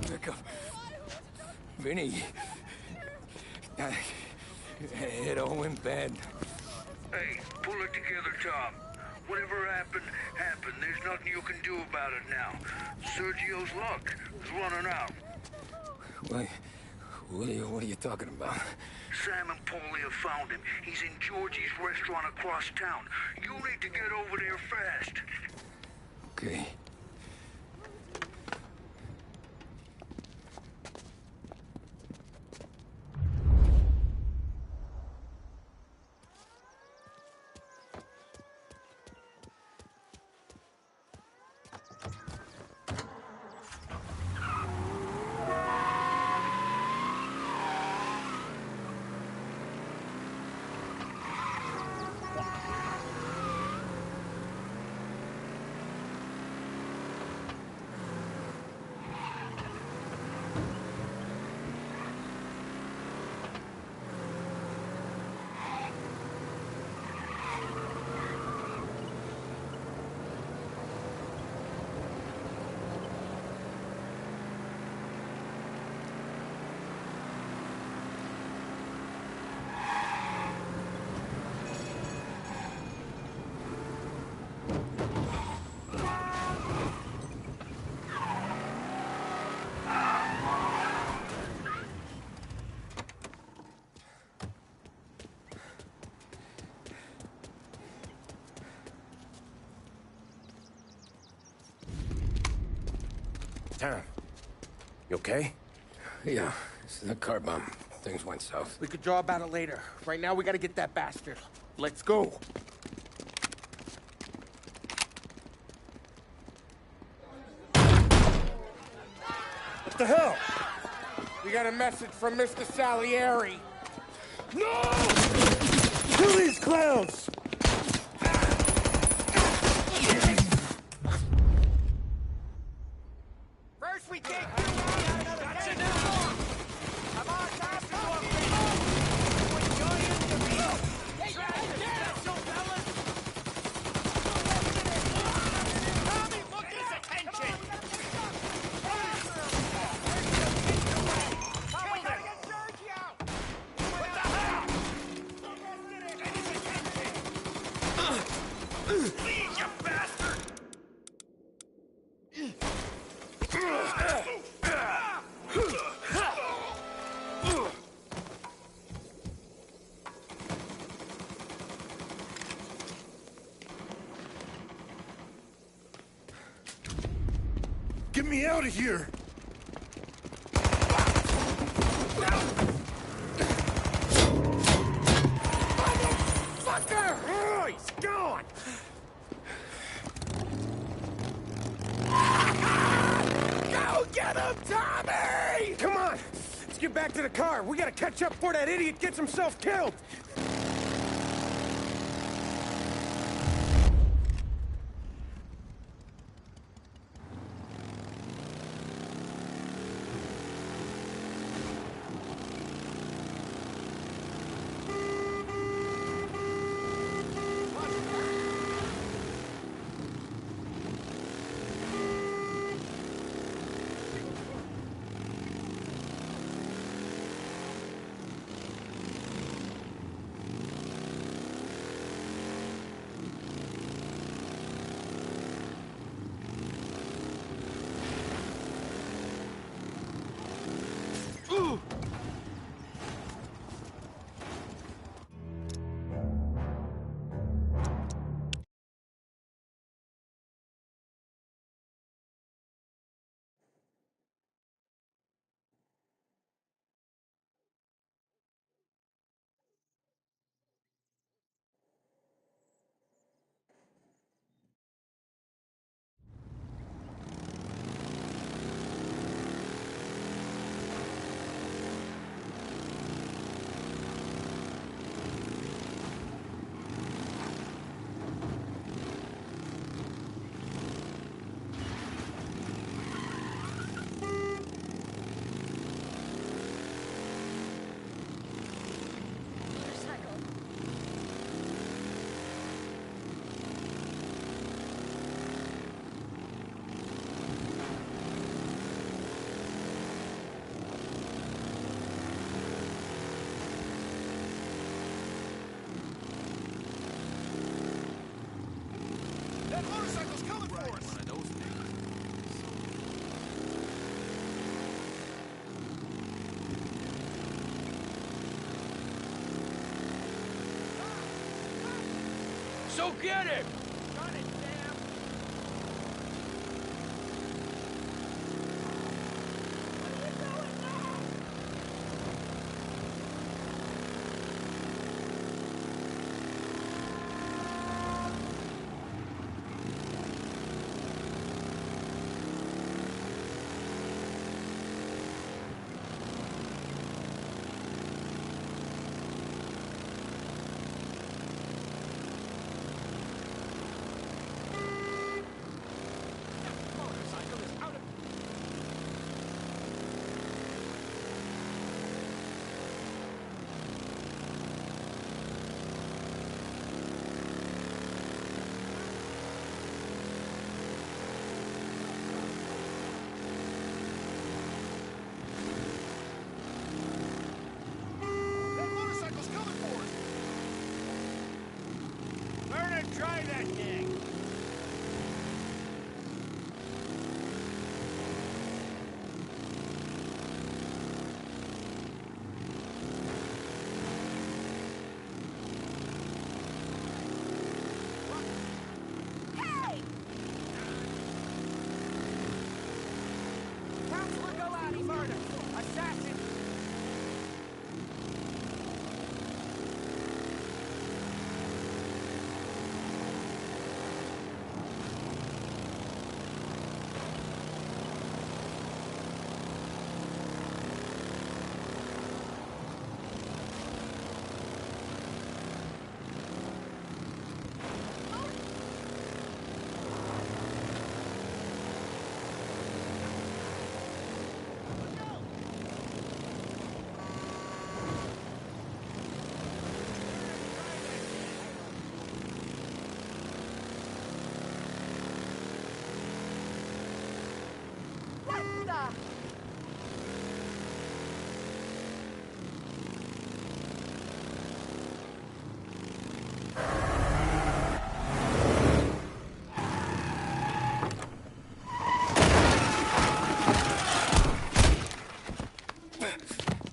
Pick up. Vinny. It all went bad. Hey, pull it together, Tom. Whatever happened, happened. There's nothing you can do about it now. Sergio's luck is running out. What are you talking about? Sam and Paulie have found him. He's in Georgie's restaurant across town. You need to get over there fast. Okay. Tom, you okay? Yeah, this is a car bomb. Things went south. We could draw about it later. Right now, we gotta get that bastard. Let's go. What the hell? We got a message from Mr. Salieri. No! Kill these clowns! First we take you out. That's enough. Come on, faster. Tommy, look at his attention. We gotta get Sergio. What the hell? Get his attention. Please, you bastard. Get me out of here! motherfucker! Oh, he's gone! Go get him, Tommy! Come on, let's get back to the car. We gotta catch up before that idiot gets himself killed. So get it! Try that thing! Hey! Counselor Galati murder! Assassin!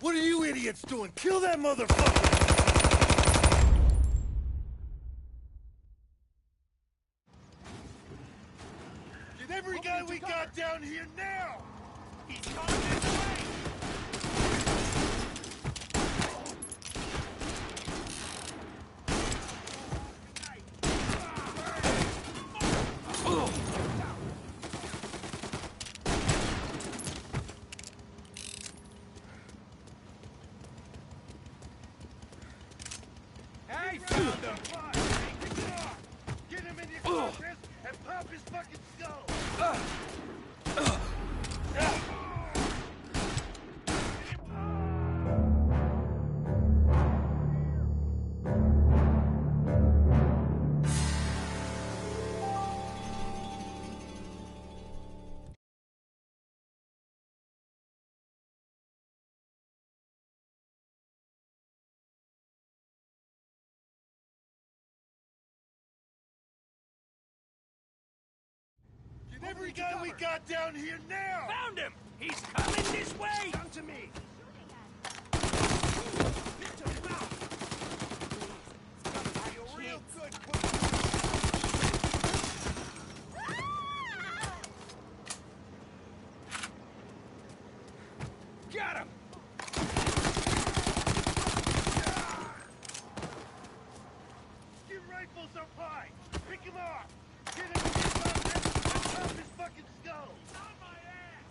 What are you idiots doing? Kill that motherfucker! Get every guy we got down here now! He's coming this way! found him! Get him in your carcass and pop his fucking skull! Get every guy we got down here now! Found him! He's coming this way! Come to me! Real good. Got him! Get rifles up high! Pick him off! Get him in his pocket and pop his fucking skull! On my ass!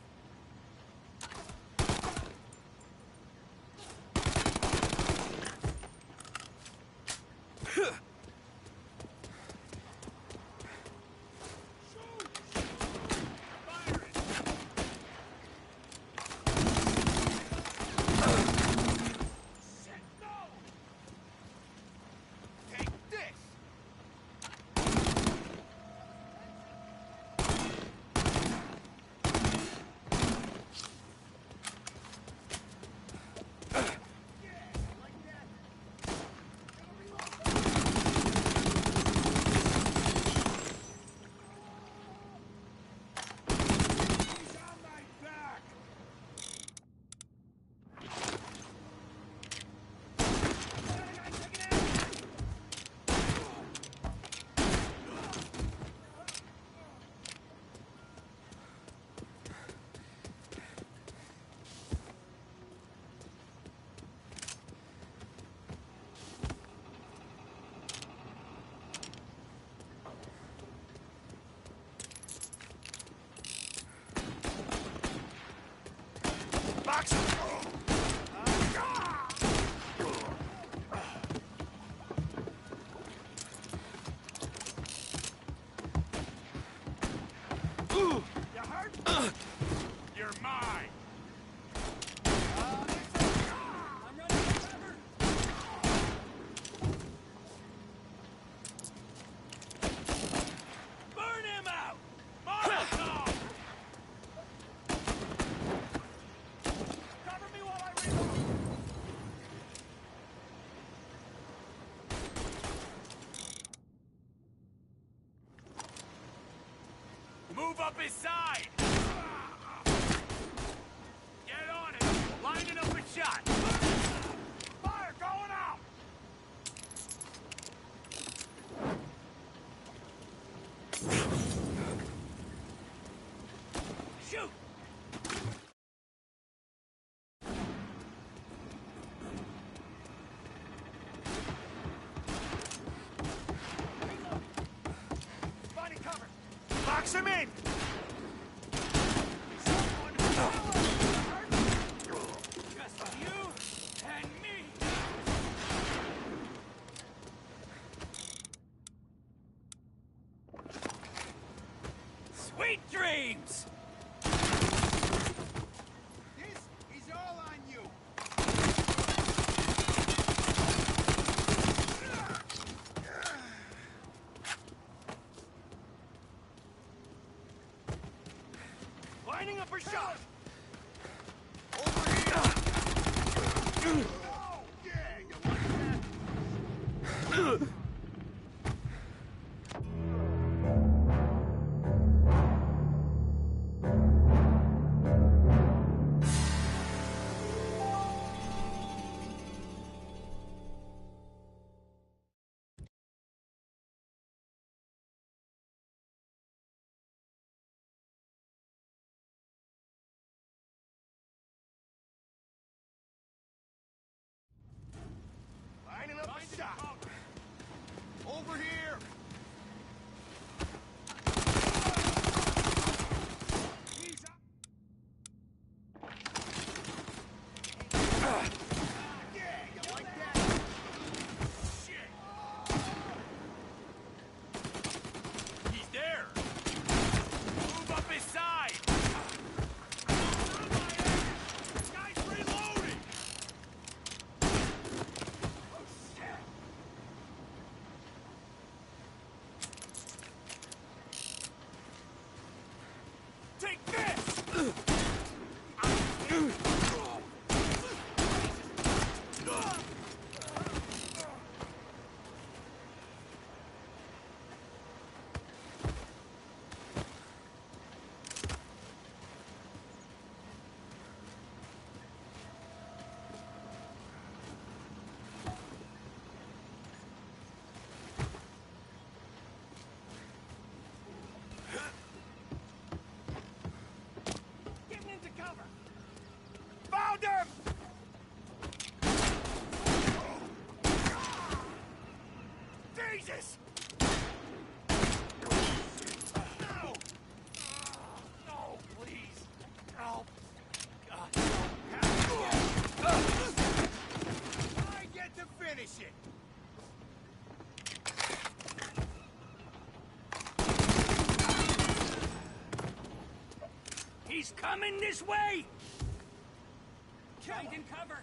Box him! You hurt? You're mine! I'm ready to cover! Burn him out! Molotov! Cover me while I reload! Move up his side! Get on it! Lining up a shot! Fire going out! Shoot! Finding cover! Box him in! Just you and me! Sweet dreams! He's all on you! Lining up a shot! Oh, yeah, you like that? Found him! Jesus! No! No, please. Help. God, no. I get to finish it. He's coming this way! Find and cover!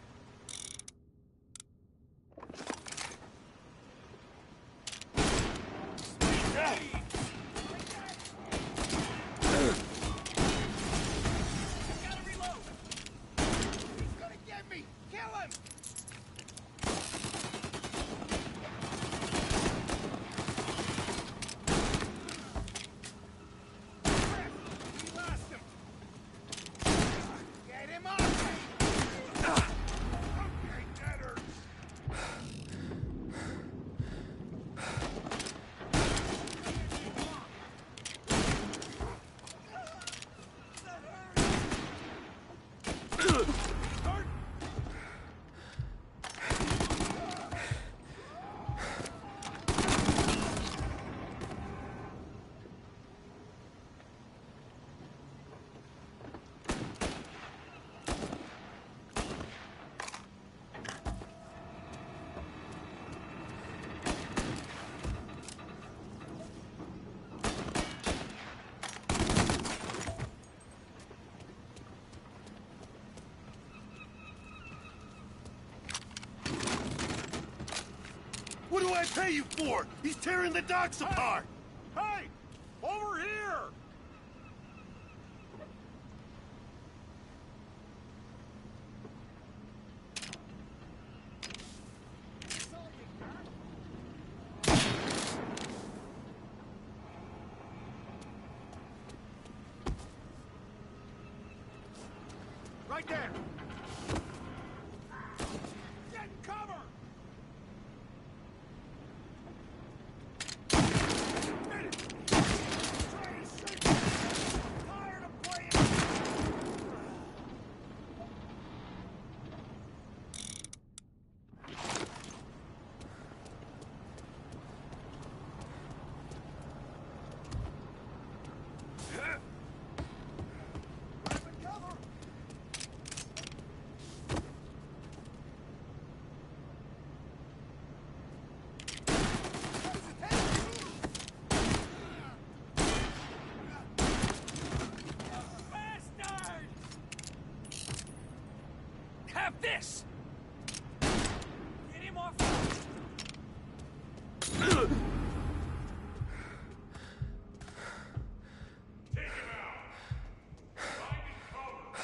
What do I pay you for? He's tearing the docks apart! Hey! Over here! Right there! Get cover! Have this! Get him off! Take him out! Find and cover!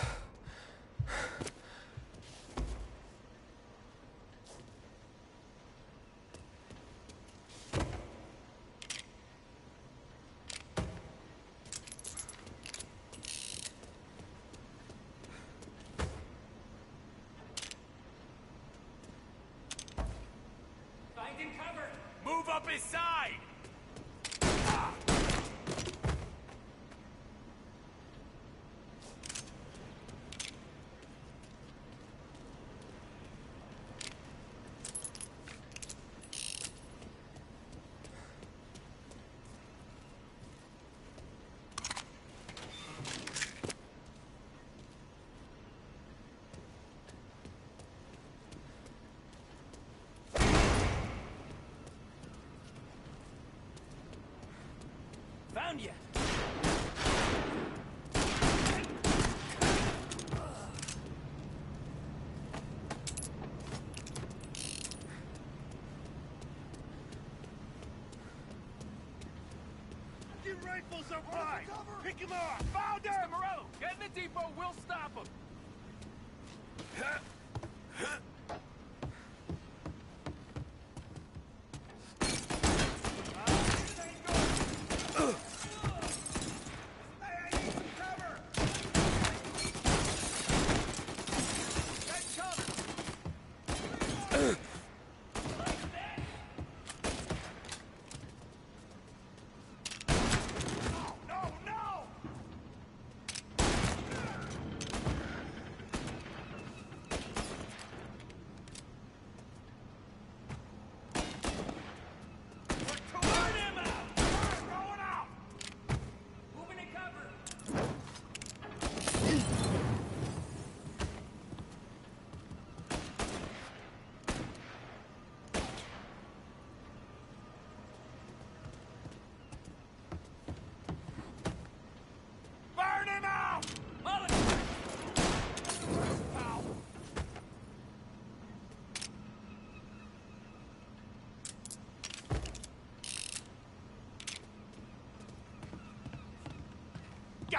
Find and cover! Move up his side! Found you! Your rifles are fine! Pick him off! Found him! Morello, get in the depot, we'll stop him! No, no!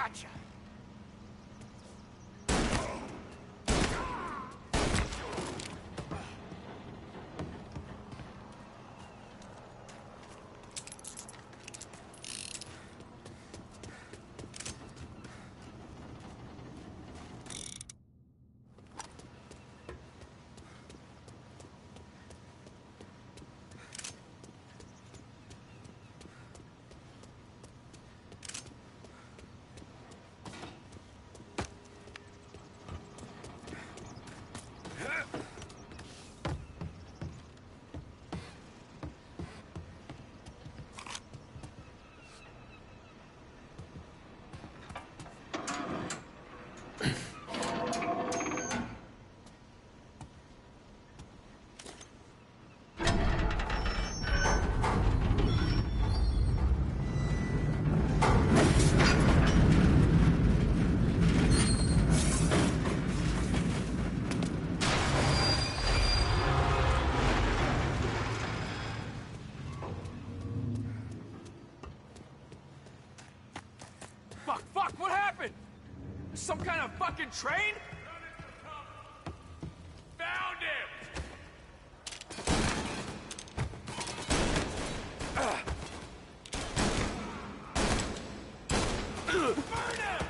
Gotcha. Fuck, what happened? Some kind of fucking train? Found him! Burn him!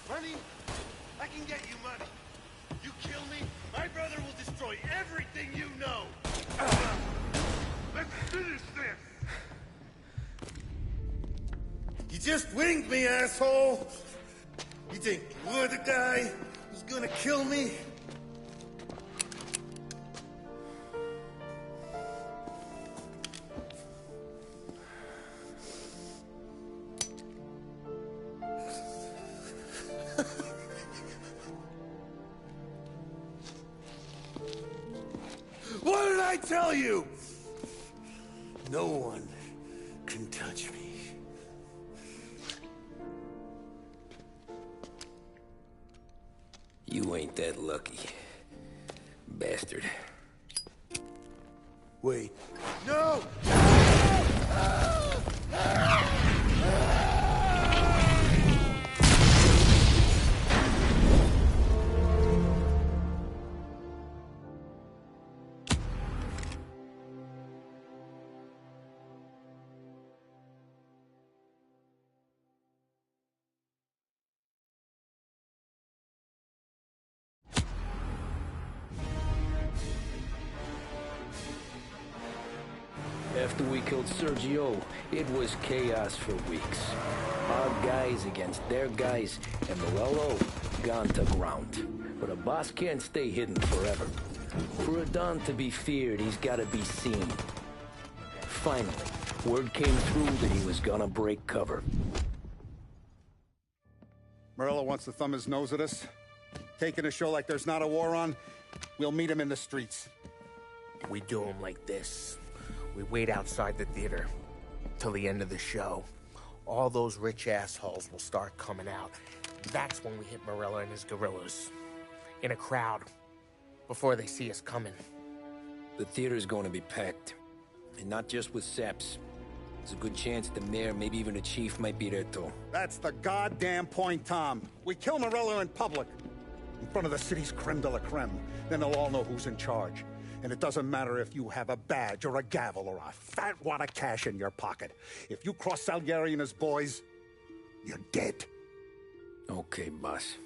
Money? I can get you money. You kill me, my brother will destroy everything you know. Let's finish this. You just winged me, asshole. You think you're the guy who's gonna kill me? What did I tell you? No one can touch me. You ain't that lucky, bastard. Wait. No! After we killed Sergio, it was chaos for weeks. Our guys against their guys, and Morello gone to ground. But a boss can't stay hidden forever. For a Don to be feared, he's gotta be seen. Finally, word came through that he was gonna break cover. Morello wants to thumb his nose at us. Taking a show like there's not a war on, we'll meet him in the streets. We do him like this. We wait outside the theater till the end of the show. All those rich assholes will start coming out. That's when we hit Morello and his guerrillas. In a crowd. Before they see us coming. The theater's going to be packed. And not just with saps. There's a good chance the mayor, maybe even the chief, might be there too. That's the goddamn point, Tom. We kill Morello in public. In front of the city's creme de la creme. Then they'll all know who's in charge. And it doesn't matter if you have a badge or a gavel or a fat wad of cash in your pocket. If you cross Salieri and his boys, you're dead. Okay, boss.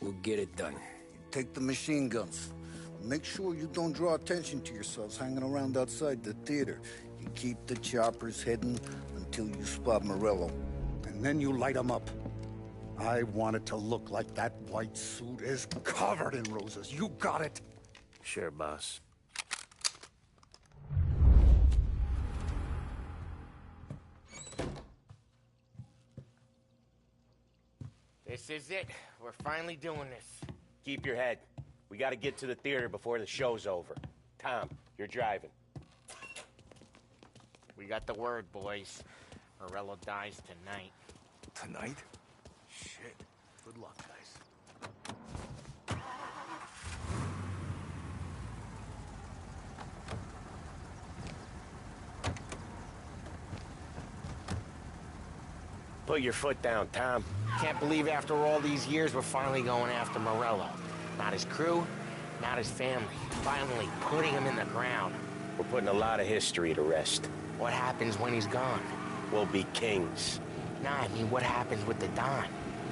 We'll get it done. Take the machine guns. Make sure you don't draw attention to yourselves hanging around outside the theater. You keep the choppers hidden until you spot Morello. And then you light them up. I want it to look like that white suit is covered in roses. You got it? Sure, boss. This is it. We're finally doing this. Keep your head. We gotta get to the theater before the show's over. Tom, you're driving. We got the word, boys. Morello dies tonight. Tonight? Shit. Good luck, guys. Put your foot down, Tom. Can't believe after all these years we're finally going after Morello. Not his crew, not his family. Finally putting him in the ground. We're putting a lot of history to rest. What happens when he's gone? We'll be kings. Nah, I mean, what happens with the Don?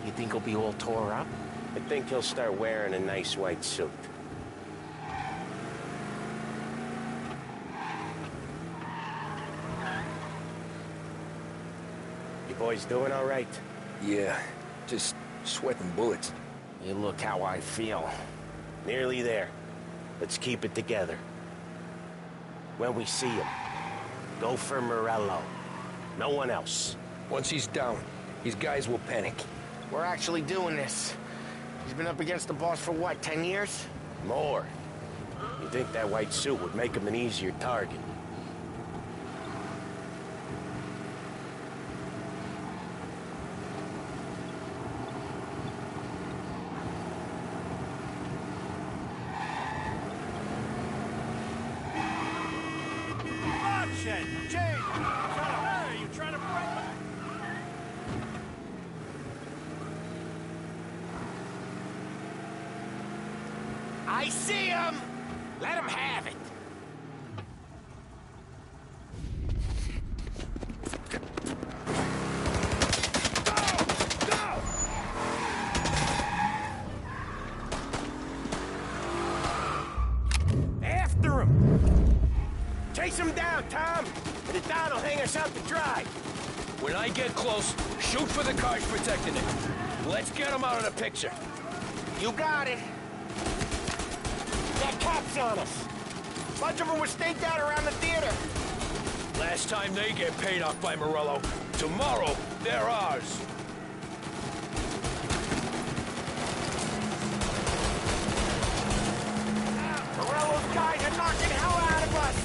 You think he'll be all tore up? I think he'll start wearing a nice white suit. You boys doing all right? Yeah, just sweating bullets. You look how I feel. Nearly there. Let's keep it together. When we see him, go for Morello. No one else. Once he's down, his guys will panic. We're actually doing this. He's been up against the boss for what, 10 years? More. You think that white suit would make him an easier target? I see him! Let him have it! After him! Chase him down, Tom! The Don will hang us out to dry. When I get close, shoot for the cars protecting it. Let's get them out of the picture. You got it. That cop's on us. Bunch of them were staked out around the theater. Last time they get paid off by Morello. Tomorrow, they're ours. Morello's guys are knocking hell out of us.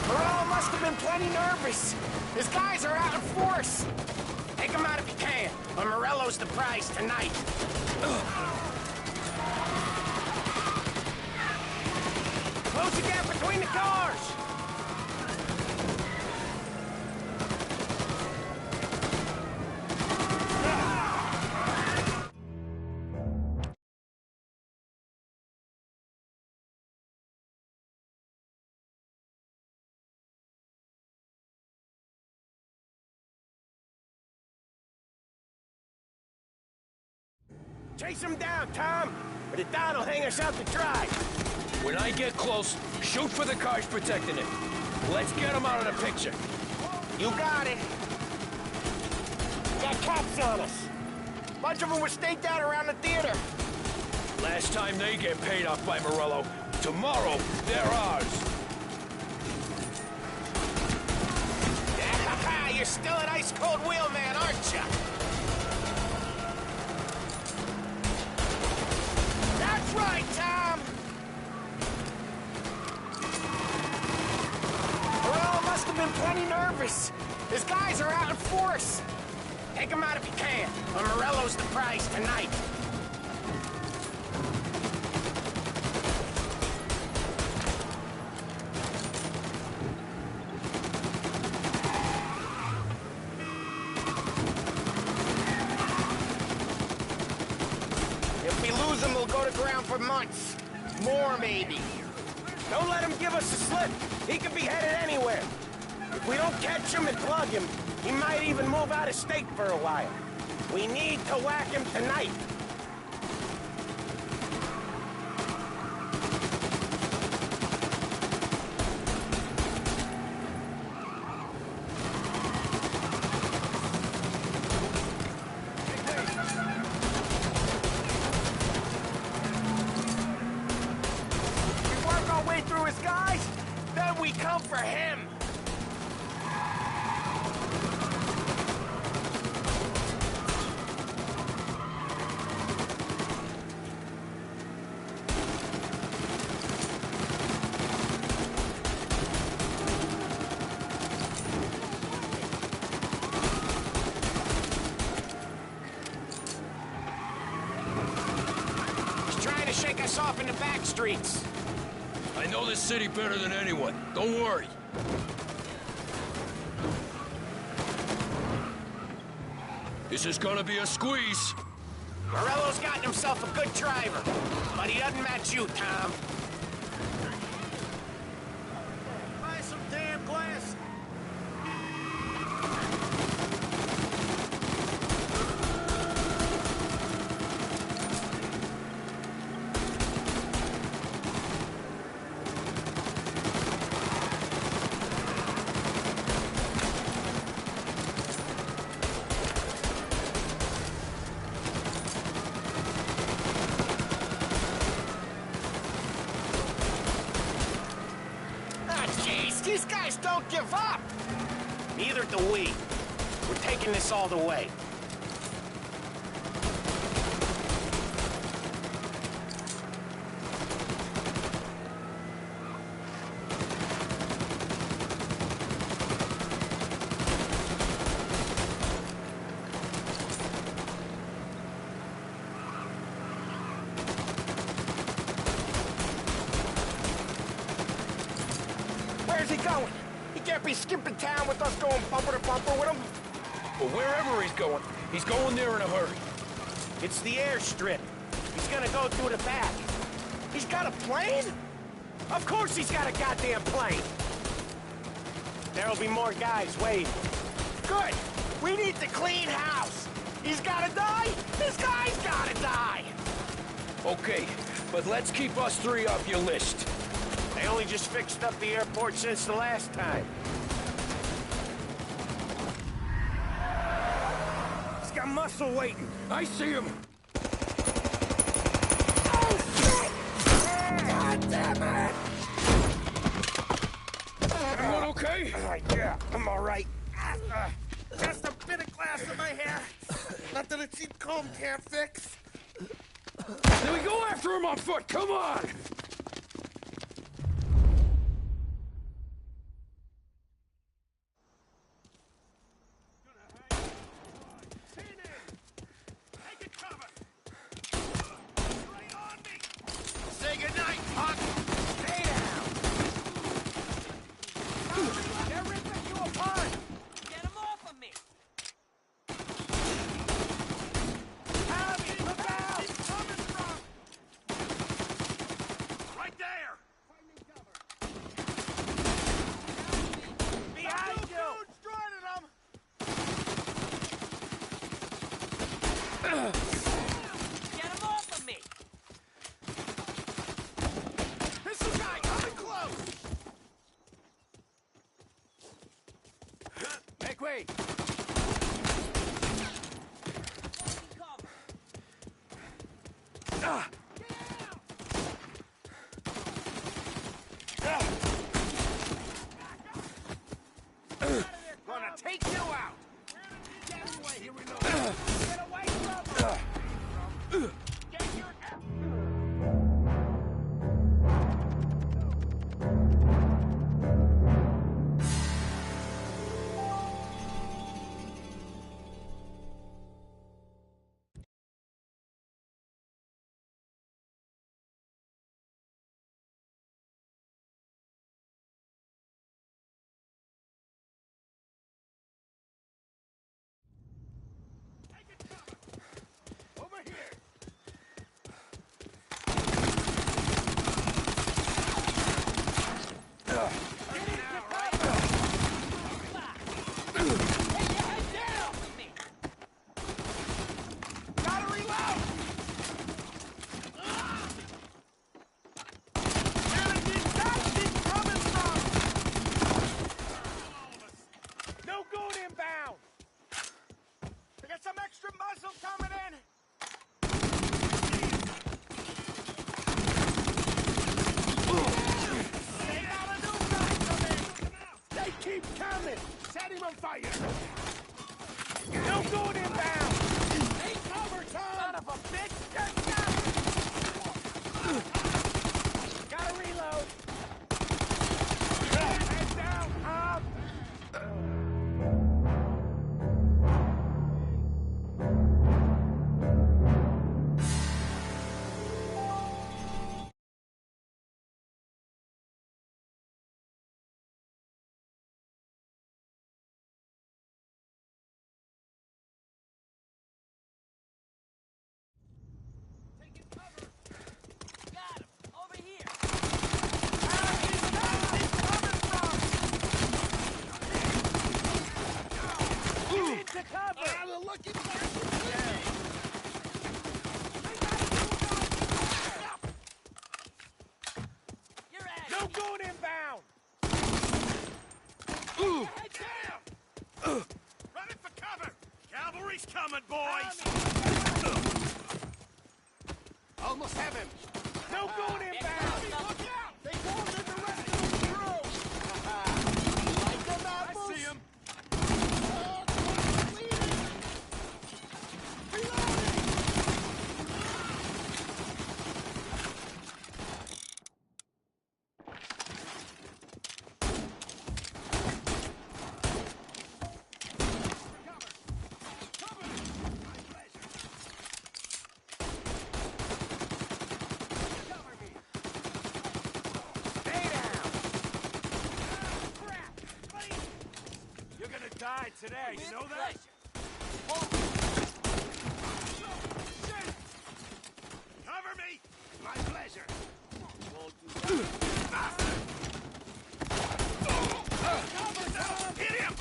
Morello must have been plenty nervous. His guys are out in force. Take him out if you can, but Morello's the prize tonight. Close the gap between the cars! Chase him down, Tom, or the Don will hang us out to dry. When I get close, shoot for the cars protecting it. Let's get them out of the picture. You got it. Got cops on us. Bunch of them were staked out around the theater. Last time they get paid off by Morello. Tomorrow, they're ours. You're still an ice-cold wheelman, aren't you? That's right, Tom! Morello must have been plenty nervous. His guys are out in force. Take him out if you can, but Morello's the prize tonight. If we lose him, we'll go to ground for months. More, maybe. Don't let him give us a slip. He could be headed anywhere. If we don't catch him and plug him, he might even move out of state for a while. We need to whack him tonight. We work our way through his guys, then we come for him. Shake us off in the back streets. I know this city better than anyone. Don't worry. This is gonna be a squeeze. Morello's gotten himself a good driver, but he doesn't match you, Tom. Buy some damn glass. These guys don't give up! Neither do we. We're taking this all the way. Where's he going? He can't be skipping town with us going bumper to bumper with him. Well, wherever he's going there in a hurry. It's the airstrip. He's gonna go through the back. He's got a plane? Of course he's got a goddamn plane. There'll be more guys waiting. Good. We need to clean house. He's gotta die. This guy's gotta die. Okay, but let's keep us three off your list. They only just fixed up the airport since the last time. He's got muscle waiting. I see him. Oh, shit! God damn it! Everyone okay? Yeah, I'm all right. Just a bit of glass in my hair. Nothing a cheap comb can't fix. Then we go after him on foot. Come on! Say goodnight, Pop. Stay down. They're ripping you apart. Get him off of me! Tommy, look out! He's coming from. me! Gonna take you out! Get away, here we go! Get away from her! Get your... Over here! No good inbound! We got some extra muzzle coming in! They got a new guy coming! They keep coming! Set him on fire! No good inbound! Take cover, Tom! Son of a bitch! Gotta reload! Head down, Tom! To cover! The lucky no good inbound! Head down! Running for cover! Cavalry's coming, boys! Almost have him! No good inbound! Look out! They wanted the rest of the crew! Like them apples? I see him! Die today, you know that? Cover me! My pleasure! Hit him!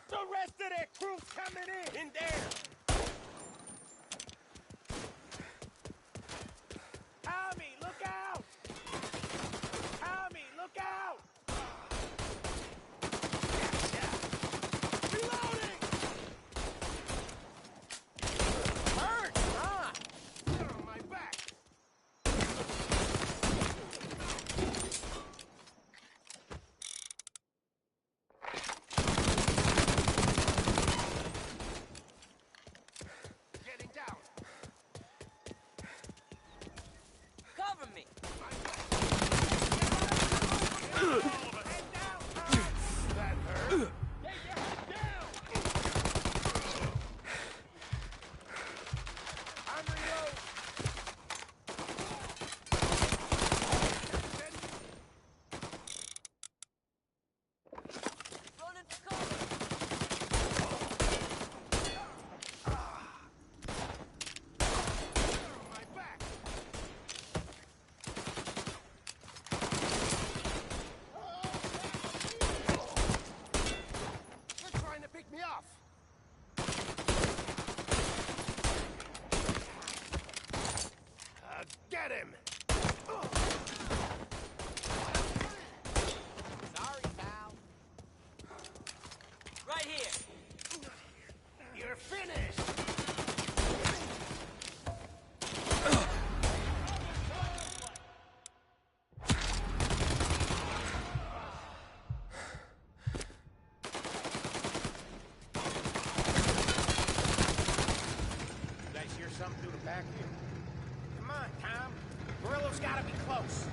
The rest of their crew's coming in there! Tommy, look out! Tommy, look out! Reloading! Hurt, huh? Get on my back! of here! You're finished! You guys hear something through the back here? Come on, Tom. Murillo's gotta be close.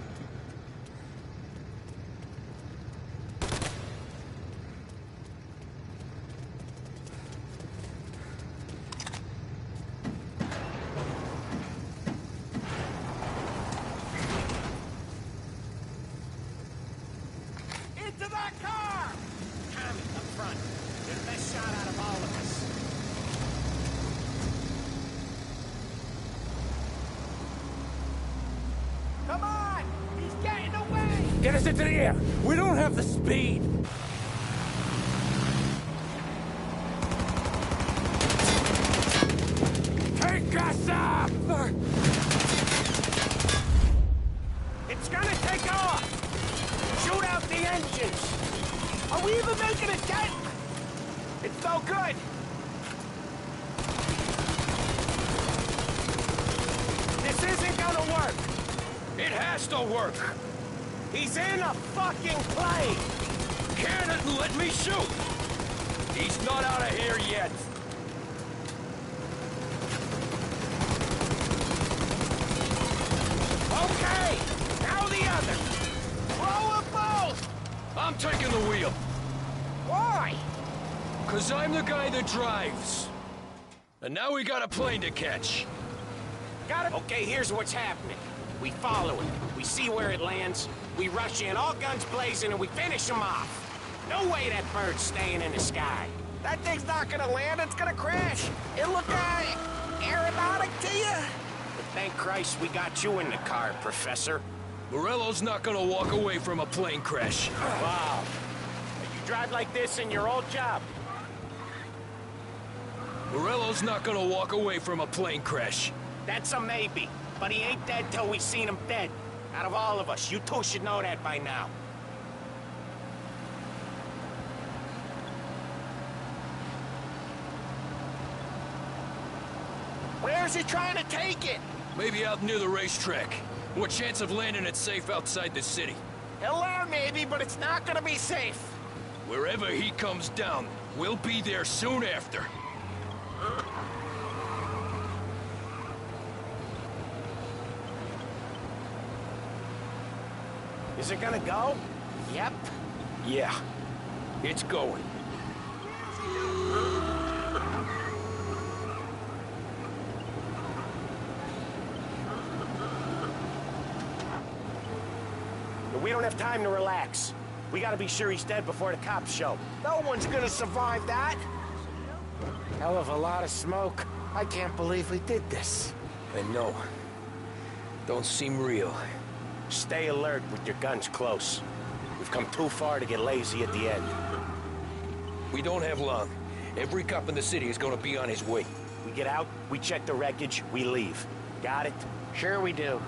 Into that car! Tommy, up front. You're the best shot out of all of us. Come on! He's getting away! Get us into the air! We don't have the speed! Take us up! It's gonna take off! Shoot out the engines! Are we even making a dent? It's no good! This isn't gonna work! It has to work! He's in a fucking plane! Can it and let me shoot! He's not out of here yet! Okay! Now the other! Blow them both! I'm taking the wheel! Why? 'Cause I'm the guy that drives. And now we got a plane to catch. Got it? Okay, here's what's happening. We follow it. We see where it lands. We rush in, all guns blazing, and we finish him off. No way that bird's staying in the sky. That thing's not gonna land, it's gonna crash. It look aeronautic to you? But thank Christ we got you in the car, Professor. Morello's not gonna walk away from a plane crash. Wow. You drive like this in your old job? Morello's not gonna walk away from a plane crash. That's a maybe. But he ain't dead till we seen him dead. Out of all of us, you two should know that by now. Where's he trying to take it? Maybe out near the racetrack. What chance of landing it safe outside the city? He'll land maybe, but it's not gonna be safe. Wherever he comes down, we'll be there soon after. Is it gonna go? Yep. Yeah, it's going. We don't have time to relax. We gotta be sure he's dead before the cops show. No one's gonna survive that. Hell of a lot of smoke. I can't believe we did this. I know. Don't seem real. Stay alert with your guns close. We've come too far to get lazy at the end. We don't have long. Every cop in the city is gonna be on his way. We get out, we check the wreckage, we leave. Got it? Sure we do.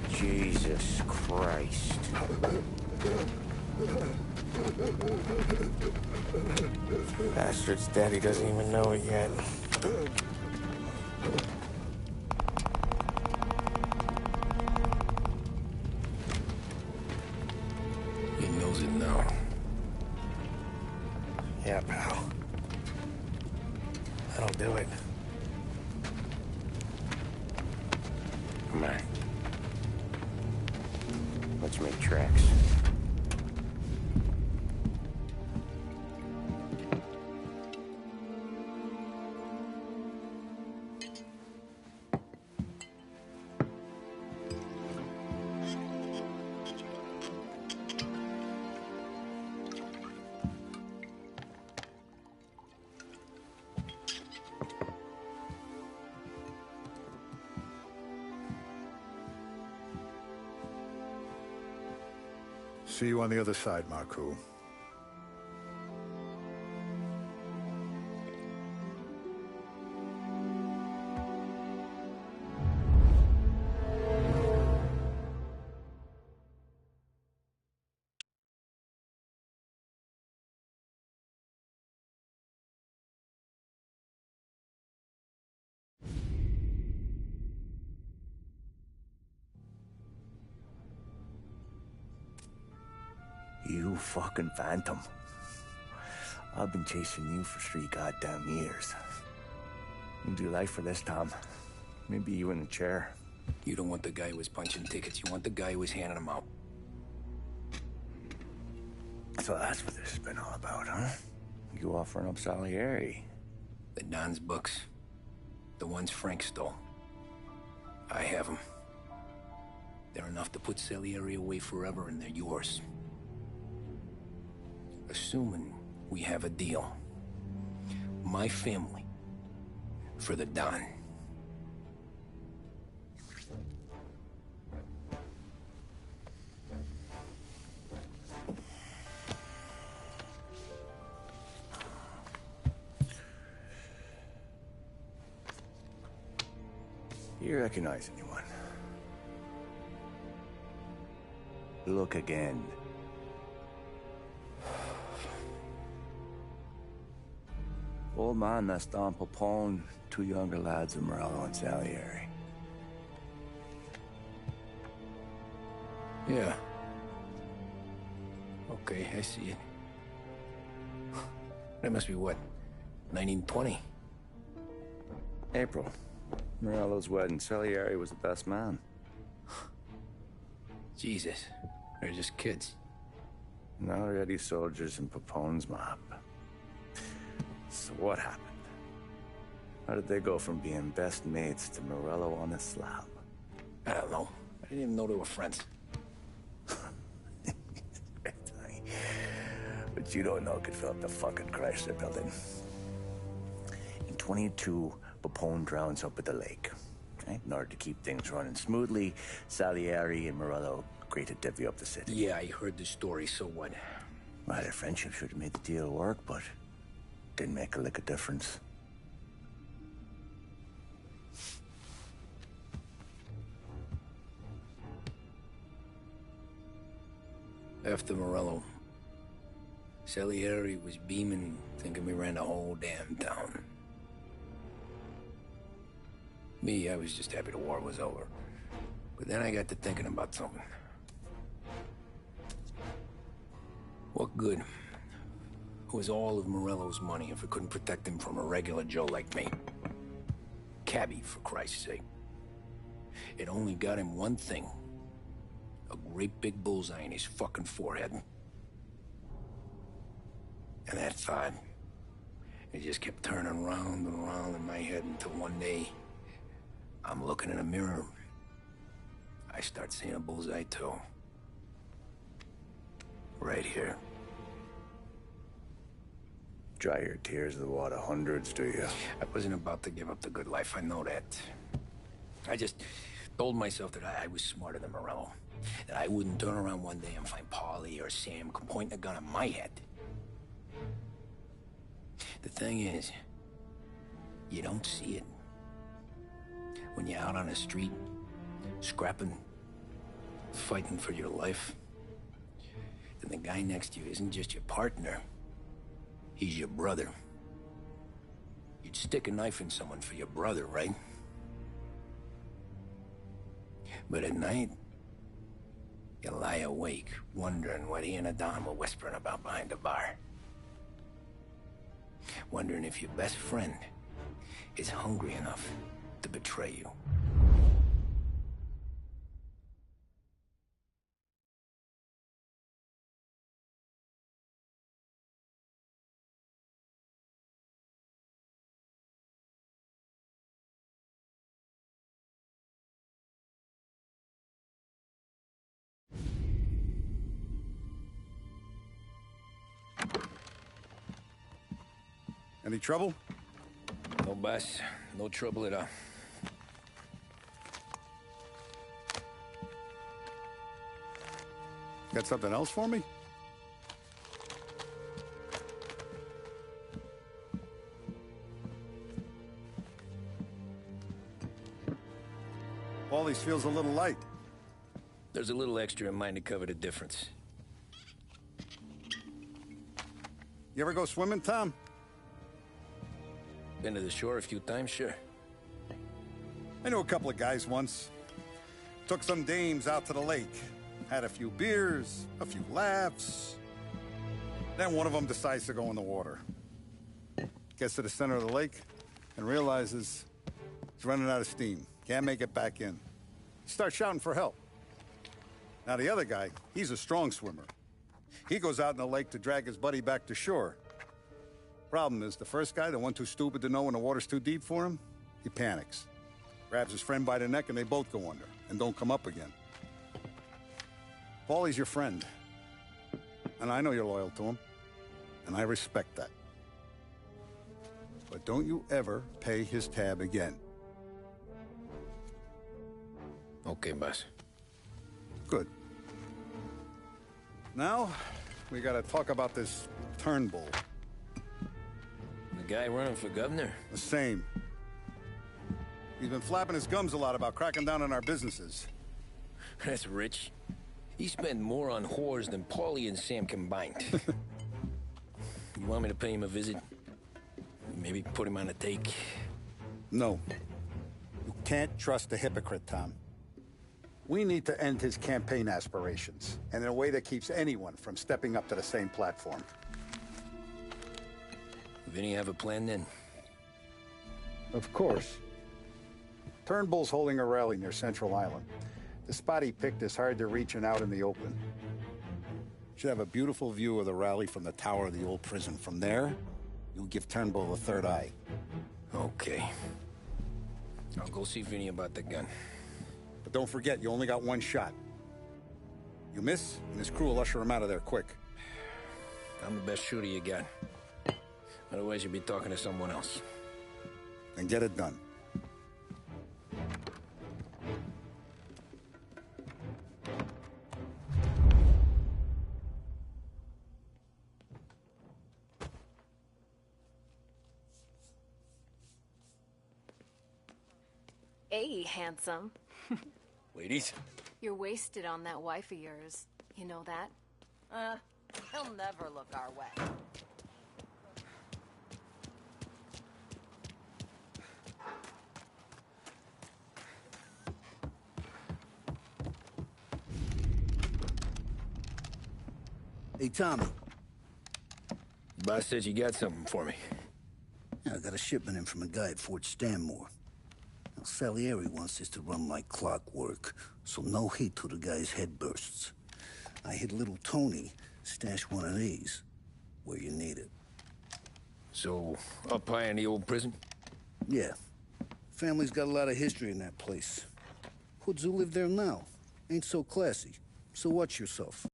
Jesus Christ. Bastard's dead, he doesn't even know it yet. He knows it now. Yeah, pal. That'll do it. Come on. Let's make tracks. See you on the other side, Marku. You fucking phantom. I've been chasing you for 3 goddamn years. You do life for this, Tom. Maybe you in a chair. You don't want the guy who was punching tickets. You want the guy who was handing them out. So that's what this has been all about, huh? You offering up Salieri. The Don's books. The ones Frank stole. I have them. They're enough to put Salieri away forever, and they're yours. Assuming we have a deal. My family for the Don. You recognize anyone? Look again. Old man that's Don Popone, 2 younger lads of Morello and Salieri. Yeah. Okay, I see it. That must be what? 1920? April. Morello's wedding. Salieri was the best man. Jesus. They're just kids. Now already soldiers in Papone's mob. So what happened? How did they go from being best mates to Morello on a slab? I don't know. I didn't even know they were friends. But you don't know could fill up the fucking Chrysler building. In 22, Papone drowns up at the lake. Right? In order to keep things running smoothly, Salieri and Morello agreed to divvy up the city. Yeah, I heard the story, so what? Well, their friendship should have made the deal work, but didn't make a lick of difference. After Morello, Salieri was beaming, thinking we ran the whole damn town. Me, I was just happy the war was over. But then I got to thinking about something. What good was all of Morello's money if it couldn't protect him from a regular Joe like me? Cabbie, for Christ's sake. It only got him one thing. A great big bullseye in his fucking forehead. And that thought, it just kept turning round and round in my head until one day, I'm looking in a mirror. I start seeing a bullseye too. Right here. Dry your tears of the water hundreds, do you? I wasn't about to give up the good life, I know that. I just told myself that I was smarter than Morello. That I wouldn't turn around one day and find Paulie or Sam pointing a gun at my head. The thing is, you don't see it. When you're out on the street, scrapping, fighting for your life, then the guy next to you isn't just your partner, he's your brother. You'd stick a knife in someone for your brother, right? But at night, you lie awake, wondering what he and a Don were whispering about behind the bar. Wondering if your best friend is hungry enough to betray you. Any trouble? No, boss. No trouble at all. Got something else for me? All these feels a little light. There's a little extra in mine to cover the difference. You ever go swimming, Tom? Been to the shore a few times, sure. I knew a couple of guys once. Took some dames out to the lake. Had a few beers, a few laughs. Then one of them decides to go in the water. Gets to the center of the lake and realizes he's running out of steam. Can't make it back in. Starts shouting for help. Now the other guy, he's a strong swimmer. He goes out in the lake to drag his buddy back to shore. Problem is, the first guy, the one too stupid to know when the water's too deep for him, he panics. Grabs his friend by the neck and they both go under and don't come up again. Paulie's your friend. And I know you're loyal to him. And I respect that. But don't you ever pay his tab again. Okay, boss. Good. Now, we gotta talk about this Turnbull. The guy running for governor? The same. He's been flapping his gums a lot about cracking down on our businesses. That's rich. He spent more on whores than Paulie and Sam combined. You want me to pay him a visit? Maybe put him on a take? No. You can't trust a hypocrite, Tom. We need to end his campaign aspirations, and in a way that keeps anyone from stepping up to the same platform. Vinny have a plan then? Of course. Turnbull's holding a rally near Central Island. The spot he picked is hard to reach and out in the open. Should have a beautiful view of the rally from the tower of the old prison. From there, you'll give Turnbull a third eye. Okay. I'll go see Vinny about the gun. But don't forget, you only got one shot. You miss, and his crew will usher him out of there quick. I'm the best shooter you got. Otherwise, you'll be talking to someone else. And get it done. Hey, handsome. Ladies? You're wasted on that wife of yours. You know that? He'll never look our way. Hey, Tommy. Boss said you got something for me. Yeah, I got a shipment in from a guy at Fort Stanmore. Now, Salieri wants this to run like clockwork, so no heat till the guy's head bursts. I hit little Tony, stash one of these where you need it. So, up high in the old prison? Yeah. Family's got a lot of history in that place. Hoods who live there now. Ain't so classy. So watch yourself.